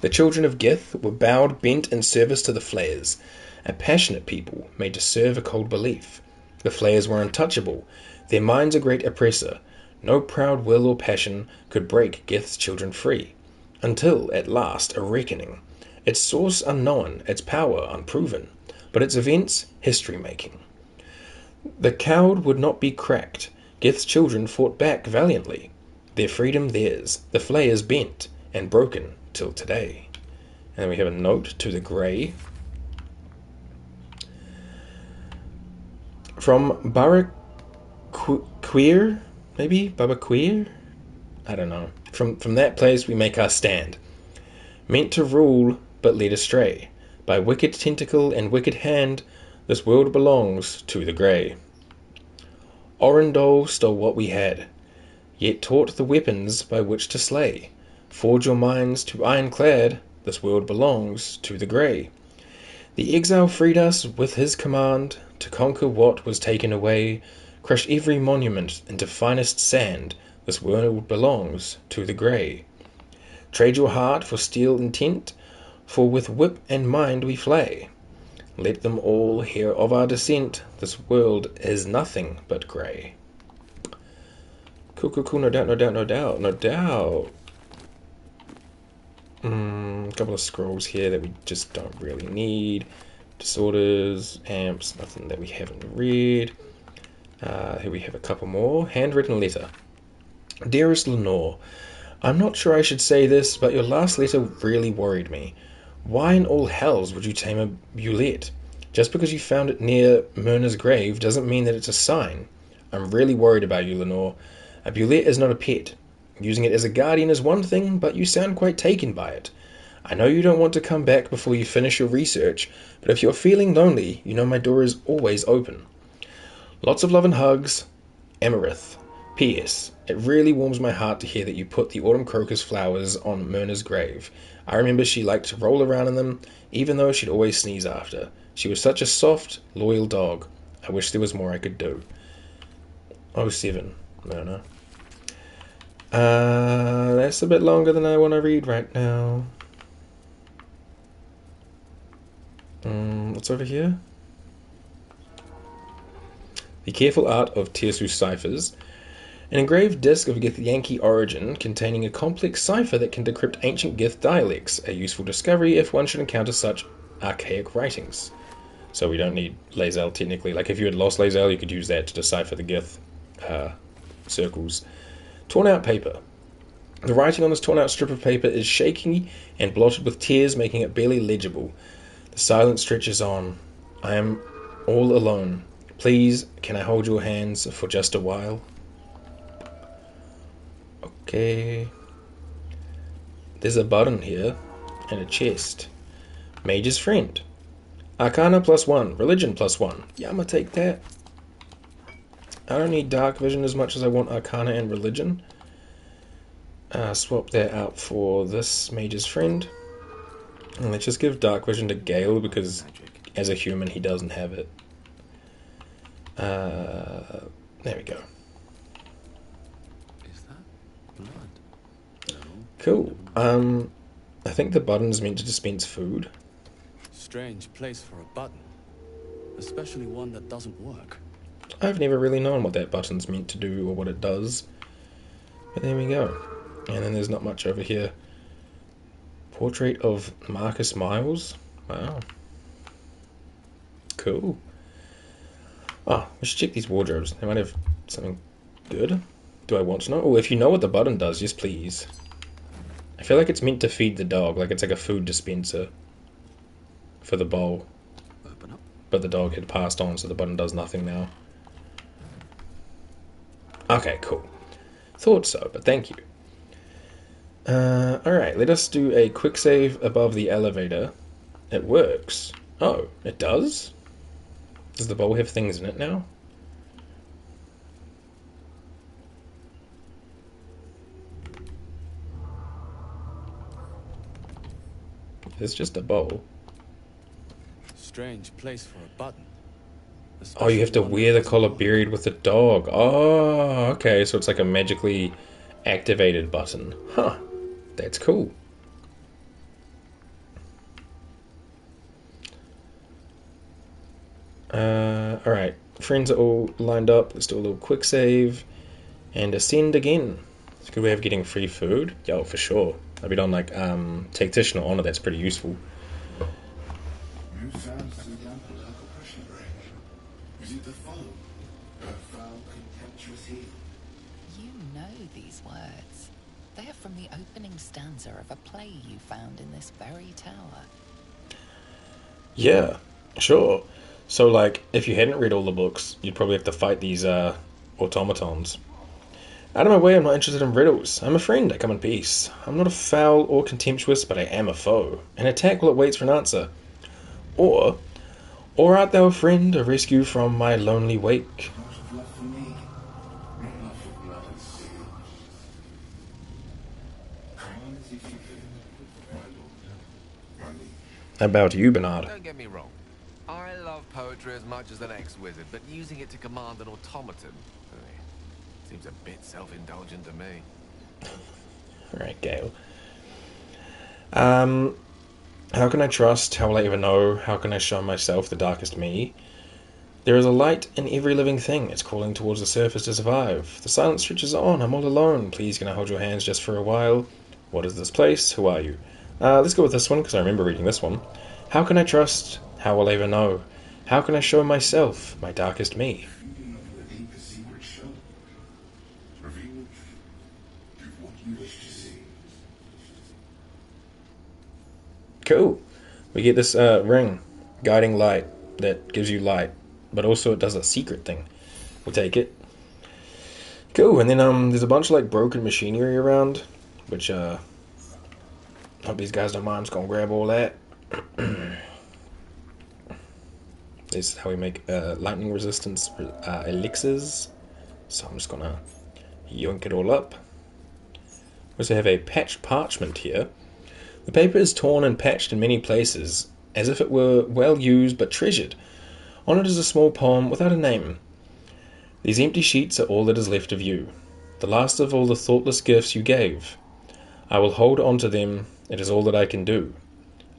The children of Gith were bowed bent in service to the flayers, a passionate people made to serve a cold belief. The flayers were untouchable, their minds a great oppressor. No proud will or passion could break Gith's children free, until, at last, a reckoning. Its source unknown, its power unproven, but its events history-making. The cowed would not be cracked. Gith's children fought back valiantly. Their freedom theirs, the flayers bent and broken till today. And then we have a note to the Grey. From Queer, maybe? Baba Queer? I don't know. From that place we make our stand. Meant to rule but led astray. By wicked tentacle and wicked hand, this world belongs to the grey. Orindol stole what we had, yet taught the weapons by which to slay. Forge your minds to ironclad, this world belongs to the grey. The exile freed us with his command to conquer what was taken away, crush every monument into finest sand, this world belongs to the grey. Trade your heart for steel intent, for with whip and mind we flay. Let them all hear of our descent, this world is nothing but grey. Cool, no doubt. A couple of scrolls here that we just don't really need. Disorders, amps, nothing that we haven't read. Here we have a couple more. Handwritten letter. Dearest Lenore, I'm not sure I should say this, but your last letter really worried me. Why in all hells would you tame a bulette? Just because you found it near Myrna's grave doesn't mean that it's a sign. I'm really worried about you, Lenore. A bulette is not a pet. Using it as a guardian is one thing, but you sound quite taken by it. I know you don't want to come back before you finish your research, but if you're feeling lonely, you know my door is always open. Lots of love and hugs, Amarith. P.S. It really warms my heart to hear that you put the autumn crocus flowers on Myrna's grave. I remember she liked to roll around in them, even though she'd always sneeze after. She was such a soft, loyal dog. I wish there was more I could do. 07, Myrna. That's a bit longer than I want to read right now. What's over here? The Careful Art of Tirsu Ciphers. An engraved disc of Githyanki origin containing a complex cipher that can decrypt ancient Gith dialects, a useful discovery if one should encounter such archaic writings. So we don't need Lae'zel technically. Like if you had lost Lae'zel, you could use that to decipher the Gith circles. Torn out paper. The writing on this torn out strip of paper is shaky and blotted with tears, making it barely legible. The silence stretches on. I am all alone. Please, can I hold your hands for just a while? Okay. There's a button here and a chest. Mage's Friend. Arcana +1. Religion +1. Yeah, I'm gonna take that. I don't need Dark Vision as much as I want Arcana and Religion. Swap that out for this Mage's Friend. And let's just give Dark Vision to Gale because as a human he doesn't have it. There we go. Is that blood? No. Cool. I think the button's meant to dispense food. Strange place for a button. Especially one that doesn't work. I've never really known what that button's meant to do or what it does. But there we go. And then there's not much over here. Portrait of Marcus Miles. Wow. Cool. Oh, we should check these wardrobes. They might have something good. Do I want to know? Oh, if you know what the button does, yes please. I feel like it's meant to feed the dog. Like it's like a food dispenser for the bowl. Open up. But the dog had passed on, so the button does nothing now. Okay, cool. Thought so, but thank you. Alright, let us do a quick save above the elevator. It works. Oh, it does? Does the bowl have things in it now? It's just a bowl. Strange place for a button. Oh, you have to wear the collar buried with the dog. Oh, okay, so it's like a magically activated button. Huh, that's cool. Alright, friends are all lined up. Let's do a little quick save and ascend again. It's a good way of getting free food. Yo, for sure. I've been on like Tactician or Honor, that's pretty useful. You know these words. They are from the opening stanza of a play you found in this very tower. Yeah, sure. So, like, if you hadn't read all the books, you'd probably have to fight these automatons. Out of my way, I'm not interested in riddles. I'm a friend, I come in peace. I'm not a foul or contemptuous, but I am a foe. An attack while it waits for an answer. Or art thou a friend, a rescue from my lonely wake? How about you, Bernard? Don't get me wrong. I love poetry as much as an ex-wizard, but using it to command an automaton seems a bit self-indulgent to me. Alright, Gale. How can I trust? How will I ever know? How can I show myself the darkest me? There is a light in every living thing. It's crawling towards the surface to survive. The silence stretches on. I'm all alone. Please, can I hold your hands just for a while? What is this place? Who are you? Let's go with this one, because I remember reading this one. How can I trust? How will I ever know? How can I show myself, my darkest me? Cool. We get this ring, guiding light, that gives you light, but also it does a secret thing. We'll take it. Cool, and then there's a bunch of like broken machinery around, which hope these guys don't mind. I'm just gonna grab all that. This is how we make lightning resistance elixirs. So I'm just gonna yoink it all up. We also have a patched parchment here. The paper is torn and patched in many places, as if it were well used but treasured. On it is a small poem without a name. These empty sheets are all that is left of you, the last of all the thoughtless gifts you gave. I will hold on to them, it is all that I can do.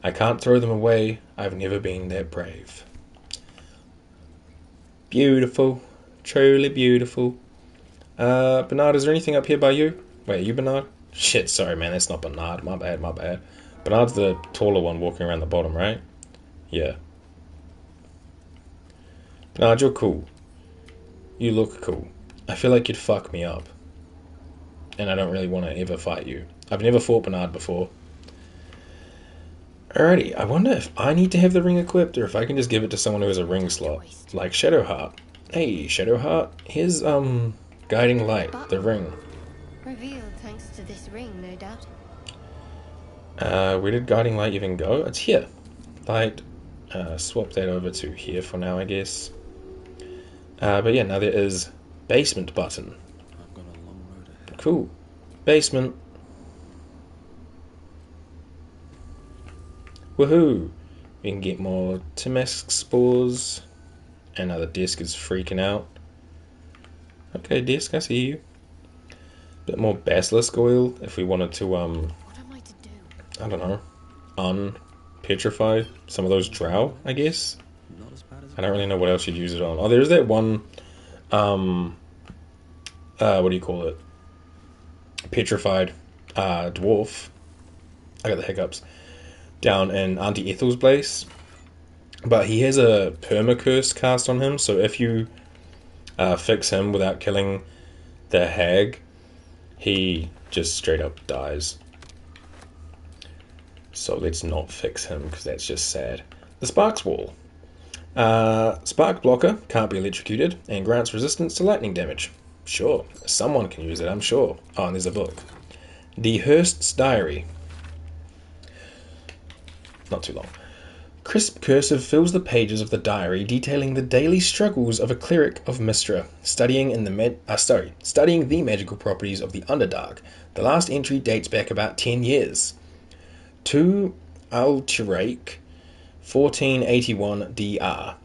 I can't throw them away, I've never been that brave. Beautiful, truly beautiful. Bernard, is there anything up here by you? Wait, are you Bernard? Shit, sorry man, that's not Bernard, my bad. Bernard's the taller one walking around the bottom, right? Yeah. Bernard, you're cool. You look cool. I feel like you'd fuck me up. And I don't really want to ever fight you. I've never fought Bernard before. Alrighty, I wonder if I need to have the ring equipped or if I can just give it to someone who has a ring slot. Like Shadowheart. Hey, Shadowheart, here's, guiding light, the ring. Revealed thanks to this ring, no doubt. Where did guiding light even go? It's here. Light, swap that over to here for now, I guess. But yeah, now there is basement button. I've got a long road ahead. Cool. Basement. Woohoo! We can get more Timask spores. And now the desk is freaking out. Okay, desk, I see you. Bit more basilisk oil if we wanted to, What am I to do? I don't know, unpetrify some of those drow, I guess. Not as bad as I don't really know what else you'd use it on. Oh, there's that one, what do you call it? Petrified dwarf. I got the hiccups. Down in Auntie Ethel's place. But he has a permacurse cast on him, so if you fix him without killing the hag, he just straight up dies. So let's not fix him, because that's just sad. The Sparks Wall. Spark blocker, can't be electrocuted, and grants resistance to lightning damage. Sure, someone can use it, I'm sure. Oh, and there's a book. The Hearst's Diary. Not too long. Crisp cursive fills the pages of the diary, detailing the daily struggles of a cleric of Mystra, studying the magical properties of the Underdark. The last entry dates back about 10 years. To Alterac, 1481 DR.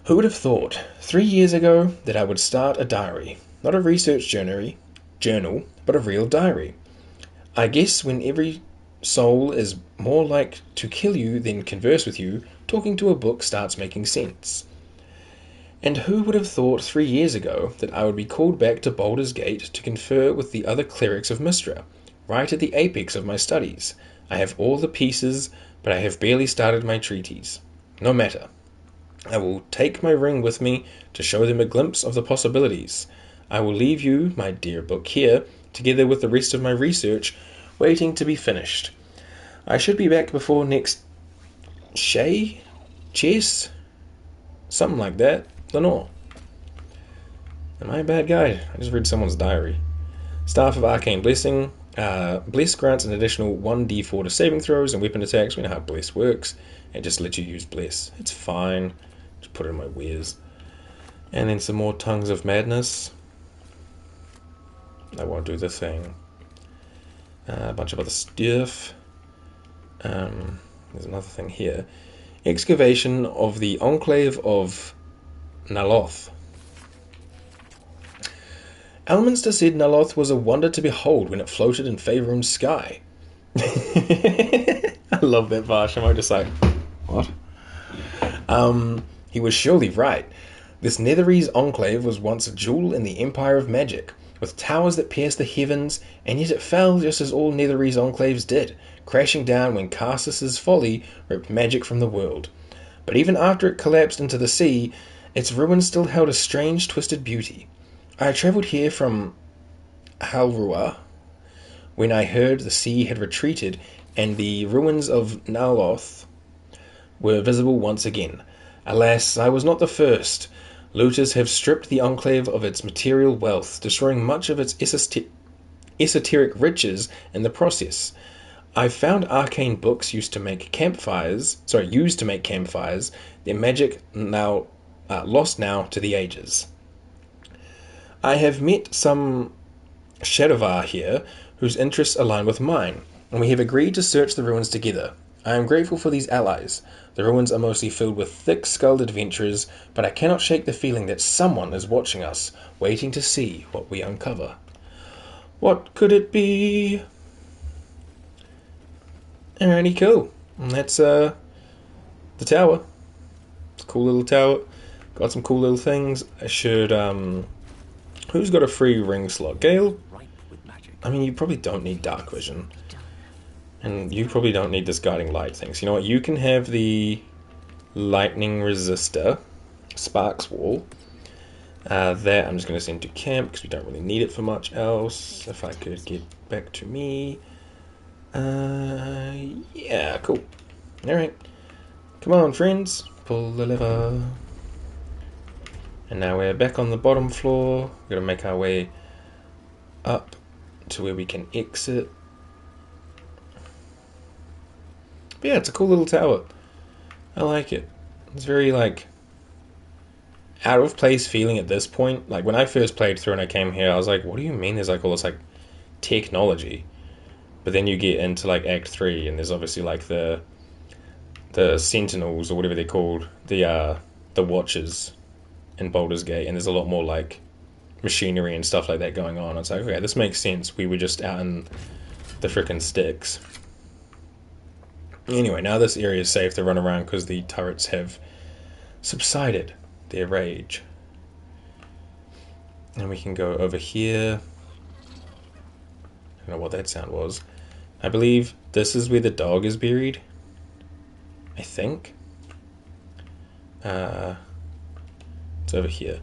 Who would have thought, 3 years ago, that I would start a diary? Not a research journal, but a real diary. I guess when every soul is more like to kill you than converse with you, talking to a book starts making sense. And who would have thought 3 years ago that I would be called back to Baldur's Gate to confer with the other clerics of Mystra, right at the apex of my studies? I have all the pieces, but I have barely started my treatise. No matter. I will take my ring with me to show them a glimpse of the possibilities. I will leave you, my dear book, here, together with the rest of my research, waiting to be finished. I should be back before next chess? Something like that. Lenore. Am I a bad guy? I just read someone's diary. Staff of Arcane Blessing. Bless grants an additional 1d4 to saving throws and weapon attacks. We know how Bless works. It just lets you use Bless. It's fine. Just put it in my wares. And then some more Tongues of Madness. I won't do the thing. A bunch of other stuff. There's another thing here. Excavation of the Enclave of Naloth. Elminster said Naloth was a wonder to behold when it floated in Faerun's sky. I love that Vash. I'm just like, what? He was surely right. This Netherese enclave was once a jewel in the empire of magic, with towers that pierced the heavens, and yet it fell just as all Netherese enclaves did, crashing down when Karsus's folly ripped magic from the world. But even after it collapsed into the sea, its ruins still held a strange, twisted beauty. I travelled here from Halrua when I heard the sea had retreated and the ruins of Naloth were visible once again. Alas, I was not the first. Looters have stripped the enclave of its material wealth, destroying much of its esoteric riches in the process. I found arcane books used to make campfires. Their magic now lost now to the ages. I have met some Shadowvar here whose interests align with mine, and we have agreed to search the ruins together. I am grateful for these allies. The ruins are mostly filled with thick-skulled adventurers, but I cannot shake the feeling that someone is watching us, waiting to see what we uncover. What could it be? Alrighty, cool. And that's the tower. It's a cool little tower. Got some cool little things. I should who's got a free ring slot? Gale? I mean, you probably don't need dark vision. And you probably don't need this guiding light thing. So you know what? You can have the lightning resistor, sparks wall. That I'm just going to send to camp because we don't really need it for much else. If I could get back to me. Yeah, cool. Alright. Come on, friends. Pull the lever. And now we're back on the bottom floor. We're going to make our way up to where we can exit. But yeah, it's a cool little tower. I like it. It's very, like, out of place feeling at this point. Like, when I first played through and I came here, I was like, what do you mean there's, like, all this, like, technology? But then you get into, like, Act 3, and there's obviously, like, the Sentinels, or whatever they're called, the Watchers in Baldur's Gate, and there's a lot more, like, machinery and stuff like that going on. It's like, okay, this makes sense. We were just out in the frickin' sticks. Anyway, now this area is safe to run around because the turrets have subsided their rage. And we can go over here. I don't know what that sound was. I believe this is where the dog is buried. I think. It's over here.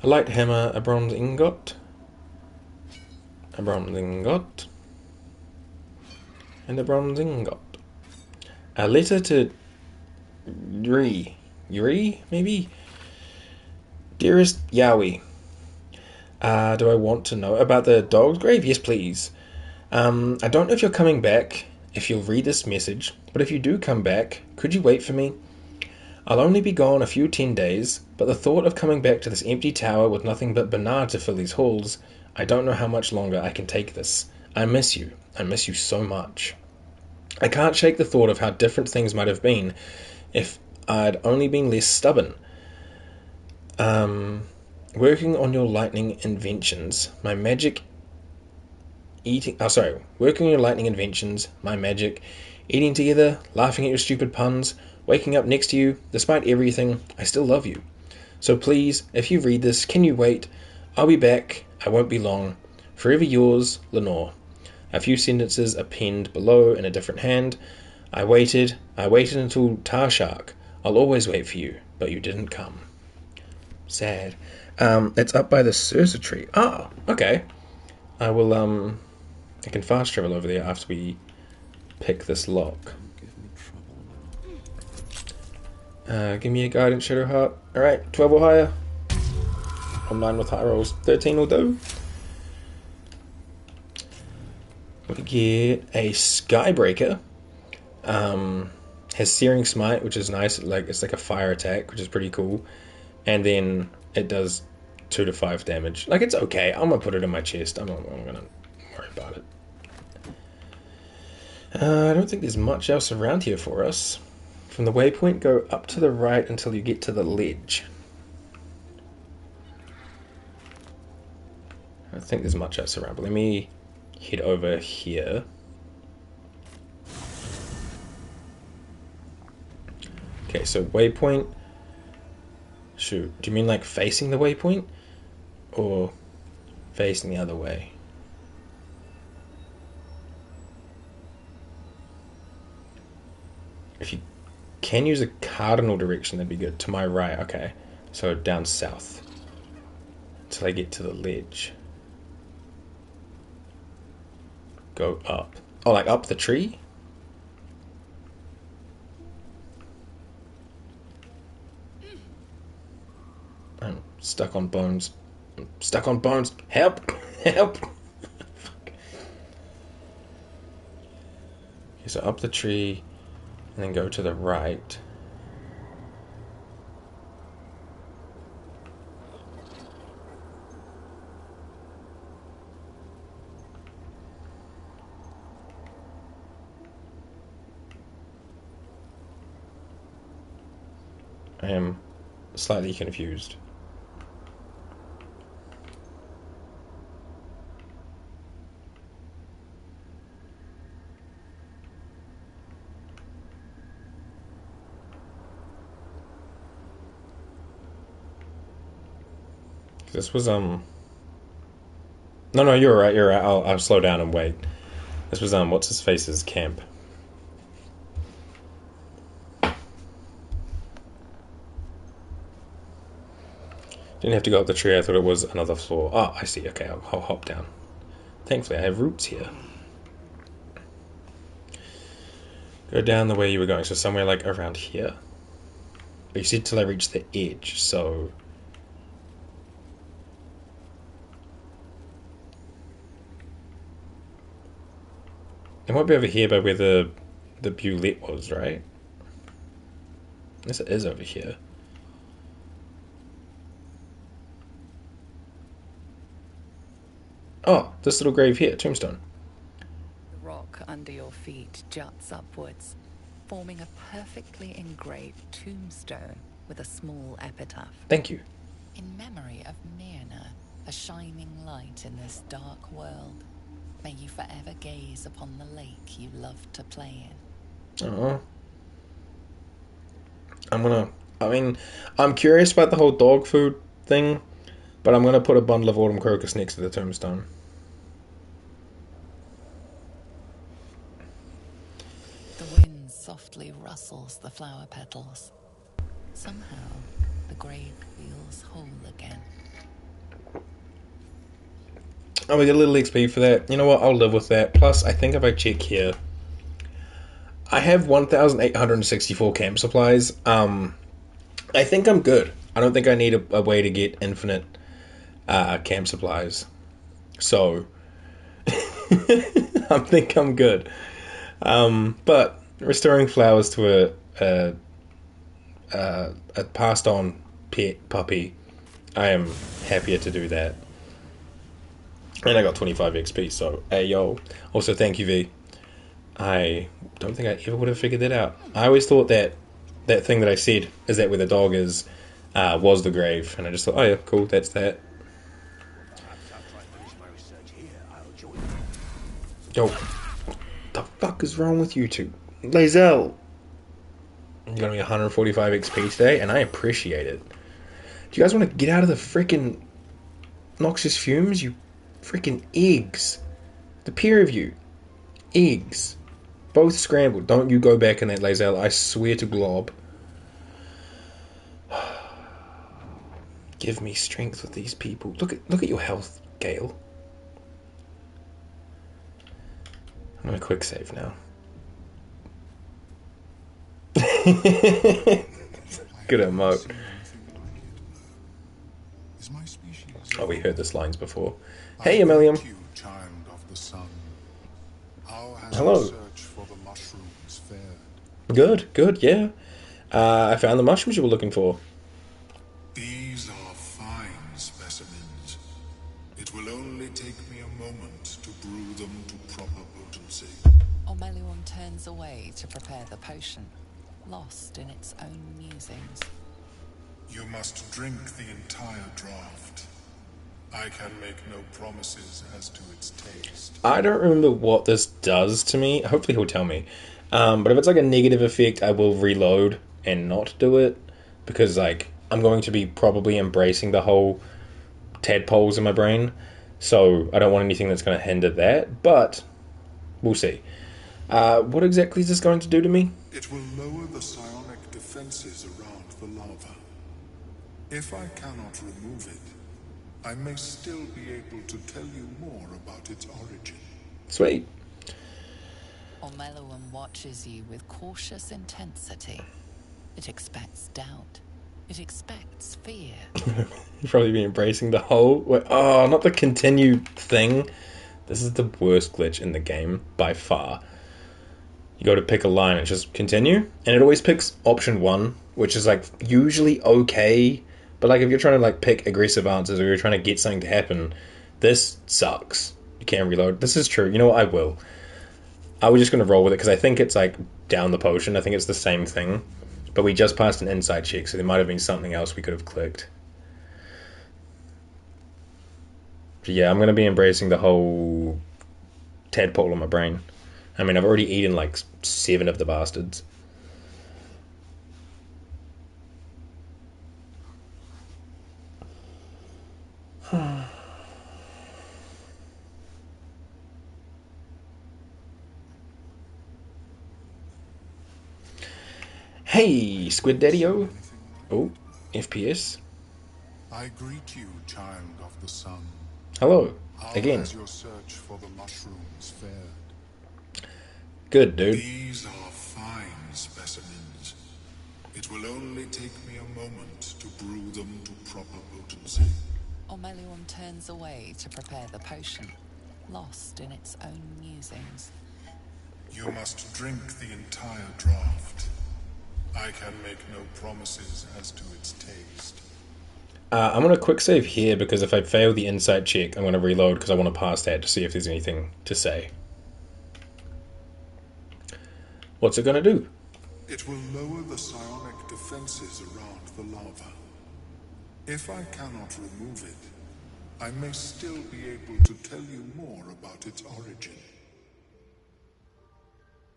A light hammer, a bronze ingot. A bronze ingot. And a bronze ingot. A letter to Yuri, maybe? Dearest Yowie, do I want to know about the dog's grave? Yes, please. I don't know if you're coming back, if you'll read this message, but if you do come back, could you wait for me? I'll only be gone a few 10 days, but the thought of coming back to this empty tower with nothing but Bernard to fill these halls, I don't know how much longer I can take this. I miss you. I miss you so much. I can't shake the thought of how different things might have been if I'd only been less stubborn. Working on your lightning inventions, my magic eating together, laughing at your stupid puns, waking up next to you, despite everything, I still love you. So please, if you read this, can you wait? I'll be back, I won't be long. Forever yours, Lenore. A few sentences are penned below in a different hand. I waited until Tarshark. I'll always wait for you, but you didn't come. Sad. It's up by the Sussur Tree. Oh, okay. I will, I can fast travel over there after we pick this lock. Give me a guidance, Shadowheart. Alright, 12 or higher. I'm 9 with high rolls. 13 will do. We get a Skybreaker. Has Searing Smite, which is nice. It's like a fire attack, which is pretty cool. And then it does 2 to 5 damage. Like, it's okay. I'm gonna put it in my chest. I'm gonna worry about it. I don't think there's much else around here for us. From the waypoint, go up to the right until you get to the ledge. I don't think there's much else around, but let me head over here. Okay, so waypoint. Shoot, do you mean like facing the waypoint? Or facing the other way? If you can use a cardinal direction, that'd be good. To my right, okay. So down south. Until I get to the ledge. Go up. Oh, like up the tree? I'm stuck on bones. I'm stuck on bones. Help! Help! Okay, so up the tree, and then go to the right. I am slightly confused. This was No, you're right. I'll slow down and wait. This was what's his face's camp. Didn't have to go up the tree. I thought it was another floor. Oh, I see. Okay, I'll hop down. Thankfully, I have roots here. Go down the way you were going, so somewhere like around here. But you said till I reach the edge, so it might be over here by where the bulette was, right? Yes, it is over here. Oh, this little grave here, tombstone. The rock under your feet juts upwards, forming a perfectly engraved tombstone with a small epitaph. Thank you. In memory of Myrna, a shining light in this dark world. May you forever gaze upon the lake you loved to play in. Oh. I'm curious about the whole dog food thing, but I'm gonna put a bundle of autumn crocus next to the tombstone. The wind softly rustles the flower petals. Somehow, the grave feels whole again. Oh, we get a little XP for that. You know what? I'll live with that. Plus, I think if I check here, I have 1,864 camp supplies. I think I'm good. I don't think I need a way to get infinite camp supplies. So, I think I'm good. But restoring flowers to a passed on pet puppy, I am happier to do that. And I got 25 XP, so hey yo. Also, thank you, V. I don't think I ever would have figured that out. I always thought that thing that I said, is that where the dog is, was the grave. And I just thought, oh yeah, cool, that's that. Yo, what the fuck is wrong with you two? Lae'zel! You got me 145 XP today, and I appreciate it. Do you guys want to get out of the freaking noxious fumes, you freaking eggs? The pair of you. Eggs. Both scrambled. Don't you go back in that, Lae'zel. I swear to Glob. Give me strength with these people. Look at your health, Gale. I'm gonna quick save now. Good emote. Is my species Oh, we heard this lines before. Hey, Emilium. You, child of the sun. How has Hello. your search for the mushrooms fared? Good, good, yeah. I found the mushrooms you were looking for. These are fine specimens. It will only take me a moment to brew them to proper potency. Ormelion turns away to prepare the potion, lost in its own musings. You must drink the entire draft. I can make no promises as to its taste. I don't remember what this does to me. Hopefully he'll tell me. But if it's like a negative effect, I will reload and not do it. Because, like, I'm going to be probably embracing the whole tadpoles in my brain. So I don't want anything that's going to hinder that. But we'll see. What exactly is this going to do to me? It will lower the psionic defenses around the lava. If I cannot remove it, I may still be able to tell you more about its origin. Sweet. Ormelion watches you with cautious intensity. It expects doubt. It expects fear. You'll probably be embracing the whole... Oh, not the continued thing. This is the worst glitch in the game, by far. You go to pick a line, and just continue, and it always picks option 1, which is, like, usually okay, but, like, if you're trying to, like, pick aggressive answers, or you're trying to get something to happen, this sucks. You can't reload. This is true. You know what? I will. I was just going to roll with it, because I think it's, like, down the potion. I think it's the same thing. But we just passed an insight check, so there might have been something else we could have clicked. But yeah, I'm going to be embracing the whole tadpole in my brain. I mean, I've already eaten, like, 7 of the bastards. Hey, Squid Daddy-o. Oh, FPS. I greet you, child of the sun. Hello, How again. has your search for the mushrooms fared? Good, dude. These are fine specimens. It will only take me a moment to brew them to proper potency. Ormelion turns away to prepare the potion, lost in its own musings. You must drink the entire draft. I can make no promises as to its taste. I'm going to quick save here, because if I fail the insight check, I'm going to reload, because I want to pass that to see if there's anything to say. What's it going to do? It will lower the psionic defenses around the lava. If I cannot remove it, I may still be able to tell you more about its origin.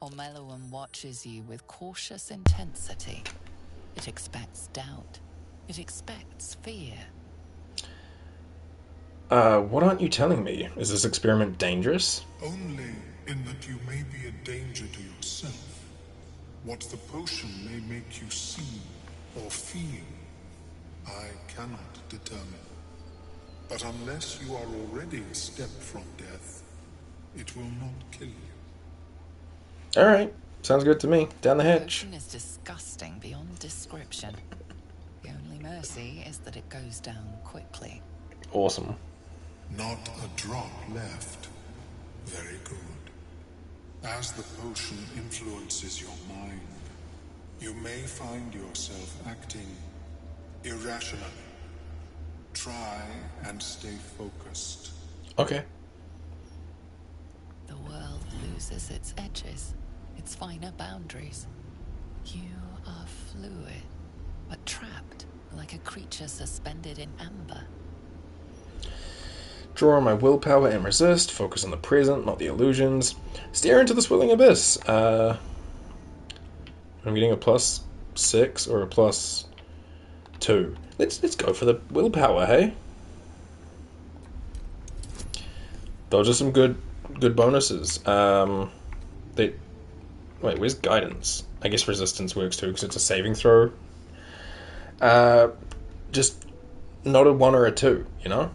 Ormelion watches you with cautious intensity. It expects doubt. It expects fear. What aren't you telling me? Is this experiment dangerous? Only in that you may be a danger to yourself. What the potion may make you see or feel, I cannot determine. But unless you are already a step from death, it will not kill you. Alright, sounds good to me. Down the The hatch. potion is disgusting beyond description. The only mercy is that it goes down quickly. Awesome. Not a drop left. Very good. As the potion influences your mind, you may find yourself acting irrationally. Try and stay focused. Okay. The world loses its edges, its finer boundaries. You are fluid, but trapped like a creature suspended in amber. Draw on my willpower and resist. Focus on the present, not the illusions. Stare into the swirling abyss. I'm getting a +6 or a +2. Let's go for the willpower, hey? Those are some good bonuses. Wait, where's guidance? I guess resistance works too, because it's a saving throw. Just not a 1 or a 2, you know?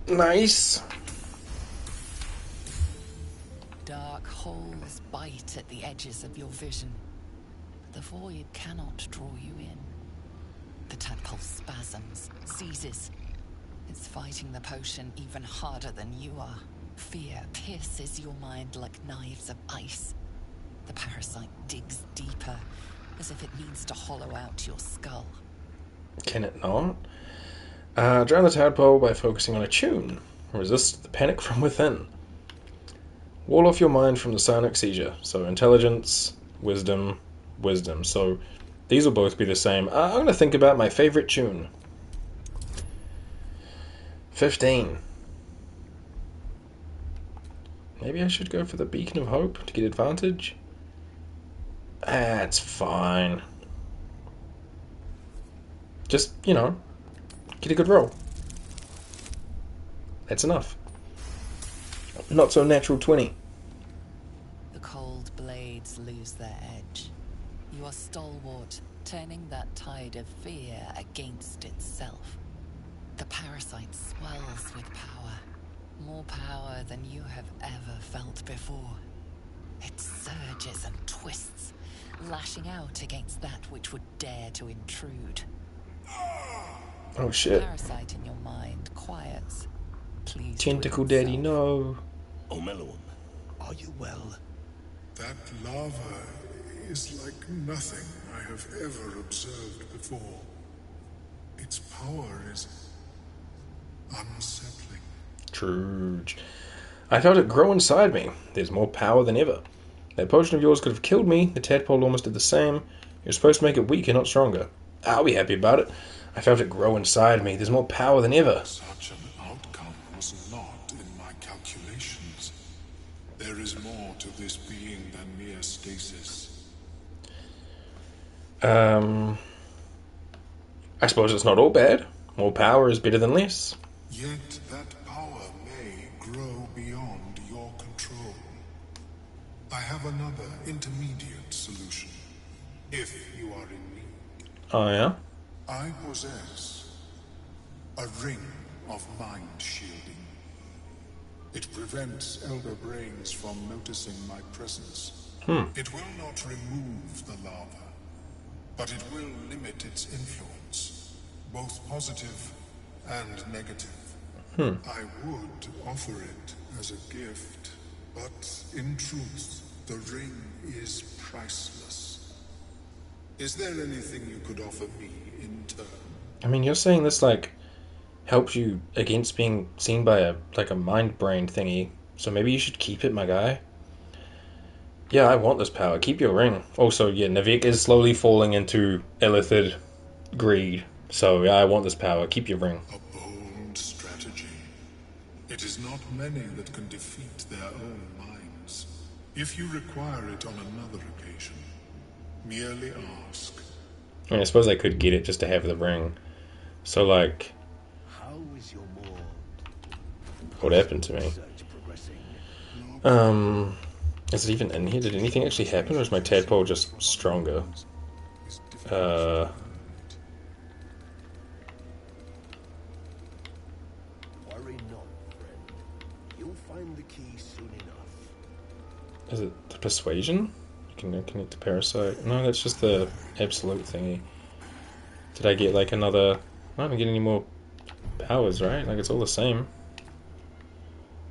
Nice. Dark holes bite at the edges of your vision. The void cannot draw you in. The tadpole spasms, seizes. It's fighting the potion even harder than you are. Fear pierces your mind like knives of ice. The parasite digs deeper, as if it needs to hollow out your skull. Can it not? Drown the tadpole by focusing on a tune. Resist the panic from within. Wall off your mind from the psionic seizure. So intelligence, wisdom, wisdom. So these will both be the same. I'm going to think about my favorite tune. 15. Maybe I should go for the Beacon of Hope to get advantage. That's fine. Just, you know, get a good roll. That's enough. Not so natural 20. The cold blades lose their edge. You are stalwart, turning that tide of fear against itself. The parasite swells with power. More power than you have ever felt before. It surges and twists, lashing out against that which would dare to intrude. Oh shit. The parasite in your mind quiets. Please. Tentacle Daddy, no. Omeluum, are you well? That lava is like nothing I have ever observed before. Its power is unsettling. True. I felt it grow inside me. There's more power than ever. That potion of yours could have killed me. The tadpole almost did the same. You're supposed to make it weaker, not stronger. I'll be happy about it. I felt it grow inside me. There's more power than ever. Such an outcome was not in my calculations. There is more to this being than mere stasis. I suppose it's not all bad. More power is better than less. Yet that power may grow beyond your control. I have another intermediate solution, if you are in need. Oh, yeah? I possess a ring of mind shielding. It prevents elder brains from noticing my presence. It will not remove the lava, but it will limit its influence, both positive and negative. I would offer it as a gift, but in truth, the ring is priceless. Is there anything you could offer me in turn? I mean, you're saying this, like, helps you against being seen by a mind brain thingy, so maybe you should keep it, my guy. Yeah, I want this power. Keep your ring. Also, yeah, Navik is slowly falling into illithid greed, so yeah, I want this power. Keep your ring. A bold strategy. It is not many that can defeat their own minds. If you require it on another occasion, merely ask. I mean, I suppose I could get it just to have the ring. So, like, How is your more what happened to me? research progressing? Is it even in here? Did anything actually happen, or is my tadpole just stronger? Worry not, friend. You'll find the key soon enough. Is it the persuasion? You can connect the parasite. No, that's just the absolute thingy. Did I get like another? I don't get any more powers, right? Like it's all the same.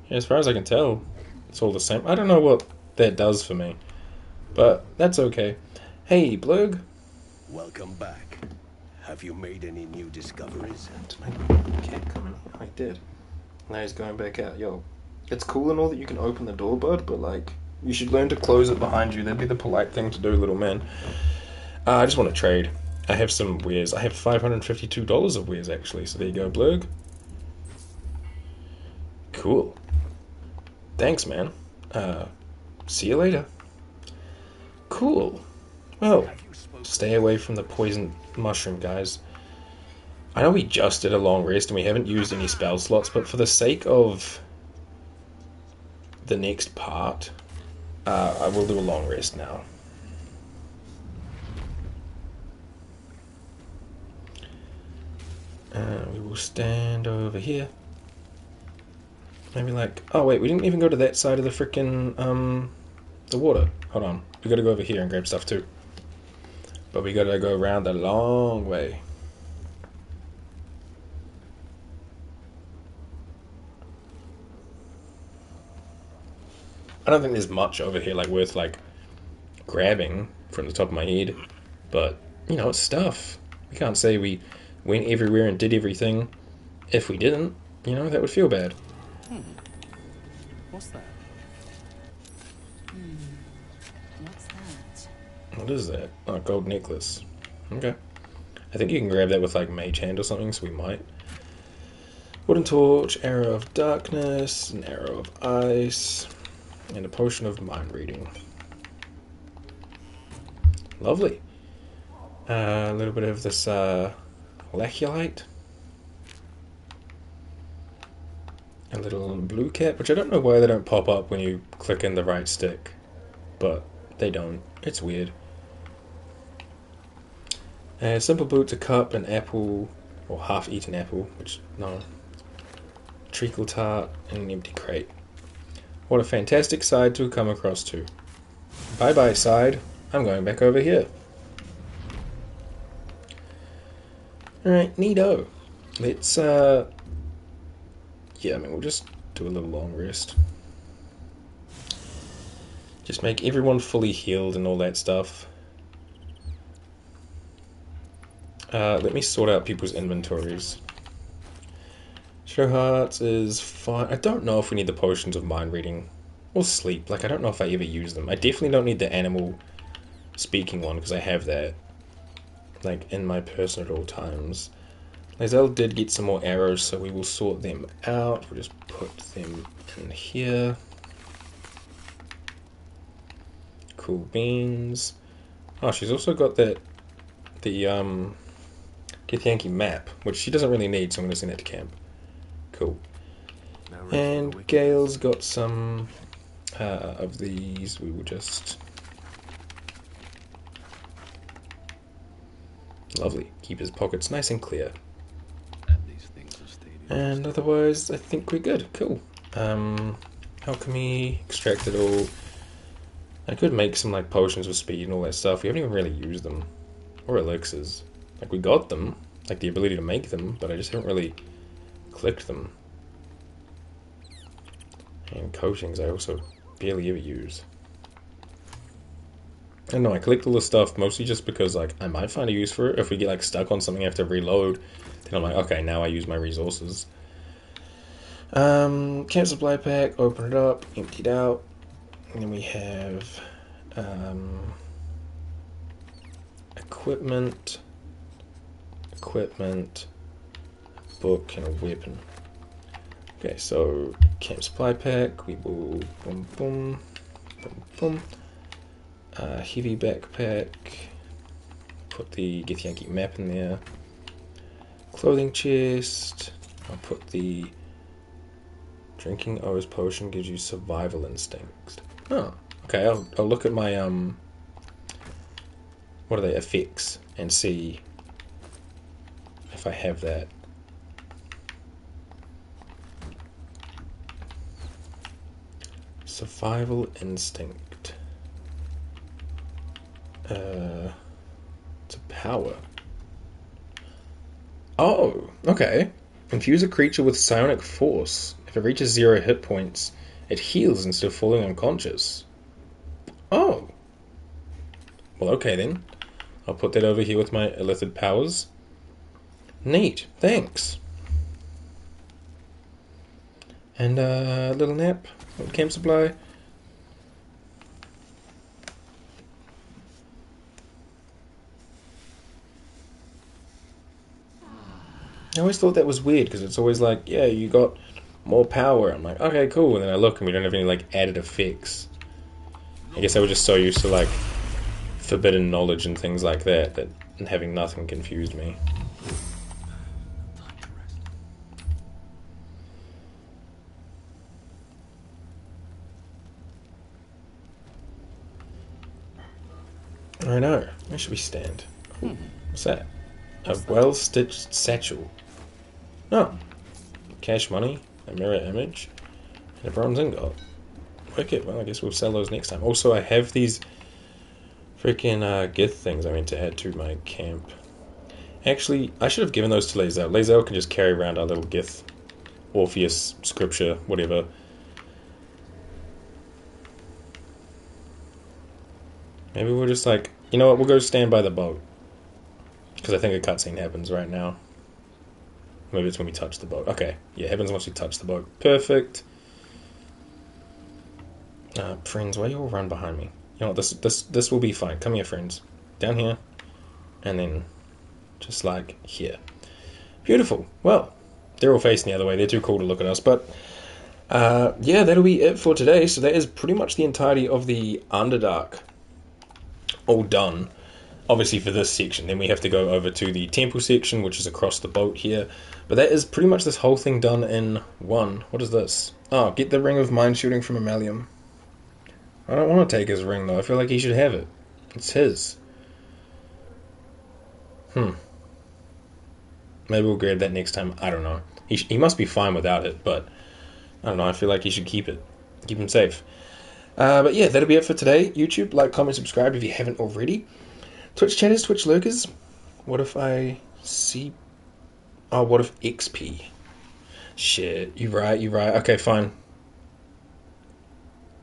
Yeah, as far as I can tell, it's all the same. I don't know what that does for me, but that's okay. Hey, Blurg. Welcome back. Have you made any new discoveries? Did my cat come in? I did. Now he's going back out. Yo, it's cool and all that you can open the door, bud, but like, you should learn to close it behind you. That'd be the polite thing to do, little man. I just want to trade. I have some wares. I have $552 of wares, actually, so there you go, Blurg. Cool. Thanks, man. See you later. Cool. Well, stay away from the poison mushroom, guys. I know we just did a long rest and we haven't used any spell slots, but for the sake of the next part, I will do a long rest now. We will stand over here. Maybe like... Oh wait, we didn't even go to that side of the frickin' the water. Hold on. We gotta go over here and grab stuff too. But we gotta go around the long way. I don't think there's much over here like worth like grabbing from the top of my head, but you know, it's stuff. We can't say we went everywhere and did everything. If we didn't, you know, that would feel bad. What's that? What's that? What is that? Oh, gold necklace. Okay. I think you can grab that with like mage hand or something, so we might. Wooden torch, arrow of darkness, an arrow of ice, and a potion of mind reading. Lovely. A little bit of this laculite. A little blue cap, which I don't know why they don't pop up when you click in the right stick, but they don't. It's weird. Simple boots, a cup, an apple, or half-eaten apple, which, no. Treacle tart, and an empty crate. What a fantastic side to come across to. Bye-bye, side. I'm going back over here. Alright, neato. Let's, yeah, I mean, we'll just do a little long rest. Just make everyone fully healed and all that stuff. Let me sort out people's inventories. Show Hearts is fine. I don't know if we need the potions of mind reading or sleep. Like, I don't know if I ever use them. I definitely don't need the animal speaking one because I have that, like, in my person at all times. Lae'zel did get some more arrows, so we will sort them out. We'll just put them in here. Cool beans. Oh, she's also got the Githyanki map, which she doesn't really need, so I'm going to send that to camp. Cool. And Gale's got some of these. We will just... Lovely. Keep his pockets nice and clear. And otherwise, I think we're good. Cool. Alchemy, extract it all. I could make some like potions with speed and all that stuff. We haven't even really used them. Or elixirs. Like, we got them, like the ability to make them, but I just haven't really clicked them. And coatings I also barely ever use. I don't know, I collect all this stuff mostly just because, like, I might find a use for it. If we get, like, stuck on something I have to reload, then I'm like, okay, now I use my resources. Camp supply pack, open it up, emptied out. And then we have equipment, book, and a weapon. Okay, so camp supply pack, we will boom, boom, boom, boom. Heavy backpack, put the Githyanki map in there. Clothing chest, I'll put the drinking O's potion gives you survival instincts. Oh, okay, I'll look at my, what are they, effects, and see if I have that. Survival instinct. It's a power. Oh, okay. Infuse a creature with psionic force. If it reaches 0 hit points, it heals instead of falling unconscious. Oh. Well, okay then. I'll put that over here with my illithid powers. Neat. Thanks. And a little nap. Little camp supply. I always thought that was weird because it's always like, yeah, you got more power. I'm like, okay, cool. And then I look and we don't have any like added effects. I guess I was just so used to like forbidden knowledge and things like that that having nothing confused me. I know. Where should we stand? Ooh, what's that? A well-stitched satchel. Oh. Cash money, a mirror image, and a bronze ingot. Wicked. Well, I guess we'll sell those next time. Also, I have these freaking Gith things I meant to add to my camp. Actually, I should have given those to Lae'zel. Lae'zel can just carry around our little Gith, Orpheus, scripture, whatever. Maybe we'll just like, you know what, we'll go stand by the boat. Because I think a cutscene happens right now. Maybe it's when we touch the boat. Okay, yeah, it happens once we touch the boat. Perfect. Friends, why you all run behind me? You know what, this will be fine. Come here, friends. Down here. And then just like here. Beautiful. Well, they're all facing the other way. They're too cool to look at us. But, yeah, that'll be it for today. So that is pretty much the entirety of the Underdark all done. Obviously for this section. Then we have to go over to the temple section, which is across the boat here. But that is pretty much this whole thing done in one. What is this? Oh, get the ring of mind shooting from Ammalium. I don't want to take his ring, though. I feel like he should have it. It's his. Maybe we'll grab that next time. I don't know. He must be fine without it, but I don't know. I feel like he should keep it. Keep him safe. But yeah, that'll be it for today. YouTube, like, comment, subscribe if you haven't already. Twitch chatters, Twitch lurkers. What if I see... Oh, what if XP? Shit, you're right. Okay, fine.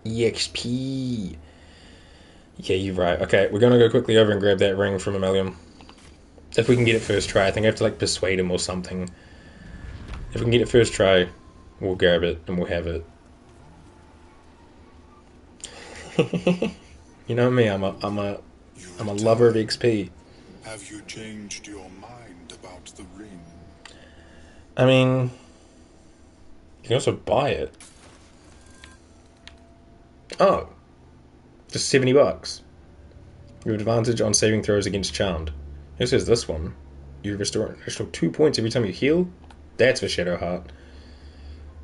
EXP. Yeah, you're right. Okay, we're gonna go quickly over and grab that ring from Ammalium. If we can get it first try. I think I have to like persuade him or something. If we can get it first try, we'll grab it and we'll have it. You know me, I'm a lover of XP. Have you changed your mind about the ring? I mean, you can also buy it. Oh, just $70. You have advantage on saving throws against Charmed. Who says this one? You restore an additional 2 points every time you heal? That's for Shadowheart.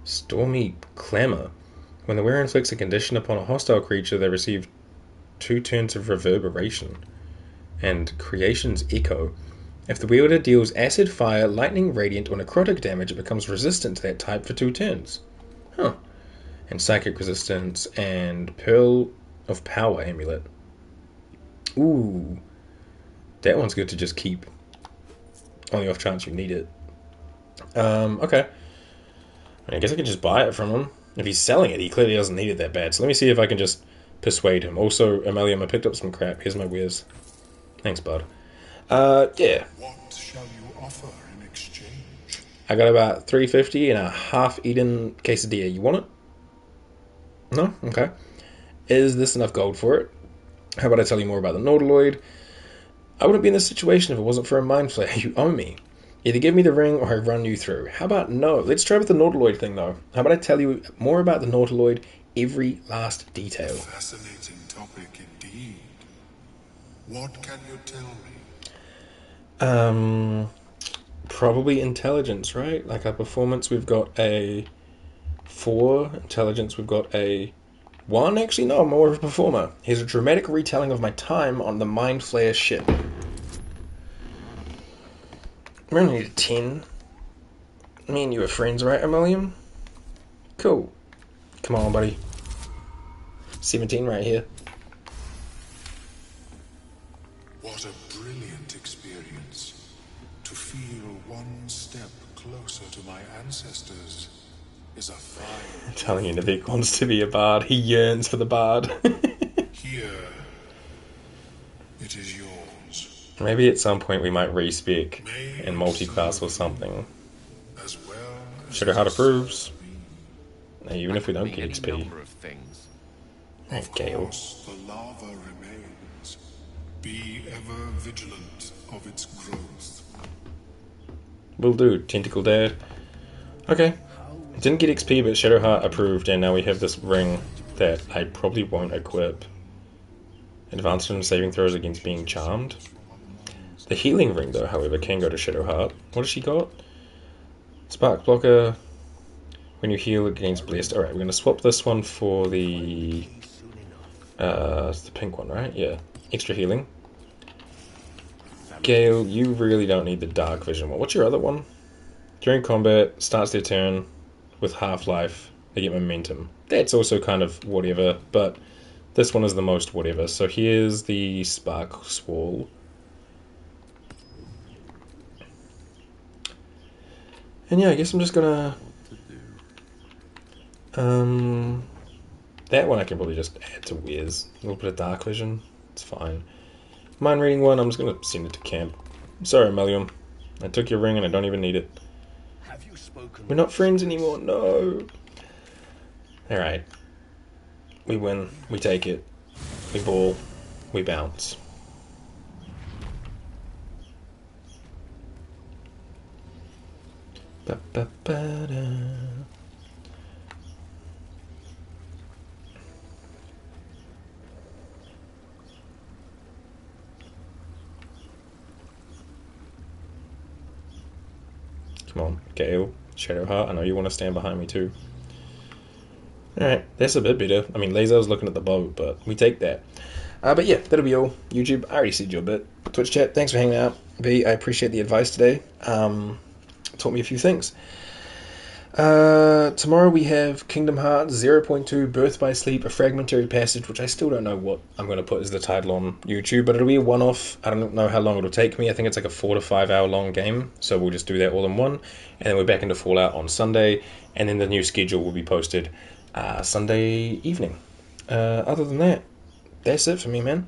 Stormy Clamor. When the wearer inflicts a condition upon a hostile creature, they receive 2 turns of Reverberation. And Creation's Echo. If the wielder deals acid, fire, lightning, radiant, or necrotic damage, it becomes resistant to that type for 2 turns. Huh. And Psychic Resistance, and Pearl of Power Amulet. Ooh. That one's good to just keep. On the off chance you need it. Okay. I guess I can just buy it from him. If he's selling it, he clearly doesn't need it that bad. So let me see if I can just persuade him. Also, Ammalium, I picked up some crap. Here's my wares. Thanks, bud. Yeah. What shall you offer in exchange? I got about $3.50 and a half-eaten quesadilla. You want it? No? Okay. Is this enough gold for it? How about I tell you more about the Nautiloid? I wouldn't be in this situation if it wasn't for a mind flayer. You owe me. Either give me the ring or I run you through. How about no? Let's try with the Nautiloid thing, though. How about I tell you more about the Nautiloid, every last detail? Fascinating topic indeed. What can you tell me? Probably intelligence, right? Like our performance, we've got a 4. Intelligence, we've got a 1. Actually, no, I'm more of a performer. Here's a dramatic retelling of my time on the Mind Flayer ship. We only need a 10. Me and you are friends, right, Ammalium? Cool. Come on, buddy. 17 right here. What a brilliant experience. To feel one step closer to my ancestors is a fine... I'm telling you, Navik wants to be a bard. He yearns for the bard. Here, it is yours. Maybe at some point we might respec and multi-class or something. As well as Shadowheart approves. Even if we don't get XP. Number of things. Oh, Gale. the lava remains. Be ever vigilant of its growth. Will do, Tentacle Dad. Okay. Didn't get XP, but Shadowheart approved, and now we have this ring that I probably won't equip. Advanced in saving throws against being charmed. The healing ring, though, however, can go to Shadowheart. What has she got? Spark blocker. When you heal against blessed. Alright, we're going to swap this one for the... it's the pink one, right? Yeah. Extra healing. Gale, you really don't need the dark vision one. What's your other one? During combat, starts their turn with half-life. They get momentum. That's also kind of whatever, but this one is the most whatever. So here's the Spark Swall. And yeah, I guess I'm just gonna... that one I can probably just add to Weir's. A little bit of dark vision. It's fine. Mind reading one, I'm just going to send it to camp. Sorry, Melium. I took your ring and I don't even need it. Have you spoken? We're not friends anymore, no. Alright. We win, we take it. We ball, we bounce. Ba-ba-ba-da. Come on, Gale, Shadowheart, I know you want to stand behind me too. Alright, that's a bit better. I mean, Laser was looking at the boat, but we take that. But yeah, that'll be all. YouTube, I already said your bit. Twitch chat, thanks for hanging out. B, I appreciate the advice today. Taught me a few things. Tomorrow we have Kingdom Hearts 0.2 Birth by Sleep, a fragmentary passage, which I still don't know what I'm going to put as the title on YouTube, but it'll be a one-off. I don't know how long it'll take me. I think it's like a 4 to 5 hour long game, so we'll just do that all in one, and then we're back into Fallout on Sunday, and then the new schedule will be posted Sunday evening. Other than that, that's it for me, man.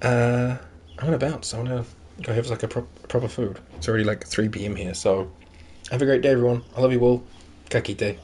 I'm going to bounce. I want to go have like a proper food. It's already like 3 p.m. here, so have a great day, everyone. I love you all. Ka kite.